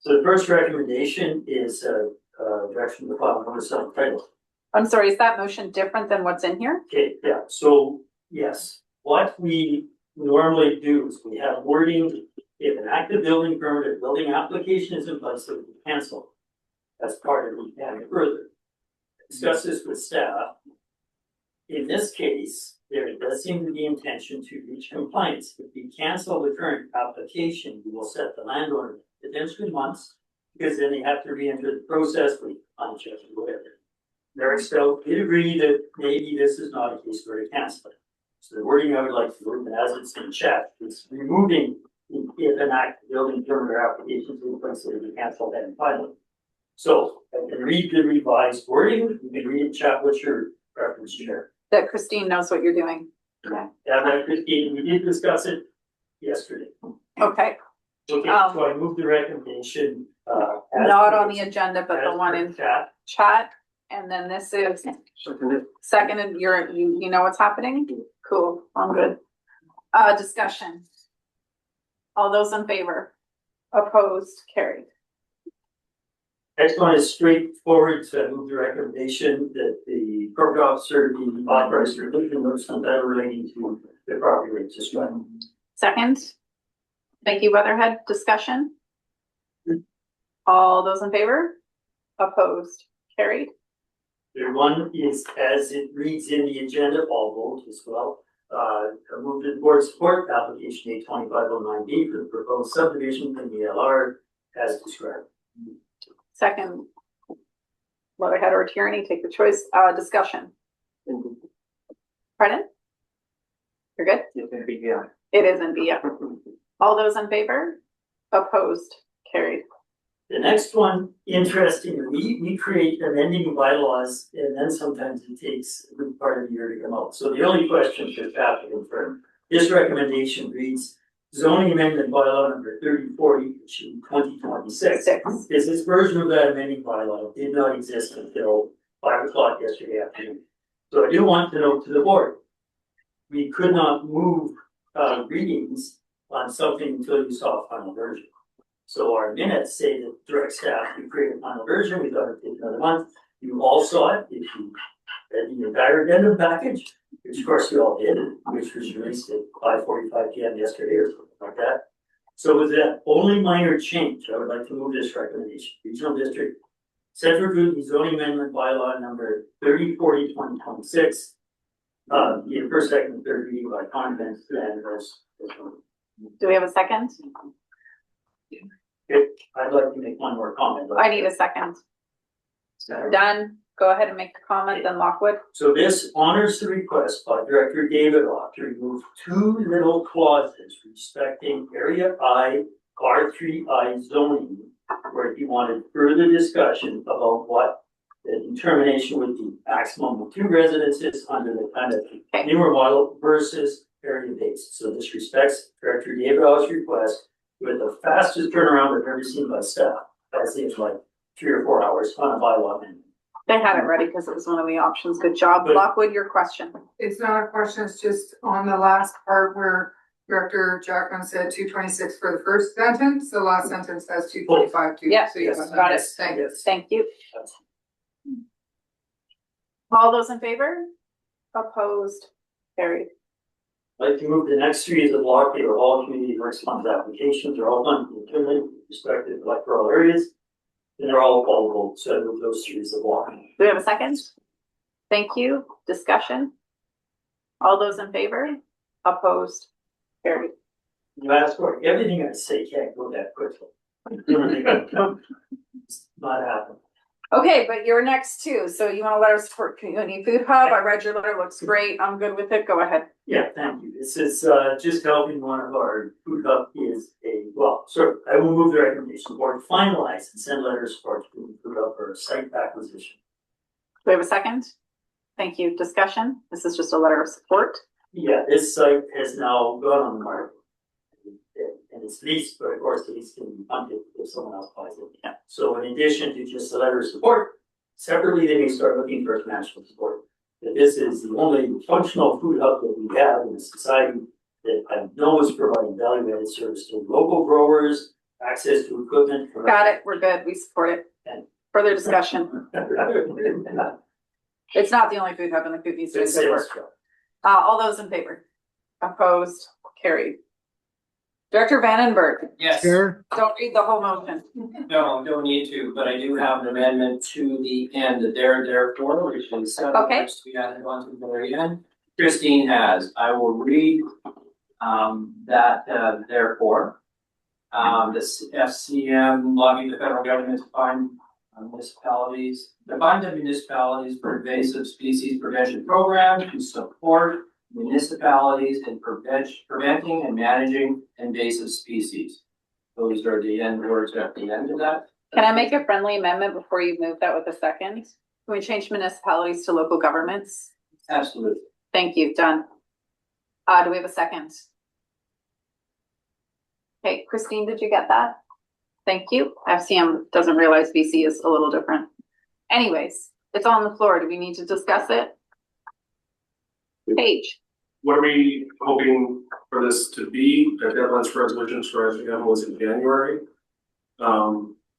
So the first recommendation is direction to the file number subtitle. I'm sorry, is that motion different than what's in here? Okay, yeah, so yes, what we normally do is we have wording, if an active building permit or building application is in place, it will be canceled. That's part of the adding further. Discuss this with staff. In this case, there does seem to be intention to reach compliance. If we cancel the current application, we will set the landowner within 3 months, because then they have to re-enter the process with unchecked whatever. Merrick Stowe did agree that maybe this is not a case where to cancel it. So the wording I would like to word, as it's in chat, is removing if an active building permit or application is in place, it will be canceled and finally. So I can read the revised wording. You can read in chat what's your preference, Chair. That Christine knows what you're doing. Okay. Yeah, that Christine, we did discuss it yesterday. Okay. Okay, so I moved the recommendation. Not on the agenda, but the one in chat. And then this is seconded. You know what's happening? Cool, I'm good. Discussion. All those in favor? Opposed, carried. Next one is straightforward, so I move the recommendation that the corporate officer be authorized to remove the notice of that relating to the property rates described. Second. Thank you, Weatherhead. Discussion. All those in favor? Opposed, carried. Third one is as it reads in the agenda, all vote as well. Move the board support application A2509B for the proposed subdivision in the LR as described. Second. Weatherhead or Tierney, take the choice. Discussion. Pardon? You're good? It is in B, yeah. All those in favor? Opposed, carried. The next one, interesting, we create amending bylaws and then sometimes it takes a good part of the year to come out. So the only question for staff to confirm, this recommendation reads zoning amendment bylaw number 3040, issue 2026. Is this version of that amending bylaw did not exist until 5 o'clock yesterday afternoon. So I do want to note to the board, we could not move readings on something until you saw a final version. So our minutes say that direct staff, we create a final version, we thought it'd take another month. You all saw it, if you read the entire addendum package, which of course you all did, which was released at 5:45 p.m. yesterday or something like that. So with that only minor change, I would like to move this recommendation. Regional District Central Kootenay zoning amendment bylaw number 3040/2026. In first, second, and third reading by convent and as. Do we have a second? I'd like to make one more comment. I need a second. Done. Go ahead and make your comment, then Lockwood. So this honors the request by Director David Law to remove 2 little clauses respecting Area I, R3I zoning, where he wanted further discussion about what the determination would be. Maximum of 2 residences under the kind of newer model versus area based. So this respects Director David Law's request with the fastest turnaround I've ever seen by staff. That seems like 3 or 4 hours on a bylaw amendment. They had it ready because it was one of the options. Good job. Lockwood, your question. It's not a question, it's just on the last part where Director Jackman said 226 for the first sentence, the last sentence has 225 too. Yeah, So you got it. Thank you. Thank you. All those in favor? Opposed? Carried. I'd like to move the next 3 as a block. They are all community works funds applications. They're all done internally with respective electoral areas. And they're all callable. So I move those 3 as a block. Do we have a second? Thank you. Discussion. All those in favor? Opposed? Carried. You ask for everything I say can't go that quickly. It's not happening. Okay, but you're next too. So you want to let us support Community Food Hub? I read your letter, looks great. I'm good with it. Go ahead. Yeah, thank you. This is just helping one of our food hub is I will move the recommendation board finalize and send letters of support to food hub for site acquisition. Do we have a second? Thank you. Discussion. This is just a letter of support. Yeah, this site has now gone on the market. And it's leased, but of course the lease can be funded if someone else buys it. Yeah. So in addition to just a letter of support, separately they may start looking for financial support. That this is the only functional food hub that we have in the society that I know is providing value-added service to local growers, access to equipment. Got it. We're good. We support it. And further discussion. It's not the only food hub in the Kootenay doing good work. All those in favor? Opposed? Carried. Director Vandenberg. Yes. Don't read the whole motion. No, don't need to, but I do have an amendment to the end, the therefore, which is okay. We added on to the very end. Christine has. I will read that therefore. This FCM lobbying the federal government to find municipalities, the fund of municipalities for invasive species prevention program to support municipalities in preventing and managing invasive species. Those are the end words at the end of that. Can I make a friendly amendment before you move that with a second? Can we change municipalities to local governments? Absolutely. Thank you. Done. Do we have a second? Okay, Christine, did you get that? Thank you. FCM doesn't realize BC is a little different. Anyways, it's on the floor. Do we need to discuss it? Paige. what are we hoping for this to be? The deadlines for resolutions for SVM was in January.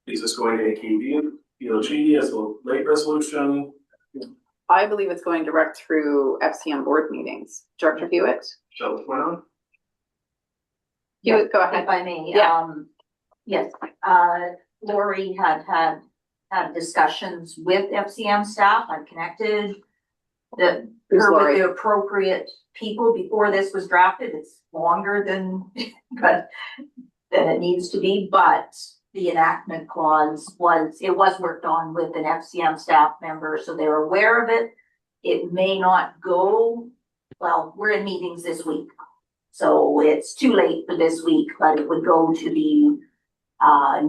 Is this going to AKB, BLG as a late resolution? I believe it's going direct through FCM board meetings. Director Hewitt? So what's going on? Hewitt, go ahead. If I may, Yeah. yes, Lori had discussions with FCM staff. I connected her with the appropriate people before this was drafted. It's longer than it needs to be, but the enactment clause was worked on with an FCM staff member, so they're aware of it. It may not go, well, we're in meetings this week, so it's too late for this week, but it would go to the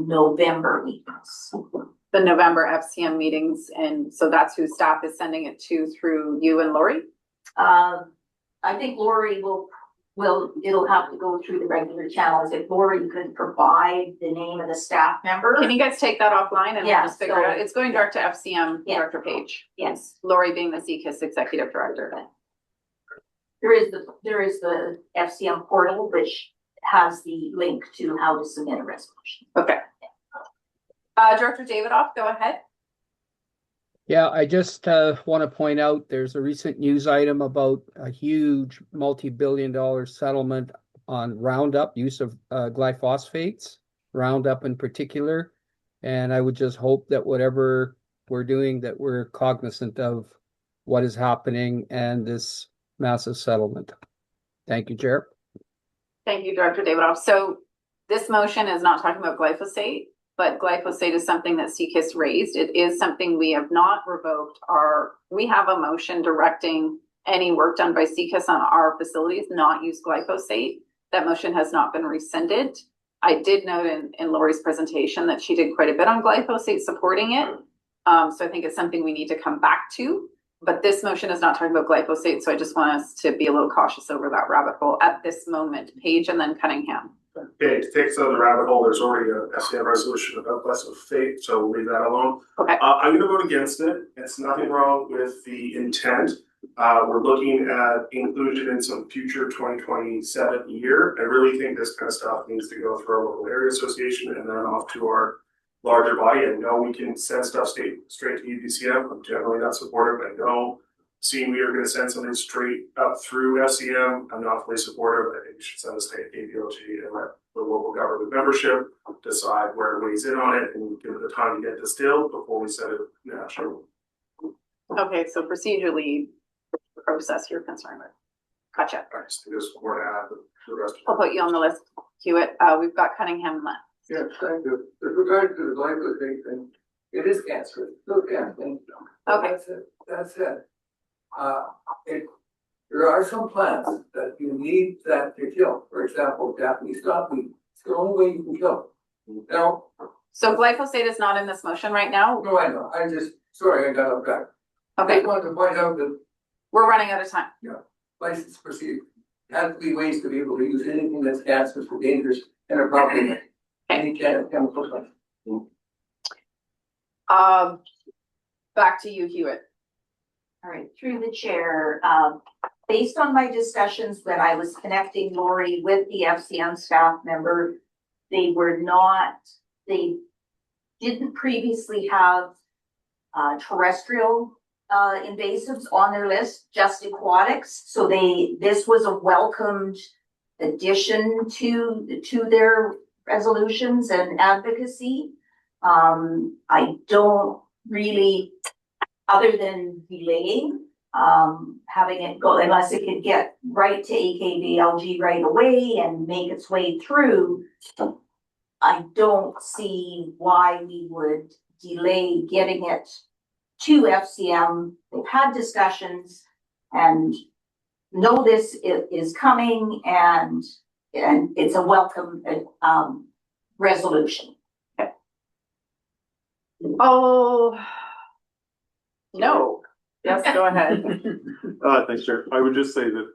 November meetings. The November FCM meetings, and so that's who staff is sending it to through you and Lori? I think Lori it'll have to go through the regular channels. If Lori could provide the name of the staff member. Can you guys take that offline and we'll just figure it out? It's going direct to FCM Director Page. Yes. Lori being the CCAS Executive Director. There is the FCM portal, which has the link to how to submit a resolution. Okay. Director Davidoff, go ahead. Yeah, I just want to point out there's a recent news item about a huge multi-billion-dollar settlement on Roundup, use of glyphosates, Roundup in particular. And I would just hope that whatever we're doing, that we're cognizant of what is happening and this massive settlement. Thank you, Chair. Thank you, Director Davidoff. So this motion is not talking about glyphosate, but glyphosate is something that CCAS raised. It is something we have not revoked. We have a motion directing any work done by CCAS on our facilities not use glyphosate. That motion has not been rescinded. I did note in Lori's presentation that she did quite a bit on glyphosate supporting it. So I think it's something we need to come back to. But this motion is not talking about glyphosate, so I just want us to be a little cautious over that rabbit hole at this moment. Page and then Cunningham. Okay, to take some of the rabbit hole, there's already a SCM resolution about glyphosate, so we'll leave that alone. Okay. I'm gonna vote against it. It's nothing wrong with the intent. We're looking at inclusion in some future 2027 year. I really think this kind of stuff needs to go through our local area association and then off to our larger body. I know we can send stuff straight to UDCM. I'm generally not supportive. I know seeing we are going to send something straight up through SCM, I'm not fully supportive. I think we should send this to ABLG and let the local government membership decide where it weighs in on it and give it the time to get distilled before we send it national. Okay, so procedurally, the process you're concerned with. Gotcha. I just think there's more to add to the rest of it. I'll put you on the list, Hewitt. We've got Cunningham left. Yeah, thank you. With regard to the glyphosate thing, it is cancerous. Look at it. Okay. That's it. There are some plants that you need that to kill. For example, Japanese stockweed. It's the only way you can kill. Now. So glyphosate is not in this motion right now? No, I know. Sorry, I got off track. Okay. I just wanted to point out that. We're running out of time. Yeah. License procedure. Has to be ways to be able to use anything that's cancerous or dangerous in a proper way. Any chemical. Back to you, Hewitt. All right, through the chair, based on my discussions when I was connecting Lori with the FCM staff member, they didn't previously have terrestrial invasives on their list, just aquatics. So this was a welcomed addition to their resolutions and advocacy. I don't really, other than delaying, having it go, unless it could get right to AKBLG right away and make its way through, I don't see why we would delay getting it to FCM. They've had discussions and know this is coming, and it's a welcome resolution. Okay. Oh, no. Yes, go ahead. Thanks, Chair. I would just say that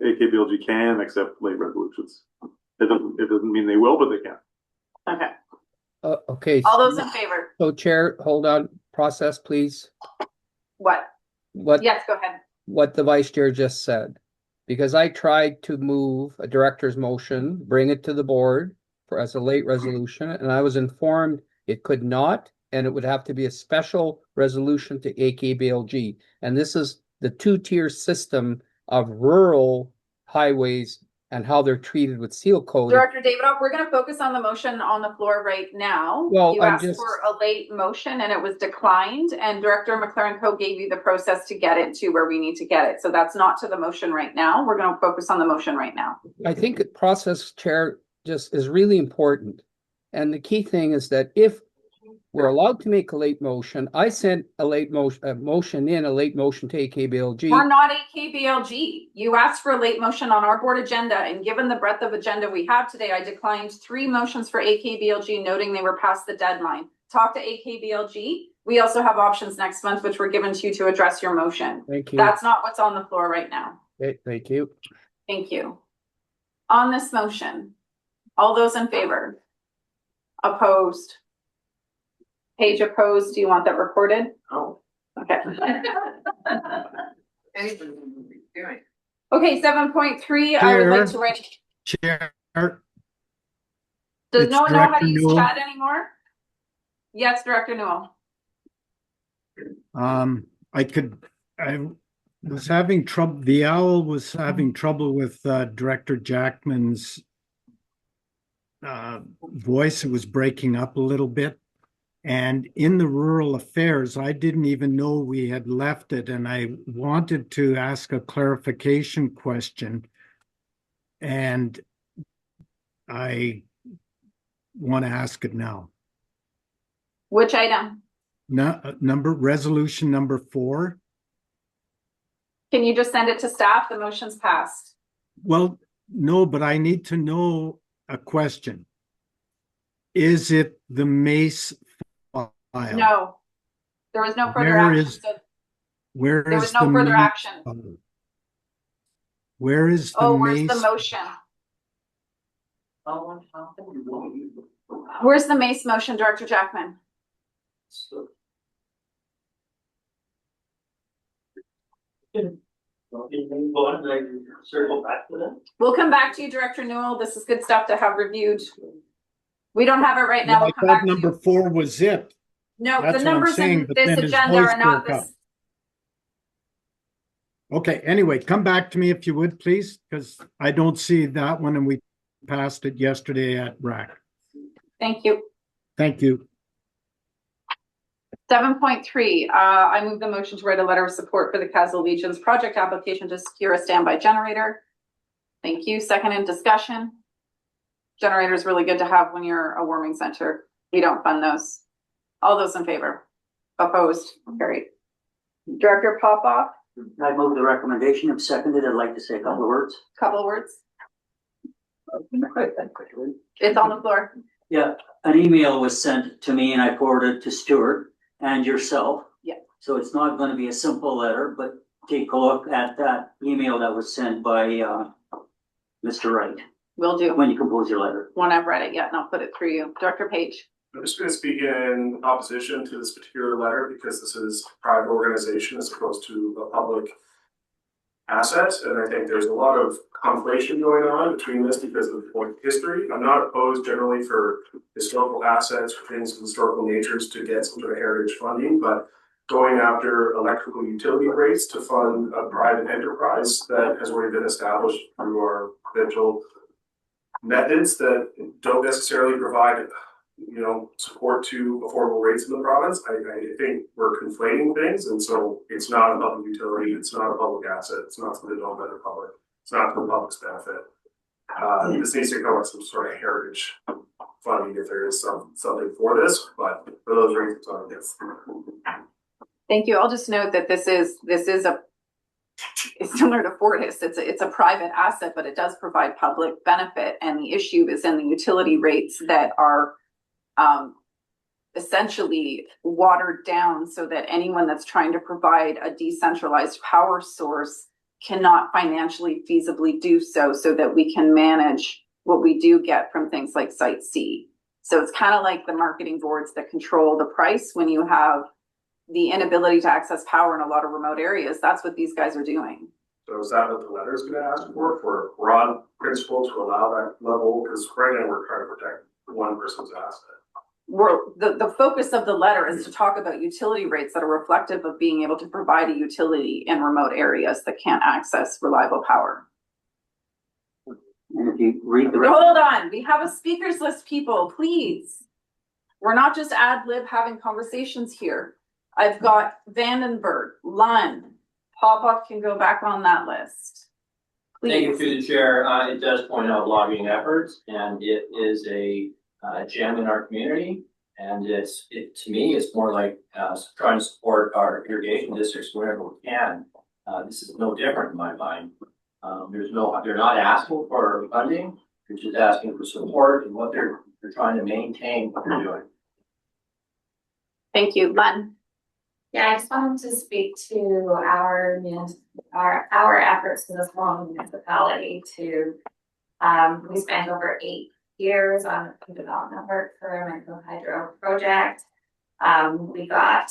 AKBLG can accept late resolutions. It doesn't mean they will, but they can. Okay. Okay. All those in favor? So, Chair, hold on. Process, please. What? What? Yes, go ahead. What the Vice Chair just said, Because I tried to move a director's motion, bring it to the board as a late resolution, and I was informed it could not, and it would have to be a special resolution to AKBLG. And this is the two-tier system of rural highways and how they're treated with seal code. Director Davidoff, we're gonna focus on the motion on the floor right now. Well, You I'm asked just- for a late motion and it was declined, and Director McLaren Co gave you the process to get it to where we need to get it. So that's not to the motion right now. We're gonna focus on the motion right now. I think the process, Chair, just is really important. And the key thing is that if we're allowed to make a late motion, I sent a late motion, a motion to AKBLG. We're not AKBLG. You asked for a late motion on our board agenda, and given the breadth of agenda we have today, I declined 3 motions for AKBLG, noting they were past the deadline. Talk to AKBLG. We also have options next month, which were given to you to address your motion. Thank you. That's not what's on the floor right now. Okay, thank you. Thank you. On this motion, all those in favor? Opposed? Page opposed, do you want that recorded? Oh. Okay. Anybody would be doing. Okay, 7.3, I would like to write. Chair. Does It's no one know how Director to use Newell. chat anymore? Yes, Director Newell. I was having trouble, the owl was having trouble with Director Jackman's voice. It was breaking up a little bit. And in the rural affairs, I didn't even know we had left it, and I wanted to ask a clarification question. And I want to ask it now. Which item? Resolution number 4. Can you just send it to staff? The motion's passed. Well, no, but I need to know a question. Is it the Mace file? No. There was no further Where action. is- So Where there is was no the further Mace action. file? Where is the Oh, where's Mace? the motion? Where's the Mace motion, Director Jackman? Circle back to that. We'll come back to you, Director Newell. This is good stuff to have reviewed. We don't have it right now. Well, We'll I come back thought to you. number 4 was it. No, That's the what I'm numbers saying, in but this then his agenda voice are not broke up. this. Okay, anyway, come back to me if you would, please, because I don't see that one, and we passed it yesterday at RAC. Thank you. Thank you. 7.3, I move the motion to write a letter of support for the Castle Legion's project application to secure a standby generator. Thank you. Second in discussion. Generator is really good to have when you're a warming center. We don't fund those. All those in favor? Opposed? Carried. Director Popoff, I move the recommendation. I've seconded. I'd like to say a couple of words. couple of words. It's on the floor. Yeah, an email was sent to me and I forwarded it to Stuart and yourself. Yeah. So it's not going to be a simple letter, but take a look at that email that was sent by Mr. Wright Will do. when you compose your letter. When I've read it yet, and I'll put it through you. Director Page. I'm just gonna speak in opposition to this particular letter because this is a private organization as opposed to a public asset. And I think there's a lot of conflation going on between this because of the history. I'm not opposed generally for historical assets or things of historical natures to get some sort of heritage funding, but going after electrical utility rates to fund a private enterprise that has already been established through our provincial methods that don't necessarily provide support to affordable rates in the province. I think we're conflating things, and so it's not a public utility, it's not a public asset, it's not something to benefit the public, it's not for the public's benefit. This needs to come with some sort of heritage funding if there is something for this, but for those reasons, I'm against. Thank you. I'll just note that this is it's similar to Fortis. It's a private asset, but it does provide public benefit. And the issue is in the utility rates that are essentially watered down so that anyone that's trying to provide a decentralized power source cannot financially feasibly do so that we can manage what we do get from things like Site C. So it's kind of like the marketing boards that control the price when you have the inability to access power in a lot of remote areas. That's what these guys are doing. So is that what the letter is gonna ask for a broad principle to allow that level? Because right now we're trying to protect one person's asset. The focus of the letter is to talk about utility rates that are reflective of being able to provide a utility in remote areas that can't access reliable power. And if you read the. Hold on, we have a speakers list, people, please. We're not just ad lib having conversations here. I've got Vandenberg, Lund, Pop-Up can go back on that list. Thank you Please. through the chair. It does point out lobbying efforts, and it is a gem in our community. And to me, it's more like trying to support our irrigation districts wherever we can. This is no different in my mind. They're not asking for funding. They're just asking for support and what they're trying to maintain what they're doing. Thank you, Len. Yeah, I just wanted to speak to our efforts in a small municipality to, we spent over 8 years on a development work for a micro hydro project. We got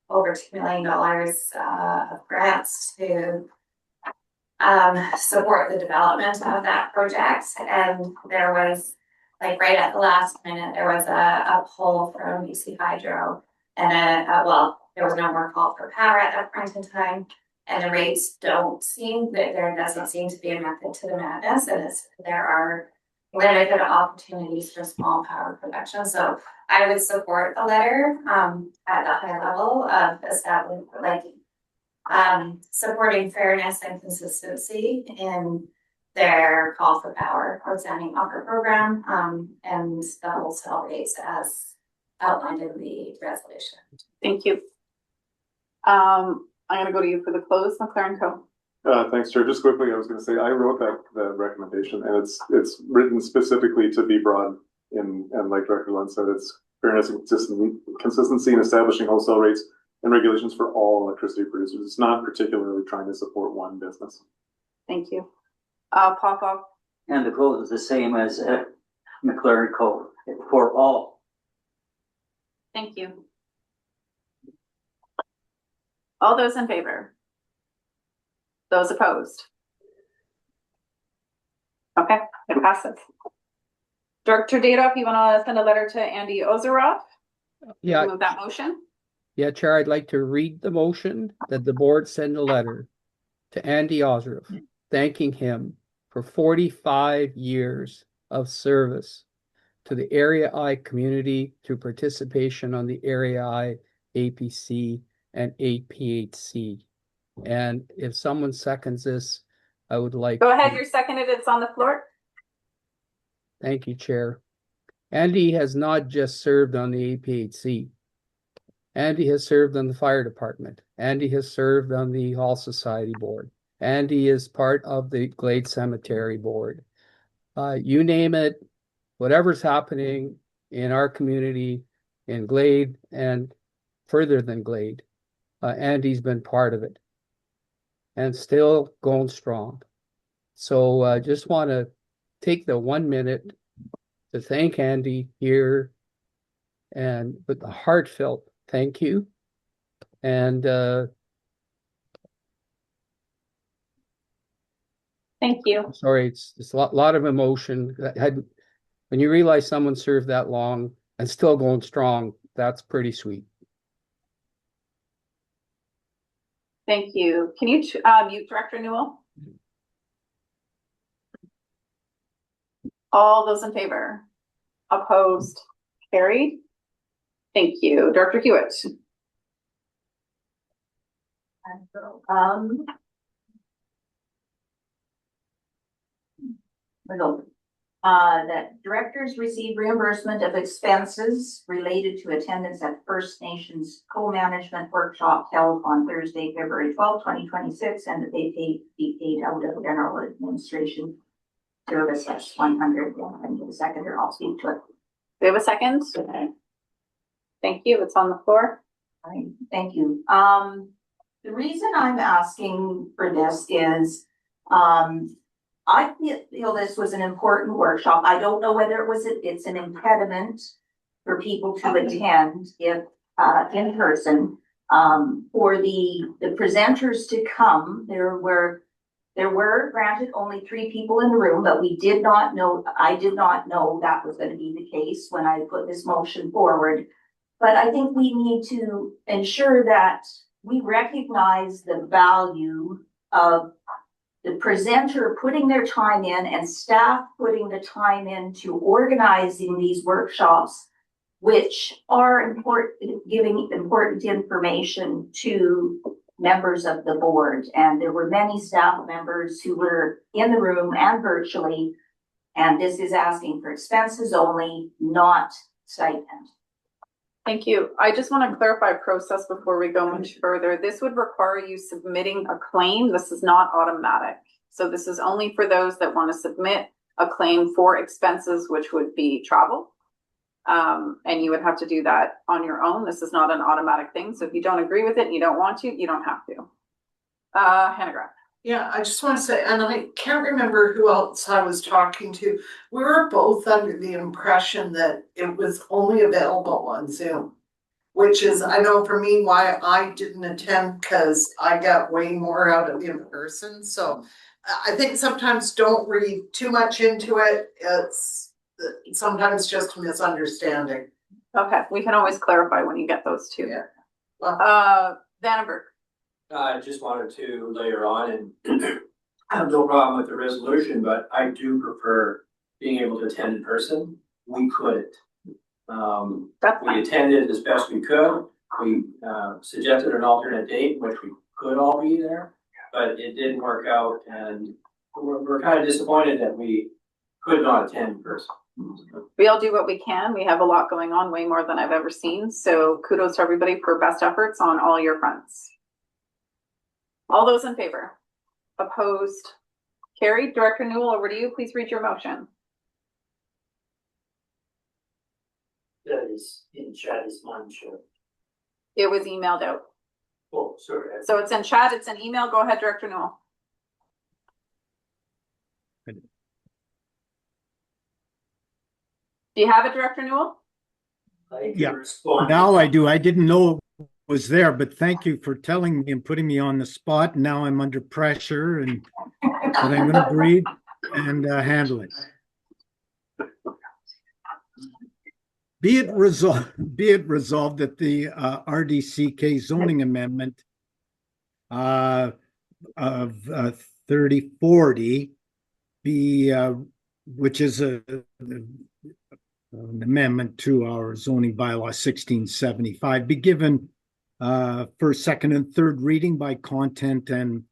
over $2 million of grants to support the development of that project. And there was, like, right at the last minute, there was a poll from BC Hydro, and there was no more call for power at that point in time. And the rates there doesn't seem to be a method to the madness, and there are limited opportunities for small power production. So I would support the letter at the high level of establishing, supporting fairness and consistency in their call for power outstanding offer program and the wholesale rates as outlined in the resolution. Thank you. I'm gonna go to you for the close, McLaren Co. Thanks, Chair. Just quickly, I was going to say I wrote the recommendation, and it's written specifically to be broad and like Director Lund said, it's fairness and consistency in establishing wholesale rates and regulations for all electricity producers. It's not particularly trying to support one business. Thank you. Pop-Up. And the quote is the same as McLaren Code for all. Thank you. All those in favor? Those opposed? Okay, it passes. Director Data, if you want to send a letter to Andy Ozeroff, Yeah. move that motion. Yeah, Chair, I'd like to read the motion that the board send a letter to Andy Ozeroff, thanking him for 45 years of service to the Area I community through participation on the Area I APC and APHC. And if someone seconds this, I would like. Go ahead, you're seconded, it's on the floor. Thank you, Chair. Andy has not just served on the APHC. Andy has served on the fire department. Andy has served on the Hall Society board. Andy is part of the Glade Cemetery board. You name it, whatever's happening in our community, in Glade and further than Glade, Andy's been part of it and still going strong. So just want to take the 1 minute to thank Andy here and with a heartfelt thank you. And thank you. Sorry, it's a lot of emotion. When you realize someone served that long and still going strong, that's pretty sweet. Thank you. Can you mute Director Newell? All those in favor? Opposed? Carried? Thank you. Director Hewitt. That directors receive reimbursement of expenses related to attendance at First Nations co-management workshop held on Thursday, February 12, 2026, and that they be paid out of general administration service that's 100. I need a seconder, I'll speak to it. We have a second? Okay. Thank you. It's on the floor. All right, thank you. The reason I'm asking for this is I feel this was an important workshop. I don't know whether it's an impediment for people to attend if in person. For the presenters to come, there were There were granted only 3 people in the room, but we did not know, I did not know that was gonna be the case when I put this motion forward. But I think we need to ensure that we recognize the value of the presenter putting their time in and staff putting the time into organizing these workshops, which are important, giving important information to members of the board. And there were many staff members who were in the room and virtually, and this is asking for expenses only, not stipend. Thank you. I just want to clarify process before we go much further. This would require you submitting a claim. This is not automatic. So this is only for those that want to submit a claim for expenses, which would be travel. And you would have to do that on your own. This is not an automatic thing. So if you don't agree with it and you don't want to, you don't have to. Hannah Graf. Yeah, I just want to say, and I can't remember who else I was talking to. We were both under the impression that it was only available on Zoom, which is, I know for me, why I didn't attend, because I got way more out of in person. So I think sometimes don't read too much into it. It's sometimes just a misunderstanding. Okay, we can always clarify when you get those two. Yeah. Vandenberg. I just wanted to layer on, and I have no problem with the resolution, but I do prefer being able to attend in person. We couldn't. We attended as best we could. We suggested an alternate date, which we could all be there, but it didn't work out, and we're kind of disappointed that we could not attend in person. We all do what we can. We have a lot going on, way more than I've ever seen. So kudos to everybody for best efforts on all your fronts. All those in favor? Opposed? Carried. Director Newell, over to you. Please read your motion. That is in chat is mine, sure. It was emailed out. Oh, sorry. So it's in chat, it's an email. Go ahead, Director Newell. Do you have it, Director Newell? Yeah, now I do. I didn't know it was there, but thank you for telling me and putting me on the spot. Now I'm under pressure, and but I'm going to breathe and handle it. Be it resolved that the RDCK zoning amendment of 3040 be, which is an amendment to our zoning bylaw 1675, be given first, second, and third reading by content, and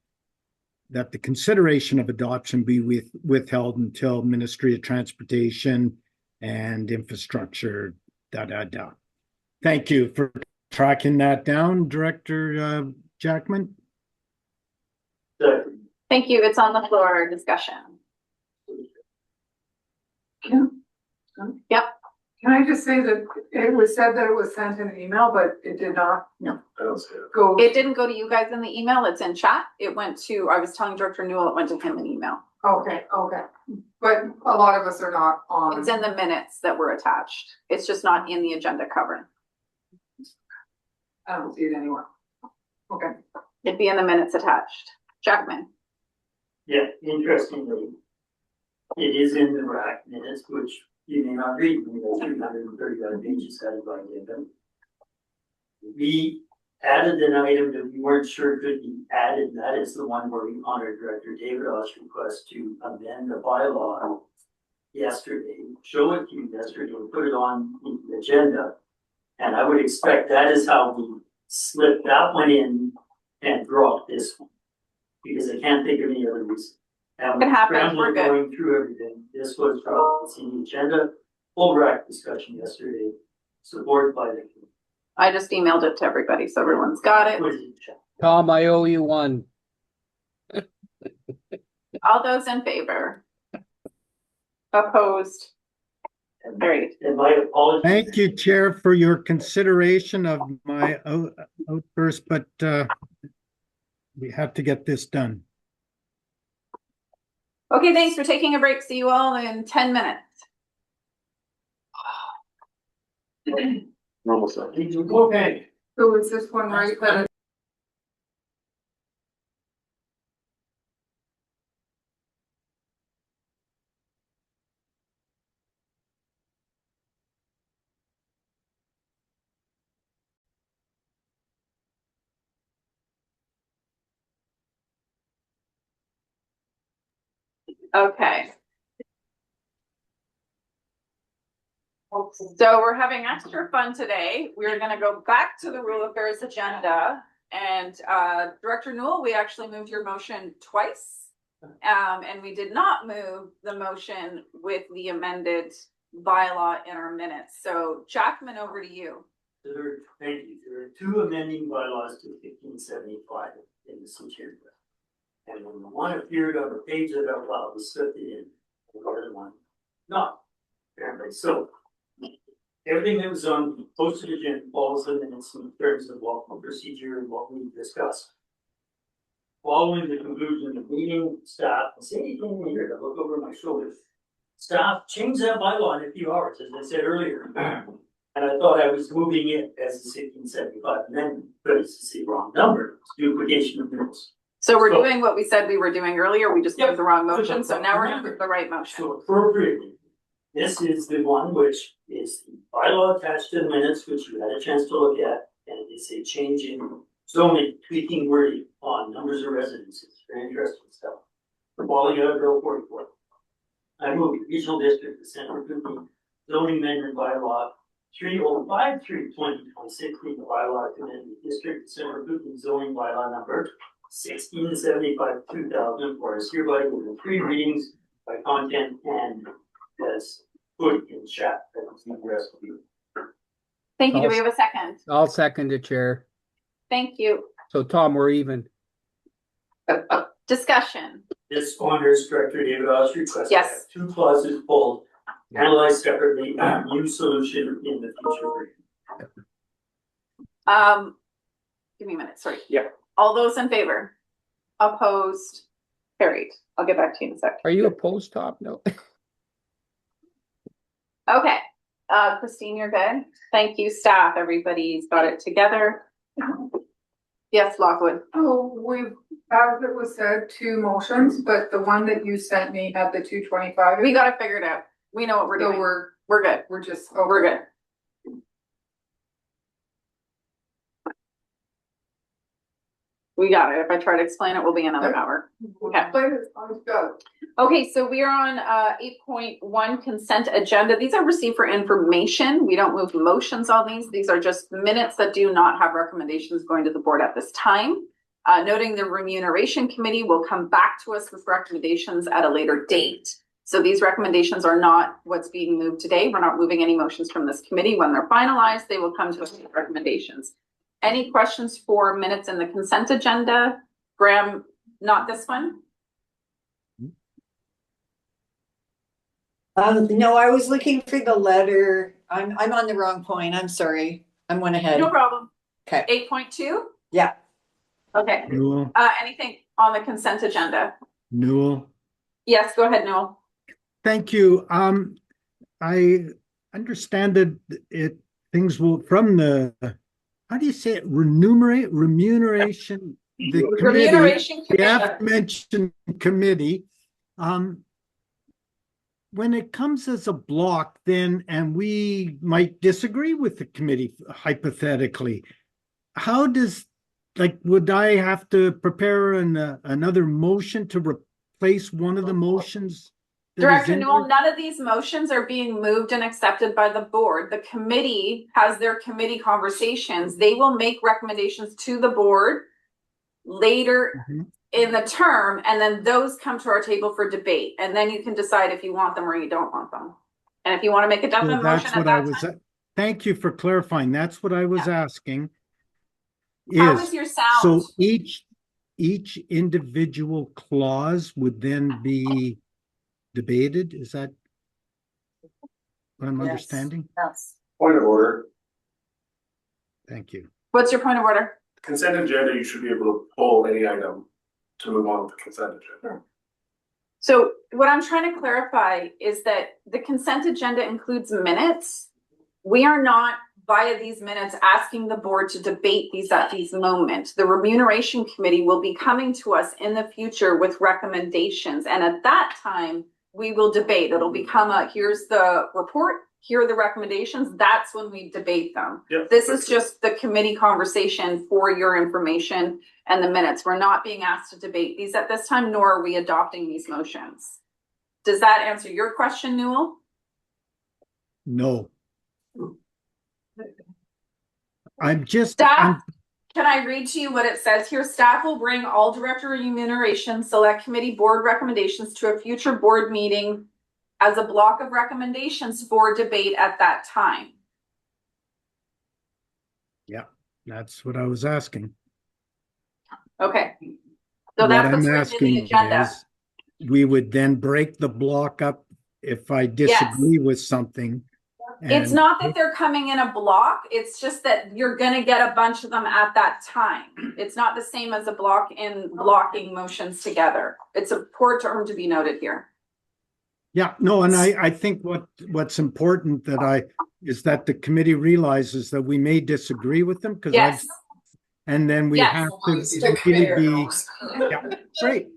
that the consideration of adoption be withheld until Ministry of Transportation and Infrastructure, Thank you for tracking that down, Director Jackman. Thank you. It's on the floor. Discussion. Yep. Can I just say that it was said that it was sent in an email, but it did not? No, I don't see it. Go. It didn't go to you guys in the email. It's in chat. It went to, I was telling Director Newell, it went to him in email. Okay. But a lot of us are not on. It's in the minutes that were attached. It's just not in the agenda cover. I don't see it anywhere. Okay. It'd be in the minutes attached. Jackman. Yeah, interestingly, it is in the RAC minutes, which you may not read, we have 335 pages added by the We added an item that we weren't sure could be added, and that is the one where we honored Director David Osh's request to amend the bylaw yesterday, show it to you yesterday, and put it on the agenda. And I would expect that is how we slipped that one in and brought this one, because I can't think of any other reason. And it happens. We're good. Going through everything. This was it's in the agenda, full RAC discussion yesterday, supported by the. I just emailed it to everybody, so everyone's got it. Tom, I owe you one. All those in favor? Opposed? Carried. And my apologies. Thank you, Chair, for your consideration of my outburst, but we have to get this done. Okay, thanks for taking a break. See you all in 10 minutes. Almost done. Okay. So is this one right? Okay. So we're having extra fun today. We're gonna go back to the rule affairs agenda. And Director Newell, we actually moved your motion twice. And we did not move the motion with the amended bylaw in our minutes. So Jackman, over to you. Thank you. There are two amending bylaws to 1575 in the agenda. And when the one appeared on the page that I was slipped in, and the other one not. Apparently, so everything that was on the posted agenda falls in minutes in terms of what procedure and what we discussed. Following the conclusion of the meeting, staff, and say anything here to look over my shoulders. Staff changed that bylaw in a few hours, as I said earlier. And I thought I was moving it as a 1675 amendment, but it's the wrong number. It's duplication of rules. So we're doing what we said we were doing earlier. We just moved the wrong motion. So now we're gonna move the right motion. So appropriately, this is the one which is the bylaw attached to the minutes, which you had a chance to look at, and it's a change in zoning, tweaking wording on numbers of residences. Very interesting stuff. Falling out of Bill 44. I moved regional district, the Center of Kootenay zoning amendment bylaw 3053/2026, the bylaw amendment district, Center of Kootenay zoning bylaw number 1675/2004 is hereby given 3 readings by content and as put in chat. Thank you. Do we have a second? I'll second the chair. Thank you. So Tom, we're even. Discussion. This honors Director David Oz request. Yes. To have 2 clauses pulled, analyzed separately, new solution in the future. Give me a minute, sorry. Yeah. All those in favor? Opposed? Carried. I'll get back to you in a sec. Are you opposed, Tom? No. Okay, Christine, you're good? Thank you, staff. Everybody's got it together. Yes, Lockwood. Oh, as it was said, 2 motions, but the one that you sent me had the 225. We got to figure it out. We know what we're So doing. we're good. We're just, We're good. We got it. If I try to explain it, we'll be another hour. Okay. Okay, so we are on 8.1 consent agenda. These are received for information. We don't move motions on these. These are just minutes that do not have recommendations going to the board at this time. Noting the remuneration committee will come back to us with recommendations at a later date. So these recommendations are not what's being moved today. We're not moving any motions from this committee. When they're finalized, they will come to us with recommendations. Any questions for minutes in the consent agenda? Graham, not this one? No, I was looking for the letter. I'm on the wrong point. I'm sorry. I'm one ahead. No problem. Okay. 8.2? Yeah. Okay. Newell, Anything on the consent agenda? Newell. Yes, go ahead, Noel. Thank you. I understand that things will from the, how do you say it? Remuneration. The committee, Remuneration the commission. aforementioned committee. When it comes as a block, then, and we might disagree with the committee hypothetically, how does, like, would I have to prepare another motion to replace one of the motions? Director Newell, none of these motions are being moved and accepted by the board. The committee has their committee conversations. They will make recommendations to the board later in the term, and then those come to our table for debate. And then you can decide if you want them or you don't want them. And if you want to make a definite motion at that time. Thank you for clarifying. That's what I was asking. How is your sound? So each individual clause would then be debated? Is that what I'm understanding? Yes. Point of order. Thank you. What's your point of order? Consent agenda, you should be able to pull any item to move on with the consent agenda. So what I'm trying to clarify is that the consent agenda includes minutes. We are not via these minutes asking the board to debate these at these moments. The remuneration committee will be coming to us in the future with recommendations. And at that time, we will debate. It'll become here's the report, here are the recommendations. That's when we debate them. Yep. This is just the committee conversation for your information and the minutes. We're not being asked to debate these at this time, nor are we adopting these motions. Does that answer your question, Newell? No. I'm just, Staff, can I read to you what it says here? Staff will bring all director remuneration select committee board recommendations to a future board meeting as a block of recommendations for debate at that time. yeah, that's what I was asking. Okay. So What that's I'm what's written in the asking agenda. is, we would then break the block up if I disagree with something. It's and- not that they're coming in a block, it's just that you're gonna get a bunch of them at that time. It's not the same as a block in blocking motions together. It's a poor term to be noted here. Yeah, no, and I think what's important is that the committee realizes that we may disagree with them, because Yes. and then we Yes. have to really be, yeah, great.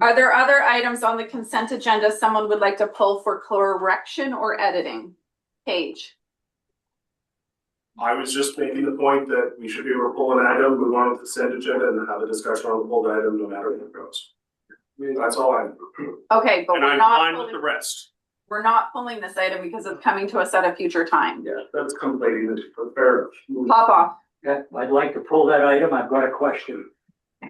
Are there other items on the consent agenda someone would like to pull for correction or editing? Paige. I was just making the point that we should be able to pull an item, move on with the consent agenda, and have a discussion on the pulled item, no matter where it goes. I mean, that's all I'm. Okay, but And we're I'm not fine with the pulling, rest. we're not pulling this item because it's coming to us at a future time. Yeah, that's completely the fair. Pop off. Yeah, I'd like to pull that item. I've got a question. Yeah,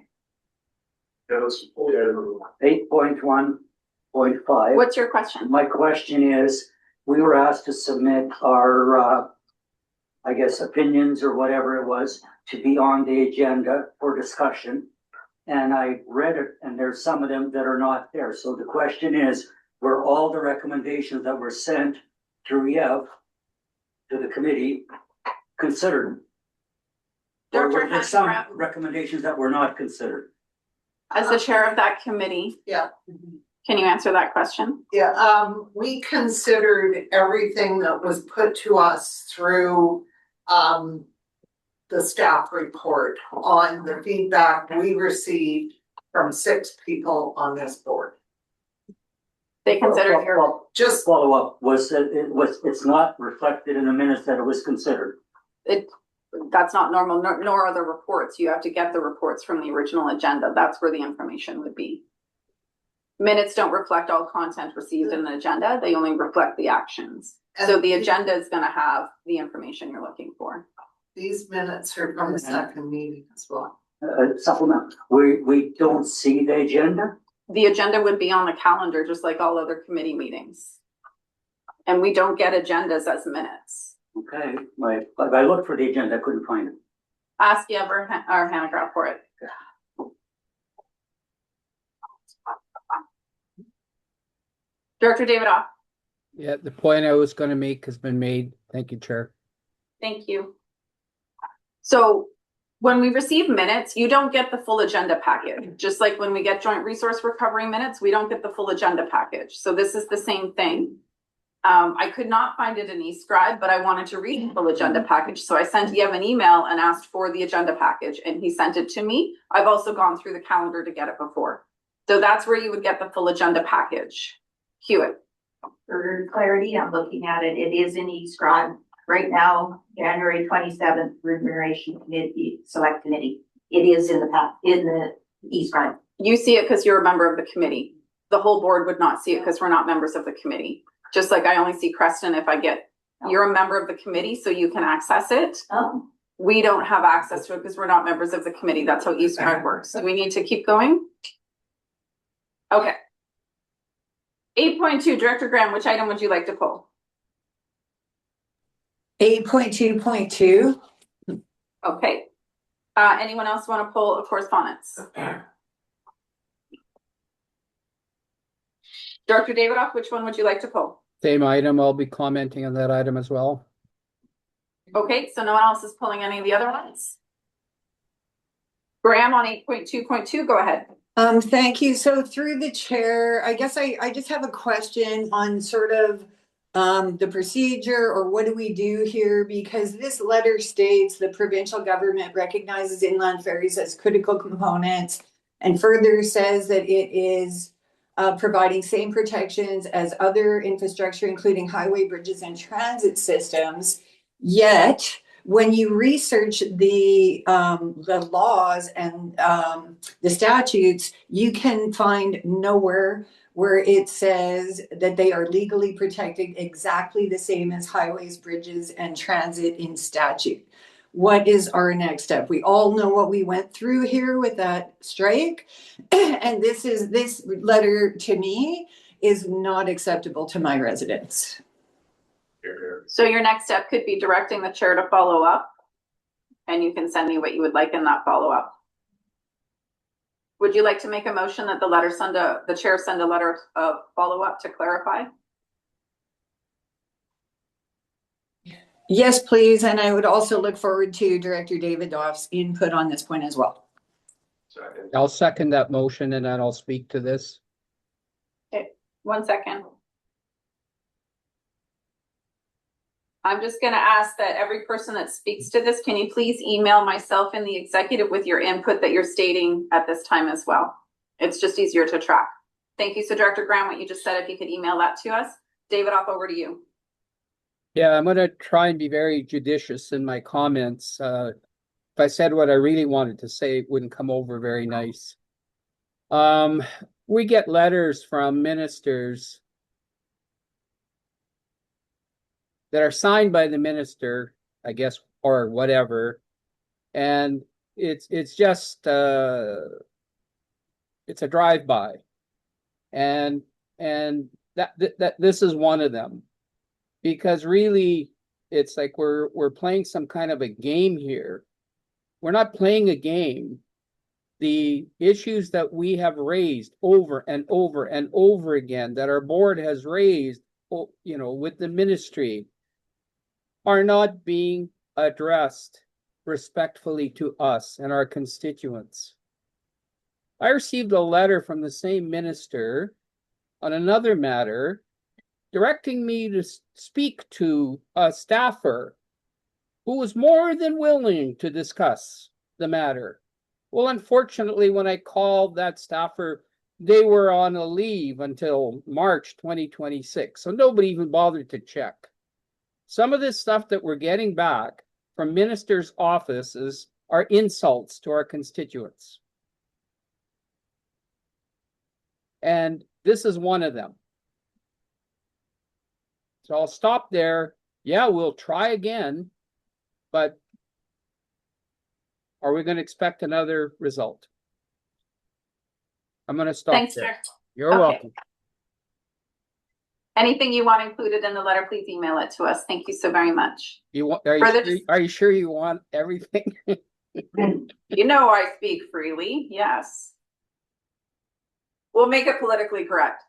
let's pull the item. 8.1.5. What's your question? My question is, we were asked to submit our, I guess, opinions or whatever it was to be on the agenda for discussion. And I read it, and there's some of them that are not there. So the question is, were all the recommendations that were sent through YEV to the committee considered? Or were there some recommendations that were not considered? As the chair of that committee, Yeah. can you answer that question? Yeah, we considered everything that was put to us through, the staff report on the feedback we received from 6 people on this board. They considered Well, just follow up, it's not reflected in the minutes that it was considered. That's not normal, nor are the reports. You have to get the reports from the original agenda. That's where the information would be. Minutes don't reflect all content received in the agenda. They only reflect the actions. So the agenda is gonna have the information you're looking for. These minutes are from the second meeting as well. Supplement, we don't see the agenda? The agenda would be on the calendar, just like all other committee meetings. And we don't get agendas as minutes. Okay, I looked for the agenda, I couldn't find it. Ask Yev or Hannah Graf for it. Director David Off. Yeah, the point I was gonna make has been made. Thank you, Chair. Thank you. So when we receive minutes, you don't get the full agenda package. Just like when we get joint resource recovery minutes, we don't get the full agenda package. So this is the same thing. I could not find it in eScribe, but I wanted to read the full agenda package. So I sent Yev an email and asked for the agenda package, and he sent it to me. I've also gone through the calendar to get it before. So that's where you would get the full agenda package. Hewitt. For clarity, I'm looking at it, it is in eScribe right now, January 27th, remuneration committee, select committee. It is in the eScribe. You see it because you're a member of the committee. The whole board would not see it because we're not members of the committee. Just like I only see Creston if you're a member of the committee, so you can access it. Oh. We don't have access to it because we're not members of the committee. That's how eScribe works. Do we need to keep going? Okay. 8.2, Director Graham, which item would you like to pull? 8.2.2. Okay. Anyone else want to pull a correspondence? Director Davidoff, which one would you like to pull? Same item, I'll be commenting on that item as well. Okay, so no one else is pulling any of the other ones? Graham on 8.2.2, go ahead. Thank you. So through the chair, I guess I just have a question on sort of the procedure, or what do we do here? Because this letter states the provincial government recognizes inland ferries as critical components, and further says that it is providing same protections as other infrastructure, including highway, bridges, and transit systems. Yet when you research the laws and the statutes, you can find nowhere where it says that they are legally protected exactly the same as highways, bridges, and transit in statute. What is our next step? We all know what we went through here with that strike. And this letter to me is not acceptable to my residents. So your next step could be directing the chair to follow up, and you can send me what you would like in that follow-up. Would you like to make a motion that the chair send a letter of follow-up to clarify? Yes, please. And I would also look forward to Director David Doff's input on this point as well. I'll second that motion and then I'll speak to this. Okay, 1 second. I'm just gonna ask that every person that speaks to this, can you please email myself and the executive with your input that you're stating at this time as well? It's just easier to track. Thank you. So Director Graham, what you just said, if you could email that to us. David, off over to you. Yeah, I'm going to try and be very judicious in my comments. If I said what I really wanted to say, it wouldn't come over very nice. We get letters from ministers that are signed by the minister, I guess, or whatever. And it's just, it's a drive-by. And that this is one of them. Because really, it's like we're playing some kind of a game here. We're not playing a game. The issues that we have raised over and over and over again, that our board has raised, you know, with the ministry, are not being addressed respectfully to us and our constituents. I received a letter from the same minister on another matter directing me to speak to a staffer who was more than willing to discuss the matter. Well, unfortunately, when I called that staffer, they were on a leave until March 2026, so nobody even bothered to check. Some of this stuff that we're getting back from ministers' offices are insults to our constituents. And this is one of them. So I'll stop there. Yeah, we'll try again, but are we going to expect another result? I'm going to stop. Thanks, there. sir. You're welcome. Anything you want included in the letter, please email it to us. Thank you so very much. Are you sure you want everything? You know I speak freely. Yes. We'll make it politically correct.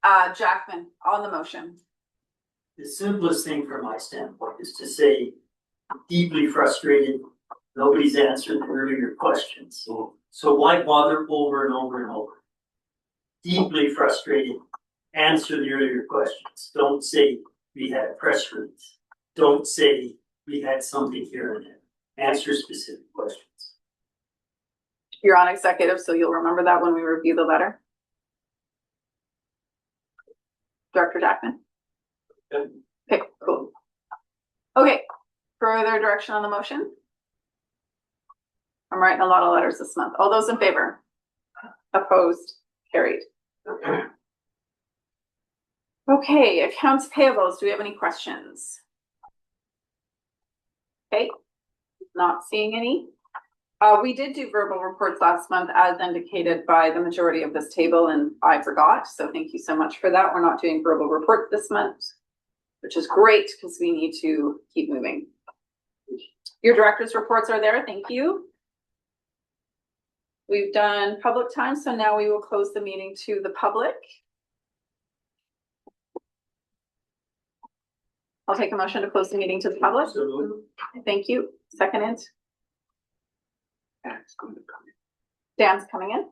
Jackman, on the motion. The simplest thing from my standpoint is to say, deeply frustrated, nobody's answered the earlier questions. So why bother over and over and over? Deeply frustrated, answer the earlier questions. Don't say we had a press release. Don't say we had something here and there. Answer specific questions. You're on executive, so you'll remember that when we review the letter. Director Jackman. Okay, cool. Okay, further direction on the motion? I'm writing a lot of letters this month. All those in favor? Opposed? Carried. Okay, accounts payables. Do we have any questions? Okay, not seeing any. We did do verbal reports last month as indicated by the majority of this table, and I forgot. So thank you so much for that. We're not doing verbal report this month, which is great because we need to keep moving. Your director's reports are there. Thank you. We've done public time, so now we will close the meeting to the public. I'll take a motion to close the meeting to the public. Thank you. Seconded. Dan's coming in.